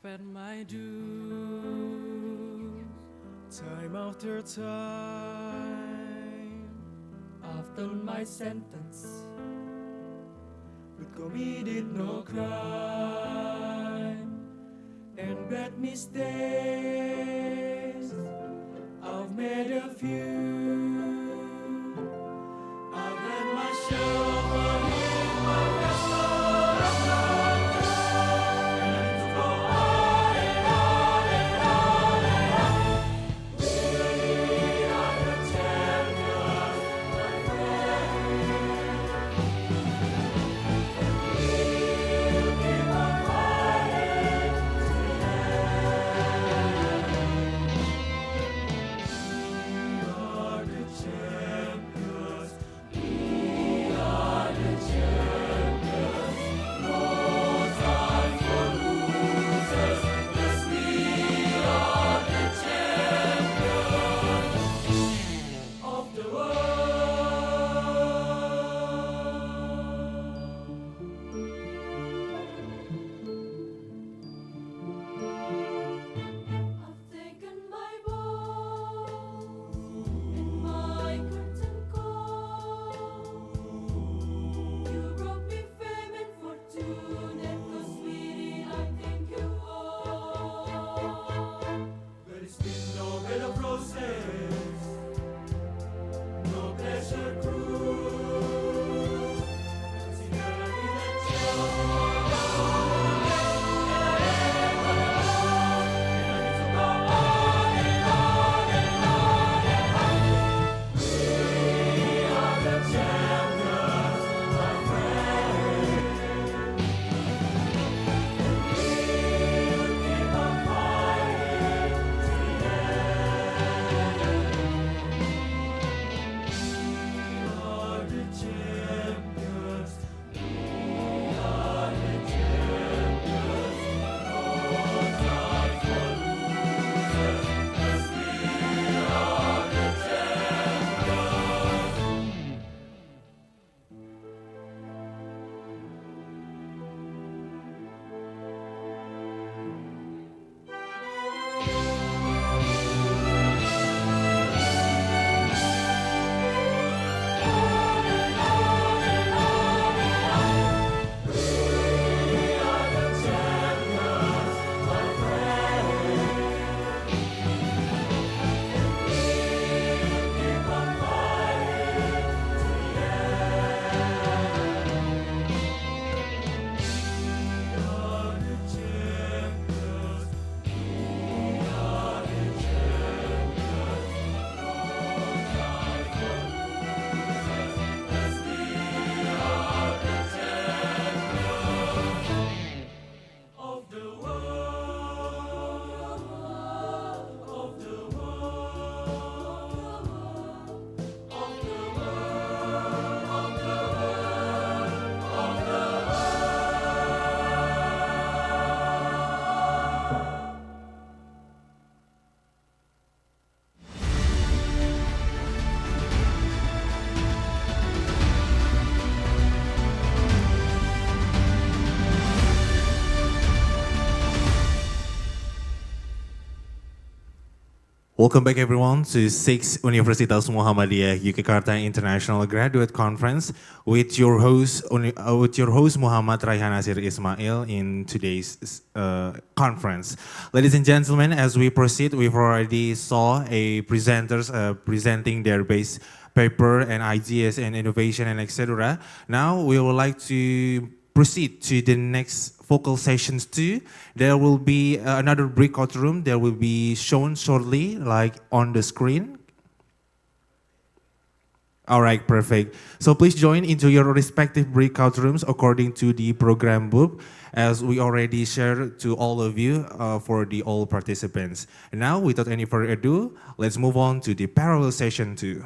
paid my dues, time after time. I've done my sentence, but committed no crime. And bad mistakes, I've made a few. I've had my share of Welcome back everyone to 6th Universitas Muhammadiyah Yogyakarta International Graduate Conference with your host Muhammad Raihan Nasir Ismail in today's conference. Ladies and gentlemen, as we proceed, we've already saw a presenters presenting their base paper and ideas and innovation and etc. Now we would like to proceed to the next focal sessions too. There will be another breakout room that will be shown shortly, like on the screen. All right, perfect. So please join into your respective breakout rooms according to the program book, as we already shared to all of you for the all participants. And now, without any further ado, let's move on to the parallel session 2.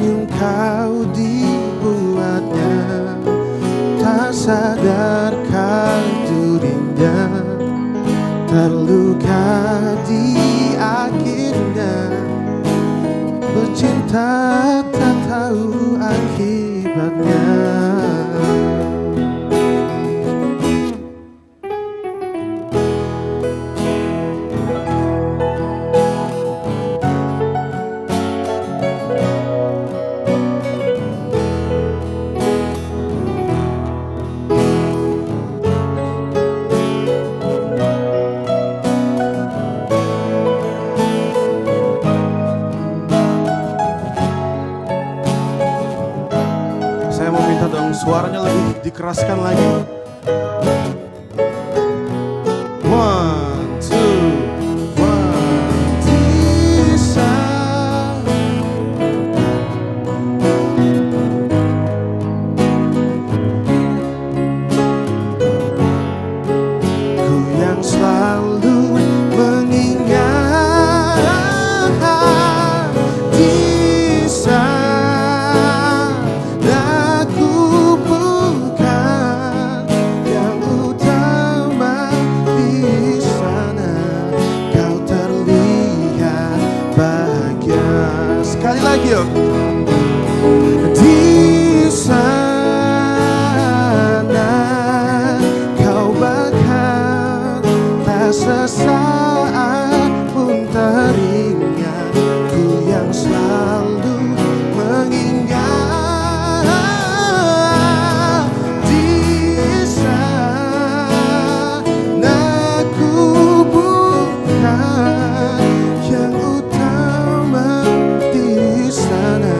senyum kau dibuatnya, tak sadarkah dirinya terluka di akhirnya. Bercinta tak tahu akibatnya. Saya mau minta dong suaranya lebih dikeraskan lagi. One, two, one, Tisa. Ku yang selalu mengingat Tisa. Sekali lagi yuk. Di sana kau bahkan tak sesaat pun teringat. Ku yang selalu mengingat. Di sana ku bukan yang utama. Di sana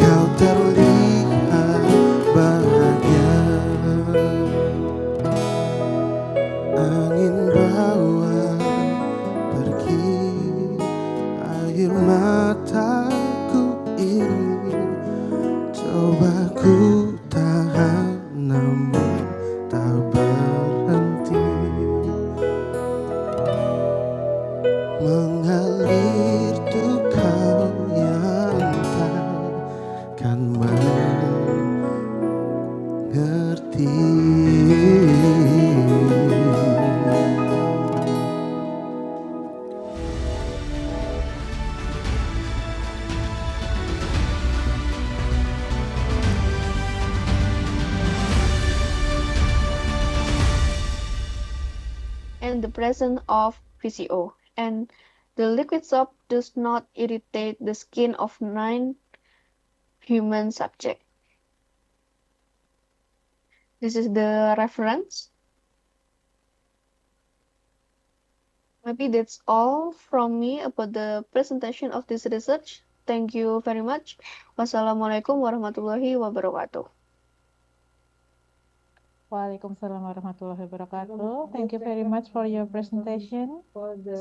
kau terlihat bahagia. Angin bawa pergi air mataku ini. Coba ku tahan namun tak berhenti. Mengalir tuh kau yang takkan mengerti. And the presence of VCO, and the liquid soap does not irritate the skin of non-human subject. This is the reference. Maybe that's all from me about the presentation of this research. Thank you very much. Wassalamualaikum warahmatullahi wabarakatuh. Waalaikumsalam warahmatullahi wabarakatuh. Thank you very much for your presentation.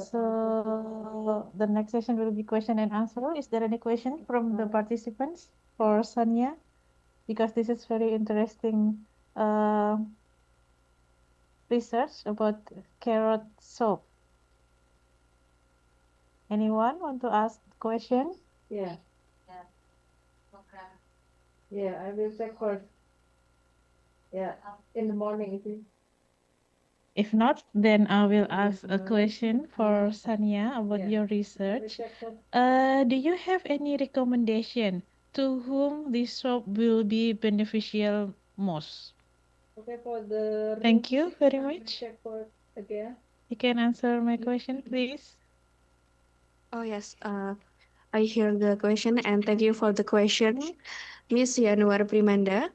So the next session will be question and answer. Is there any question from the participants for Sanya? Because this is very interesting research about carrot soap. Anyone want to ask question? Yeah. Yeah, I will check first. Yeah, in the morning. If not, then I will ask a question for Sanya about your research. Do you have any recommendation to whom this soap will be beneficial most? Okay, for the Thank you very much. check for again. You can answer my question, please. Oh yes, I hear the question and thank you for the question, Miss Yanuar Primanda.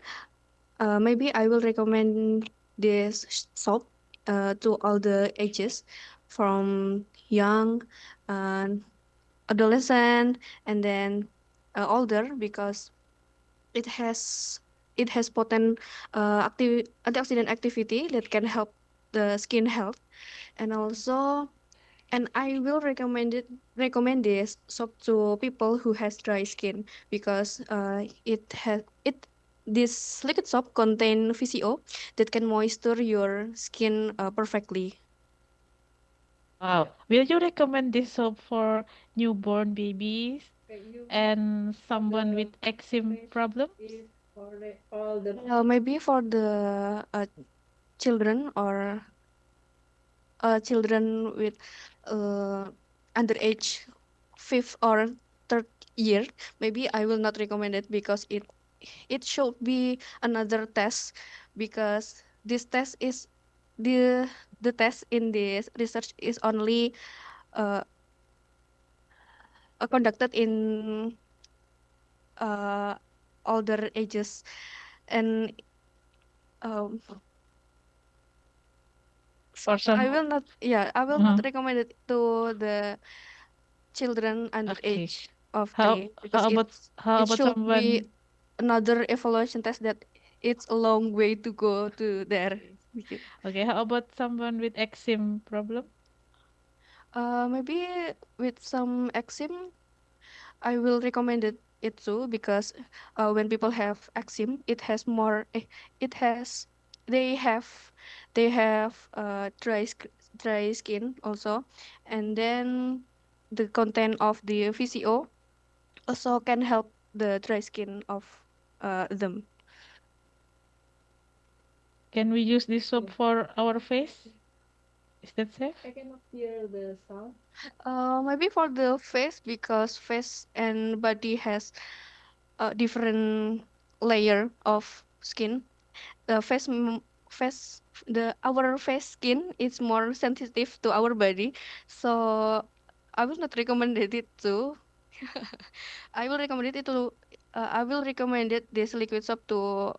Maybe I will recommend this soap to all the ages, from young, adolescent, and then older, because it has potent antioxidant activity that can help the skin health, and also. And I will recommend this soap to people who has dry skin, because this liquid soap contain VCO that can moisture your skin perfectly. Wow. Will you recommend this soap for newborn babies and someone with eczema problems? Maybe for the children or children with underage fifth or third year, maybe I will not recommend it because it should be another test, because this test is the test in this research is only uh, conducted in older ages, and um, For some, I will not, yeah, I will not recommend it to the children under okay. age of How 3, because how it about should be someone? another evaluation test that it's a long way to go to there. Okay, how about someone with eczema problem? Maybe with some eczema, I will recommend it too, because when people have eczema, it has more. It has they have dry skin also, and then the content of the VCO also can help the dry skin of them. Can we use this soap for our face? Is that safe? I cannot hear the sound. Maybe for the face, because face and body has a different layer of skin. The face the our face skin is more sensitive to our body, so I will not recommend it too. I will recommend it this liquid soap to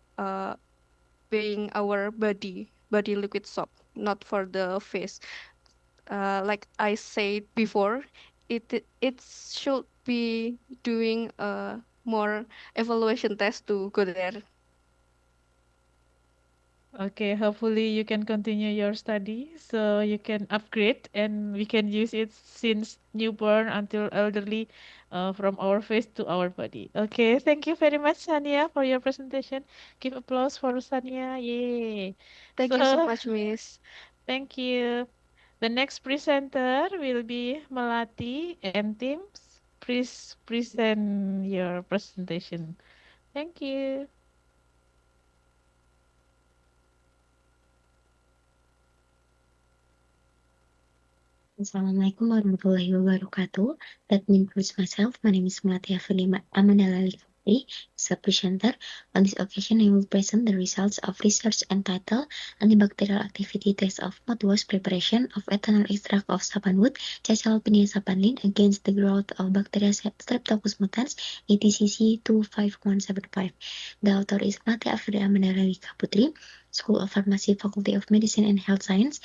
being our body liquid soap, not for the face. Like I said before, it should be doing a more evaluation test to go there. Okay, hopefully you can continue your study so you can upgrade and we can use it since newborn until elderly from our face to our body. Okay, thank you very much, Sania, for your presentation. Give applause for Sania. Yay. Thank you so much, Miss. Thank you. The next presenter will be Melati and Teams. Please present your presentation. Thank you. Assalamualaikum warahmatullahi wabarakatuh. Let me introduce myself. My name is Muhammadiyah Amandala Likri, as a presenter. On this occasion, I will present the results of research entitled Antibacterial Activity Test of Mouthwash Preparation of Ethanol Extract of Sapanwood, Caesalpinia sapanlin against the growth of bacteria Streptococcus mutans, ETCC 25175. The author is Muhammadiyah Amandala Putri, School of Pharmacy, Faculty of Medicine and Health Science,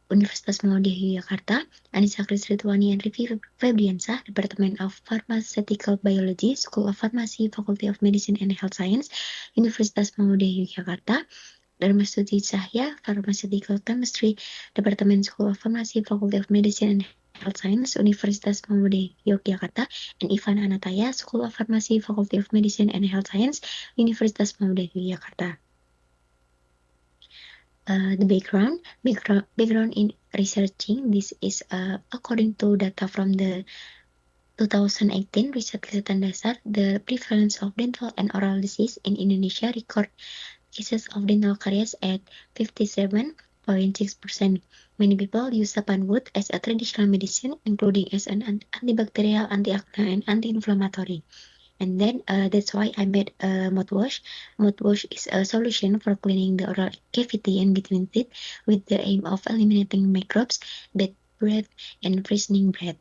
Universitas Muhammadiyah Yogyakarta, Anissa Krisritwani and Rivi Febriansa, Department of Pharmaceutical Biology, School of Pharmacy, Faculty of Medicine and Health Science, Universitas Muhammadiyah Yogyakarta, Dharmastudi Cahya, Pharmaceutical Chemistry, Department School of Pharmacy, Faculty of Medicine and Health Science, Universitas Muhammadiyah Yogyakarta, and Ivan Anataya, School of Pharmacy, Faculty of Medicine and Health Science, Universitas Muhammadiyah Yogyakarta. The background in researching this is according to data from the 2018 Riset Kesehatan Dasar, the prevalence of dental and oral disease in Indonesia record cases of dental caries at 57.6%. Many people use sapanwood as a traditional medicine, including as an antibacterial, anti-acne, and anti-inflammatory. And then that's why I made a mouthwash. Mouthwash is a solution for cleaning the oral cavity and between teeth with the aim of eliminating microbes, bad breath, and freshening breath.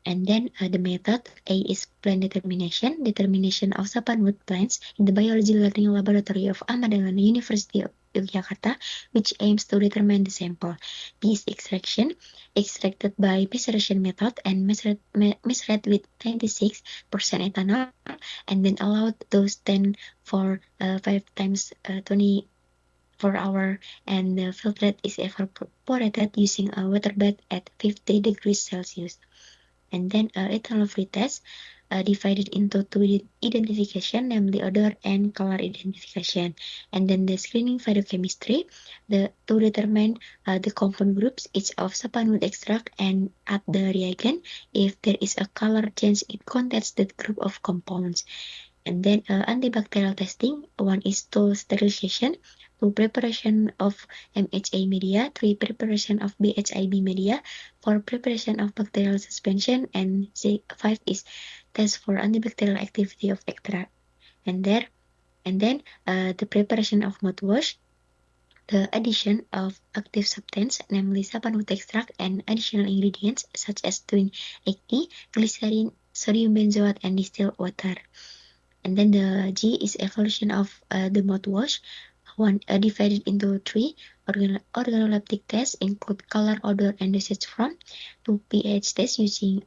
And then the method A is plant determination of sapanwood plants in the biology learning laboratory of Ahmad Dahlan University of Yogyakarta, which aims to determine the sample. B is extraction, extracted by maceration method and measured with 96% ethanol, and then allowed those 10 for 5 times 24 hours, and the filtrate is evaporated using a water bath at 50 degrees Celsius. And then ethanol free test divided into two identification, namely odor and color identification. And then the screening phytochemistry, to determine the compound groups each of sapanwood extract and add the reagent if there is a color change it contains that group of compounds. And then antibacterial testing, one is tool sterilization, two preparation of MHA media, three preparation of BHIB media, four preparation of bacterial suspension, and five is test for antibacterial activity of extract. And then the preparation of mouthwash, the addition of active substance, namely sapanwood extract, and additional ingredients such as twin acne, glycerin, sodium benzoate, and distilled water. And then the G is evolution of the mouthwash, one divided into three. Organoleptic tests include color, odor, and dosage form. Two pH tests using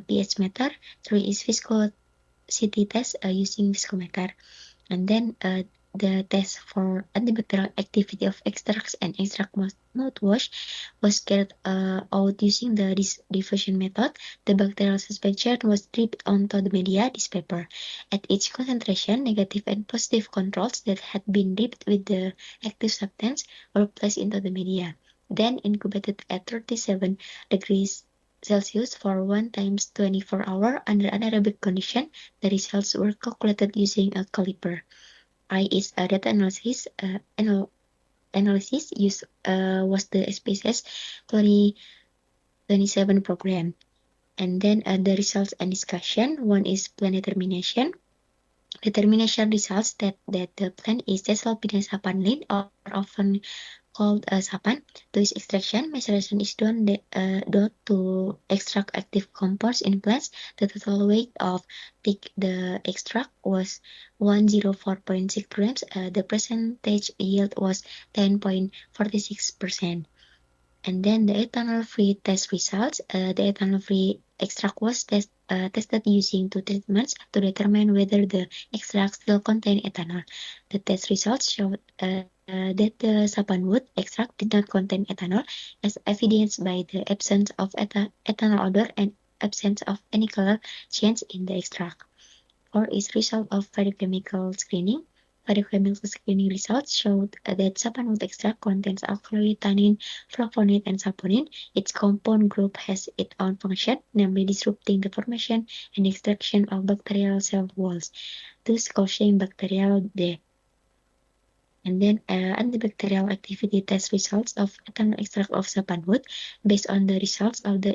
pH meter. Three is viscosity test using viscometer. And then the test for antibacterial activity of extracts and extract mouthwash was carried out using the diffusion method. The bacterial suspension was dripped onto the media, this paper. At each concentration, negative and positive controls that had been dipped with the active substance were placed into the media, then incubated at 37 degrees Celsius for 1 times 24 hours under anaerobic condition. The results were calculated using a caliper. I is a data analysis. Analysis used was the SPSS 2027 program. And then the results and discussion. One is plan determination. Determination results that the plant is Desalpinus sapanlin, or often called sapan. To its extraction, maceration is done to extract active compounds in plants. The total weight of the extract was 104.6 grams. The percentage yield was 10.46%. And then the ethanol-free test results. The ethanol-free extract was tested using two treatments to determine whether the extract still contain ethanol. The test results showed that the sapanwood extract did not contain ethanol, as evidenced by the absence of ethanol odor and absence of any color change in the extract. Or is result of phytochemical screening. Phytochemical screening results showed that sapanwood extract contains alkaloid, tannin, flavonoid, and saponin. Its compound group has its own function, namely disrupting the formation and extraction of bacterial cell walls, thus causing bacterial death. And then antibacterial activity test results of ethanol extract of sapanwood based on the results of the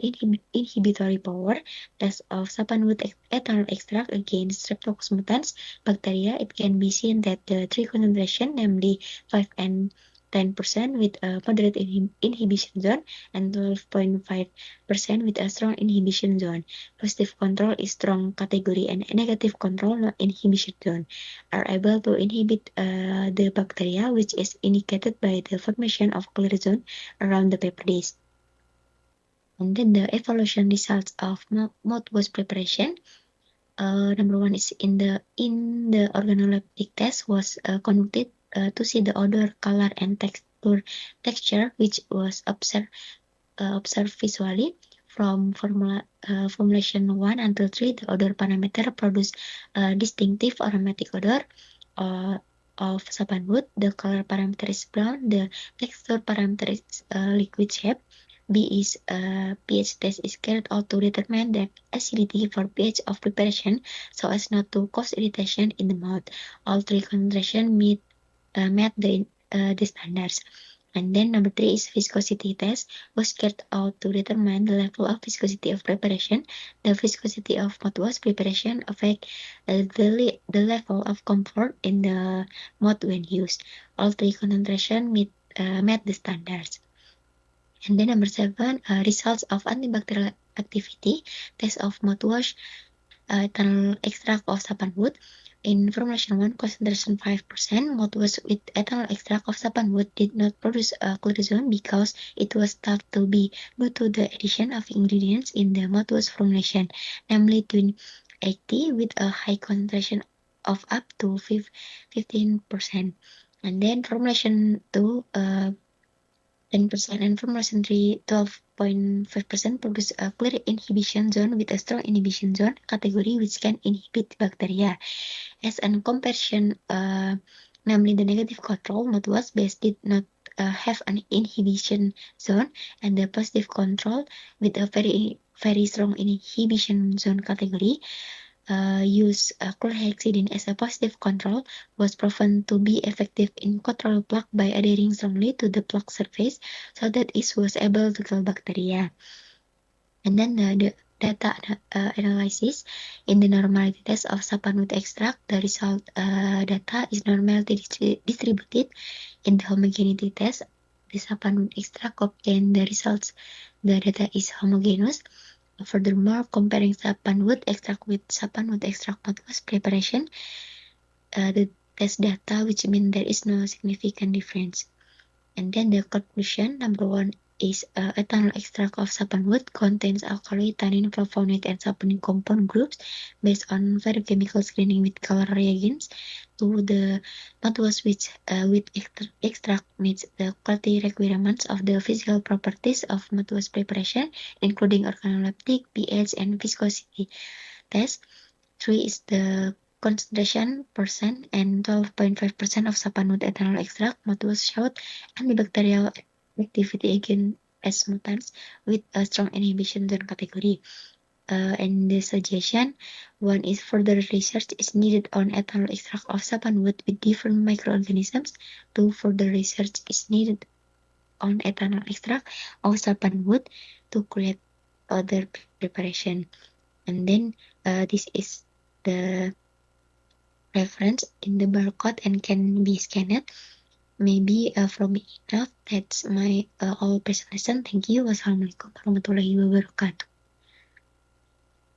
inhibitory power test of sapanwood ethanol extract against Streptococcus mutans bacteria. It can be seen that the three concentration, namely 5 and 10% with a moderate inhibition zone and 12.5% with a strong inhibition zone. Positive control is strong category and negative control not inhibition zone are able to inhibit the bacteria, which is indicated by the formation of clear zone around the paper disc. And then the evaluation results of mouthwash preparation. Number one is in the organoleptic test was conducted to see the odor, color, and texture, which was observed visually. From formulation 1 until 3, the odor parameter produced distinctive aromatic odor of sapanwood. The color parameter is brown. The texture parameter is liquid shape. B is pH test is carried out to determine the acidity for pH of preparation so as not to cause irritation in the mouth. All three concentration met the standards. And then number 3 is viscosity test was carried out to determine the level of viscosity of preparation. The viscosity of mouthwash preparation affect the level of comfort in the mouth when used. All three concentration met the standards. And then number 7, results of antibacterial activity test of mouthwash ethanol extract of sapanwood. In formulation 1, concentration 5%, mouthwash with ethanol extract of sapanwood did not produce a clear zone because it was thought to be due to the addition of ingredients in the mouthwash formulation, namely twin acne with a high concentration of up to 15%. And then formulation 2, 10%, and from recently 12.5% produce a clear inhibition zone with a strong inhibition zone category which can inhibit bacteria. As an comparison, namely the negative control mouthwash base did not have an inhibition zone, and the positive control with a very strong inhibition zone category use chlorhexidine as a positive control was proven to be effective in control plaque by adhering strongly to the plaque surface so that it was able to kill bacteria. And then the data analysis in the normality test of sapanwood extract, the result data is normally distributed in the homogeneity test. The sapanwood extract obtained the results. The data is homogeneous. Furthermore, comparing sapanwood extract with sapanwood extract mouthwash preparation, the test data, which means there is no significant difference. And then the conclusion, number one, is ethanol extract of sapanwood contains alkali, tannin, flavonoid, and saponin compound groups based on ferrochemical screening with color reagents. To the mouthwash which with extract meets the quality requirements of the physical properties of mouthwash preparation, including organoleptic, pH, and viscosity test. 3 is the concentration percent and 12.5% of sapanwood ethanol extract mouthwash showed antibacterial activity against mutants with a strong inhibition zone category. And the suggestion, one is further research is needed on ethanol extract of sapanwood with different microorganisms. 2, further research is needed on ethanol extract of sapanwood to create other preparation. And then this is the reference in the barcode and can be scanned. Maybe from me enough. That's my all presentation. Thank you. Wassalamualaikum warahmatullahi wabarakatuh.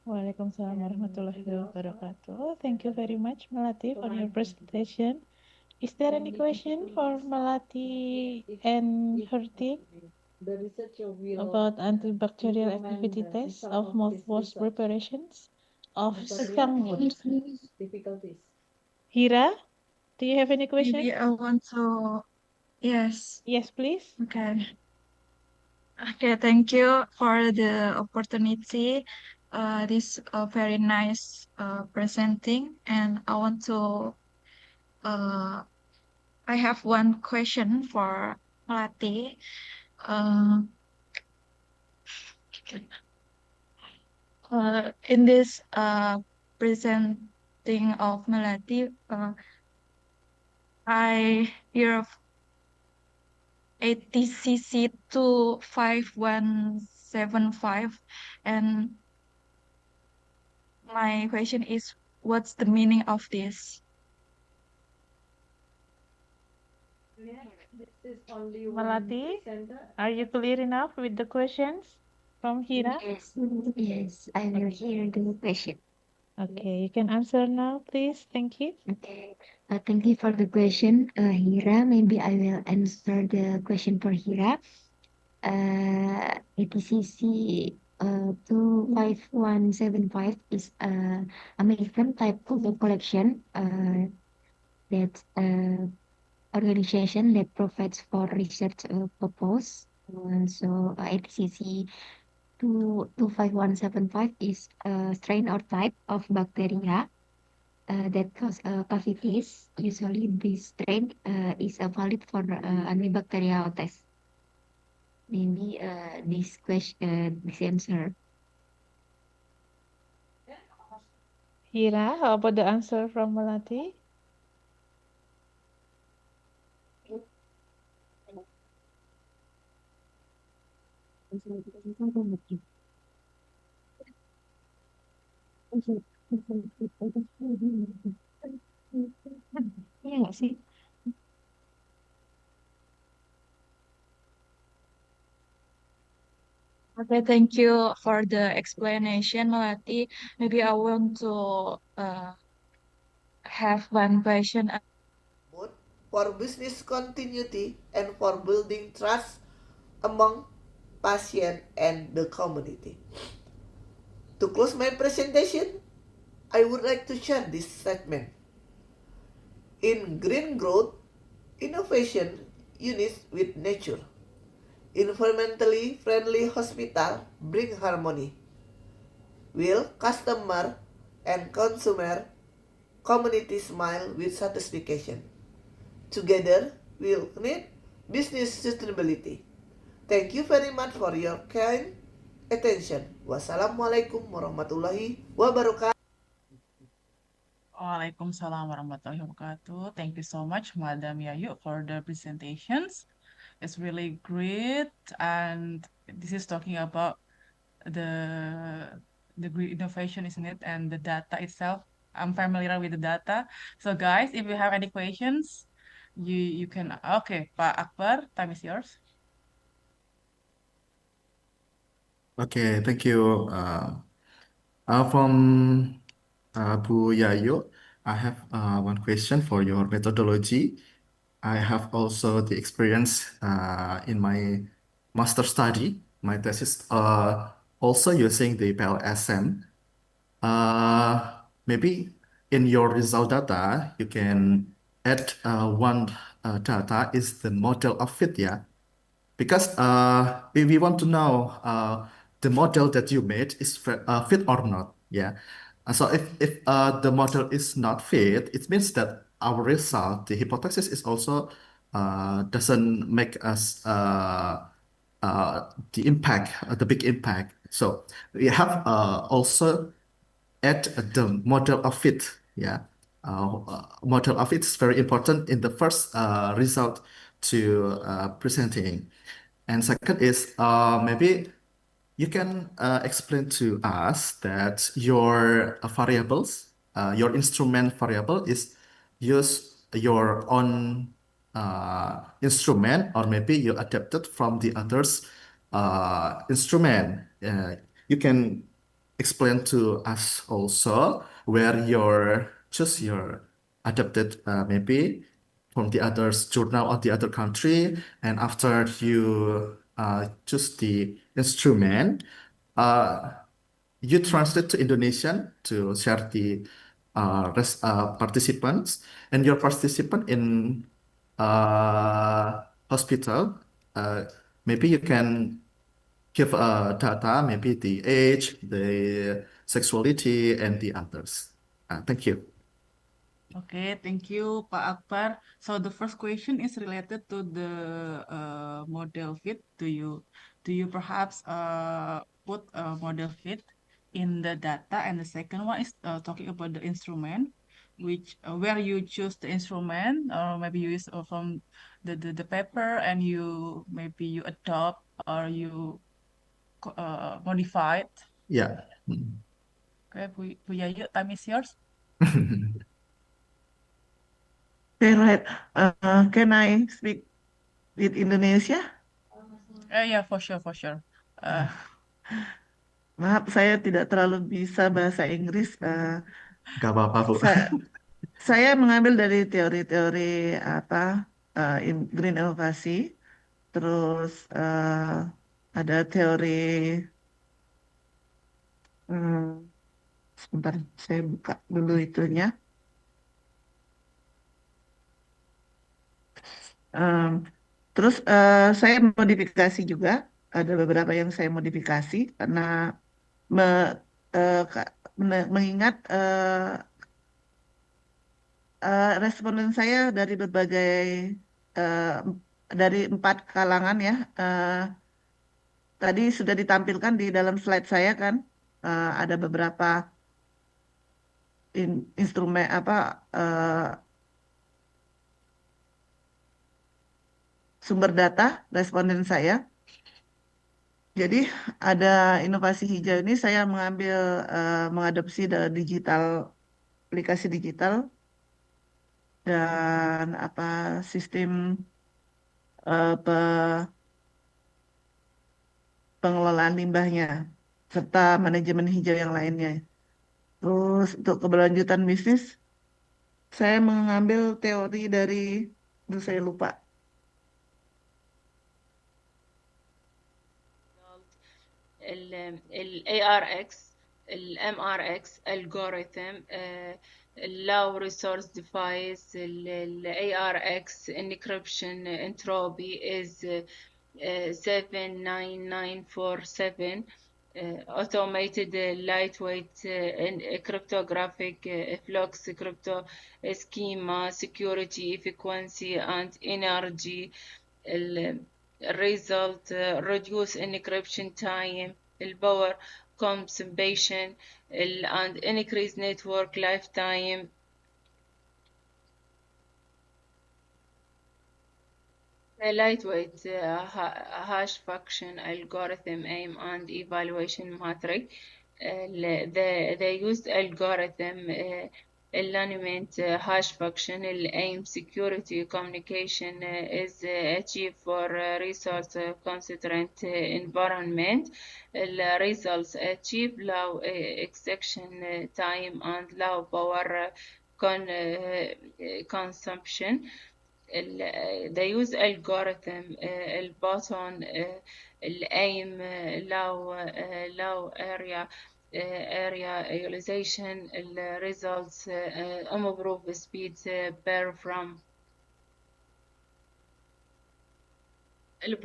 Waalaikumsalam warahmatullahi wabarakatuh. Thank you very much, Melati, for your presentation. Is there any question for Melati and her team about antibacterial activity tests of mouthwash preparations of sapanwood? Difficulties. Hira, do you have any question? Maybe I want to, yes. Yes, please. Okay. Okay, thank you for the opportunity. This very nice presenting, and I want to. I have one question for Melati. In this presenting of Melati, I hear of ETCC 25175, and my question is, what's the meaning of this? This is only Melati, are you clear enough with the questions from Hira? Yes, I will hear the question. Okay, you can answer now, please. Thank you. Okay, thank you for the question, Hira. Maybe I will answer the question for Hira. ETCC 25175 is American type of collection that organization that provides for research purpose. So ETCC 25175 is a strain or type of bacteria that cause cavities. Usually this strain is valid for antibacterial test. Maybe this question, this answer. Hira, how about the answer from Melati? Yeah, see. Okay, thank you for the explanation, Melati. Maybe I want to have one question. Both for business continuity and for building trust among patient and the community. To close my presentation, I would like to share this statement. In green growth, innovation unites with nature. Environmentally friendly hospital bring harmony. Will customer and consumer community smile with satisfaction. Together, we'll create business sustainability. Thank you very much for your kind attention. Wassalamualaikum warahmatullahi wabarakatuh. Waalaikumsalam warahmatullahi wabarakatuh. Thank you so much, Madam Yayu, for the presentations. It's really great, and this is talking about the great innovation, isn't it? And the data itself. I'm familiar with the data. So, guys, if you have any questions, you can. Okay, Pak Akbar, time is yours. Okay, thank you. From Bu Yayo, I have one question for your methodology. I have also the experience in my master study, my thesis, also using the PLSM. Maybe in your result data, you can add one data is the model of fit, yeah? Because we want to know the model that you made is fit or not, yeah? So if the model is not fit, it means that our result, the hypothesis is also doesn't make us the impact, the big impact. So we have also add the model of fit. Yeah, model of fit is very important in the first result to presenting. And second is maybe you can explain to us that your variables, your instrument variable is use your own instrument, or maybe you adapted from the others instrument. You can explain to us also where your choose your adapted maybe from the others journal or the other country, and after you choose the instrument, you translate to Indonesian to share the participants, and your participant in hospital, maybe you can give data, maybe the age, the sexuality, and the others. Thank you. Okay, thank you, Pak Akbar. So the first question is related to the model fit. Do you perhaps put a model fit in the data? And the second one is talking about the instrument, which where you choose the instrument, or maybe you use from the paper, and maybe you adopt or you modify it. Yeah. Okay, Bu Yayu, time is yours. Okay, right. Can I speak with Indonesia? Yeah, for sure, for sure. Maaf, saya tidak terlalu bisa bahasa Inggris. Gak apa-apa, Bu. Saya mengambil dari teori-teori green inovasi, terus ada teori, sebentar saya buka dulu itunya. Terus saya modifikasi juga, ada beberapa yang saya modifikasi karena mengingat responden saya dari berbagai dari 4 kalangan ya. Tadi sudah ditampilkan di dalam slide saya kan, ada beberapa instrumen sumber data responden saya. Jadi ada inovasi hijau ini saya mengambil mengadopsi digital, aplikasi digital dan sistem pengelolaan limbahnya serta manajemen hijau yang lainnya. Terus untuk keberlanjutan bisnis saya mengambil teori dari, saya lupa. ARX, MRX algorithm, low resource device, ARX encryption entropy is 79947, automated lightweight and cryptographic flux crypto schema, security, frequency, and energy. Result reduce encryption time, power consumption, and increase network lifetime. A lightweight hash function algorithm aim and evaluation metric. The used algorithm alignment hash function aim security communication is achieved for resource constraint environment. Results achieve low execution time and low power consumption. they use algorithm الباطن الايم low area utilization results improve speed per from the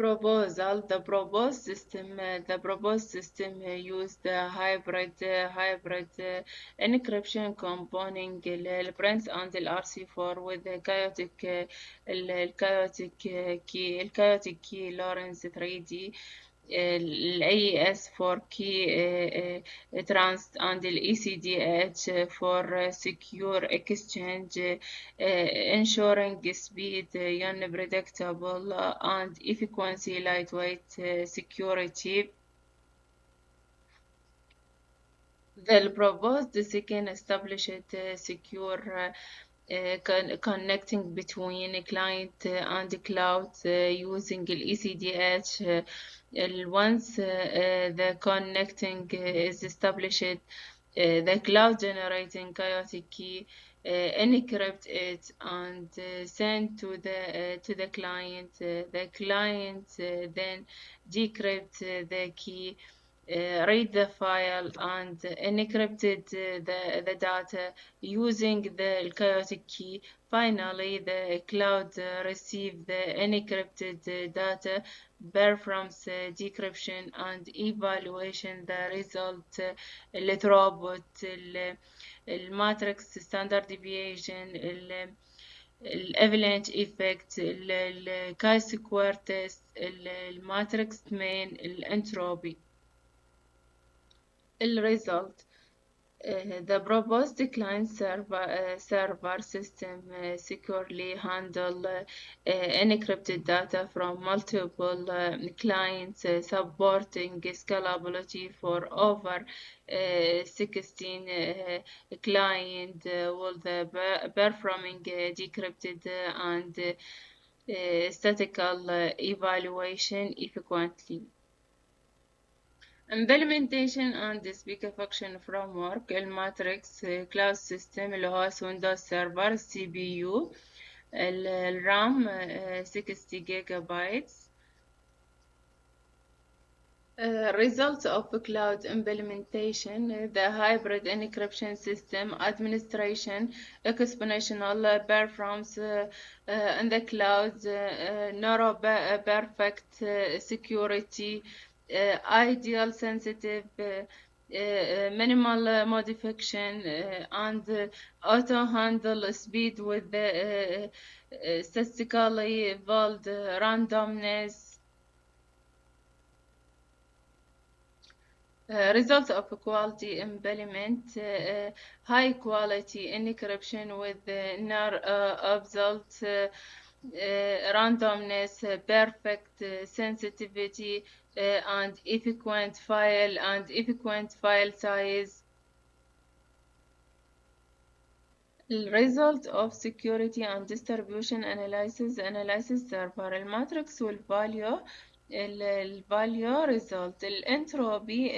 proposed system used hybrid encryption combining البرنس and الRC4 with the chaotic key Lorentz 3D AES for key trans and ECDH for secure exchange, ensuring speed, unpredictable and efficiency, lightweight security. The proposed second established secure connecting between a client and the cloud using ECDH. Once the connecting is established, the cloud generating chaotic key encrypt it and send to the client. The client then decrypt the key. Read the file and encrypted the data using the chaotic key. Finally, the cloud receives the encrypted data, performs decryption and evaluation. The result, الثروبوت, الماتريكس standard deviation, الavalanche effect, chi-square test, الماتريكس mean, الانتروبي. Result, the proposed client server system securely handle encrypted data from multiple clients, supporting scalability for over 16 clients, with performing decrypted and statistical evaluation efficiently. Implementation and the speaker function framework الماتريكس cloud system اللي هو Windows Server CPU الرام 60 gigabytes. Results of cloud implementation, the hybrid encryption system administration, exponential performance in the cloud, narrow perfect security, ideal sensitive, minimal modification, and auto handle speed with the statistically evolved randomness. Results of quality implement, high quality encryption with absolute randomness, perfect sensitivity, and efficient file size. Result of security and distribution analysis server الماتريكس والفاليو. الفاليو result الانتروبي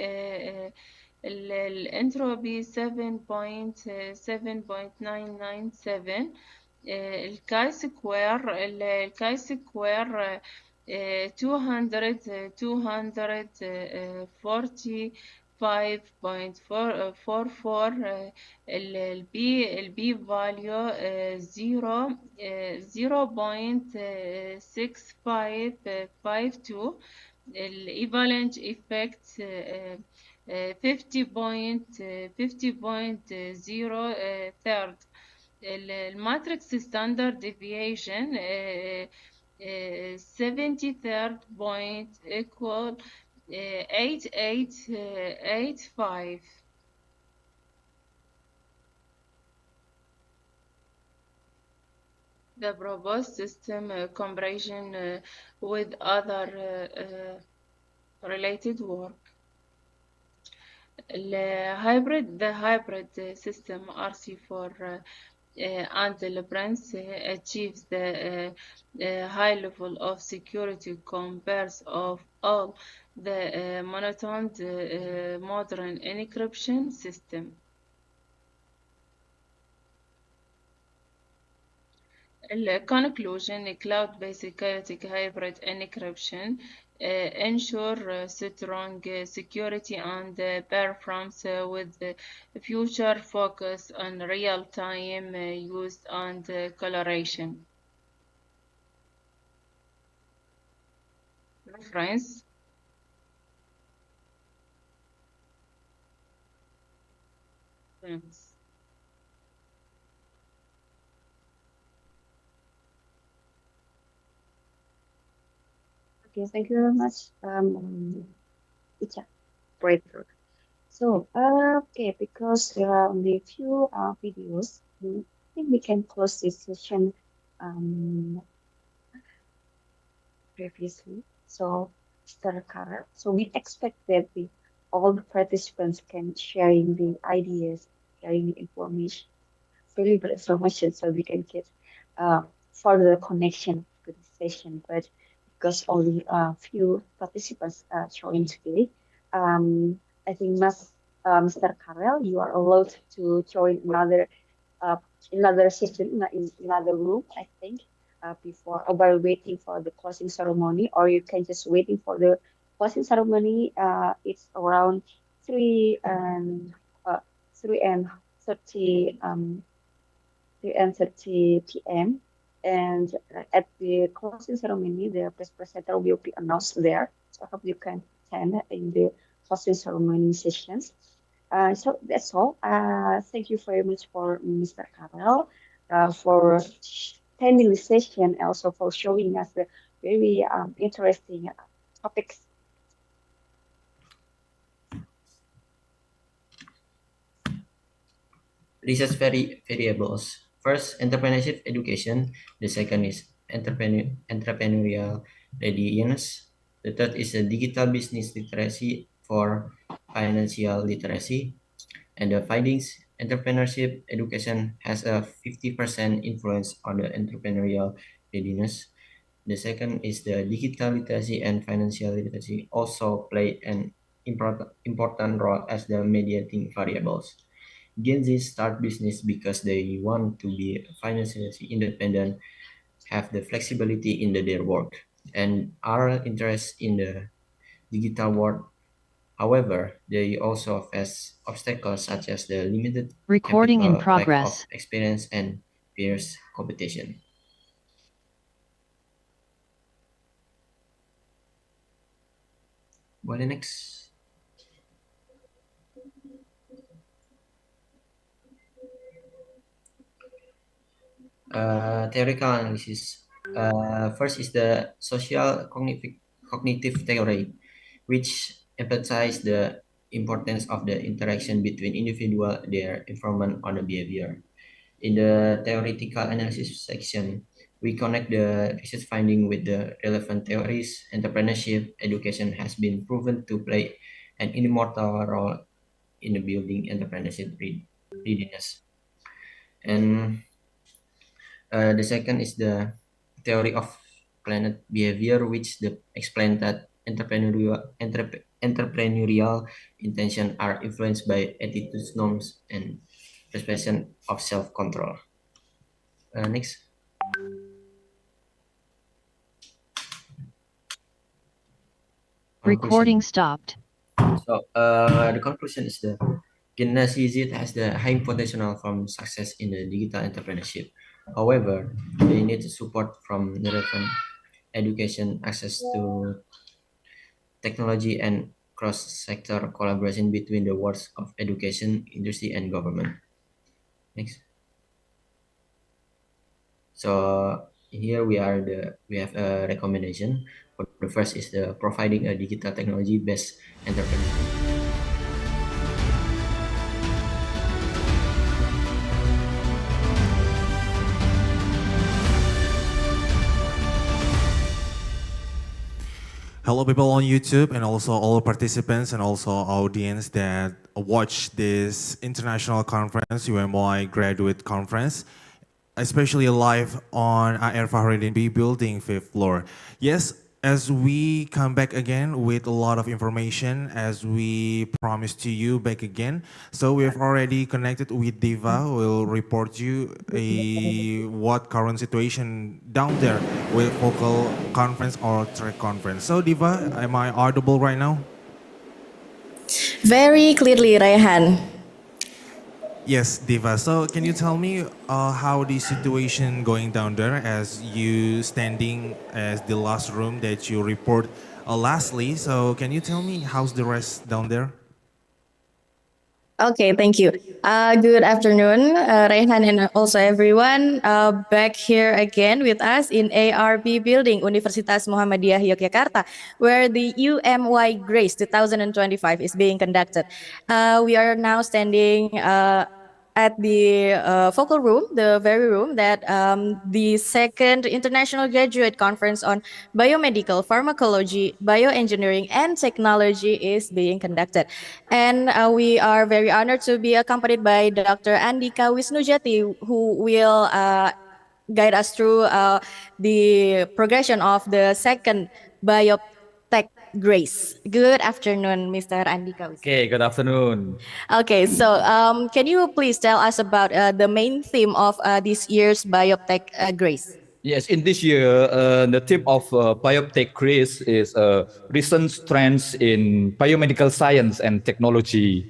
7.997. الكاي سكوير 245 5.44 البي value 0.6552 الإيفالنت effect 50.0 third الماتريكس ستاندرد deviation 73rd point equal 8885. The proposed system comparison with other related work. The hybrid system RC4 and the Prince achieves the high level of security compares of all the monotone modern encryption system. Conclusion, cloud-based chaotic hybrid encryption ensure strong security and performance with the future focus on real-time use and collaboration. Reference. Thanks. Okay, thank you very much, Icha. Breakthrough. So, okay, because there are only a few videos, I think we can close this session previously. So, Mr. Kara, so we expect that all the participants can sharing the ideas, sharing the information, valuable information, so we can get further connection to the session. But because only a few participants joined today, I think Mr. Karel, you are allowed to join another session in another room, I think, before or while waiting for the closing ceremony, or you can just waiting for the closing ceremony. It's around 3:30 p.m. And at the closing ceremony, the press presenter will be announced there. So I hope you can attend in the closing ceremony sessions. So that's all. Thank you very much for Mr. Karel for attending the session and also for showing us the very interesting topics. Research variables. First, entrepreneurship education. The second is entrepreneurial readiness. The third is a digital business literacy for financial literacy. And the findings, entrepreneurship education has a 50% influence on the entrepreneurial readiness. The second is the digital literacy and financial literacy also play an important role as the mediating variables. Gen Z start business because they want to be financially independent, have the flexibility in their work, and are interested in the digital world. However, they also face obstacles such as the limited Recording in capital, lack of progress. experience, and fierce competition. Boleh next. Theoretical analysis. First is the social cognitive theory, which emphasizes the importance of the interaction between individual, their environment, on the behavior. In the theoretical analysis section, we connect the research finding with the relevant theories. Entrepreneurship education has been proven to play an immortal role in the building entrepreneurship readiness. And the second is the theory of planet behavior, which explains that entrepreneurial intention are influenced by attitudes, norms, and perception of self-control. Next. Recording stopped. So the conclusion is the Gymnasium has the high potential from success in the digital entrepreneurship. However, they need support from relevant education, access to technology, and cross-sector collaboration between the worlds of education, industry, and government. Next. So here we have a recommendation. For the first is the providing a digital technology based entrepreneurship. Hello, people on YouTube, and also all participants and also audience that watch this international conference, UMY Graduate Conference, especially live on AR Fahreddin B building, 5th floor. Yes, as we come back again with a lot of information, as we promised to you back again. So we have already connected with Diva, who will report you what current situation down there with vocal conference or track conference. So Diva, am I audible right now? Very clearly, Raihan. Yes, Diva. So can you tell me how the situation going down there as you standing as the last room that you report lastly. So can you tell me how's the rest down there? Okay, thank you. Good afternoon, Raihan and also everyone. Back here again with us in ARB building, Universitas Muhammadiyah Yogyakarta, where the UMY Grace 2025 is being conducted. We are now standing at the focal room, the very room that the second International Graduate Conference on Biomedical, Pharmacology, Bioengineering, and Technology is being conducted. And we are very honored to be accompanied by Dr. Andika Wisnujati, who will guide us through the progression of the second BioPhTec Grace. Good afternoon, Mr. Andika. Okay, good afternoon. Okay, so can you please tell us about the main theme of this year's BioPhTec Grace? Yes, in this year, the theme of BioPhTec Grace is recent trends in biomedical science and technology,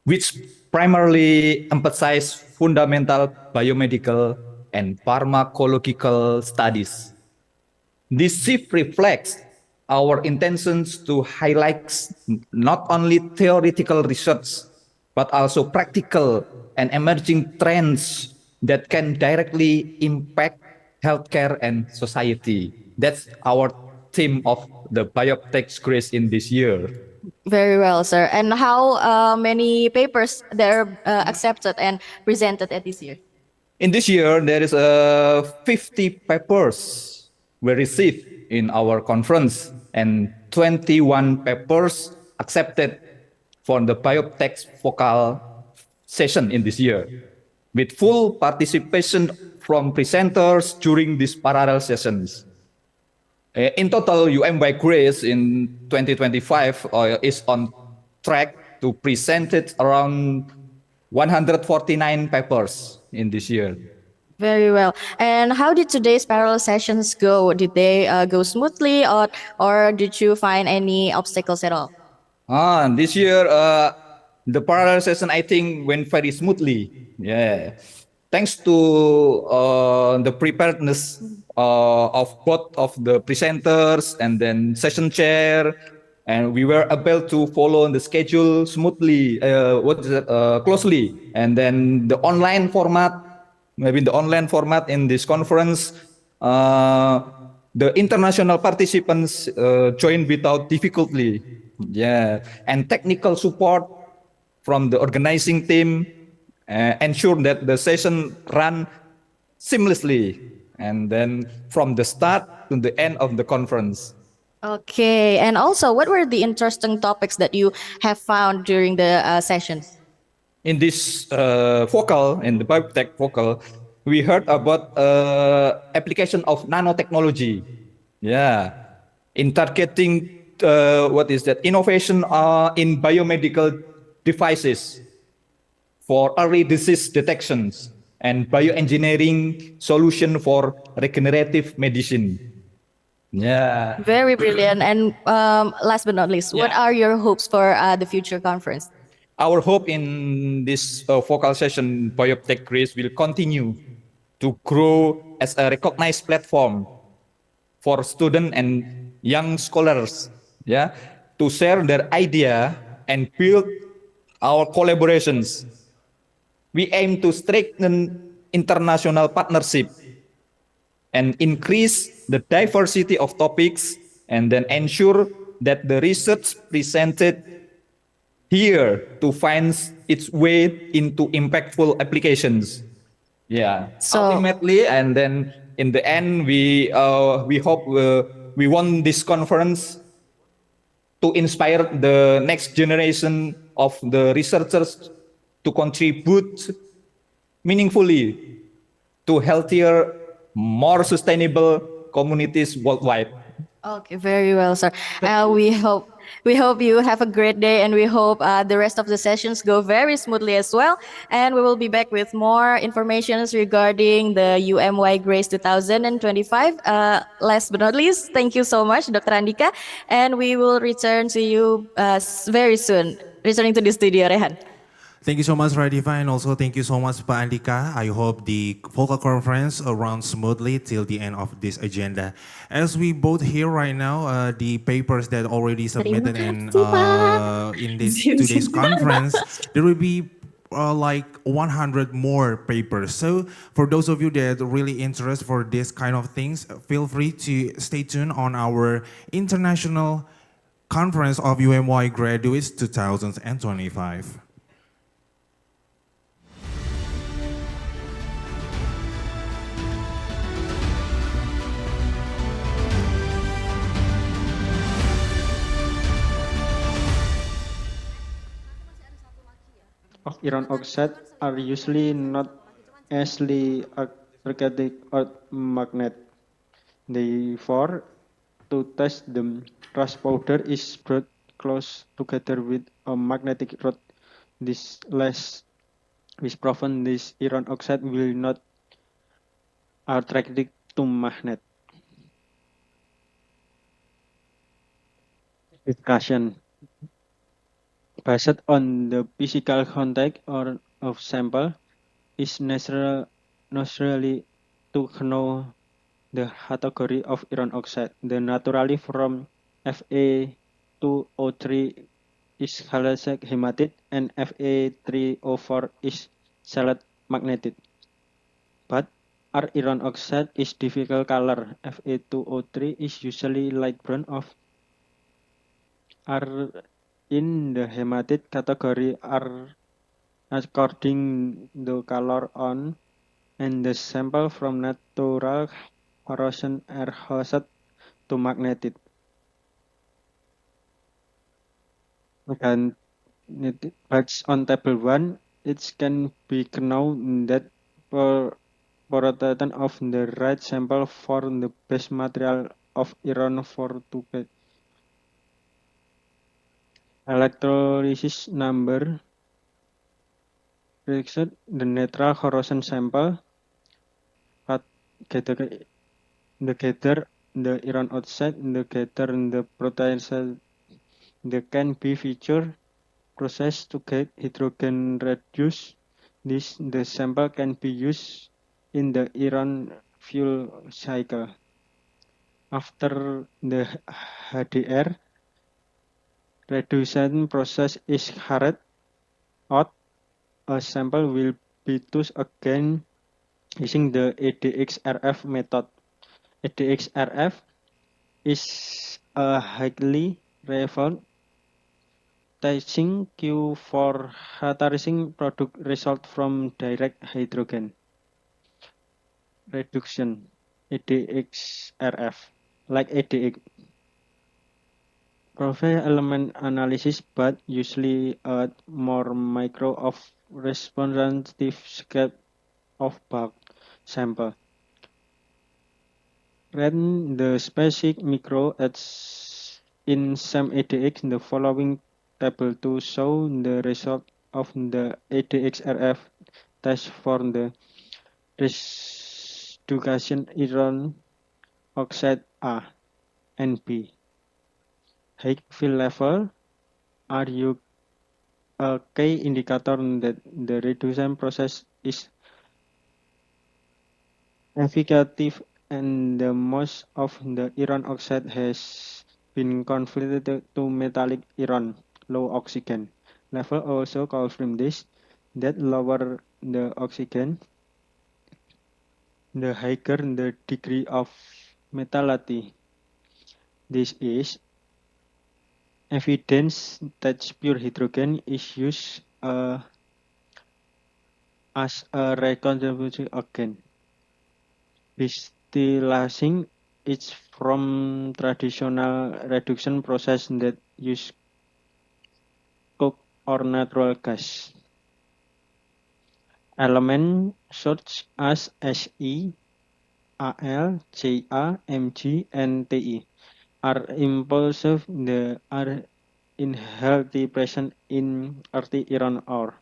which primarily emphasize fundamental biomedical and pharmacological studies. This shift reflects our intentions to highlight not only theoretical research, but also practical and emerging trends that can directly impact healthcare and society. That's our theme of the BioPhTec Grace in this year. Very well, sir. And how many papers that are accepted and presented at this year? In this year, there is 50 papers were received in our conference and 21 papers accepted for the BioPhTec vocal session in this year, with full participation from presenters during these parallel sessions. In total, UMY Grace in 2025 is on track to present it around 149 papers in this year. Very well. And how did today's parallel sessions go? Did they go smoothly or did you find any obstacles at all? This year, the parallel session, I think, went very smoothly. Yeah. Thanks to the preparedness of both of the presenters and then session chair, and we were able to follow the schedule smoothly, closely. And then the online format, maybe the online format in this conference, the international participants joined without difficulty. Yeah, and technical support from the organizing team ensure that the session ran seamlessly, and then from the start to the end of the conference. Okay, and also, what were the interesting topics that you have found during the sessions? In this vocal, in the BioPhTec vocal, we heard about application of nanotechnology. Yeah, in targeting innovation in biomedical devices for early disease detections and bioengineering solution for regenerative medicine. Yeah. Very brilliant. And last but not least, what are your hopes for the future conference? Our hope in this focal session, BioPhTec Grace, will continue to grow as a recognized platform for students and young scholars, yeah, to share their idea and build our collaborations. We aim to strengthen international partnership and increase the diversity of topics and then ensure that the research presented here to find its way into impactful applications. Yeah. Ultimately, and then in the end, we hope we want this conference to inspire the next generation of the researchers to contribute meaningfully to healthier, more sustainable communities worldwide. Okay, very well, sir. We hope you have a great day, and we hope the rest of the sessions go very smoothly as well. And we will be back with more informations regarding the UMY Grace 2025. Last but not least, thank you so much, Dr. Andika, and we will return to you very soon. Returning to the studio, Rehan. Thank you so much, Radifa, and also thank you so much, Pak Andika. I hope the focal conference runs smoothly till the end of this agenda. As we both hear right now, the papers that already submitted and in this today's conference, there will be like 100 more papers. So for those of you that are really interested for this kind of things, feel free to stay tuned on our international conference of UMY graduates 2025. Of iron oxide are usually not easily magnetic or magnet. Therefore, to test them, rust powder is brought close together with a magnetic rod. This less is proven this iron oxide will not attracted to magnet. Discussion. Based on the physical contact or of sample, is naturally to know the category of iron oxide. The naturally from Fe2O3 is halcyonic hematite and Fe3O4 is solid magnetic. But our iron oxide is difficult color. Fe2O3 is usually light brown of are in the hematite category are according the color on and the sample from natural corrosion are host to magnetic. And based on table 1, it can be known that prototype of the right sample for the base material of iron for to get electrolysis number predicted the natural corrosion sample but gather the iron oxide the gather the protein cell they can be feature process to get hydrogen reduced. This the sample can be used in the iron fuel cycle. After the HDR reduction process is carried out, a sample will be used again using the ETCRF method. ETCRF is a highly relevant testing queue for characterizing product result from direct hydrogen reduction. ETCRF, like ETX. Provide element analysis, but usually a more micro of representative scale of bulk sample. Run the specific micro in some ETX the following table to show the result of the ETCRF test for the reduction iron oxide A. NP. High field level are a key indicator that the reduction process is effective and the most of the iron oxide has been converted to metallic iron, low oxygen level also confirm this, that lower the oxygen, the higher the degree of metallity. This is evidence that pure hydrogen is used as a reconstruction agent. Distillation is from traditional reduction process that use coke or natural gas. Elements such as Se, Al, Ca, Mg, and Ti are impulsive. They are in healthy present in earthy iron ore.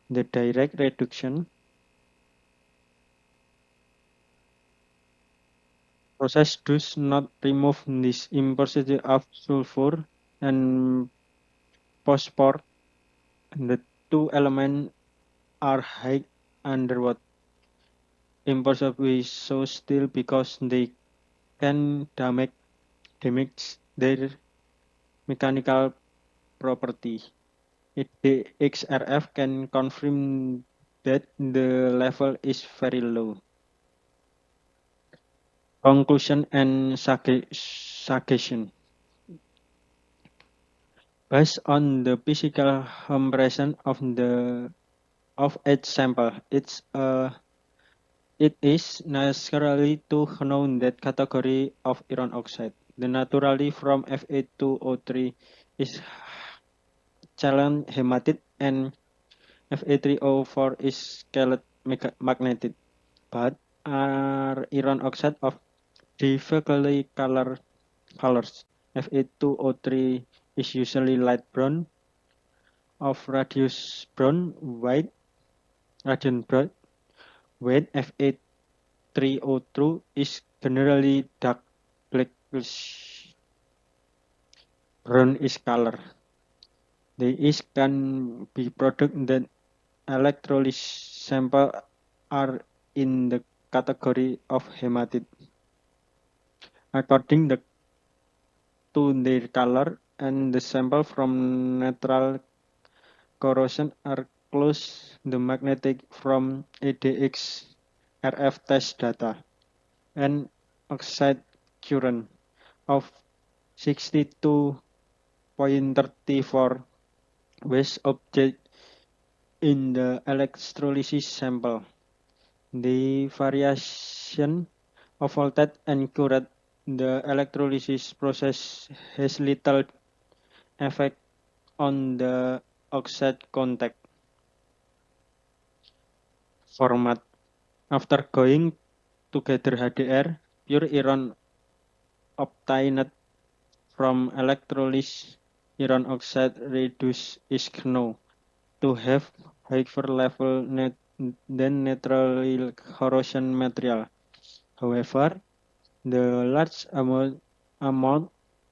The direct reduction process does not remove this impurity of sulfur and phosphorus. The two elements are high underwater impulsively so still because they can damage their mechanical property. The XRF can confirm that the level is very low. Conclusion and suggestion. Based on the physical compression of each sample, it is necessary to know that category of iron oxide. The naturally from Fe2O3 is challenge hematite and Fe3O4 is scaled magnetic, but are iron oxide of differently colors. Fe2O3 is usually light brown, of radius brown, white, radiant brown, when Fe3O2 is generally dark blackish brown is color. These can be products that electrolysis sample are in the category of hematite. According to their color and the sample from natural corrosion are close the magnetic from EDX RF test data and oxide current of 62.34 waste object in the electrolysis sample. The variation of voltage and current the electrolysis process has little effect on the oxide contact format. After going together HDR, pure iron obtained from electrolysis iron oxide reduced is known to have higher level than naturally corrosion material. However, the large amount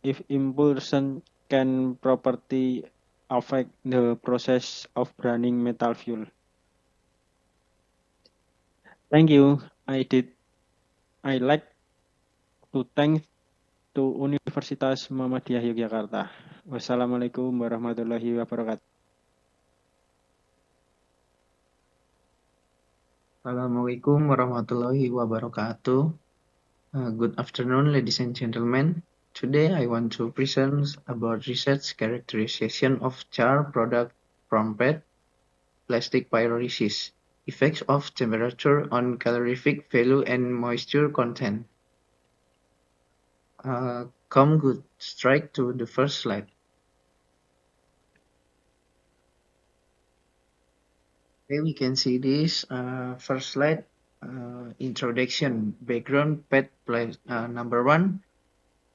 if impulsion can property affect the process of burning metal fuel. Thank you. I like to thank to Universitas Muhammadiyah Yogyakarta. Wassalamualaikum warahmatullahi wabarakatuh. Assalamualaikum warahmatullahi wabarakatuh. Good afternoon, ladies and gentlemen. Today I want to present about research characterization of char product from PET plastic pyrolysis, effects of temperature on calorific value and moisture content. Come good, straight to the first slide. Okay, we can see this first slide, introduction, background, number 1,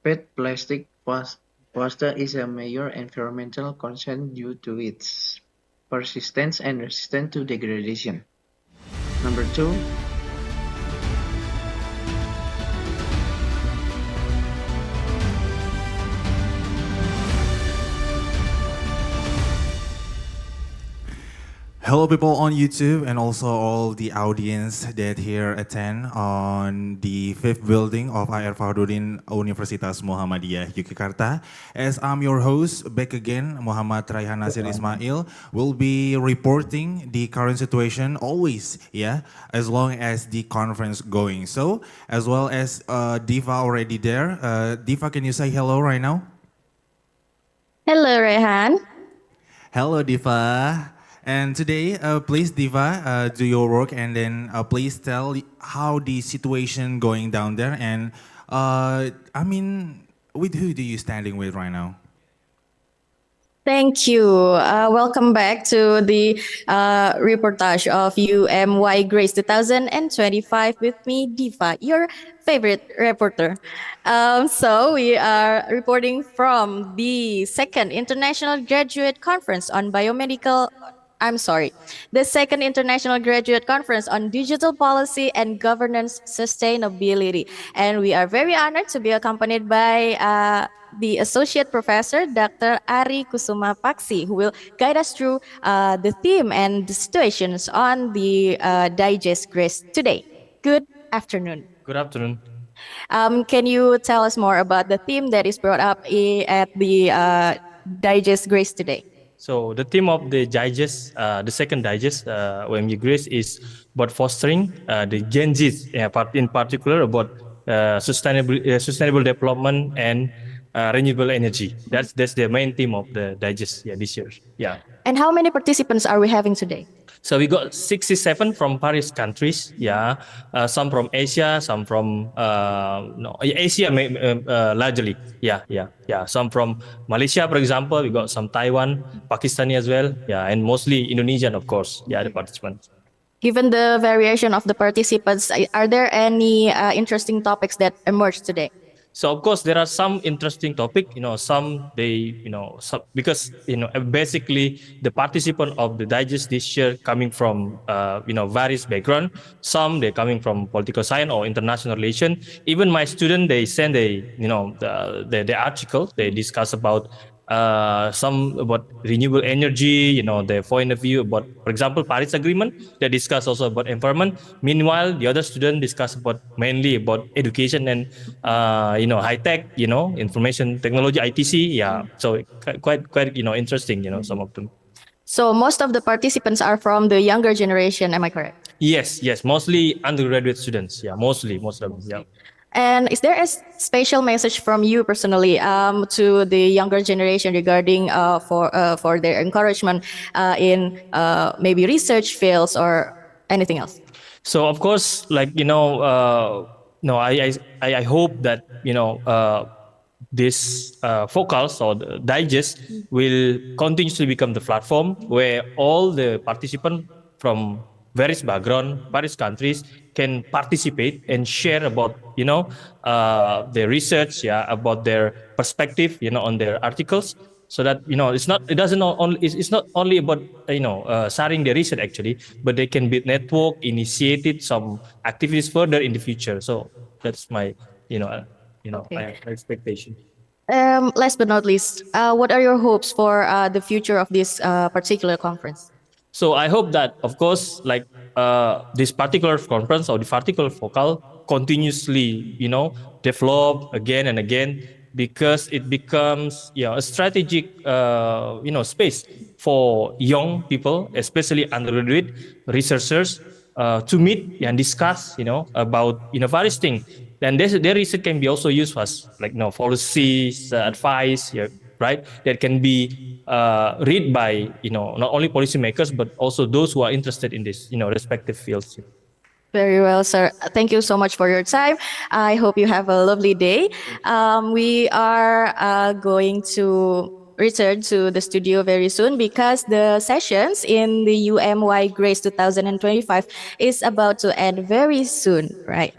PET plastic plaster is a major environmental concern due to its persistence and resistance to degradation. Number 2, Hello people on YouTube and also all the audience that here attend on the fifth building of IR Fahrudin Universitas Muhammadiyah Yogyakarta. As I'm your host, back again, Muhammad Raihan Nasir Ismail, will be reporting the current situation always, yeah, as long as the conference going. So, as well as Diva already there. Diva, can you say hello right now? Hello, Rehan. Hello, Diva. And today, please, Diva, do your work and then please tell how the situation going down there. And I mean, with who do you standing with right now? Thank you. Welcome back to the reportage of UMY Grace 2025 with me, Diva, your favorite reporter. So we are reporting from the second International Graduate Conference on Biomedical. I'm sorry, the second International Graduate Conference on Digital Policy and Governance Sustainability. And we are very honored to be accompanied by the Associate Professor, Dr. Ari Kusuma Paksi, who will guide us through the theme and the situations on the Digest Grace today. Good afternoon. Good afternoon. Can you tell us more about the theme that is brought up at the Digest Grace today? So the theme of the digest, the second digest, UMY Grace, is about fostering the Gen Z, in particular about sustainable development and renewable energy. That's the main theme of the digest this year. Yeah. And how many participants are we having today? So we got 67 from various countries, some from Asia, some from Asia largely, some from Malaysia, for example. We got some Taiwan, Pakistani as well, and mostly Indonesian, of course, the participants. Given the variation of the participants, are there any interesting topics that emerged today? So of course there are some interesting topic, because basically the participant of the digest this year coming from various background. Some they're coming from political science or international relation. Even my student, they send the article. They discuss about some about renewable energy, their point of view about, for example, Paris Agreement. They discuss also about environment. Meanwhile, the other student discuss about mainly about education and high tech, information technology, ITC. Yeah, so quite interesting, some of them. So most of the participants are from the younger generation. Am I correct? Yes, mostly undergraduate students. Yeah, most of them. Yeah. And is there a special message from you personally to the younger generation regarding for their encouragement in maybe research fields or anything else? So of course, I hope that this focals or the digest will continuously become the platform where all the participants from various background, various countries can participate and share about their research, about their perspective, on their articles, so that it's not only about sharing the research actually, but they can build network, initiated some activities further in the future. So that's my expectation. Last but not least, what are your hopes for the future of this particular conference? So I hope that, of course, this particular conference or the particular focal continuously, develop again and again, because it becomes a strategic, space for young people, especially undergraduate researchers, to meet and discuss, about various things. Then their research can be also used as policies, advice, right? That can be read by not only policymakers but also those who are interested in this respective fields. Very well, sir. Thank you so much for your time. I hope you have a lovely day. We are going to return to the studio very soon because the sessions in the UMY Grace 2025 is about to end very soon, right?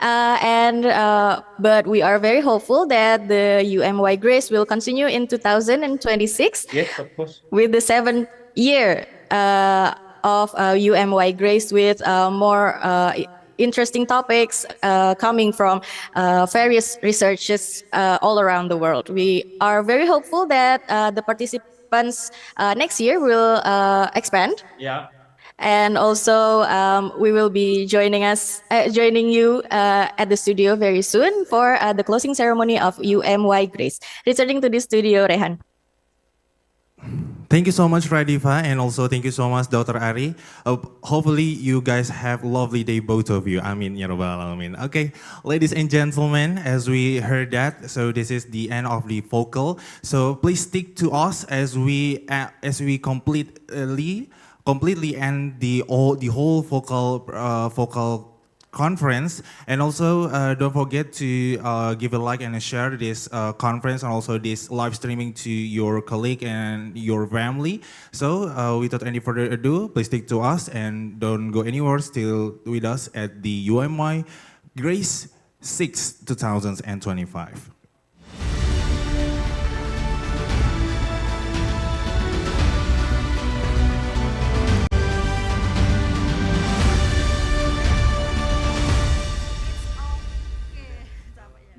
But we are very hopeful that the UMY Grace will continue in 2026. Yes, of course. With the 7th year of UMY Grace with more interesting topics coming from various researchers all around the world. We are very hopeful that the participants next year will expand. Yeah. And also, we will be joining you at the studio very soon for the closing ceremony of UMY Grace. Returning to the studio, Rehan. Thank you so much, Radifa, and also thank you so much, Dr. Ari. Hopefully, you guys have a lovely day, both of you. Amin, ya rabbal alamin. Okay, ladies and gentlemen, as we heard that, so this is the end of the vocal. So please stick to us as we completely end the whole vocal conference, and also don't forget to give a like and a share this conference and also this live streaming to your colleague and your family. So without any further ado, please stick to us and don't go anywhere. Still with us at the UMY Grace 6 2025.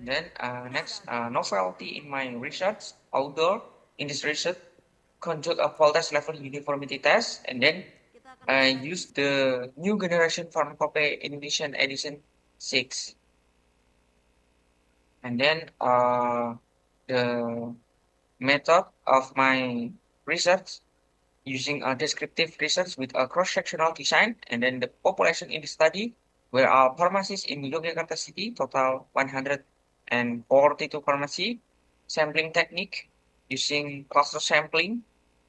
Then next, novelty in my research, outdoor in this research, conduct a voltage level uniformity test, and then use the new generation Pharmacology Indonesian edition 6. And then the method of my research using a descriptive research with a cross-sectional design, and then the population in the study were pharmacies in Yogyakarta city, total 142 pharmacy. Sampling technique using cluster sampling.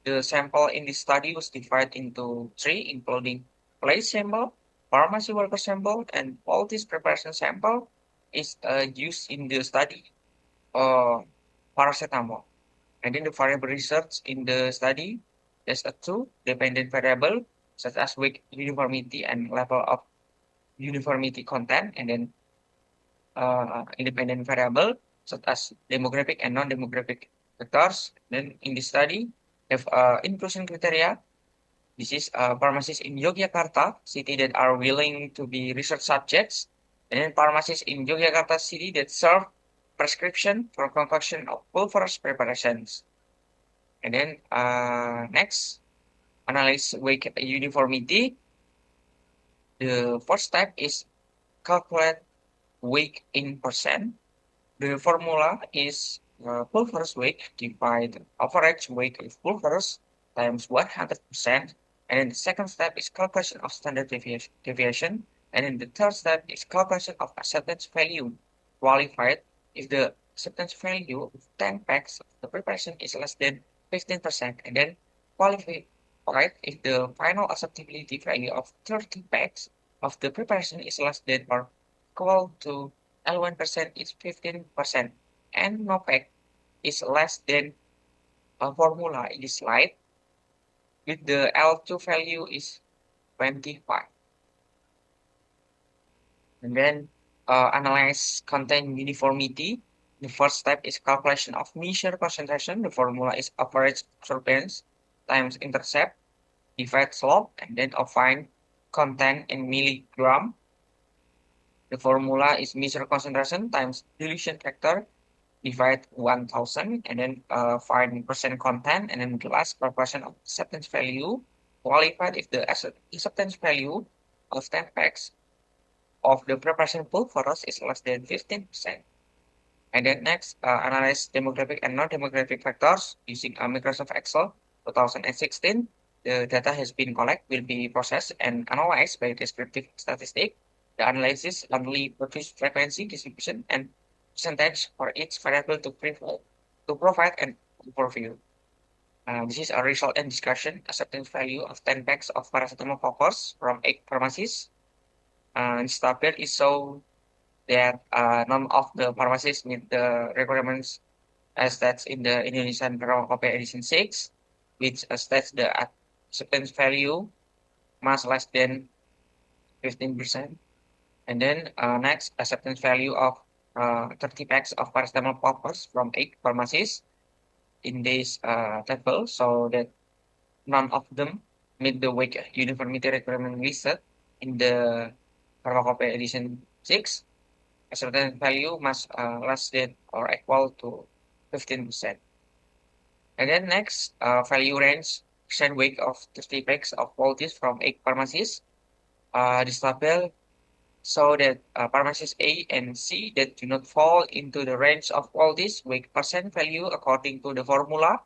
The sample in this study was divided into 3, including place sample, pharmacy worker sample, and all this preparation sample is used in the study paracetamol. And then the variable research in the study, there's a 2 dependent variable such as weight uniformity and level of uniformity content, and then independent variable such as demographic and non-demographic factors. Then in this study, have inclusion criteria. This is pharmacies in Yogyakarta city that are willing to be research subjects, and then pharmacies in Yogyakarta city that serve prescription for concoction of pulverized preparations. And then next, analyze weight uniformity. The first step is calculate weight in percent. The formula is pulverized weight divided average weight of pulverized times 100%. And then the second step is calculation of standard deviation. And then the third step is calculation of acceptance value, qualified if the acceptance value of 10 packs of the preparation is less than 15%, and then qualified if the final acceptability value of 30 packs of the preparation is less than or equal to L1% is 15%, and no pack is less than a formula in this slide, with the L2 value is 25. And then analyze content uniformity. The first step is calculation of measure concentration. The formula is average absorbance times intercept, divide slope, and then find content in milligram. The formula is measure concentration times dilution factor, divide 1000, and then find percent content, and then the last proportion of acceptance value, qualified if the acceptance value of 10 packs of the preparation pool for us is less than 15%. And then next, analyze demographic and non-demographic factors using Microsoft Excel 2016. The data has been collected, will be processed and analyzed by descriptive statistics. The analysis only produce frequency, distribution, and percentage for each variable to provide an overview. This is a result and discussion. Acceptance value of 10 packs of paracetamol focus from 8 pharmacies. This tablet is so that none of the pharmacies meet the requirements as that's in the Indonesian Pharmacology Edition 6, which states the acceptance value must less than 15%. And then next, acceptance value of 30 packs of paracetamol poppers from 8 pharmacies in this table, so that none of them meet the weight uniformity requirement listed in the Pharmacology Edition 6. Acceptance value must less than or equal to 15%. And then next, value range percent weight of 30 packs of qualities from 8 pharmacies. This tabel so that pharmacies A and C that do not fall into the range of qualities weight percent value according to the formula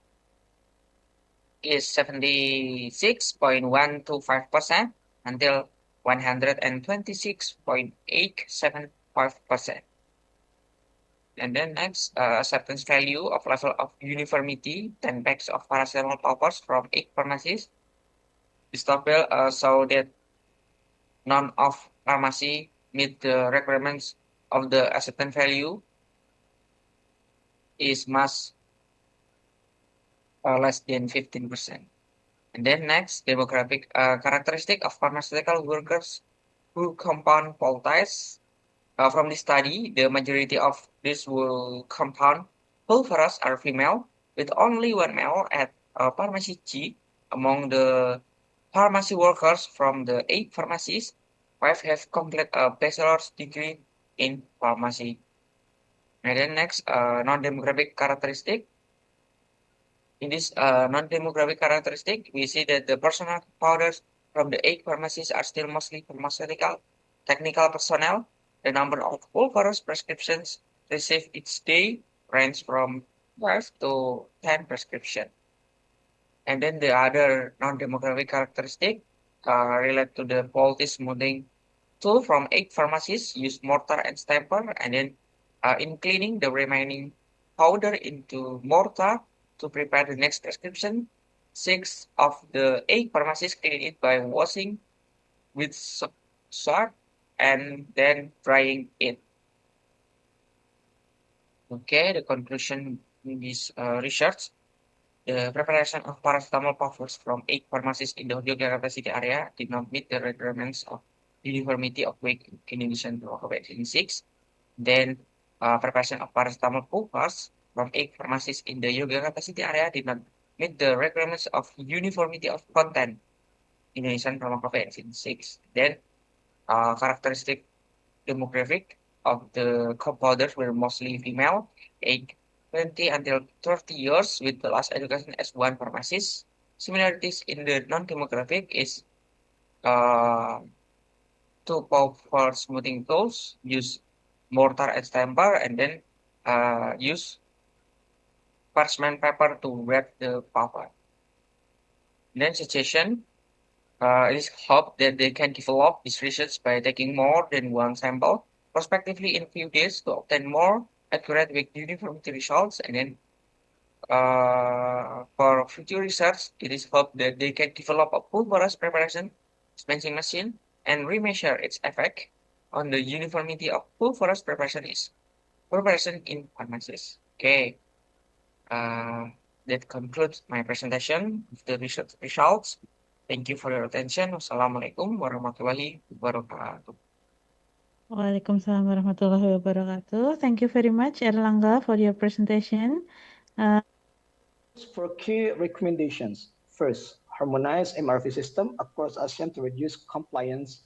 is 76.125% until 126.875%. And then next, acceptance value of level of uniformity, 10 packs of paracetamol powders from 8 pharmacies. This tabel show that none of pharmacy meet the requirements of the acceptance value is must less than 15%. And then next, demographic characteristic of pharmaceutical workers who compound poultice. From this study, the majority of these will compound pulveras are female, with only one male at pharmacy G. Among the pharmacy workers from the 8 pharmacies, 5 have completed a bachelor's degree in pharmacy. And then next, non-demographic characteristic. In this non-demographic characteristic, we see that the personal powders from the 8 pharmacies are still mostly pharmaceutical technical personnel. The number of pulveras prescriptions received each day range from 12 to 10 prescriptions. And then the other non-demographic characteristic relate to the quality smoothing tool from 8 pharmacies use mortar and stamper, and then in cleaning the remaining powder into mortar to prepare the next prescription. 6 of the 8 pharmacies clean it by washing with soap and then drying it. Okay, the conclusion in this research, the preparation of paracetamol powders from 8 pharmacies in the Yogyakarta city area did not meet the requirements of uniformity of weight in addition to COVID-19. Then preparation of paracetamol powders from 8 pharmacies in the Yogyakarta city area did not meet the requirements of uniformity of content in addition to COVID-19. Then characteristic demographic of the compounders were mostly female, age 20 until 30 years with the last education as 1 pharmacist. Similarities in the non-demographic is 2 powder smoothing tools, use mortar and stamper, and then use parchment paper to wrap the powder. Then suggestion. It is hoped that they can develop this research by taking more than 1 sample prospectively in few days to obtain more accurate with uniformity results. And then for future research, it is hoped that they can develop a pulverized preparation dispensing machine and remeasure its effect on the uniformity of pulverized preparation in pharmacies. Okay, that concludes my presentation of the research results. Thank you for your attention. Wassalamualaikum warahmatullahi wabarakatuh. Waalaikumsalam warahmatullahi wabarakatuh. Thank you very much, Erlangga, for your presentation. For key recommendations. First, harmonize MRV system across ASEAN to reduce compliance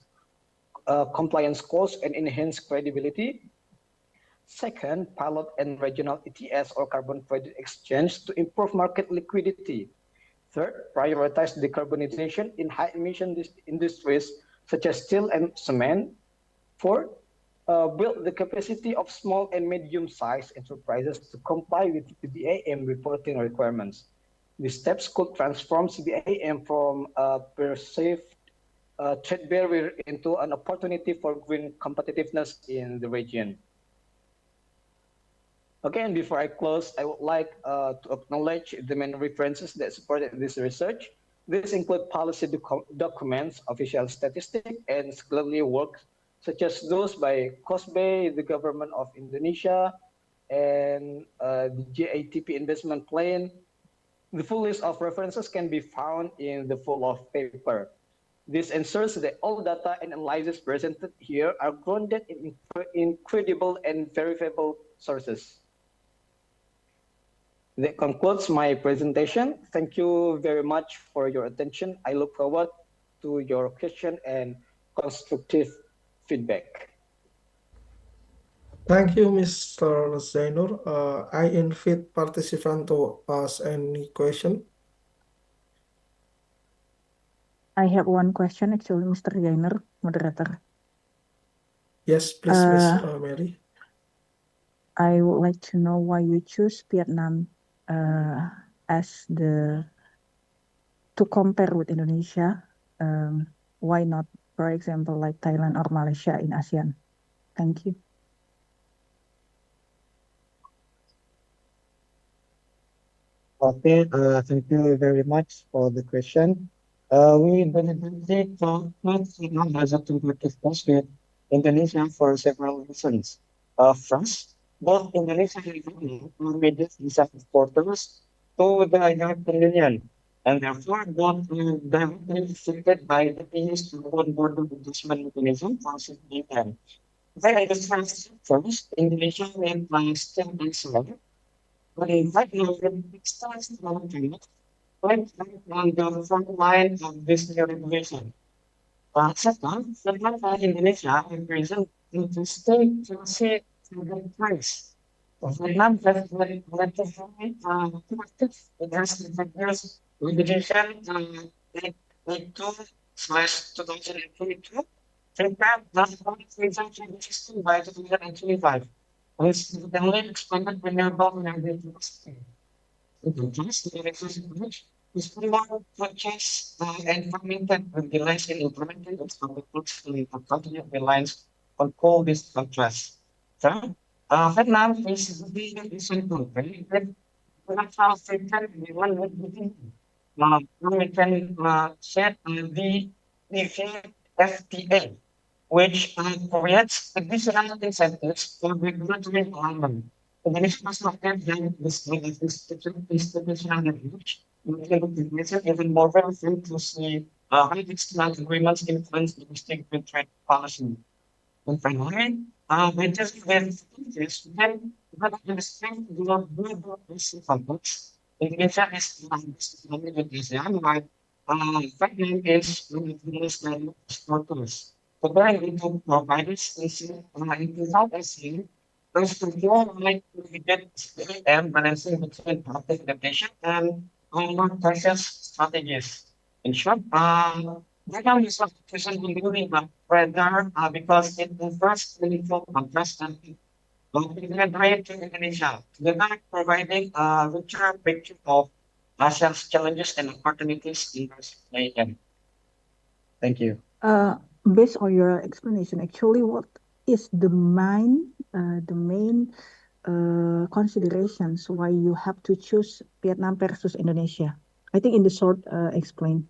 costs and enhance credibility. Second, pilot and regional ETS or carbon credit exchange to improve market liquidity. Third, prioritize decarbonization in high-emission industries such as steel and cement. Fourth, build the capacity of small and medium-sized enterprises to comply with CBAM reporting requirements. These steps could transform CBAM from a perceived trade barrier into an opportunity for green competitiveness in the region. Again, before I close, I would like to acknowledge the main references that supported this research. These include policy documents, official statistics, and scholarly work, such as those by COSBE, the Government of Indonesia, and the GATP investment plan. The full list of references can be found in the full of paper. This ensures that all data and analysis presented here are grounded in credible and verifiable sources. That concludes my presentation. Thank you very much for your attention. I look forward to your question and constructive feedback. Thank you, Mr. Zainur. I invite participant to ask any question. I have one question actually, Mr. Zainur, moderator. Yes, please, Miss Mary. I would like to know why you choose Vietnam as to compare with Indonesia. Why not, for example, like Thailand or Malaysia in ASEAN? Thank you. Okay, thank you very much for the question. We deliberately chose Vietnam as a competitive test with Indonesia for several reasons. First, both Indonesia and Vietnam are major visa exporters to the European Union, and therefore both are directly affected by the EU's border adjustment mechanism for CEng. Then in the first, Indonesia made by still excellent, but in fact, starts developing right on the front line of this new regulation. Second, Vietnam and Indonesia have reason to stay to see to the price. Vietnam has relatively proactive. It has introduced regulation 82/2022 to have the consumption system by 2025. Which significantly expanded renewable energy capacity. In contrast, the electricity bridge is more purchase and fragmented with delays in implementing its commitments and a continued reliance on coal-based contracts. Third, Vietnam is the recent country with natural frequent demand with we can set the FTA, which creates additional incentives for regulatory alignment. Indonesia must not have done this kind of institutional leverage, making it even more relevant to see how external agreements influence domestic free trade policy. And finally, by just this, then what understand the global policy context, Indonesia is only with ASEAN, while Vietnam is one of the most exporters. Comparing into providers, in South Asia, those control like we did and balancing between public adaptation and non-cautious strategies. In short, Vietnam is not present in building, but rather because it offers meaningful contrast and integrate to Indonesia, together providing a richer picture of ASEAN's challenges and opportunities in this region. Thank you. Based on your explanation, actually, what is the main considerations why you have to choose Vietnam versus Indonesia? I think in the short explain.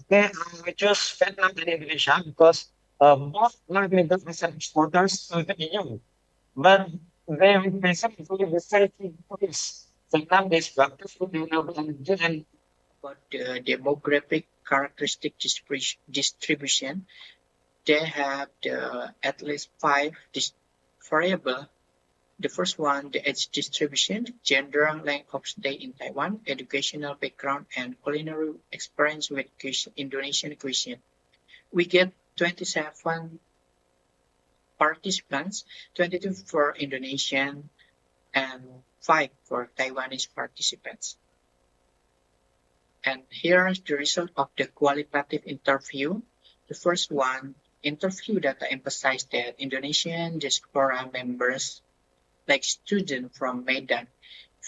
Okay, we choose Vietnam and Indonesia because both are middle asset exporters to the EU, but they represent really the same countries. Vietnam is practically renewable energy and About the demographic characteristic distribution, they have at least five variables. The first one, the age distribution, gender, length of stay in Taiwan, educational background, and culinary experience with Indonesian cuisine. We get 27 participants, 22 for Indonesian and 5 for Taiwanese participants. And here is the result of the qualitative interview. The first one, interview data emphasized that Indonesian diaspora members, like students from Medan,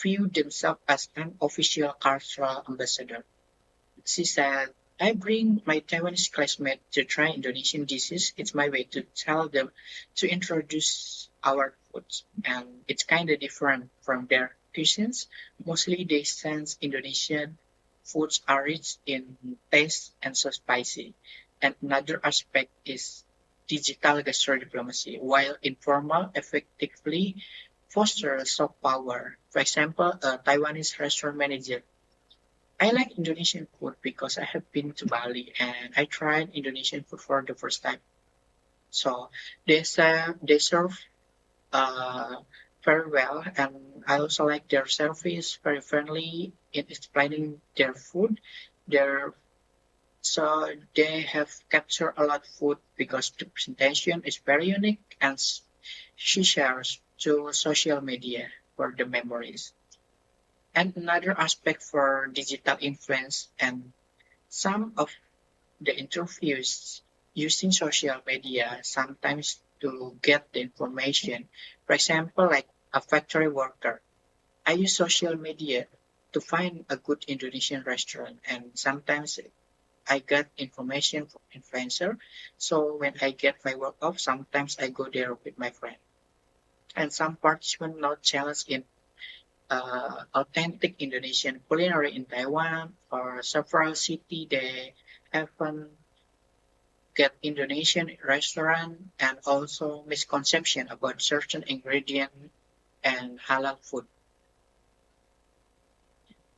view themselves as an official cultural ambassador. She said, I bring my Taiwanese classmates to try Indonesian dishes. It's my way to tell them to introduce our foods. And it's kind of different from their cuisines. Mostly they sense Indonesian foods are rich in taste and so spicy. And another aspect is digital gastrodiplomacy, while informal effectively foster soft power. For example, a Taiwanese restaurant manager. I like Indonesian food because I have been to Bali and I tried Indonesian food for the first time. So they serve very well, and I also like their service, very friendly in explaining their food. Their So they have captured a lot of food because the presentation is very unique, and she shares to social media for the memories. And another aspect for digital influence, and some of the interviews using social media sometimes to get the information. For example, like a factory worker, I use social media to find a good Indonesian restaurant, and sometimes I get information from influencer. So when I get my work off, sometimes I go there with my friend. And some participants not challenge in authentic Indonesian culinary in Taiwan or several city they haven't get Indonesian restaurant, and also misconception about certain ingredient and halal food.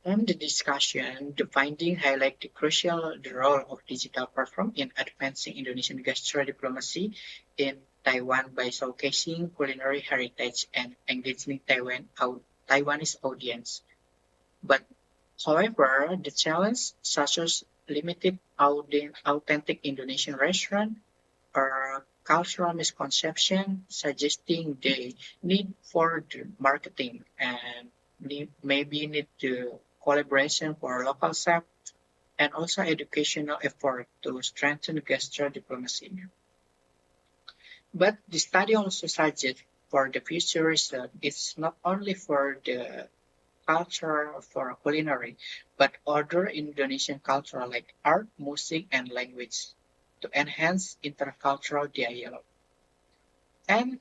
In the discussion, the finding highlight the role of digital platform in advancing Indonesian gastro diplomacy in Taiwan by showcasing culinary heritage and engaging Taiwanese audience. But however, the challenge such as limited authentic Indonesian restaurant or cultural misconception suggesting the need for the marketing and maybe need to collaboration for local staff and also educational effort to strengthen gastro diplomacy. But the study also suggests for the future research, it's not only for the culture for culinary, but other Indonesian culture like art, music, and language to enhance intercultural dialogue. And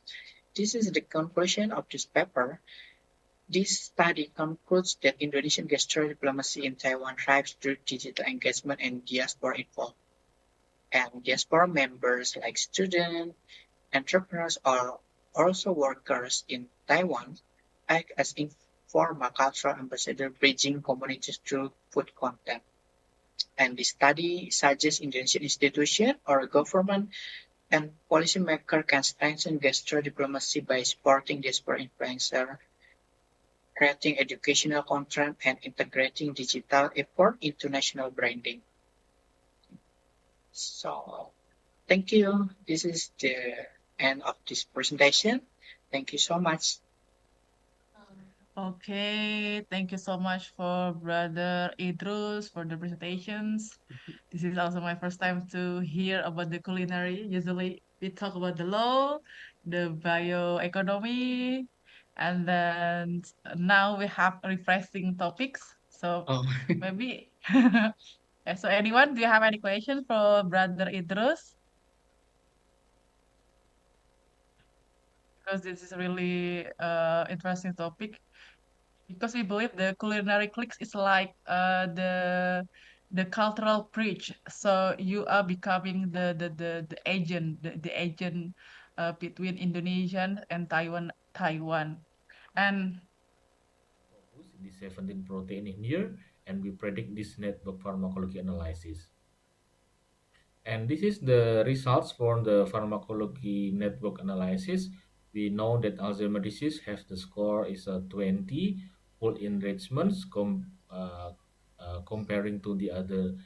this is the conclusion of this paper. This study concludes that Indonesian gastro diplomacy in Taiwan thrives through digital engagement and diaspora involvement. And diaspora members like students, entrepreneurs, or also workers in Taiwan act as informal cultural ambassadors bridging communities through food content. And the study suggests Indonesian institution or government and policymaker can strengthen gastro diplomacy by supporting diaspora influencer, creating educational content, and integrating digital effort into national branding. So, thank you. This is the end of this presentation. Thank you so much. Okay, thank you so much for Brother Idrus for the presentations. This is also my first time to hear about the culinary. Usually we talk about the law, the bioeconomy, and then now we have refreshing topics. So maybe, so anyone, do you have any questions for Brother Idrus? Because this is really interesting topic. Because we believe the culinary cliques is like the cultural bridge. So you are becoming the agent, the agent between Indonesian and Taiwan. And the 17 protein in here, and we predict this network pharmacology analysis. And this is the results for the pharmacology network analysis. We know that Alzheimer's disease has the score is a 20 full enrichments comparing to the other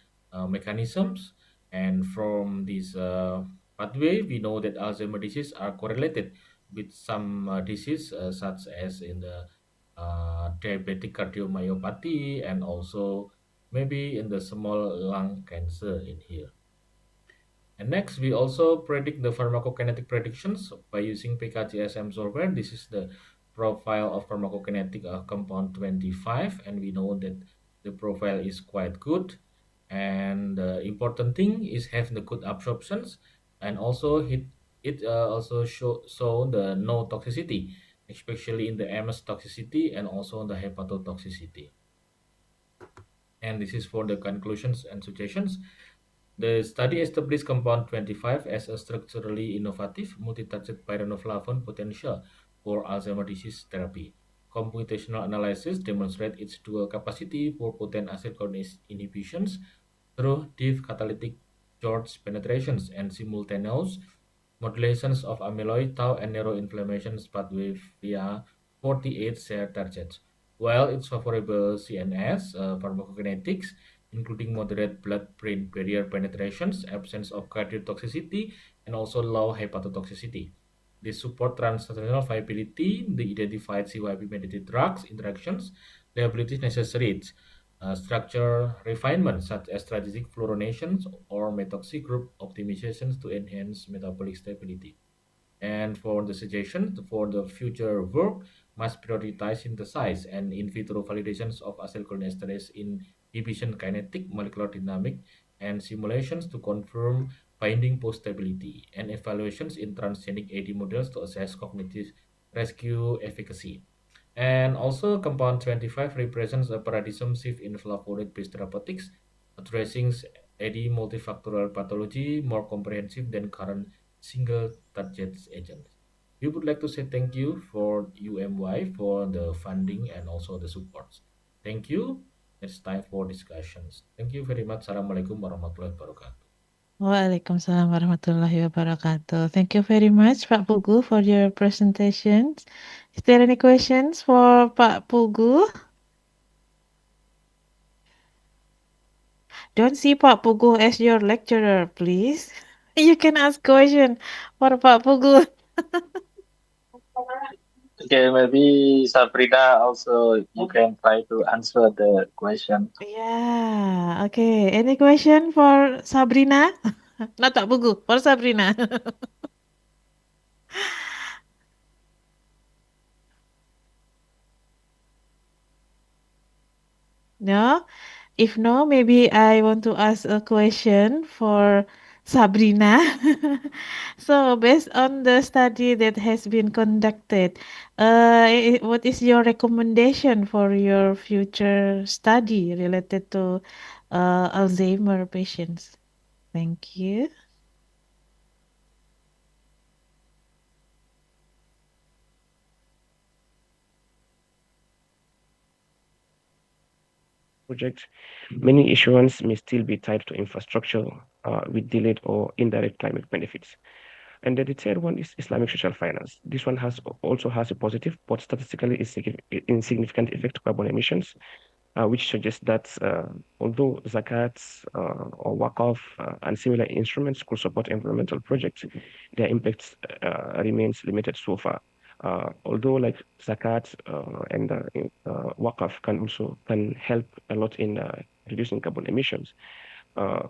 mechanisms. And from this pathway, we know that Alzheimer's disease are correlated with some disease such as in the diabetic cardiomyopathy and also maybe in the small lung cancer in here. And next, we also predict the pharmacokinetic predictions by using PKGSM software. This is the profile of pharmacokinetic compound 25, and we know that the profile is quite good. And the important thing is have the good absorptions, and also it also show the no toxicity, especially in the MS toxicity and also the hepatotoxicity. And this is for the conclusions and suggestions. The study established compound 25 as a structurally innovative multi-target pyranoflavin potential for Alzheimer's disease therapy. Computational analysis demonstrates its dual capacity for potent acid coordination inhibitions through deep catalytic charge penetrations and simultaneous modulations of amyloid, tau, and neuroinflammation pathway via 48 shared targets. While it's favorable CNS pharmacokinetics, including moderate blood-brain barrier penetrations, absence of cardiotoxicity, and also low hepatotoxicity. This support translational viability, the identified CYP-mediated drugs interactions, liabilities necessary structure refinement such as strategic fluorinations or methoxy group optimizations to enhance metabolic stability. And for the suggestion for the future work, must prioritize synthesize and in vitro validations of acetylcholinesterase inhibition kinetic, molecular dynamic, and simulations to confirm binding post-stability, and evaluations in transgenic AD models to assess cognitive rescue efficacy. And also, compound 25 represents a paradigm shift in flavonoid-based therapeutics, addressing AD multifactorial pathology more comprehensive than current single target agents. We would like to say thank you for UMY for the funding and also the supports. Thank you. It's time for discussions. Thank you very much. Assalamualaikum warahmatullahi wabarakatuh. Waalaikumsalam warahmatullahi wabarakatuh. Thank you very much, Pak Pugu, for your presentations. Is there any questions for Pak Pugu? Don't see Pak Pugu as your lecturer, please. You can ask question for Pak Pugu. Okay, maybe Sabrina also you can try to answer the question. Yeah, okay. Any question for Sabrina? Not Pak Pugu, for Sabrina. No? If no, maybe I want to ask a question for Sabrina. So, based on the study that has been conducted, what is your recommendation for your future study related to Alzheimer patients? Thank you. Project, many issuance may still be tied to infrastructure with delayed or indirect climate benefits. And then the third one is Islamic social finance. This one also has a positive but statistically insignificant effect to carbon emissions, which suggests that although zakats or waqf and similar instruments could support environmental projects, their impact remains limited so far. Although like zakat and waqf can help a lot in reducing carbon emissions,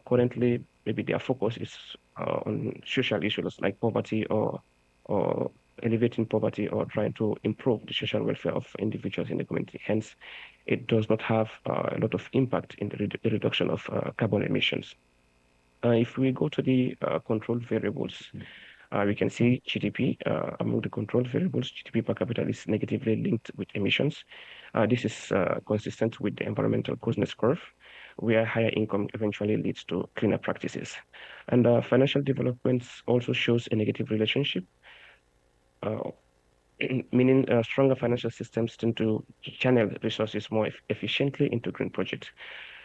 currently maybe their focus is on social issues like poverty or elevating poverty or trying to improve the social welfare of individuals in the community. Hence, it does not have a lot of impact in the reduction of carbon emissions. If we go to the control variables, we can see GDP among the control variables. GDP per capita is negatively linked with emissions. This is consistent with the environmental closeness curve, where higher income eventually leads to cleaner practices. And financial developments also shows a negative relationship, meaning stronger financial systems tend to channel resources more efficiently into green projects.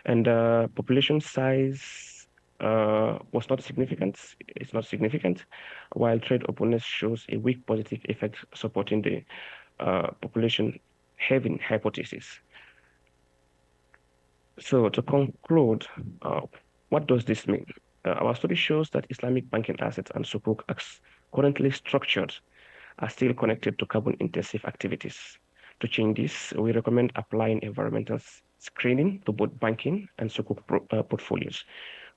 And population size was not significant. It's not significant, while trade openness shows a weak positive effect supporting the population having hypothesis. So to conclude, what does this mean? Our study shows that Islamic banking assets and sukuk as currently structured are still connected to carbon-intensive activities. To change this, we recommend applying environmental screening to both banking and sukuk portfolios.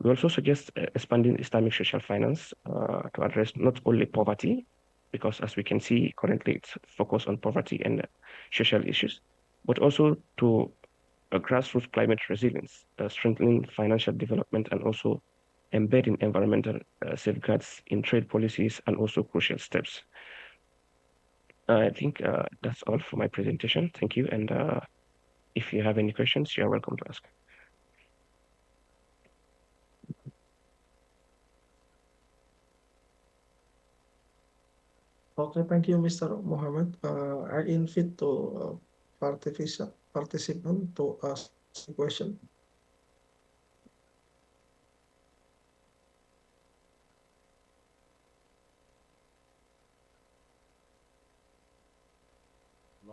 We also suggest expanding Islamic social finance to address not only poverty, because as we can see currently it's focused on poverty and social issues, but also to grassroots climate resilience, strengthening financial development, and also embedding environmental safeguards in trade policies and also crucial steps. I think that's all for my presentation. Thank you. And if you have any questions, you are welcome to ask. Okay, thank you, Mr. Muhammad. I invite to participant to ask a question.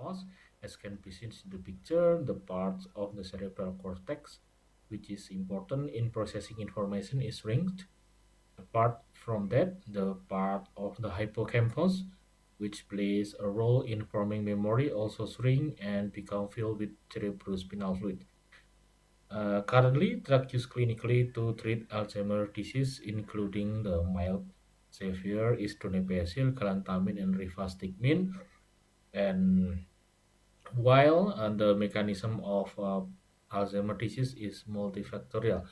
because, as can be seen in the picture, the parts of the cerebral cortex, which is important in processing information, is shrinked. Apart from that, the part of the hippocampus, which plays a role in forming memory, also shrink and become filled with cerebrospinal fluid. Currently, drugs used clinically to treat Alzheimer's disease, including the mild severe, is donepezil, galantamine, and rivastigmine. And while the mechanism of Alzheimer's disease is multifactorial,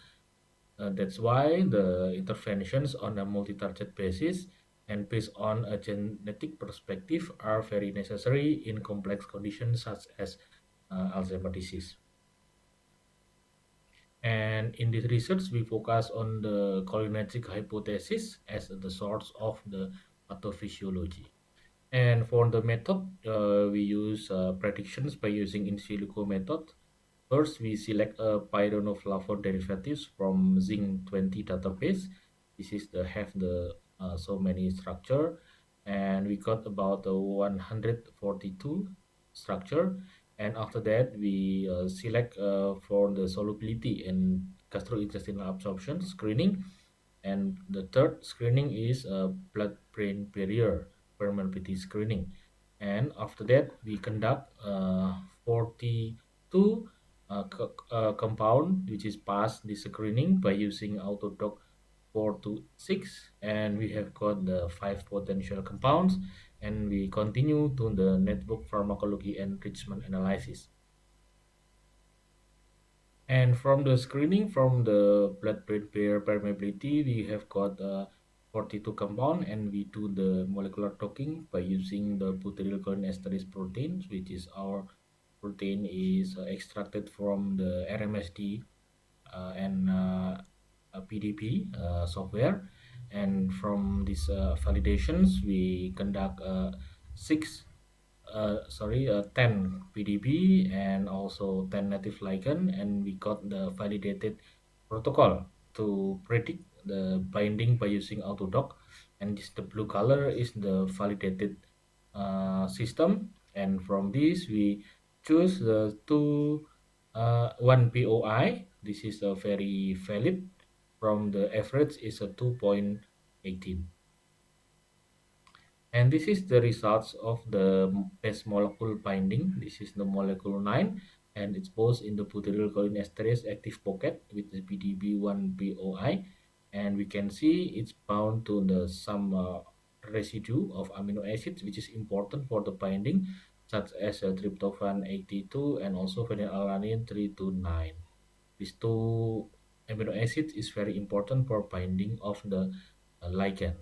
that's why the interventions on a multi-target basis and based on a genetic perspective are very necessary in complex conditions such as Alzheimer's disease. And in this research, we focus on the cholinergic hypothesis as the source of the pathophysiology. And for the method, we use predictions by using in silico method. First, we select a pyronoflavone derivatives from Zinc20 database. This is the have the so many structure, and we got about 142 structure. And after that, we select for the solubility and gastrointestinal absorption screening. And the third screening is blood-brain barrier permeability screening. And after that, we conduct 42 compound which is passed the screening by using autodoc 4 to 6, and we have got the 5 potential compounds, and we continue to the network pharmacology enrichment analysis. And from the screening from the blood-brain barrier permeability, we have got 42 compound, and we do the molecular docking by using the butyrylcholine esterase proteins, which is our protein is extracted from the RMSD and PDB software. And from these validations, we conduct 10 PDB and also 10 native ligand, and we got the validated protocol to predict the binding by using autodoc. And this the blue color is the validated system, and from this we choose the one POI. This is a very valid. From the average is a 2.18. And this is the results of the best molecule binding. This is the molecule 9, and it's both in the butyrylcholine esterase active pocket with the PDB1 and we can see it's bound to the some residue of amino acids which is important for the binding, such as tryptophan 82 and also phenylalanine 329. These two amino acids is very important for binding of the ligand.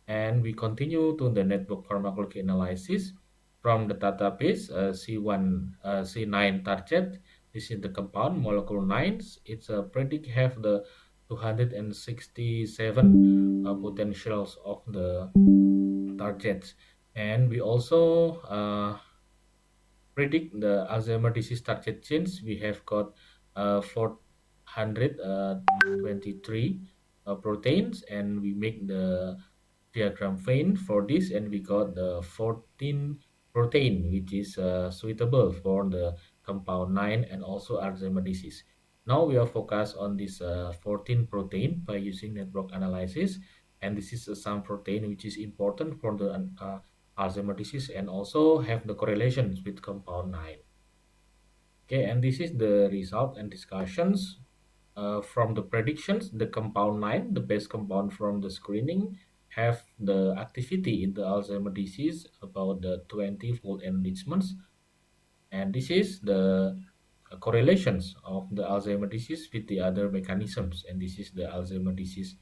And we continue to the network pharmacology analysis from the database C9 target. This is the compound molecule 9. It's a predict have the 267 potentials of the targets. And we also predict the Alzheimer's disease target genes. We have got 423 proteins, and we make the diagram vein for this, and we got the 14 protein which is suitable for the compound 9 and also Alzheimer's disease. Now we are focused on this 14 protein by using network analysis, and this is some protein which is important for the Alzheimer's disease and also have the correlations with compound 9. Okay, and this is the result and discussions from the predictions. The compound 9, the best compound from the screening, have the activity in the Alzheimer's disease about the 20-fold enrichments. And this is the correlations of the Alzheimer's disease with the other mechanisms. And this is the Alzheimer's disease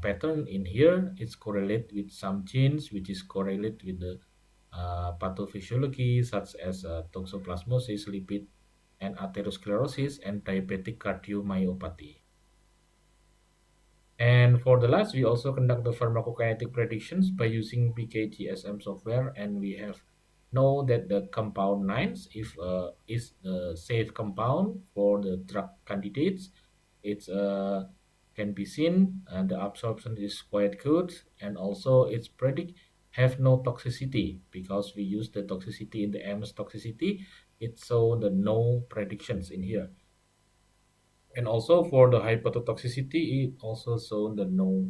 pattern in here. It's correlate with some genes which is correlate with the pathophysiology such as toxoplasmosis, lipid and atherosclerosis and diabetic cardiomyopathy. And for the last, we also conduct the pharmacokinetic predictions by using PKGSM software, and we have know that the compound 9 if is the safe compound for the drug candidates. It's can be seen, and the absorption is quite good, and also it's predict have no toxicity because we use the toxicity in the MS toxicity. It's so the no predictions in here. And also for the hepatotoxicity, it also shown the no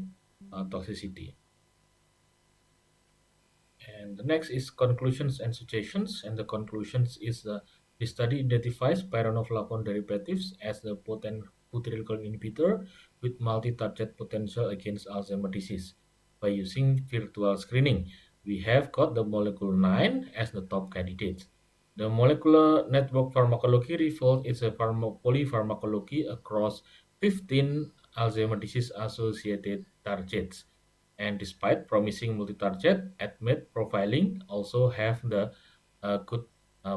toxicity. And the next is conclusions and suggestions. And the conclusions is the study identifies pyranoflavone derivatives as the potent butyryl inhibitor with multi-target potential against Alzheimer's disease. By using virtual screening, we have got the molecule 9 as the top candidate. The molecular network pharmacology revealed it's a polypharmacology across 15 Alzheimer's disease associated targets. And despite promising multi-target, ADMET profiling also have the good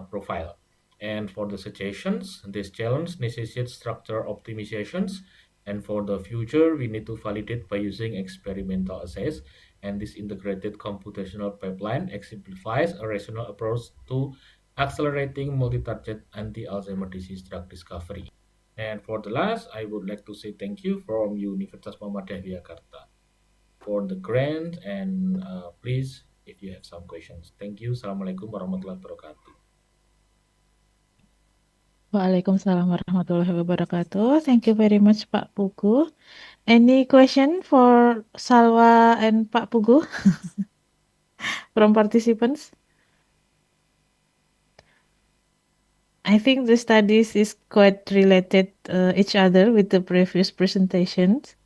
profile. And for the suggestions, this challenge necessitates structure optimizations. And for the future, we need to validate by using experimental assays. And this integrated computational pipeline exemplifies a rational approach to accelerating multi-target anti-Alzheimer's disease drug discovery. And for the last, I would like to say thank you from Universitas Muhammadiyah Yogyakarta for the grant, and please, if you have some questions. Thank you. Assalamualaikum warahmatullahi wabarakatuh. Waalaikumsalam warahmatullahi wabarakatuh. Thank you very much, Pak Pugu. Any question for Salwa and Pak Pugu from participants? I think the studies is quite related each other with the previous presentations.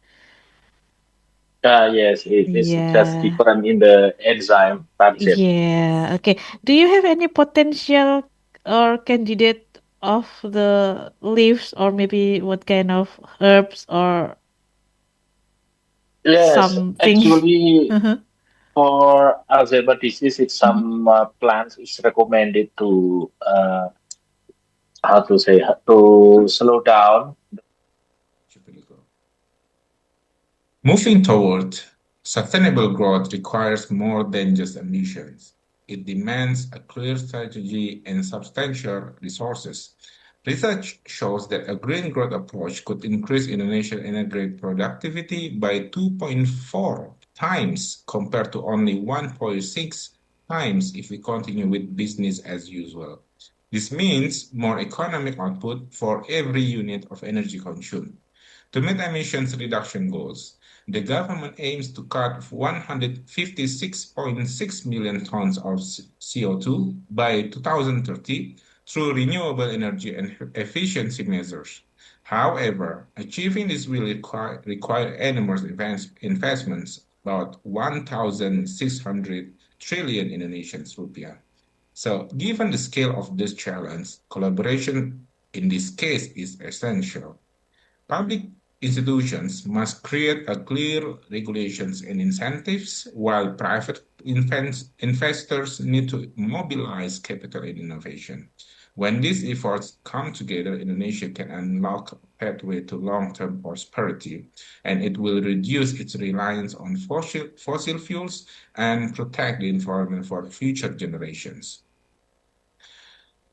Yes, it is just different in the enzyme target. Yeah. Okay. Do you have any potential or candidate of the leaves, or maybe what kind of herbs or Yes, something? actually, for Alzheimer's disease, it's some plants is recommended to to slow down. Moving toward sustainable growth requires more than just ambitions. It demands a clear strategy and substantial resources. Research shows that a green growth approach could increase Indonesian energy productivity by 2.4 times compared to only 1.6 times if we continue with business as usual. This means more economic output for every unit of energy consumed. To meet emissions reduction goals, the government aims to cut 156.6 million tons of CO2 by 2030 through renewable energy and efficiency measures. However, achieving this will require enormous investments, about 1,600 trillion Indonesian rupiah. So, given the scale of this challenge, collaboration in this case is essential. Public institutions must create a clear regulations and incentives, while private investors need to mobilize capital and innovation. When these efforts come together, Indonesia can unlock a pathway to long-term prosperity, and it will reduce its reliance on fossil fuels and protect the environment for future generations.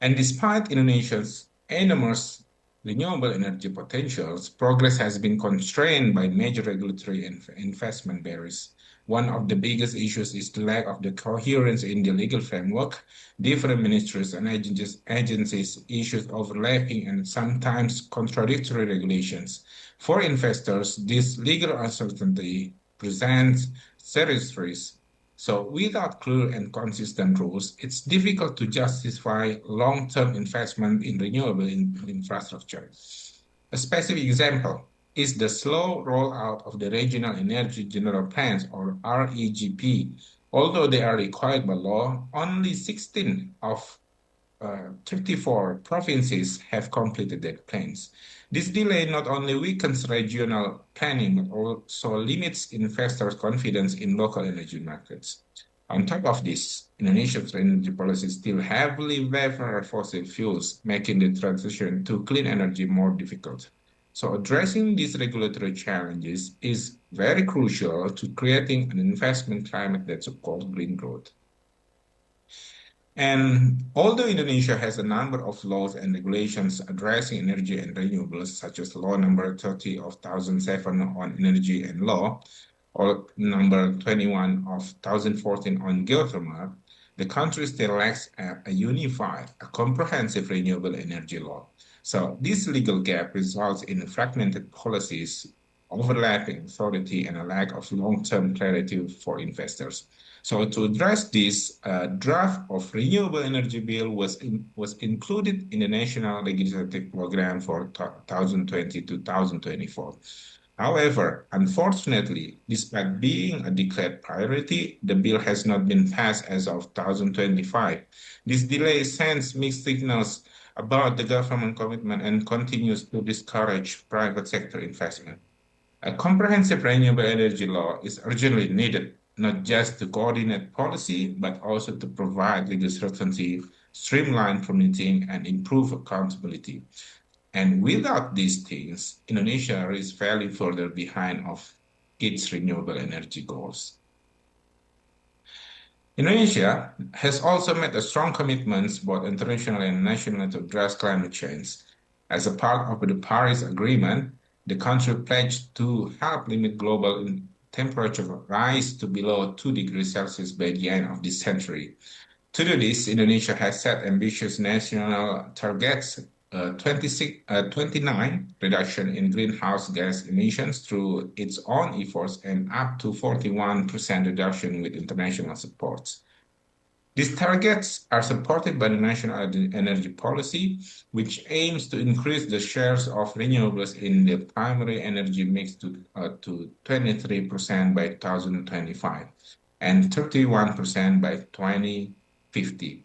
And despite Indonesia's enormous renewable energy potentials, progress has been constrained by major regulatory and investment barriers. One of the biggest issues is the lack of the coherence in the legal framework. Different ministries and agencies issue overlapping and sometimes contradictory regulations. For investors, this legal uncertainty presents serious risks. So without clear and consistent rules, it's difficult to justify long-term investment in renewable infrastructure. A specific example is the slow rollout of the Regional Energy General Plans, or REGP. Although they are required by law, only 16 of 34 provinces have completed their plans. This delay not only weakens regional planning, but also limits investors' confidence in local energy markets. On top of this, Indonesia's energy policy still heavily favors fossil fuels, making the transition to clean energy more difficult. So addressing these regulatory challenges is very crucial to creating an investment climate that supports green growth. And although Indonesia has a number of laws and regulations addressing energy and renewables, such as Law Number 30 of 2007 on Energy and Law, or number 21 of 2014 on geothermal, the country still lacks a unified, a comprehensive renewable energy law. So this legal gap results in fragmented policies, overlapping authority, and a lack of long-term clarity for investors. So to address this, a draft of renewable energy bill was included in the National Legislative Program for 2020 to 2024. However, unfortunately, despite being a declared priority, the bill has not been passed as of 2025. This delay sends mixed signals about the government commitment and continues to discourage private sector investment. A comprehensive renewable energy law is urgently needed, not just to coordinate policy, but also to provide legal certainty, streamline permitting, and improve accountability. And without these things, Indonesia is falling further behind of its renewable energy goals. Indonesia has also made a strong commitments, both international and national, to address climate change. As a part of the Paris Agreement, the country pledged to help limit global temperature rise to below 2 degrees Celsius by the end of this century. To do this, Indonesia has set ambitious national targets, 29 reduction in greenhouse gas emissions through its own efforts and up to 41% reduction with international support. These targets are supported by the National Energy Policy, which aims to increase the shares of renewables in the primary energy mix to 23% by 2025 and 31% by 2050.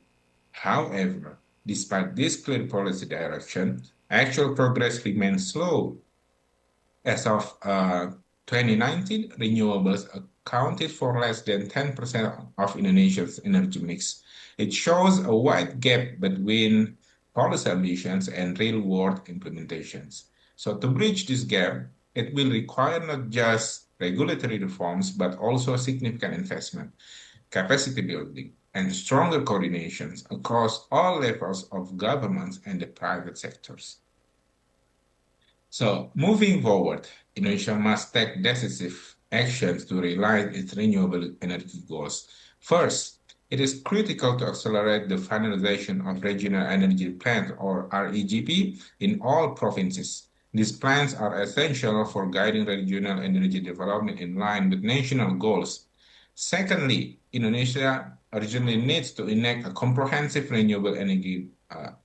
However, despite this clear policy direction, actual progress remains slow. As of 2019, renewables accounted for less than 10% of Indonesia's energy mix. It shows a wide gap between policy ambitions and real-world implementations. So to bridge this gap, it will require not just regulatory reforms, but also significant investment, capacity building, and stronger coordinations across all levels of governments and the private sectors. So moving forward, Indonesia must take decisive actions to realize its renewable energy goals. First, it is critical to accelerate the finalization of regional energy plans, or REGP, in all provinces. These plans are essential for guiding regional energy development in line with national goals. Secondly, Indonesia urgently needs to enact a comprehensive renewable energy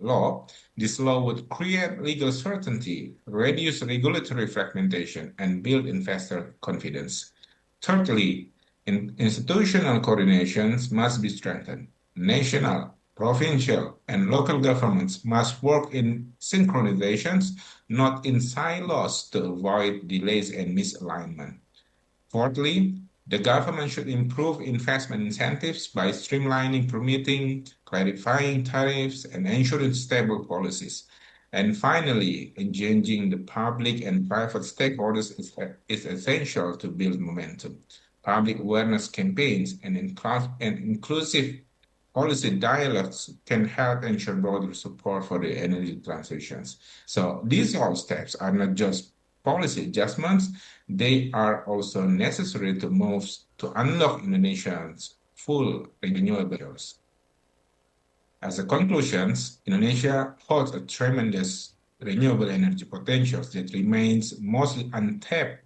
law. This law would create legal certainty, reduce regulatory fragmentation, and build investor confidence. Thirdly, institutional coordinations must be strengthened. National, provincial, and local governments must work in synchronizations, not in silos, to avoid delays and misalignment. Fourthly, the government should improve investment incentives by streamlining permitting, clarifying tariffs, and ensuring stable policies. And finally, engaging the public and private stakeholders is essential to build momentum. Public awareness campaigns and inclusive policy dialogues can help ensure broader support for the energy transitions. So these all steps are not just policy adjustments, they are also necessary to move to unlock Indonesia's full renewables. As a conclusion, Indonesia holds a tremendous renewable energy potential that remains mostly untapped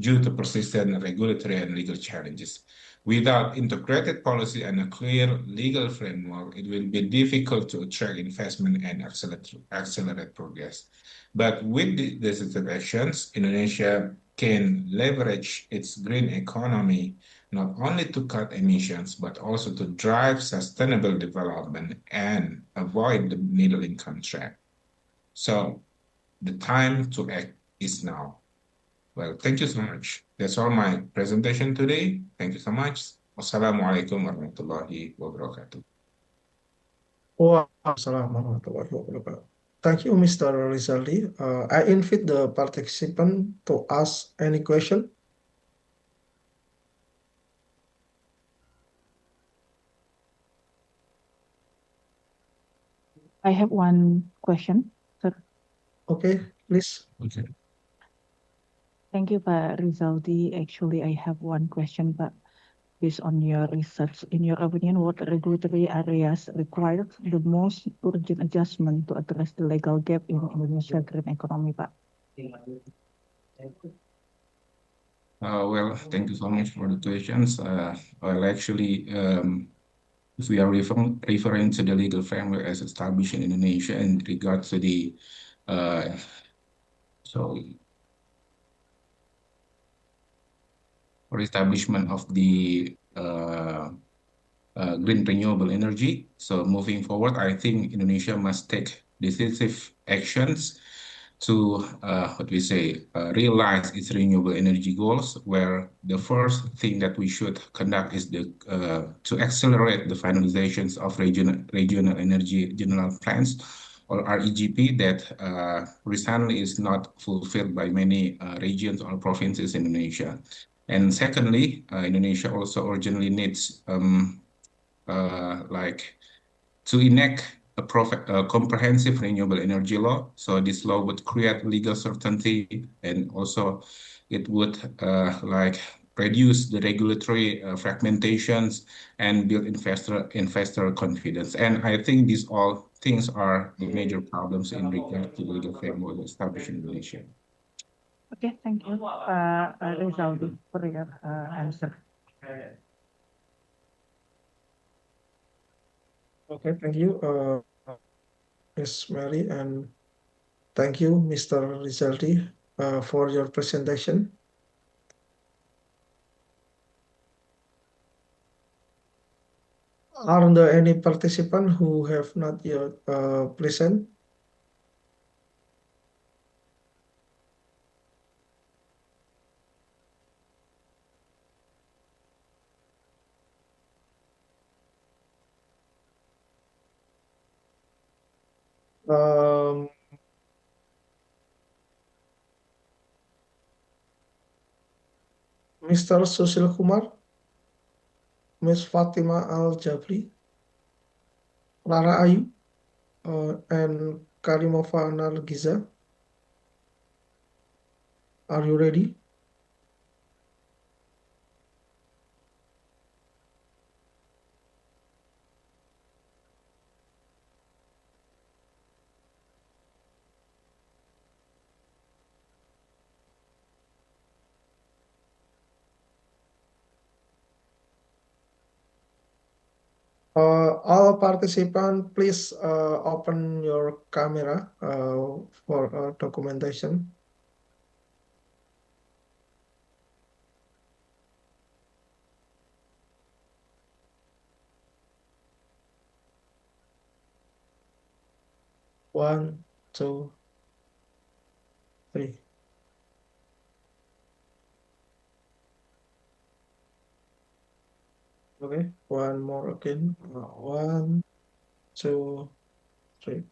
due to persistent regulatory and legal challenges. Without integrated policy and a clear legal framework, it will be difficult to attract investment and accelerate progress. But with the decisive actions, Indonesia can leverage its green economy not only to cut emissions, but also to drive sustainable development and avoid the middle income trap. So the time to act is now. Well, thank you so much. That's all my presentation today. Thank you so much. Wassalamualaikum warahmatullahi wabarakatuh. Waalaikumsalam warahmatullahi wabarakatuh. Thank you, Mr. Rizaldi. I invite the participant to ask any question. I have one question, sir. Okay, please. Okay. Thank you, Pak Rizaldi. Actually, I have one question, Pak. Based on your research, in your opinion, what regulatory areas require the most urgent adjustment to address the legal gap in Indonesia green economy, Pak? Well, thank you so much for the questions. Well, actually, if we are referring to the legal framework as established in Indonesia in regard to the for establishment of the green renewable energy. So moving forward, I think Indonesia must take decisive actions to realize its renewable energy goals, where the first thing that we should conduct is to accelerate the finalizations of regional energy general plans, or REGP, that recently is not fulfilled by many regions or provinces in Indonesia. And secondly, Indonesia also urgently needs to enact a comprehensive renewable energy law. So this law would create legal certainty, and also it would reduce the regulatory fragmentations and build investor confidence. And I think these all things are the major problems in regard to the legal framework established in Indonesia. Okay, thank you, Pak Rizaldi, for your answer. Okay, thank you, Ms. Mary, and thank you, Mr. Rizaldi, for your presentation. Are there any participants who have not yet present? Mr. Susil Kumar, Ms. Fatima Al-Jabri, Lara Ayu, and Karimova Nargiza. Are you ready? All participants, please open your camera for documentation. One, two, three. Okay, one more again. One, two, three.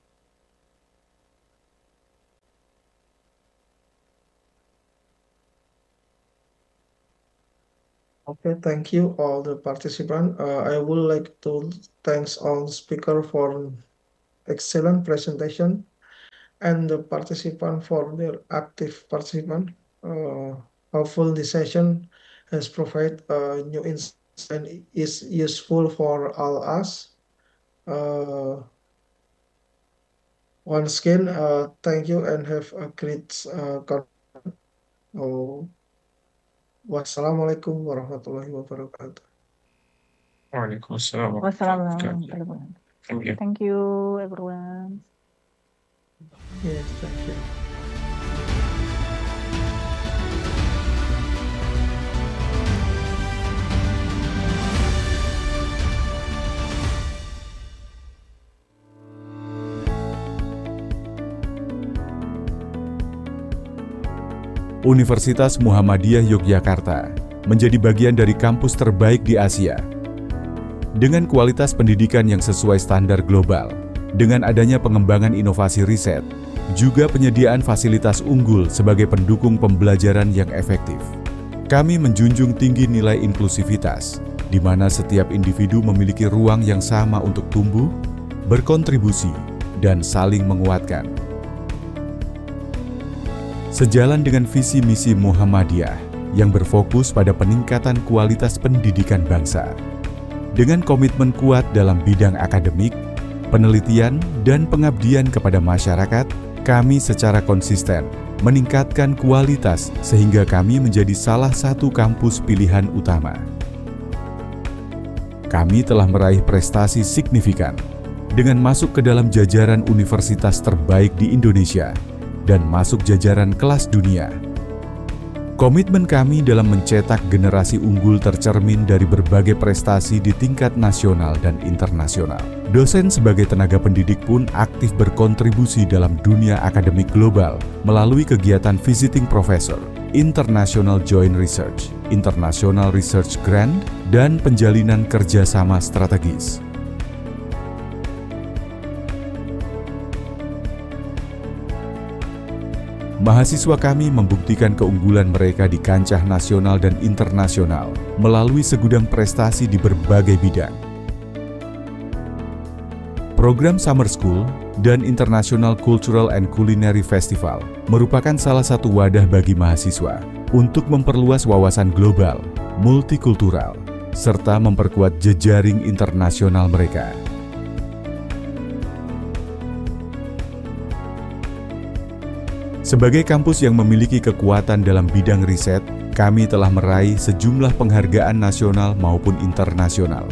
Okay, thank you all the participants. I would like to thank all speakers for excellent presentation and the participants for their active participation. Hopefully this session has provided new insight and is useful for all us. Once again, thank you and have a great conference. Wassalamualaikum warahmatullahi wabarakatuh. Waalaikumsalam. Wassalamualaikum. Thank you. Thank you, everyone. Yes, thank you. Universitas Muhammadiyah Yogyakarta menjadi bagian dari kampus terbaik di Asia. Dengan kualitas pendidikan yang sesuai standar global, dengan adanya pengembangan inovasi riset, juga penyediaan fasilitas unggul sebagai pendukung pembelajaran yang efektif. Kami menjunjung tinggi nilai inklusivitas, di mana setiap individu memiliki ruang yang sama untuk tumbuh, berkontribusi, dan saling menguatkan. Sejalan dengan visi misi Muhammadiyah yang berfokus pada peningkatan kualitas pendidikan bangsa. Dengan komitmen kuat dalam bidang akademik, penelitian, dan pengabdian kepada masyarakat, kami secara konsisten meningkatkan kualitas sehingga kami menjadi salah satu kampus pilihan utama. Kami telah meraih prestasi signifikan dengan masuk ke dalam jajaran universitas terbaik di Indonesia dan masuk jajaran kelas dunia. Komitmen kami dalam mencetak generasi unggul tercermin dari berbagai prestasi di tingkat nasional dan internasional. Dosen sebagai tenaga pendidik pun aktif berkontribusi dalam dunia akademik global melalui kegiatan visiting professor, international joint research, international research grant, dan penjalinan kerjasama strategis. Mahasiswa kami membuktikan keunggulan mereka di kancah nasional dan internasional melalui segudang prestasi di berbagai bidang. Program Summer School dan International Cultural and Culinary Festival merupakan salah satu wadah bagi mahasiswa untuk memperluas wawasan global, multikultural, serta memperkuat jejaring internasional mereka. Sebagai kampus yang memiliki kekuatan dalam bidang riset, kami telah meraih sejumlah penghargaan nasional maupun internasional.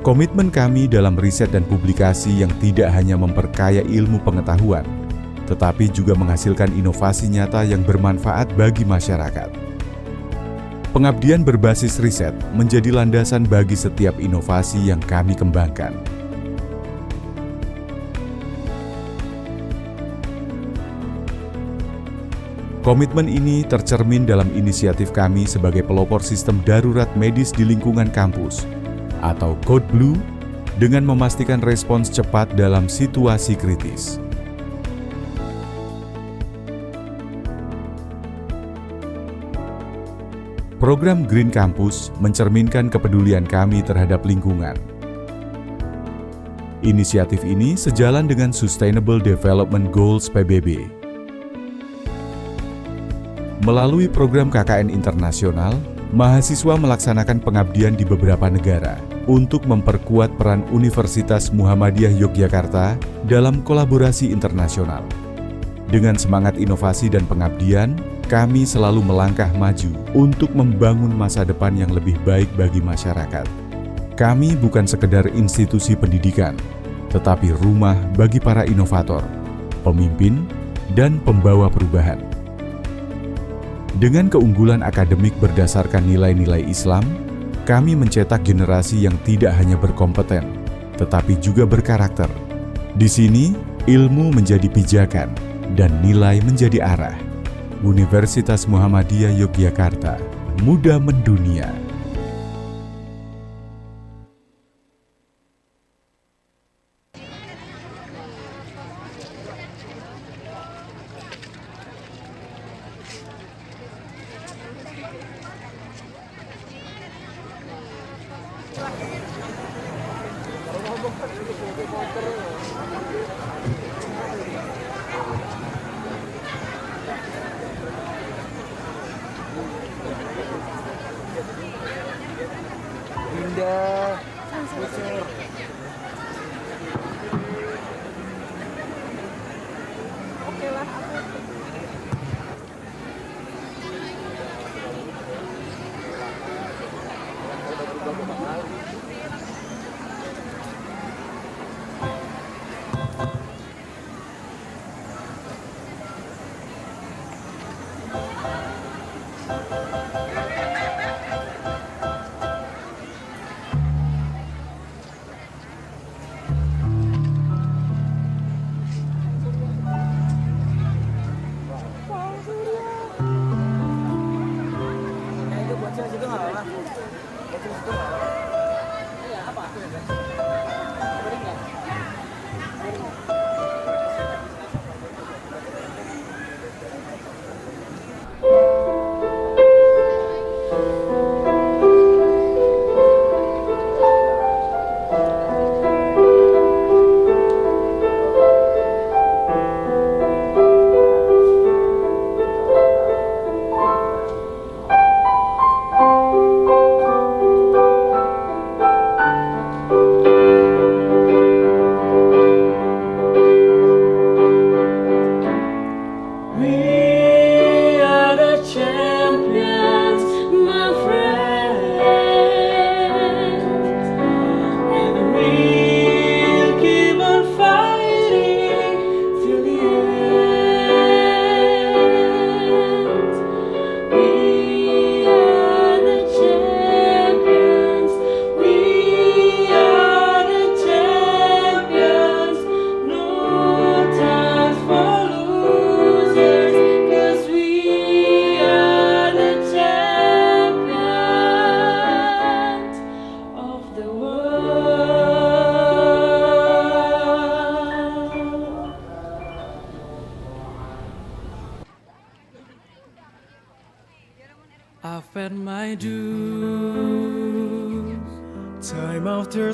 Komitmen kami dalam riset dan publikasi yang tidak hanya memperkaya ilmu pengetahuan, tetapi juga menghasilkan inovasi nyata yang bermanfaat bagi masyarakat. Pengabdian berbasis riset menjadi landasan bagi setiap inovasi yang kami kembangkan. Komitmen ini tercermin dalam inisiatif kami sebagai pelopor sistem darurat medis di lingkungan kampus, atau Code Blue, dengan memastikan respons cepat dalam situasi kritis. Program Green Campus mencerminkan kepedulian kami terhadap lingkungan. Inisiatif ini sejalan dengan Sustainable Development Goals PBB. Melalui program KKN internasional, mahasiswa melaksanakan pengabdian di beberapa negara untuk memperkuat peran Universitas Muhammadiyah Yogyakarta dalam kolaborasi internasional. Dengan semangat inovasi dan pengabdian, kami selalu melangkah maju untuk membangun masa depan yang lebih baik bagi masyarakat. Kami bukan sekedar institusi pendidikan, tetapi rumah bagi para inovator, pemimpin, dan pembawa perubahan. Dengan keunggulan akademik berdasarkan nilai-nilai Islam, kami mencetak generasi yang tidak hanya berkompeten, tetapi juga berkarakter. Di sini, ilmu menjadi pijakan dan nilai menjadi arah. Universitas Muhammadiyah Yogyakarta, muda mendunia.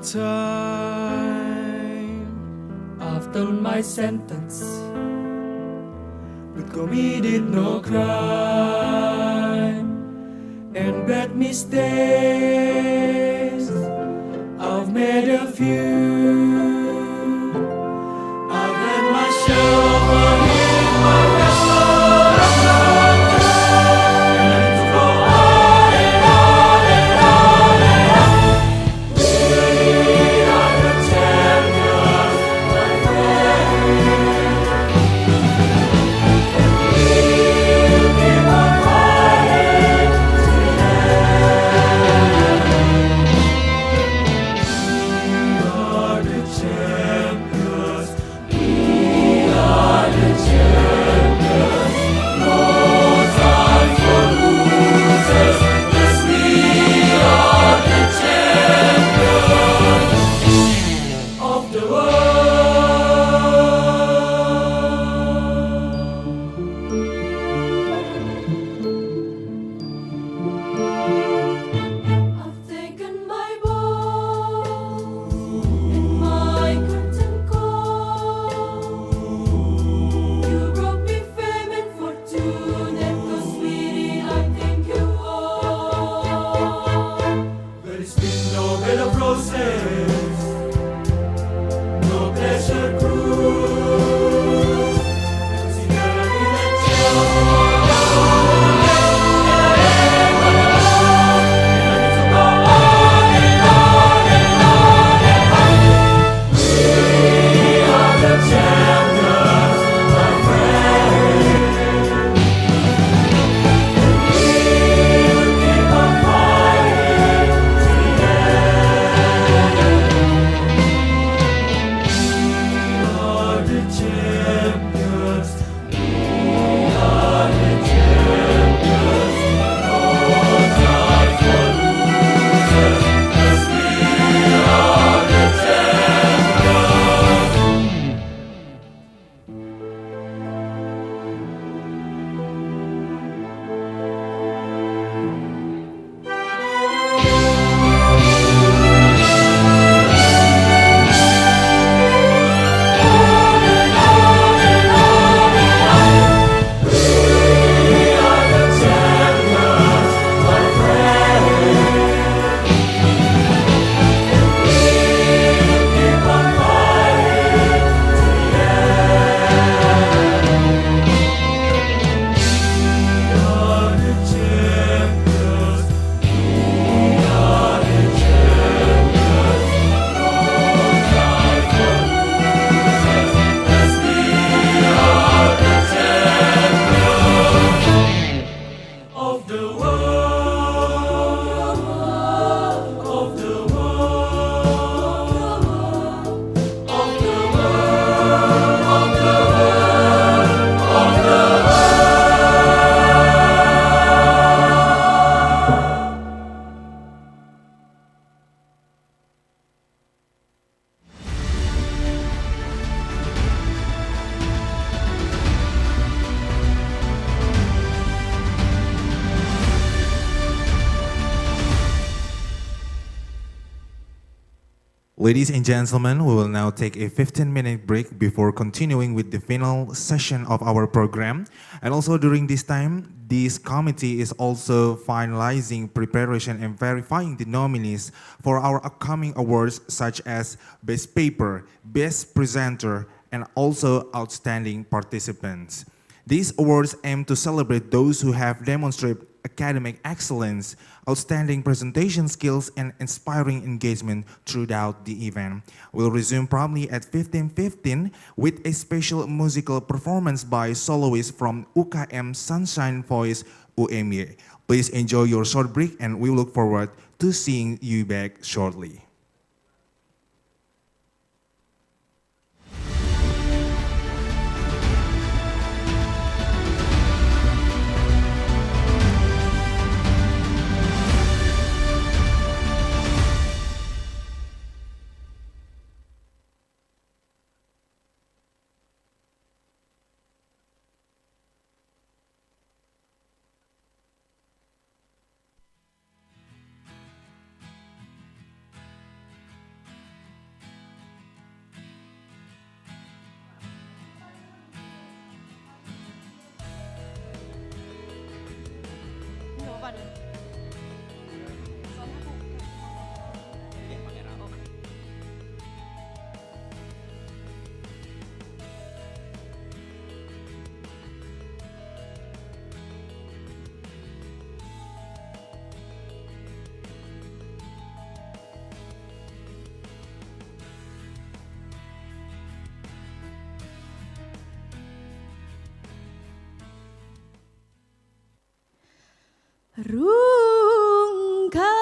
time after my sentence, but committed no crime and bad mistakes. I've made a few. I've had my share of forgive my Ladies and gentlemen, we will now take a 15-minute break before continuing with the final session of our program. And also during this time, this committee is also finalizing preparation and verifying the nominees for our upcoming awards such as Best Paper, Best Presenter, and also Outstanding Participants. These awards aim to celebrate those who have demonstrated academic excellence, outstanding presentation skills, and inspiring engagement throughout the event. We'll resume promptly at 15:15 with a special musical performance by soloists from UKM Sunshine Voice UMY. Please enjoy your short break and we look forward to seeing you back shortly. Rungka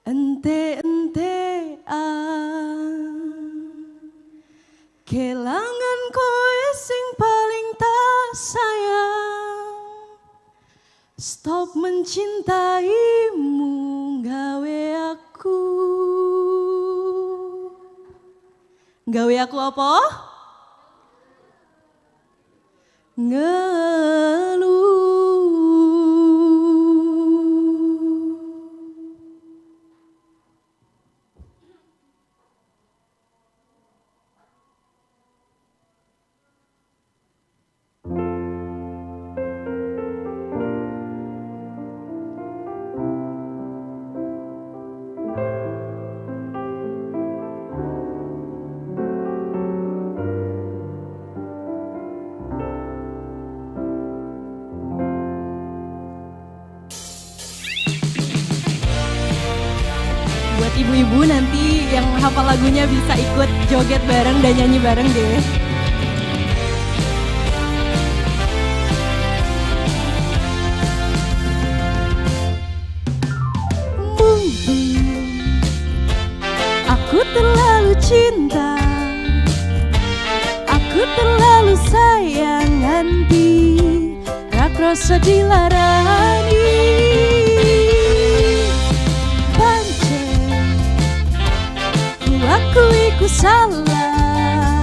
ente-entean kelangan kowe sing paling tak sayang. Stop mencintaimu gawe aku. Gawe aku apa? Ngeluh. Buat ibu-ibu nanti yang hafal lagunya bisa ikut joget bareng dan nyanyi bareng deh. Mungkin aku terlalu cinta, aku terlalu sayang nanti rak rasa dilarani. Aku iku salah,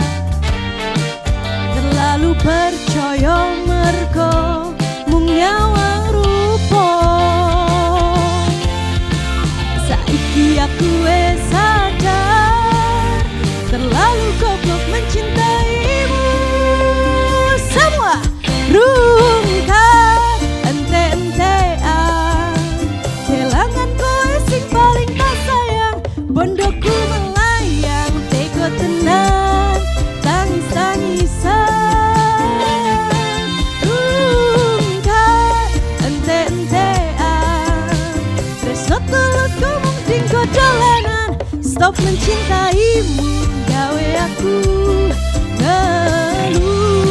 terlalu percaya mergo mung nyawang rupa. Saiki aku wis sadar, terlalu goblok mencintaimu. Semua rungkat ente-entean, kelangan kowe sing paling tak sayang. Bondoku tenang, tangis-tangisan, rungkat ente-entean, tresno tulus ngomong tingko dolanan. Stop mencintaimu gawe aku ngeluh.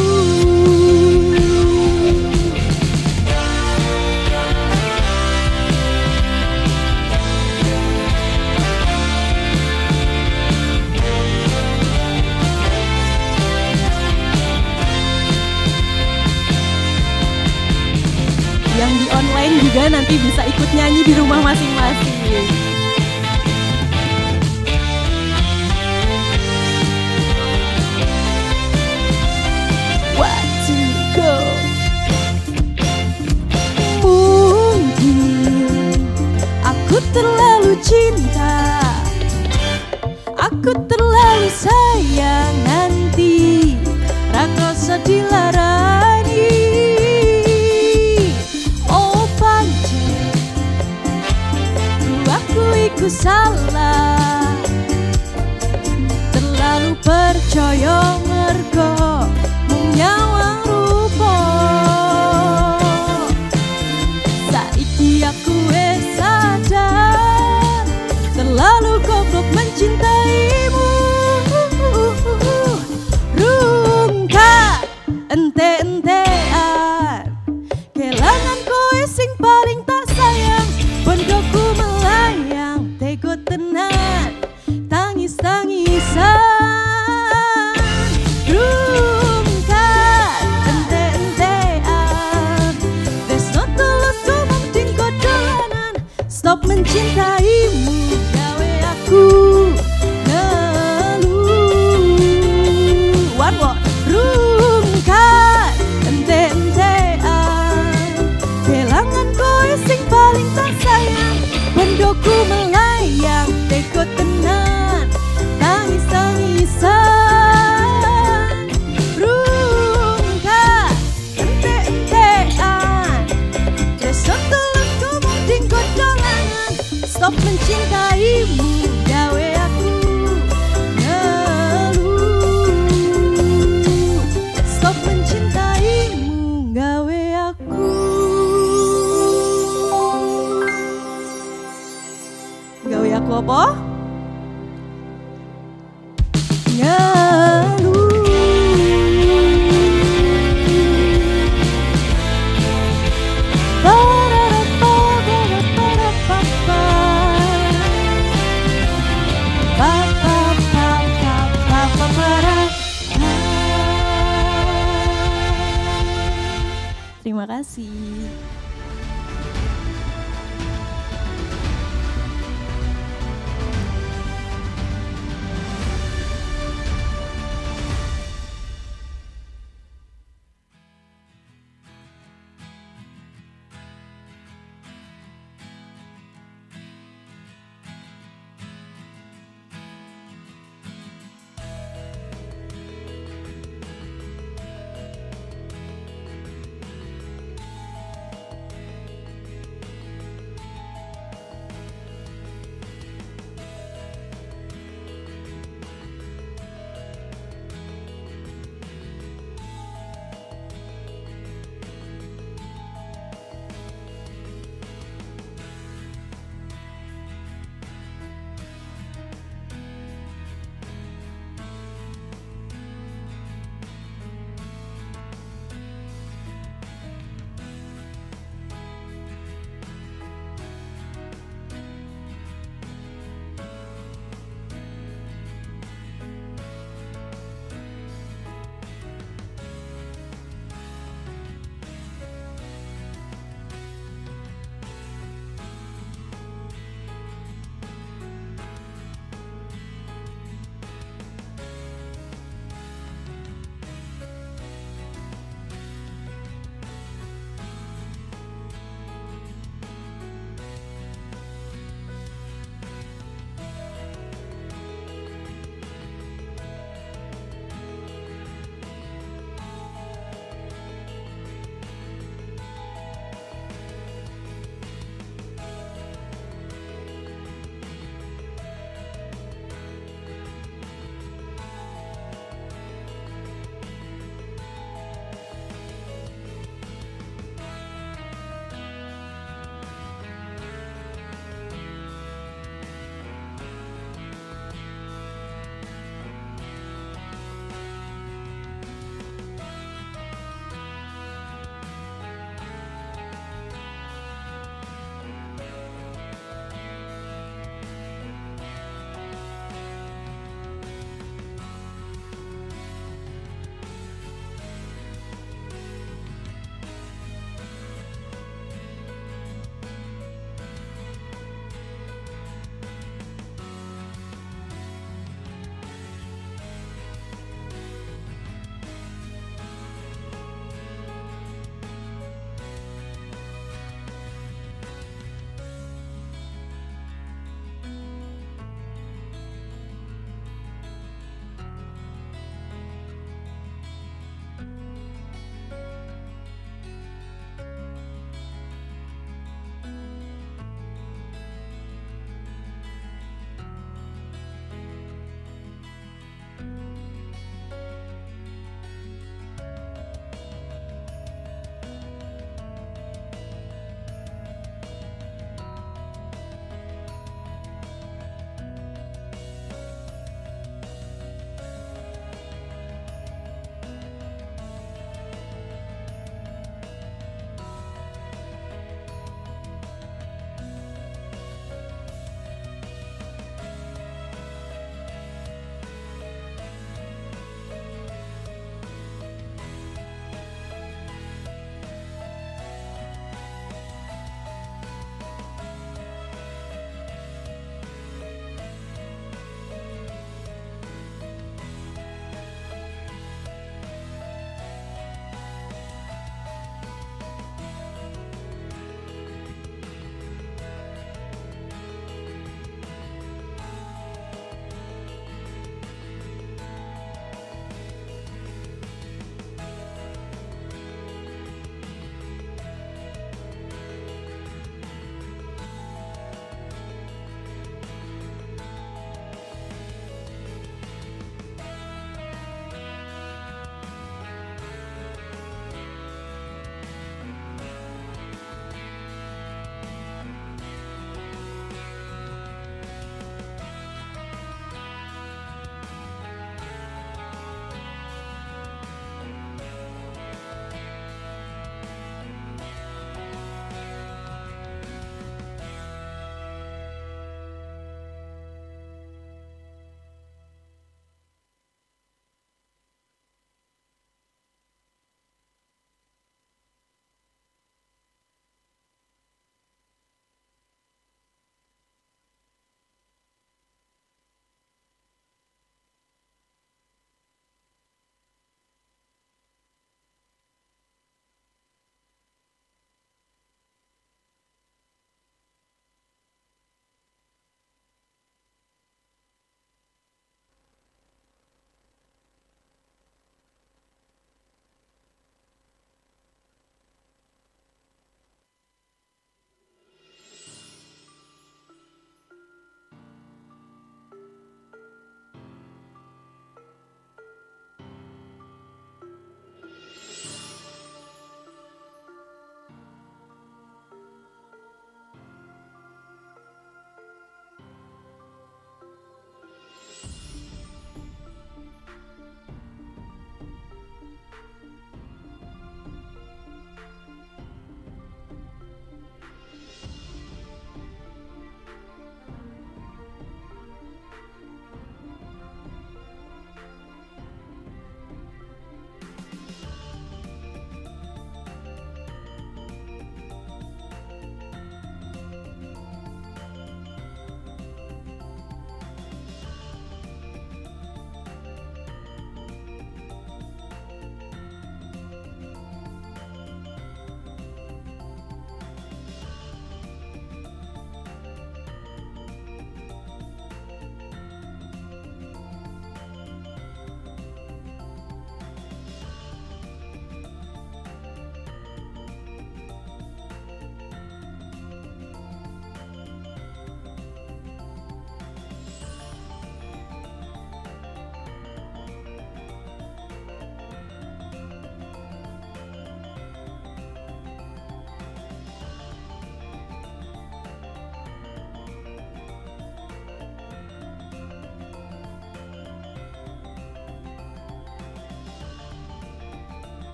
Yang di online juga nanti bisa ikut nyanyi di rumah masing-masing. What to go? Mungkin aku terlalu cinta, aku terlalu sayang nanti rak rasa dilarani. Aku salah, terlalu percaya mergo mung nyawang rupa. Saiki aku wis sadar, terlalu goblok mencintaimu. Rungkat ente-entean, kelangan kowe sing paling tak sayang. Bondoku melayang, tego tenan, tangis-tangisan, rungkat ente-entean, tresno tulus ngomong tingko dolanan. Stop mencintaimu gawe aku ngeluh. One more, rungkat ente-entean, kelangan kowe sing paling tak sayang. Bondoku melayang, teko tenan, tangis-tangisan, rungkat ente-entean, tresno tulus ngomong tingko dolanan. Stop mencintaimu gawe aku ngeluh. Stop mencintaimu gawe aku. Gawe aku apa? Ngeluh. kasih.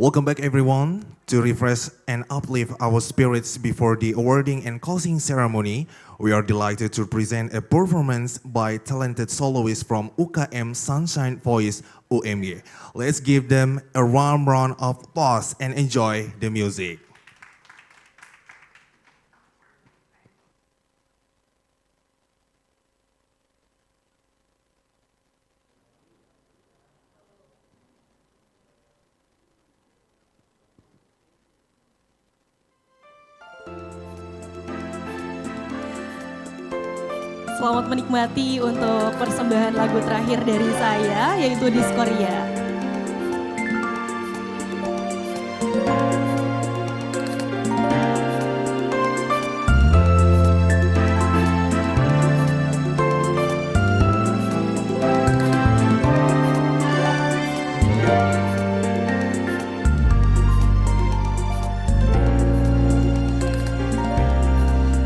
Welcome back everyone. To refresh and uplift our spirits before the awarding and closing ceremony, we are delighted to present a performance by talented soloists from UKM Sunshine Voice UMY. Let's give them a warm round of applause and enjoy the music. Selamat menikmati untuk persembahan lagu terakhir dari saya, yaitu Diskoria.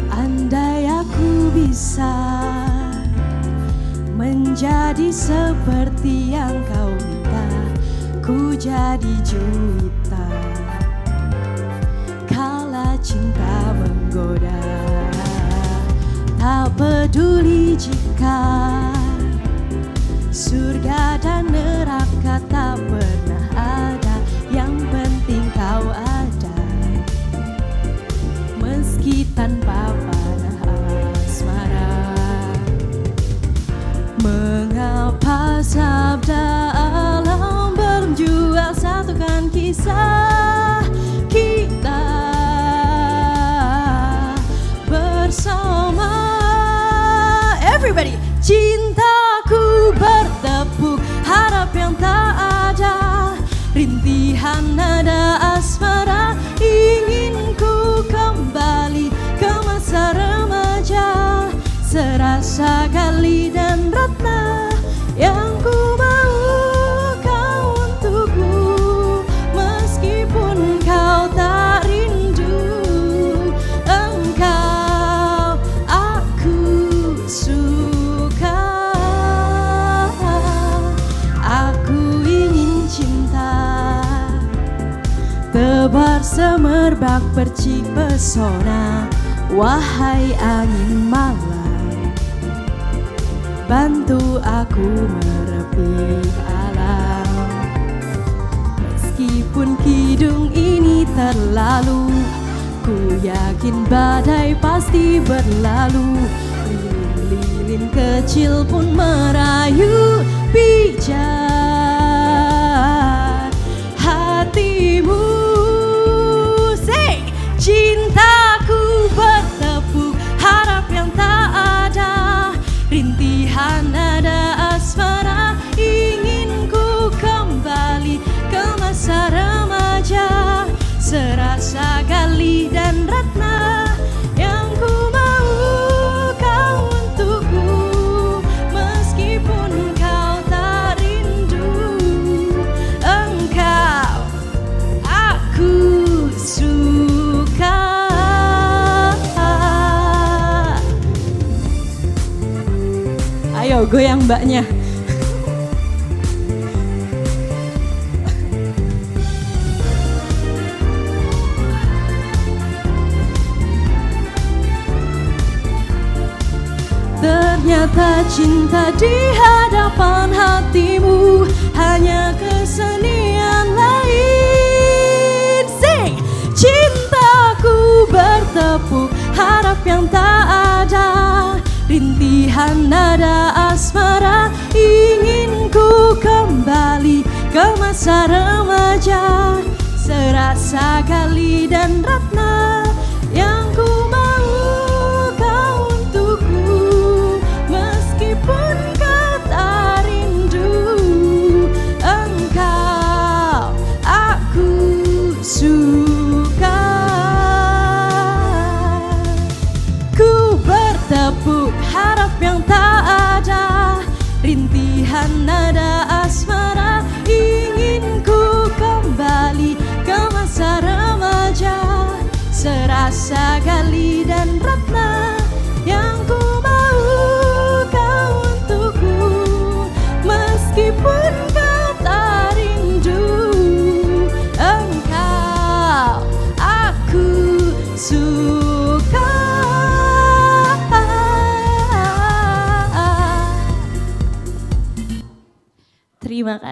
Andai aku bisa menjadi seperti yang kau minta, ku jadi juwita kala cinta menggoda. Tak peduli jika surga dan neraka tak pernah ada, yang penting kau ada, meski tanpa panah asmara. Mengapa sabda alam belum juga satukan kisah kita bersama? Everybody, cintaku bertepuk harap yang tak ada, rintihan nada asmara, ingin ku kembali ke masa remaja. Serasa kali dan ratna yang ku mau kau untukku, meskipun kau tak rindu. Engkau aku suka, aku ingin cinta tebar semerbak percik pesona. Wahai angin malam, bantu aku merepik alam. Meskipun kidung ini terlalu, ku yakin badai pasti berlalu. Lilin-lilin kecil pun merayu pijar hatimu. Say, cintaku bertepuk harap yang tak ada, rintihan nada asmara, ingin ku kembali ke masa remaja. Serasa kali dan ratna yang ku mau kau untukku, meskipun kau tak rindu. Engkau aku suka. Ayo goyang mbaknya. Ternyata cinta di hadapan hatimu hanya kesenian lain. Sing, cintaku bertepuk harap yang tak ada, rintihan nada asmara, ingin ku kembali ke masa remaja. Serasa kali dan ratna yang ku mau kau untukku, meskipun kau tak rindu. Engkau aku suka. Ku bertepuk harap yang tak ada, rintihan nada asmara, ingin ku kembali ke masa remaja. Serasa kali dan ratna yang ku mau kau untukku, meskipun kau tak rindu. Engkau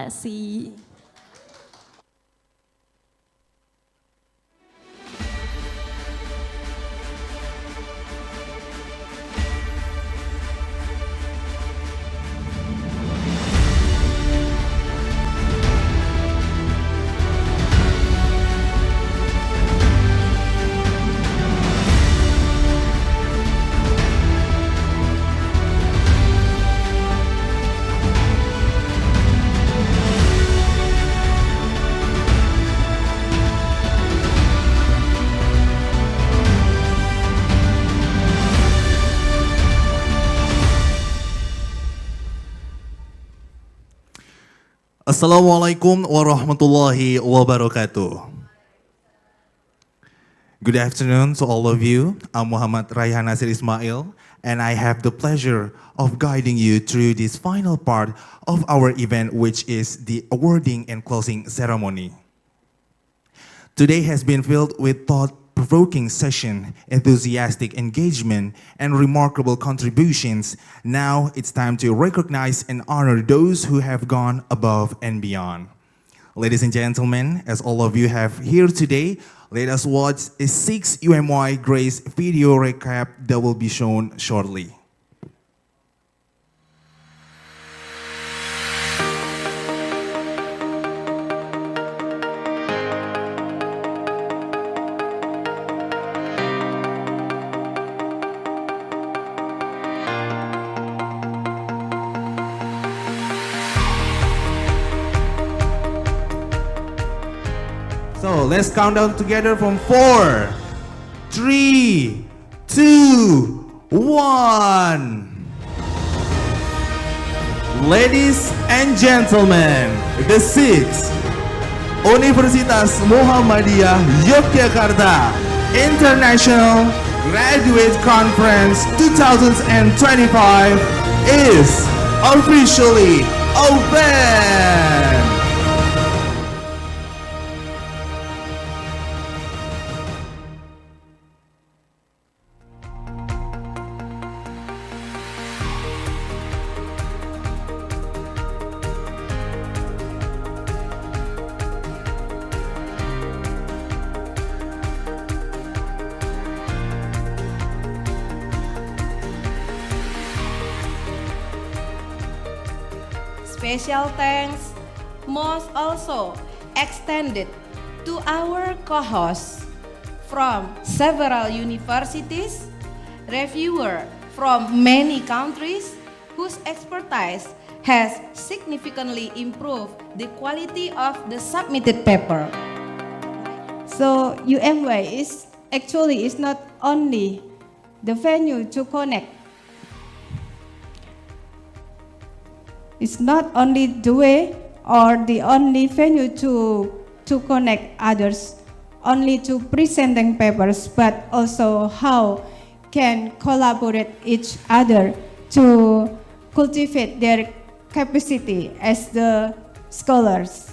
kasih. Assalamualaikum warahmatullahi wabarakatuh. Good afternoon to all of you. I'm Muhammad Raihan Nasir Ismail, and I have the pleasure of guiding you through this final part of our event, which is the awarding and closing ceremony. Today has been filled with thought-provoking session, enthusiastic engagement, and remarkable contributions. Now it's time to recognize and honor those who have gone above and beyond. Ladies and gentlemen, as all of you have here today, let us watch a 6 UMY Grace video recap that will be shown shortly. So let's count down together from 4, 3, 2, 1. Ladies and gentlemen, the 6th Universitas Muhammadiyah Yogyakarta International Graduate Conference 2025 is officially open. Special thanks most also extended to our co-hosts from several universities, reviewers from many countries whose expertise has significantly improved the quality of the submitted paper. So UMY is not only the venue to connect. It's not only the way or the only venue to connect others, only to presenting papers, but also how can collaborate each other to cultivate their capacity as the scholars.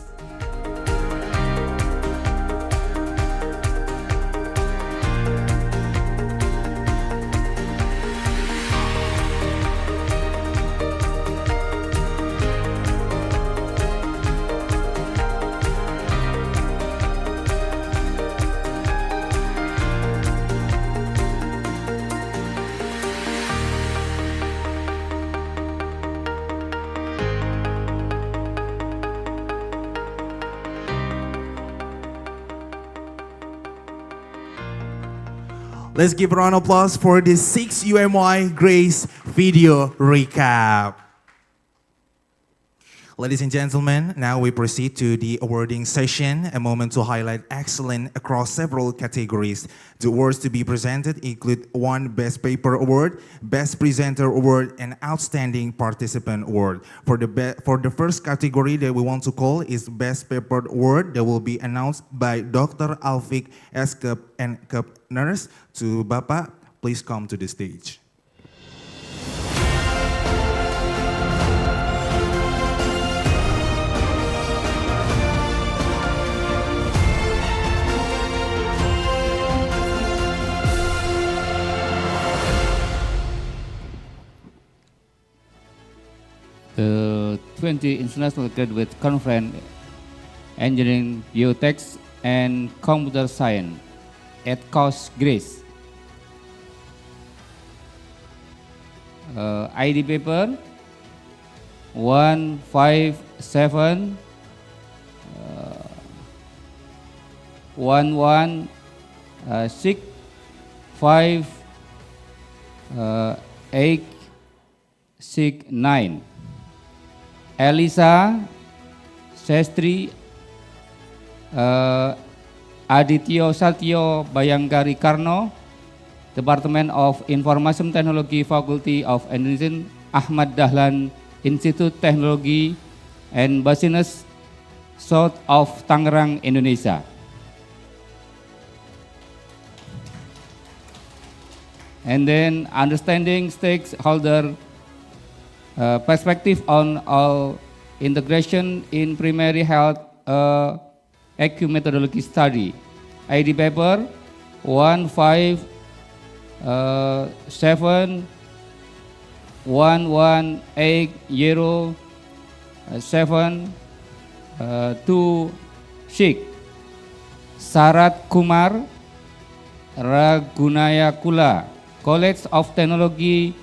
Let's give a round of applause for the 6 UMY Grace video recap. Ladies and gentlemen, now we proceed to the awarding session, a moment to highlight excellence across several categories. The awards to be presented include 1 Best Paper Award, Best Presenter Award, and Outstanding Participant Award. For the first category that we want to call is Best Paper Award that will be announced by Dr. Alfik S.Kep and Kep Nurse. To Bapak, please come to the stage. 2020 International Graduate Conference Engineering, Biotech, and Computer Science at ETCoS Grace. ID paper 157 6 5 8 6 9. Elisa Sestri Adityo Satyo Bayangkari Karno, Department of Information Technology, Faculty of Engineering, Ahmad Dahlan Institute Teknologi and Business, South of Tangerang, Indonesia. And then understanding stakeholder perspective on all integration in primary health EQ methodology study. ID paper 157 11807 26. Sarat Kumar Ragunaya Kula, College of Technology,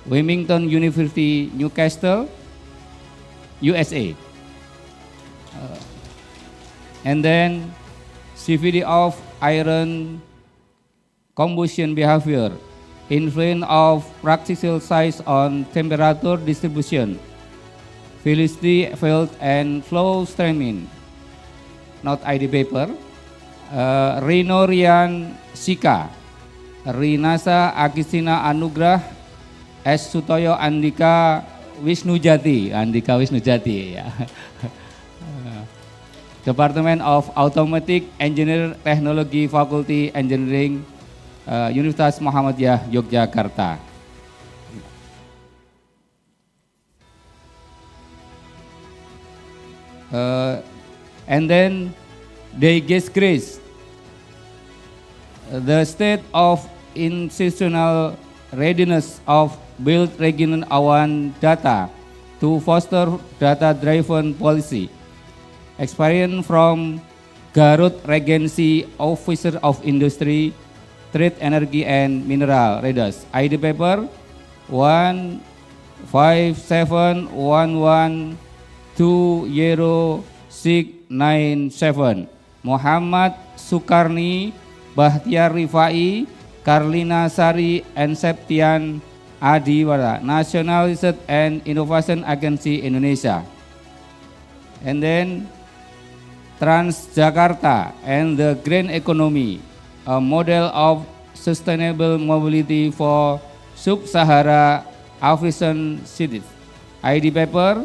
Wilmington University, Newcastle, USA. And then CVD of iron combustion behavior, influence of particle size on temperature distribution, velocity, field, and flow streaming. Not ID paper. Rino Rian Sika, Rinasa Agustina Anugrah, S. Sutoyo Andika Wisnujati, ya. Department of Automatic Engineer Technology, Faculty Engineering, Universitas Muhammadiyah, Yogyakarta. And then UMY Grace, the state of institutional readiness of build regional awan data to foster data-driven policy. Experience from Garut Regency Officer of Industry, Trade, Energy, and Mineral, Redas. ID paper 15711200697. Muhammad Sukarni, Bahtiar Rifai, Karlina Sari, and Septian Adiwara, National Research and Innovation Agency, Indonesia. And then Transjakarta and the Green Economy, a model of sustainable mobility for sub-Sahara African cities. ID paper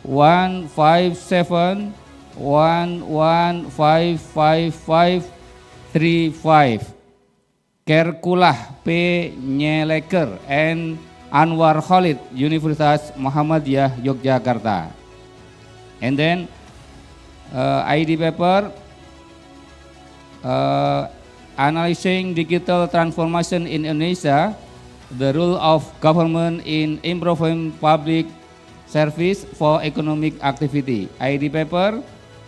15711555535. Kerkulah P. Nyeleker and Anwar Khalid, Universitas Muhammadiyah, Yogyakarta. And then ID paper Analyzing Digital Transformation in Indonesia, the Role of Government in Improving Public Service for Economic Activity. ID paper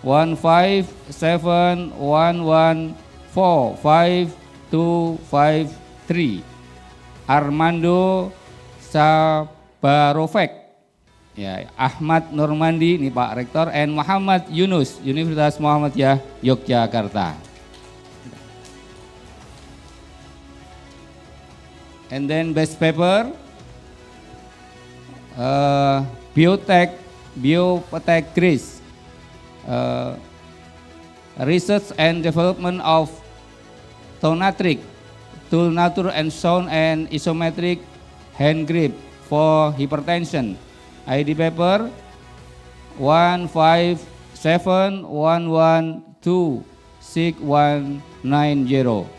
15711455253. Armando Sabarovek, ya, Ahmad Nurmandi, ini Pak Rektor, and Muhammad Yunus, Universitas Muhammadiyah, Yogyakarta. And then best paper, BioPhTec Grace, Research and Development of Tonatric, Tool Nature and Sound and Isometric Hand Grip for Hypertension. ID paper 15711269190.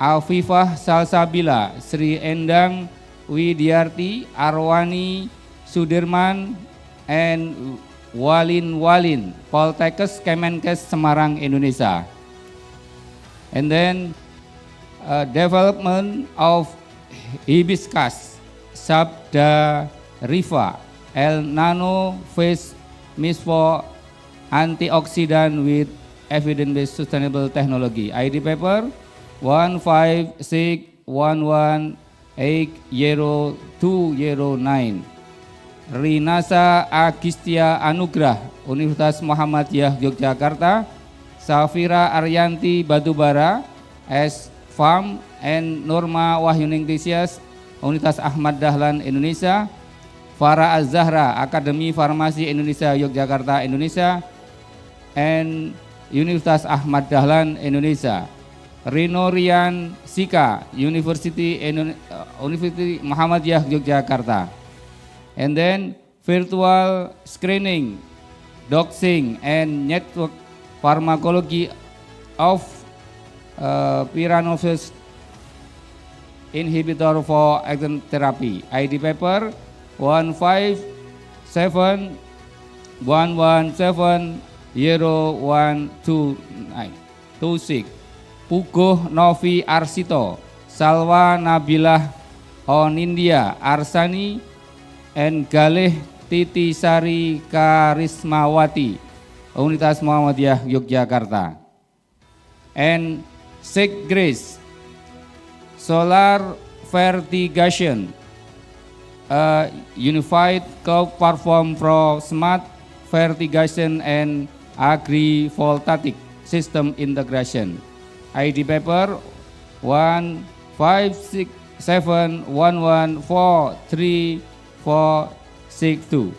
Afifah Salsabila, Sri Endang Widiarti, Arwani Sudirman, and Walin, Poltekkes Kemenkes Semarang, Indonesia. And then development of hibiscus, Sabda Riva, El Nano Face Mist for Antioxidant with Evidence-Based Sustainable Technology. ID paper 15611800209. Rinasa Agustia Anugrah, Universitas Muhammadiyah Yogyakarta. Safira Aryanti Batubara, S. Farm and Norma Wahyuning Tisias, Universitas Ahmad Dahlan Indonesia. Farah Az-Zahra, Akademi Farmasi Indonesia Yogyakarta Indonesia, and Universitas Ahmad Dahlan Indonesia. Rino Rian Sika, University Muhammadiyah Yogyakarta. And then virtual screening, doxing, and network pharmacology of Piranovis inhibitor for action therapy. ID paper 15711701296. Puguh Novi Arsito, Salwa Nabilah Onindya Arsani, and Galih Titi Sari Karismawati, Universitas Muhammadiyah Yogyakarta. And UMY Grace, Solar Fertigation, a unified cloud platform for smart fertigation and agrivoltaic system integration. ID paper 15711434462.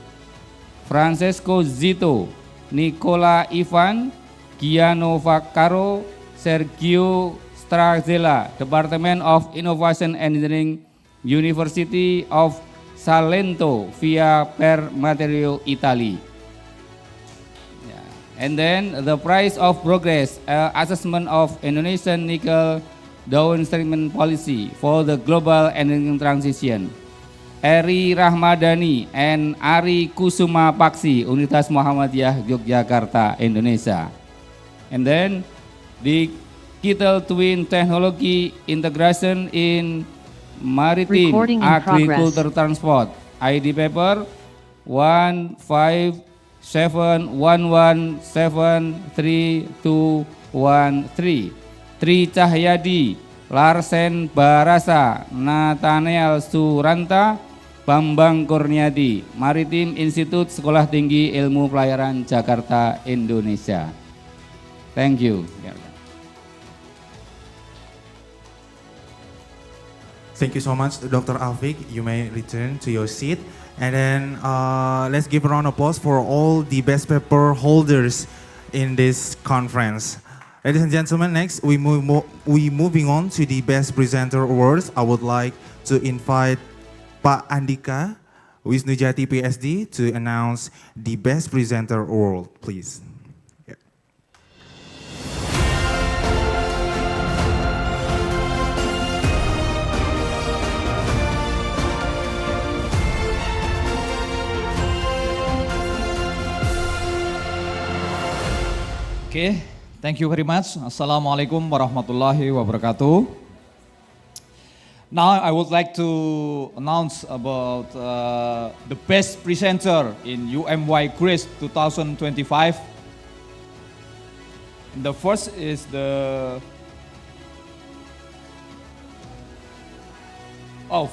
Francesco Zito, Nicola Ivan, Giano Vaccaro, Sergio Strazella, Department of Innovation Engineering, University of Salento via per Material Italy. And then the price of progress, assessment of Indonesian nickel downstream policy for the global energy transition. Eri Rahmadani and Ari Kusuma Paksi, Universitas Muhammadiyah Yogyakarta, Indonesia. And then the Kittel Twin Technology Integration in Maritime Agriculture Transport. ID paper 157173213. Tri Cahyadi, Larsen Barasa, Nathaniel Suranta, Bambang Kurniadi, Maritim Institut Sekolah Tinggi Ilmu Pelayaran Jakarta, Indonesia. Thank you. Thank you so much, Dr. Alfik. You may return to your seat. And then let's give a round of applause for all the best paper holders in this conference. Ladies and gentlemen, next we moving on to the Best Presenter Awards. I would like to invite Pak Andika Wisnujati, Ph.D. to announce the Best Presenter Award, please. Okay, thank you very much. Assalamualaikum warahmatullahi wabarakatuh. Now I would like to announce about the best presenter in UMY Grace 2025. The first is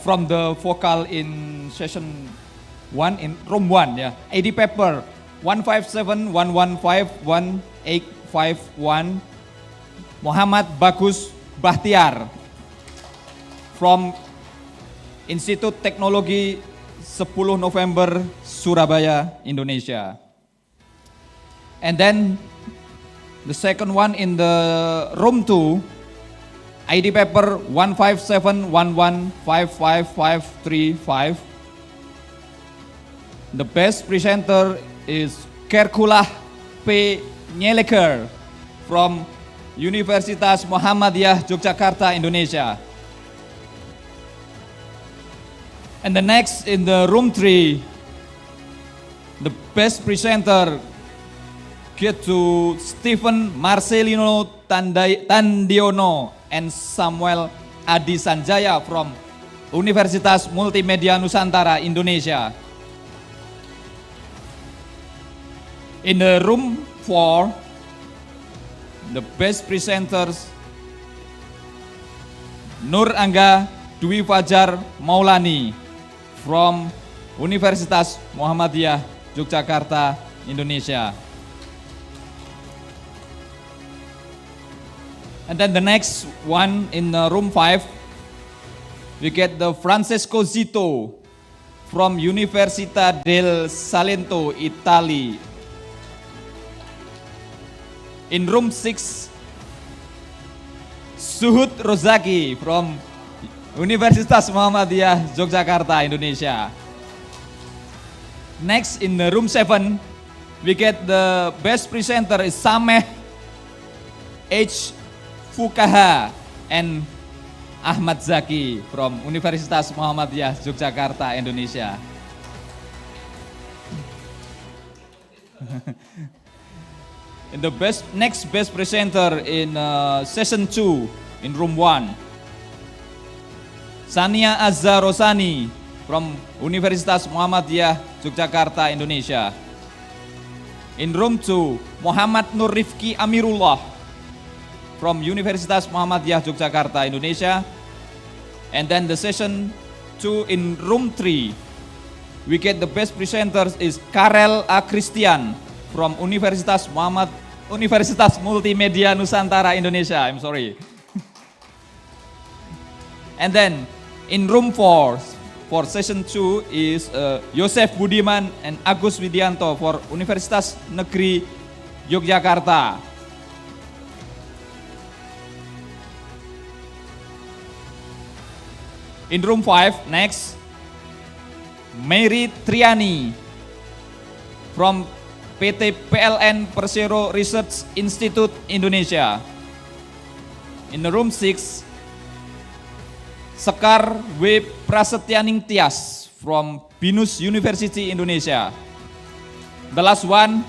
from the vocal in session 1 in room 1, yeah. ID paper 1571151 Muhammad Bagus Bahtiar from Institut Teknologi 10 November Surabaya, Indonesia. And then the second one in the room 2, ID paper 157115535. The best presenter is Kerkulah P.Eng from Universitas Muhammadiyah Yogyakarta, Indonesia. And the next in the room 3, the best presenter get to Stephen Marcelino Tandiono and Samuel Adi Sanjaya from Universitas Multimedia Nusantara, Indonesia. In the room 4, the best presenters Nur Angga Dwi Fajar Maulani from Universitas Muhammadiyah, Yogyakarta, Indonesia. And then the next one in room 5, we get the Francesco Zito from Università del Salento, Italy. In room 6, Suhud Rozaki from Universitas Muhammadiyah, Yogyakarta, Indonesia. Next in the room 7, we get the best presenter is Sameh H. Fukaha and Ahmad Zaki from Universitas Muhammadiyah, Yogyakarta, Indonesia. In the next best presenter in session 2 in room 1, Sania Azhar Rosani from Universitas Muhammadiyah, Yogyakarta, Indonesia. In room 2, Muhammad Nur Rifki Amirullah from Universitas Muhammadiyah, Yogyakarta, Indonesia. And then the session 2 in room 3, we get the best presenters is Karel A. Christian from Universitas Multimedia Nusantara, Indonesia. I'm sorry. And then in room 4 for session 2 is Yosef Budiman and Agus Widianto for Universitas Negeri Yogyakarta. In room 5, next, Mary Triani from PT PLN Persero Research Institute, Indonesia. In the room 6, Sekar W. Prasetyaning Tias from Binus University, Indonesia. The last one,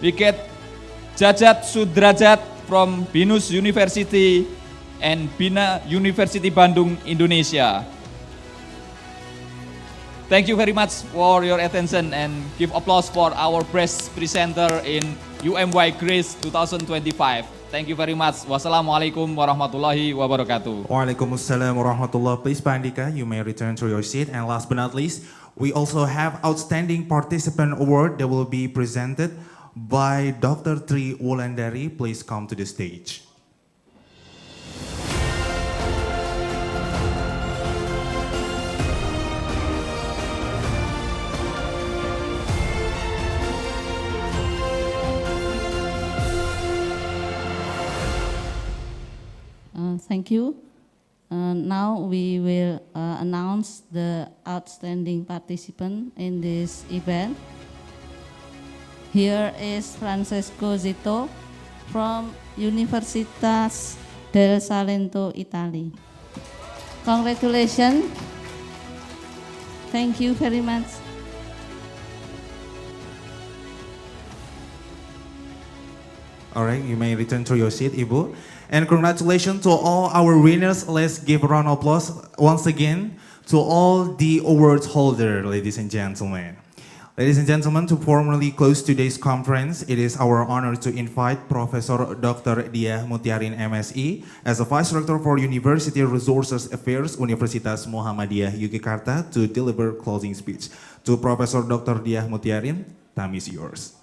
we get Jajat Sudrajat from Binus University and Bina University Bandung, Indonesia. Thank you very much for your attention and give applause for our best presenter in UMY Grace 2025. Thank you very much. Wassalamualaikum warahmatullahi wabarakatuh. Waalaikumsalam warahmatullah. Please, Pak Andika, you may return to your seat. And last but not least, we also have Outstanding Participant Award that will be presented by Dr. Tri Wulandari. Please come to the stage. Thank you. Now we will announce the outstanding participant in this event. Here is Francesco Zito from Universitas del Salento, Italy. Congratulations. Thank you very much. All right, you may return to your seat, Ibu. And congratulations to all our winners. Let's give a round of applause once again to all the awards holders, ladies and gentlemen. Ladies and gentlemen, to formally close today's conference, it is our honor to invite Professor Dr. Diah Mutiarin, M.Sc, as a Vice Rector for University Resources Affairs, Universitas Muhammadiyah, Yogyakarta, to deliver closing speech. To Professor Dr. Diah Mutiarin, time is yours.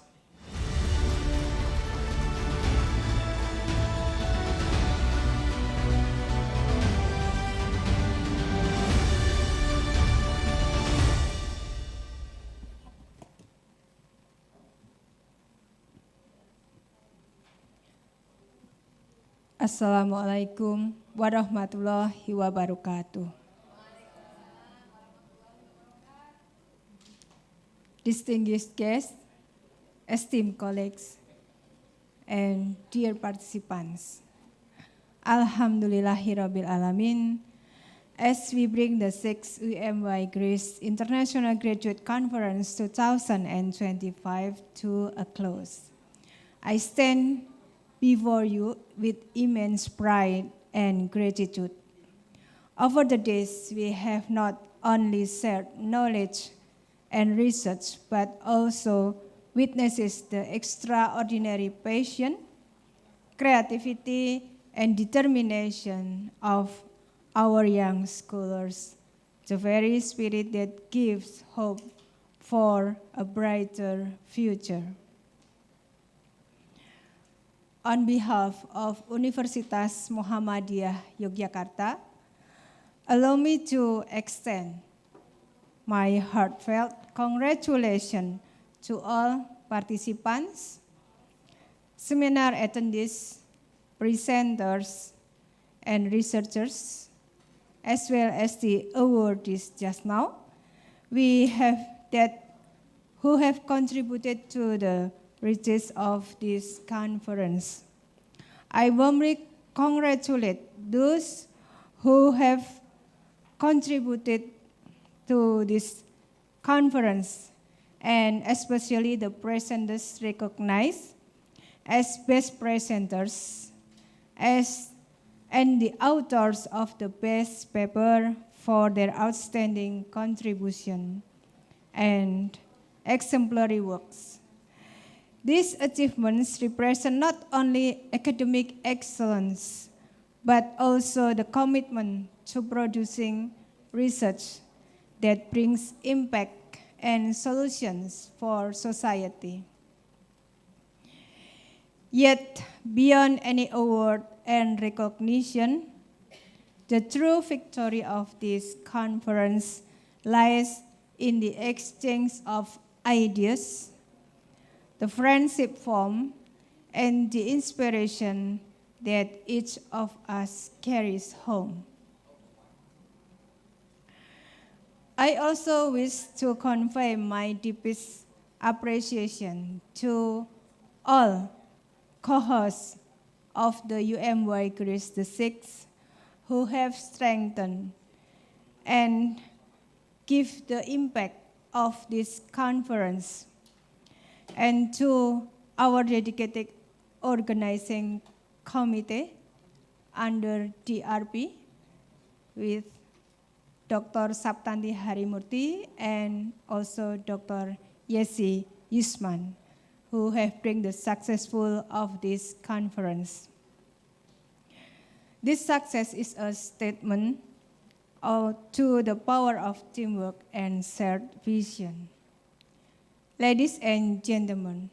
Assalamualaikum warahmatullahi wabarakatuh. Distinguished guests, esteemed colleagues, and dear participants, Alhamdulillahirabbil alamin. As we bring the 6th UMY Grace International Graduate Conference 2025 to a close, I stand before you with immense pride and gratitude. Over the days, we have not only shared knowledge and research, but also witnesses the extraordinary passion, creativity, and determination of our young scholars, the very spirit that gives hope for a brighter future. On behalf of Universitas Muhammadiyah Yogyakarta, allow me to extend my heartfelt congratulations to all participants, seminar attendees, presenters, and researchers, as well as the awardees just now, who have contributed to the riches of this conference. I warmly congratulate those who have contributed to this conference, and especially the presenters recognized as best presenters, and the authors of the best paper for their outstanding contribution and exemplary works. These achievements represent not only academic excellence, but also the commitment to producing research that brings impact and solutions for society. Yet, beyond any award and recognition, the true victory of this conference lies in the exchange of ideas, the friendship formed, and the inspiration that each of us carries home. I also wish to convey my deepest appreciation to all co-hosts of the UMY Grace the Sixth, who have strengthened and give the impact of this conference, and to our dedicated organizing committee under DRP with Dr. Sabtanti Harimurti and also Dr. Yesi Yusman, who have bring the successful of this conference. This success is a statement to the power of teamwork and shared vision. Ladies and gentlemen,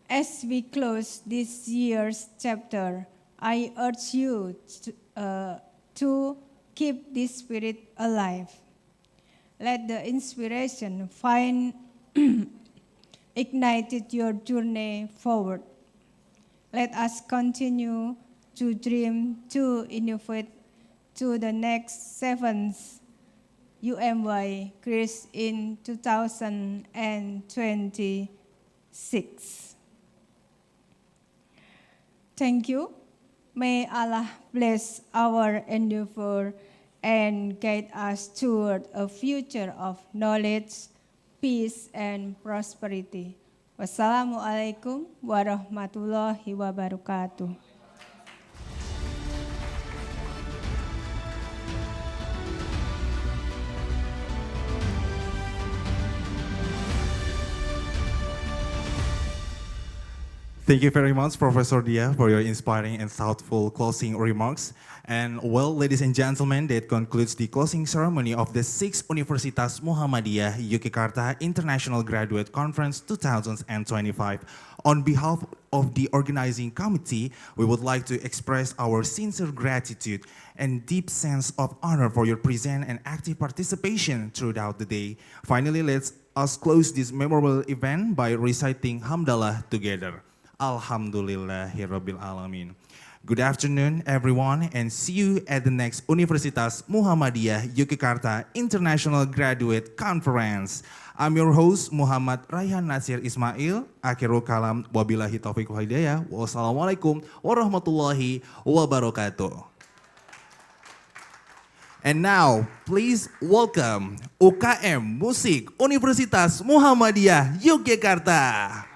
as we close this year's chapter, I urge you to keep this spirit alive. Let the inspiration find ignited your journey forward. Let us continue to dream, to innovate to the next 7th UMY Grace in 2026. Thank you. May Allah bless our endeavor and guide us toward a future of knowledge, peace, and prosperity. Wassalamualaikum warahmatullahi wabarakatuh. Thank you very much, Professor Dia, for your inspiring and thoughtful closing remarks. And well, ladies and gentlemen, that concludes the closing ceremony of the 6th Universitas Muhammadiyah Yogyakarta International Graduate Conference 2025. On behalf of the organizing committee, we would like to express our sincere gratitude and deep sense of honor for your present and active participation throughout the day. Finally, let us close this memorable event by reciting Hamdalah together. Alhamdulillahirabbil alamin. Good afternoon, everyone, and see you at the next Universitas Muhammadiyah Yogyakarta International Graduate Conference. I'm your host, Muhammad Raihan Nasir Ismail. Akhirul kalam, wabillahi taufiq wal hidayah. Wassalamualaikum warahmatullahi wabarakatuh. And now, please welcome UKM Musik Universitas Muhammadiyah Yogyakarta.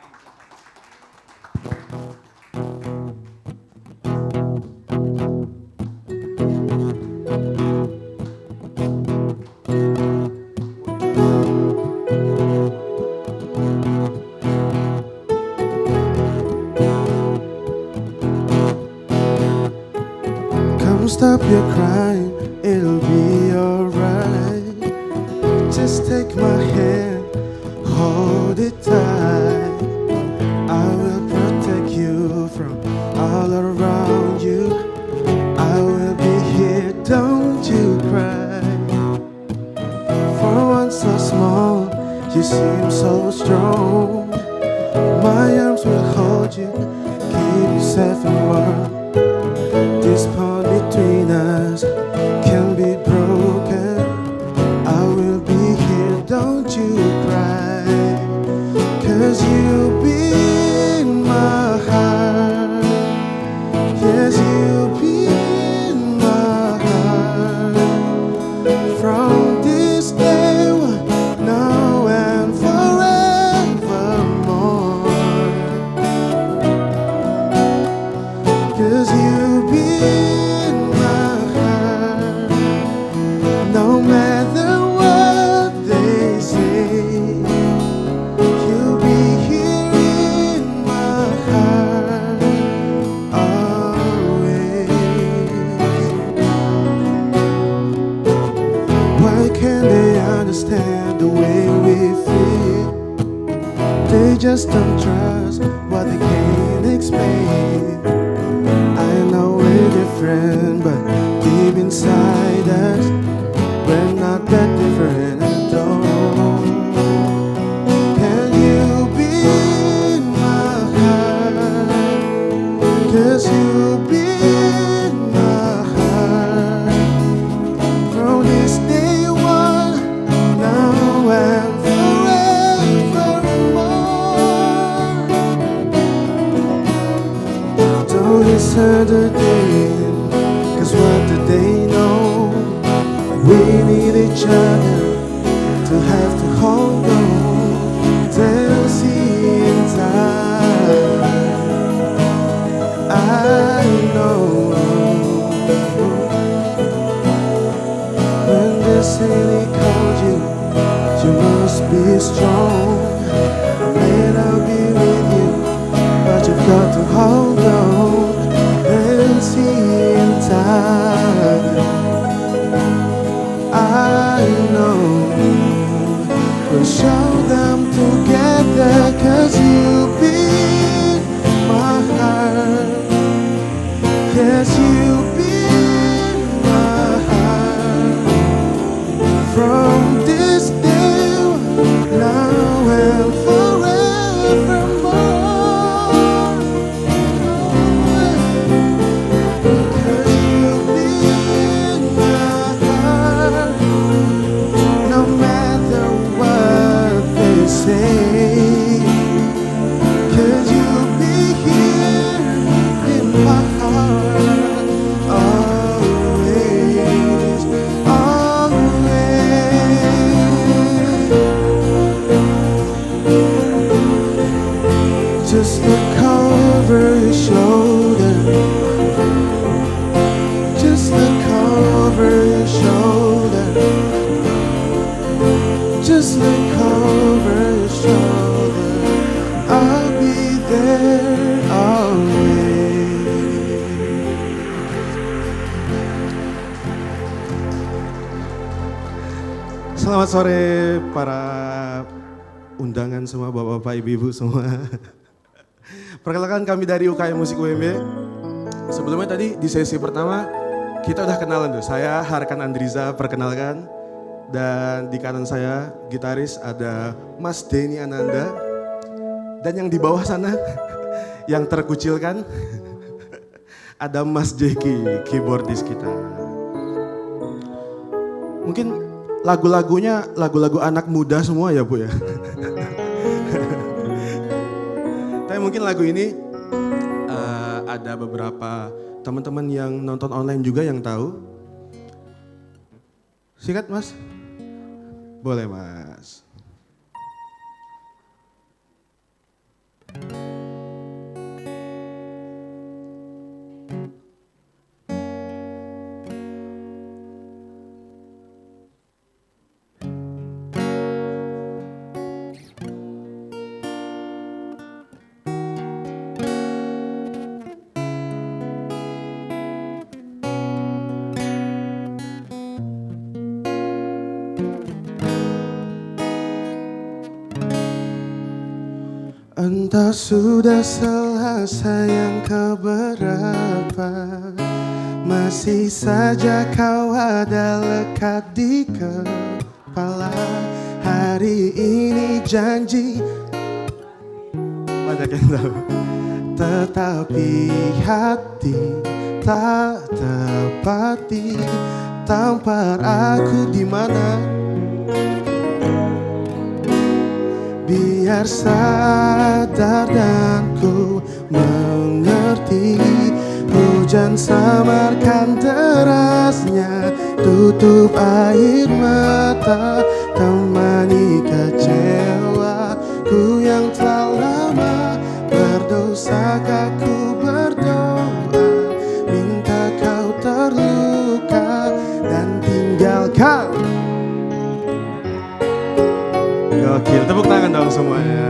Don't stop your crying, it'll be alright. Just take my hand, hold it tight. I will protect you from all around you. I will be here, don't you cry. For one so small, you seem so strong. My arms will hold you, keep you safe and warm. This bond between us can be broken. I will be here, don't you cry. 'Cause you'll be in my heart. Yes, you'll be in my heart. From this day on, now and forevermore. 'Cause you'll be in my heart. No matter what they say, you'll be here in my heart always. Why can't they understand the way we feel? They just don't trust what they can't explain. I know we're different, but deep inside us, we're not that different at all. Can you be in my heart? 'Cause you'll be in my heart. From this day on, now and forevermore. Don't listen to them, 'cause what do they know? We need each other to have to hold on. They'll see in time. I know when they say they called you, you must be strong. I may not be with you, but you've got to hold on. They'll see in time. I know we'll show them together, 'cause you'll be in my heart. Yes, you'll be in my heart. From this day on, now and forevermore. 'Cause you'll be in my heart. No matter what they say, 'cause you'll be here in my heart always, always. Just look over your shoulder. Just look over your shoulder. Just look over your shoulder. I'll be there always. Selamat sore para undangan semua, bapak-bapak, ibu-ibu semua. Perkenalkan, kami dari UKM Musik UMY. Sebelumnya tadi di sesi pertama kita udah kenalan tuh. Saya Harkan Andriza, perkenalkan. Dan di kanan saya gitaris ada Mas Denny Ananda. Dan yang di bawah sana yang terkucilkan ada Mas Jeki, keyboardis kita. Mungkin lagu-lagunya lagu-lagu anak muda semua ya Bu ya. Tapi mungkin lagu ini ada beberapa teman-teman yang nonton online juga yang tahu. Sikat Mas? Boleh Mas. Entah sudah selesai yang keberapa, masih saja kau ada lekat di kepala. Hari ini janji banyak yang tahu, tetapi hati tak tepati. Tampar aku di mana? Biar sadar dan ku mengerti. Hujan samarkan derasnya, tutup air mata, temani kecewaku yang telah lama. Berdosakah ku berdoa, minta kau terluka dan tinggalkan. Gokil, tepuk tangan dong semuanya.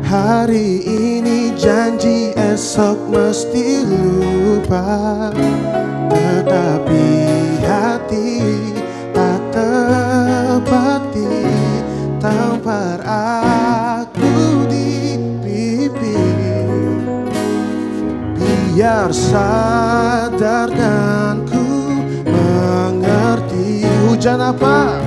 Hari ini janji, esok mesti lupa, tetapi hati tak tepati. Tampar aku di pipi, biar sadar dan ku mengerti. Hujan apa?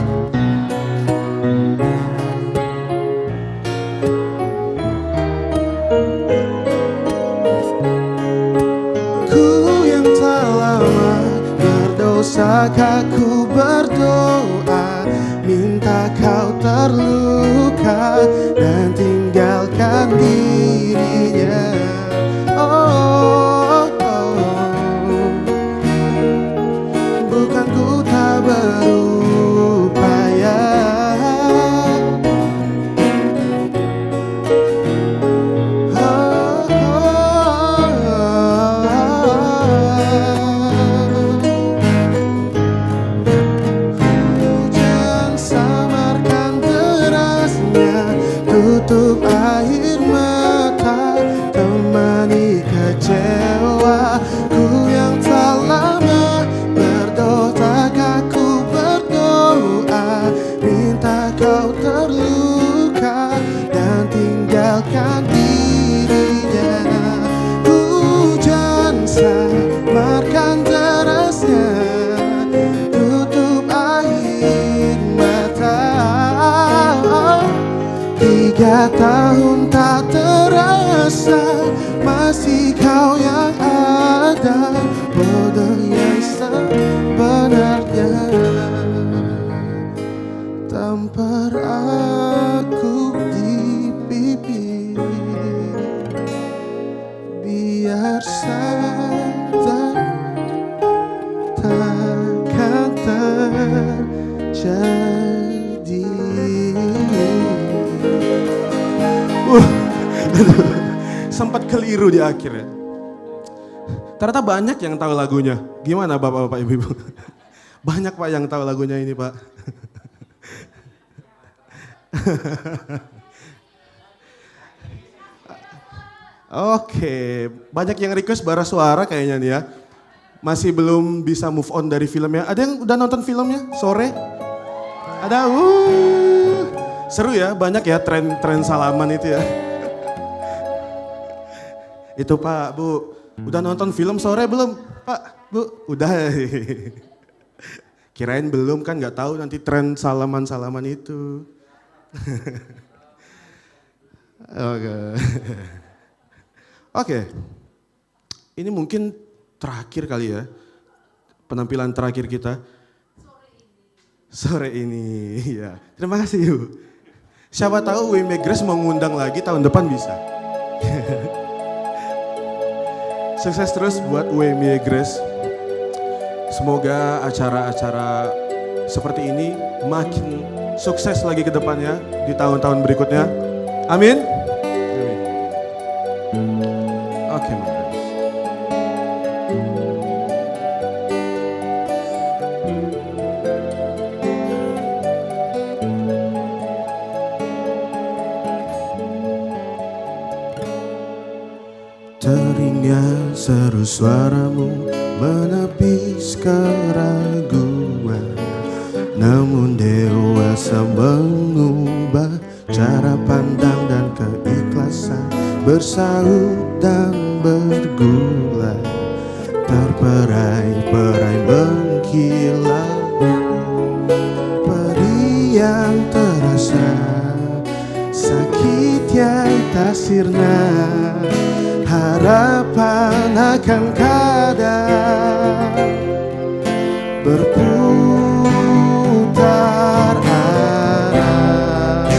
Ku yang tak lama berdosakah ku berdoa, minta kau terluka dan tinggalkan dirinya. Bukan ku tak berupaya, hujan samarkan derasnya, tutup air mata, temani kecewaku yang tak lama. Berdosakah ku berdoa, minta kau terluka dan tinggalkan dirinya. Hujan samarkan derasnya, tutup air mata. 3 tahun tak terasa, masih kau yang ada, bodoh yang sebenarnya. Tampar aku di pipi, biar sadar takkan terjadi. Sempat keliru di akhir ya. Ternyata banyak yang tahu lagunya. Gimana bapak-bapak ibu-ibu? Banyak pak yang tahu lagunya ini pak. Oke, banyak yang request bara suara kayaknya nih ya. Masih belum bisa move on dari filmnya. Ada yang udah nonton filmnya sore? Ada, seru ya, banyak ya tren salaman itu ya. Itu Pak, Bu, udah nonton film sore belum? Pak, Bu, udah. Kirain belum kan, nggak tahu nanti tren salaman itu. Oke. Ini mungkin terakhir kali ya, penampilan terakhir kita. Sore ini, ya. Terima kasih, Bu. Siapa tahu UMY Grace mau ngundang lagi tahun depan bisa. Sukses terus buat UMY Grace. Semoga acara-acara seperti ini makin sukses lagi ke depannya di tahun-tahun berikutnya. Amin. Oke, Mas. Teringat seru suaramu menepis keraguan. namun dewasa mengubah cara pandang dan keikhlasan, bersaut dan bergulai, terperai-perai mengkilat, pedih yang terasa, sakit yang tak sirna, harapan akan kadang berputar arah.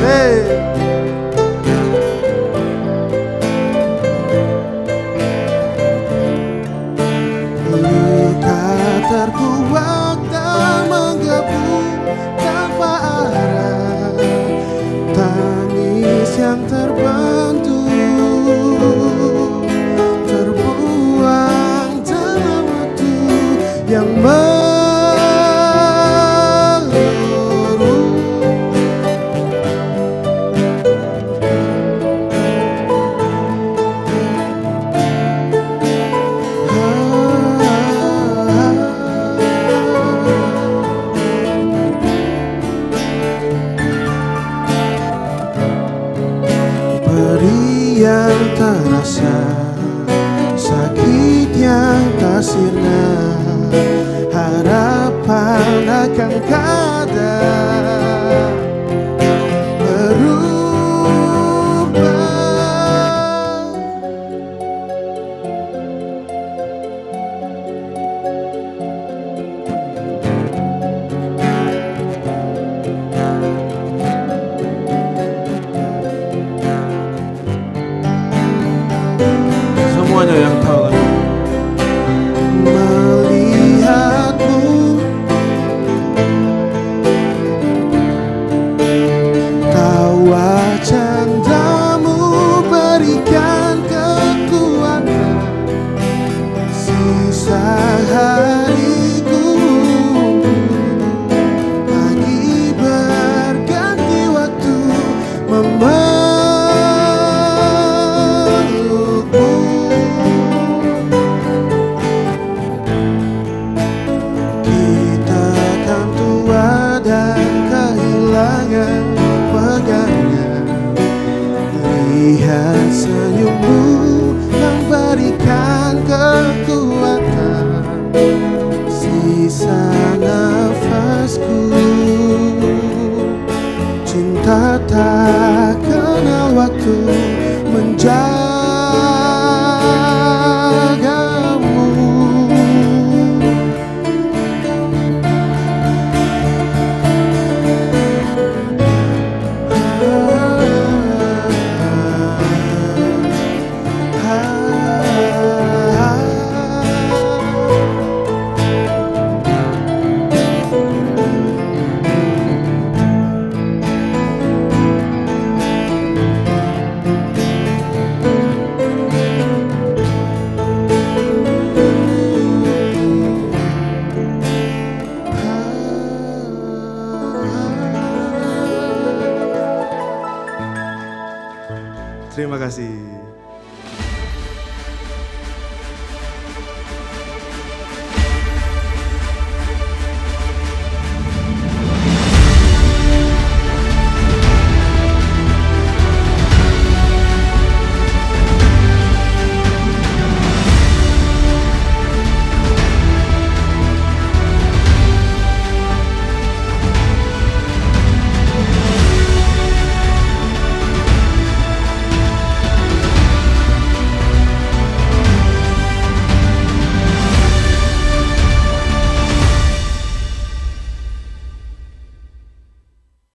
Luka terkuak dan menggebu tanpa arah, tangis yang terbentuk terbuang dalam waktu yang yang terasa, sakit yang tak sirna, harapan akan kadang berubah. Semuanya yang tahu lagu. Melihatmu tawa candamu berikan kekuatan, sisa hariku pagi berganti waktu lihat senyummu yang berikan kekuatan, sisa nafasku, cinta tak kenal waktu menjagamu. Terima kasih.